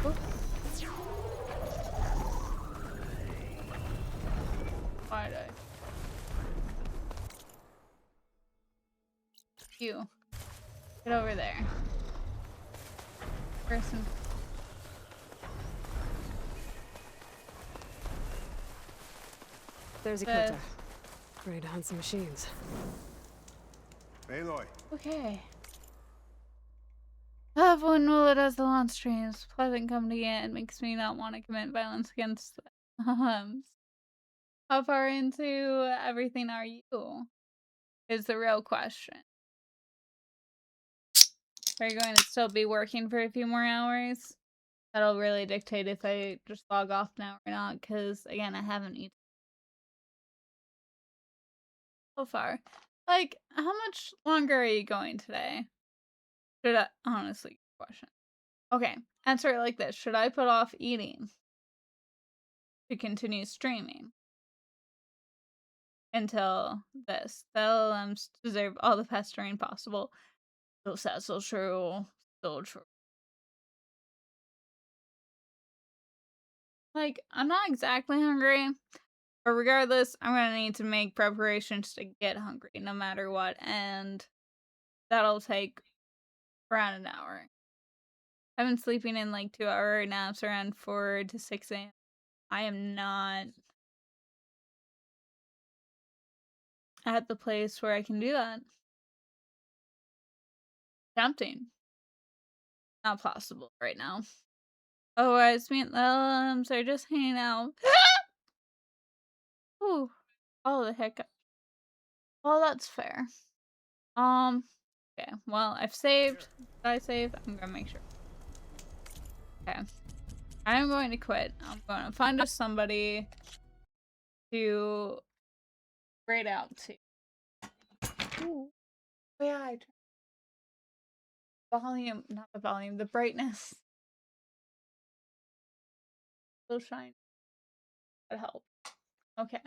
A: Oops. Why did I? You. Get over there. Person.
D: There's Ikota. Ready to hunt some machines.
O: Aloy.
A: Okay. Everyone will it as the launch streams. Pleasant company and makes me not want to commit violence against them. How far into everything are you? Is the real question. Are you going to still be working for a few more hours? That'll really dictate if I just log off now or not, because again, I haven't eaten so far. Like, how much longer are you going today? Should I honestly question? Okay, answer it like this. Should I put off eating to continue streaming until this? They'll deserve all the pestering possible. So sad, so true, so true. Like, I'm not exactly hungry, but regardless, I'm gonna need to make preparations to get hungry no matter what, and that'll take around an hour. I've been sleeping in like 2-hour naps around 4 to 6 a.m. I am not at the place where I can do that. Tempting. Not possible right now. Otherwise, me and the are just hanging out. Ooh. Oh, the hiccup. Well, that's fair. Okay. Well, I've saved. Did I save? I'm gonna make sure. Okay. I'm going to quit. I'm going to find us somebody to raid out to. Ooh. Yeah, I turned volume, not the volume, the brightness. Still shine. That help. Okay.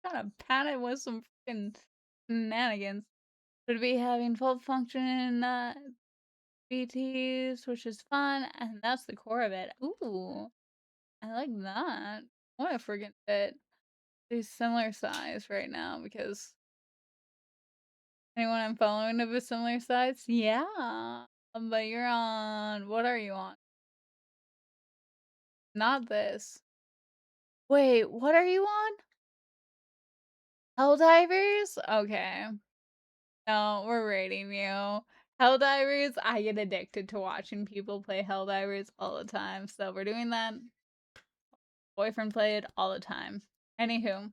A: Kind of panic with some freaking shenanigans. Should be having full function BTs, which is fun, and that's the core of it. Ooh, I like that. What if we're gonna fit these similar size right now? Because anyone I'm following of a similar size? Yeah, but you're on. What are you on? Not this. Wait, what are you on? Helldivers? Okay. No, we're rating you. Helldivers, I get addicted to watching people play Helldivers all the time. So we're doing that. Boyfriend played all the time. Anywho,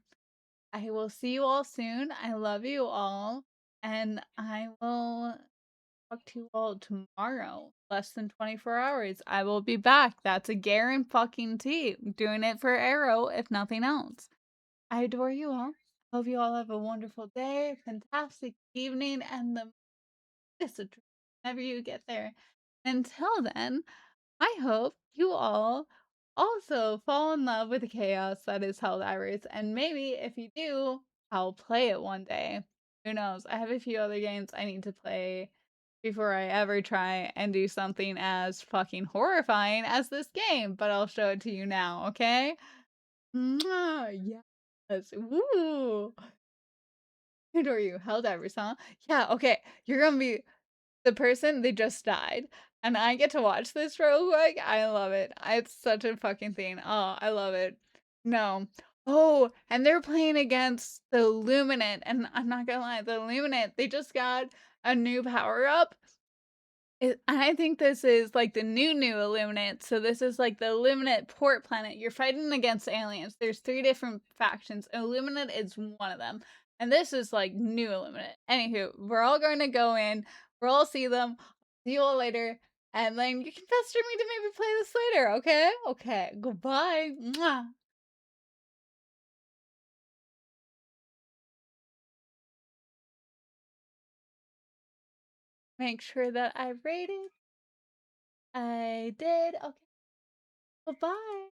A: I will see you all soon. I love you all. And I will talk to you all tomorrow. Less than 24 hours. I will be back. That's a guarantee. Doing it for Arrow, if nothing else. I adore you all. Hope you all have a wonderful day, fantastic evening, and the whenever you get there. Until then, I hope you all also fall in love with the chaos that is Helldivers, and maybe if you do, I'll play it one day. Who knows? I have a few other games I need to play before I ever try and do something as fucking horrifying as this game, but I'll show it to you now, okay? Mwah, yes. Woo! I adore you. Helldivers, huh? Yeah, okay. You're gonna be the person they just died. And I get to watch this real quick. I love it. It's such a fucking thing. Oh, I love it. No. Oh, and they're playing against the Luminate. And I'm not gonna lie, the Luminate, they just got a new power-up. I think this is like the new Illuminate. So this is like the Illuminate port planet. You're fighting against aliens. There's 3 different factions. Illuminate is one of them. And this is like new Illuminate. Anywho, we're all going to go in. We'll all see them. See you all later. And then you can pester me to maybe play this later, okay? Okay, goodbye. Mwah. Make sure that I rated. I did. Okay. Bye-bye.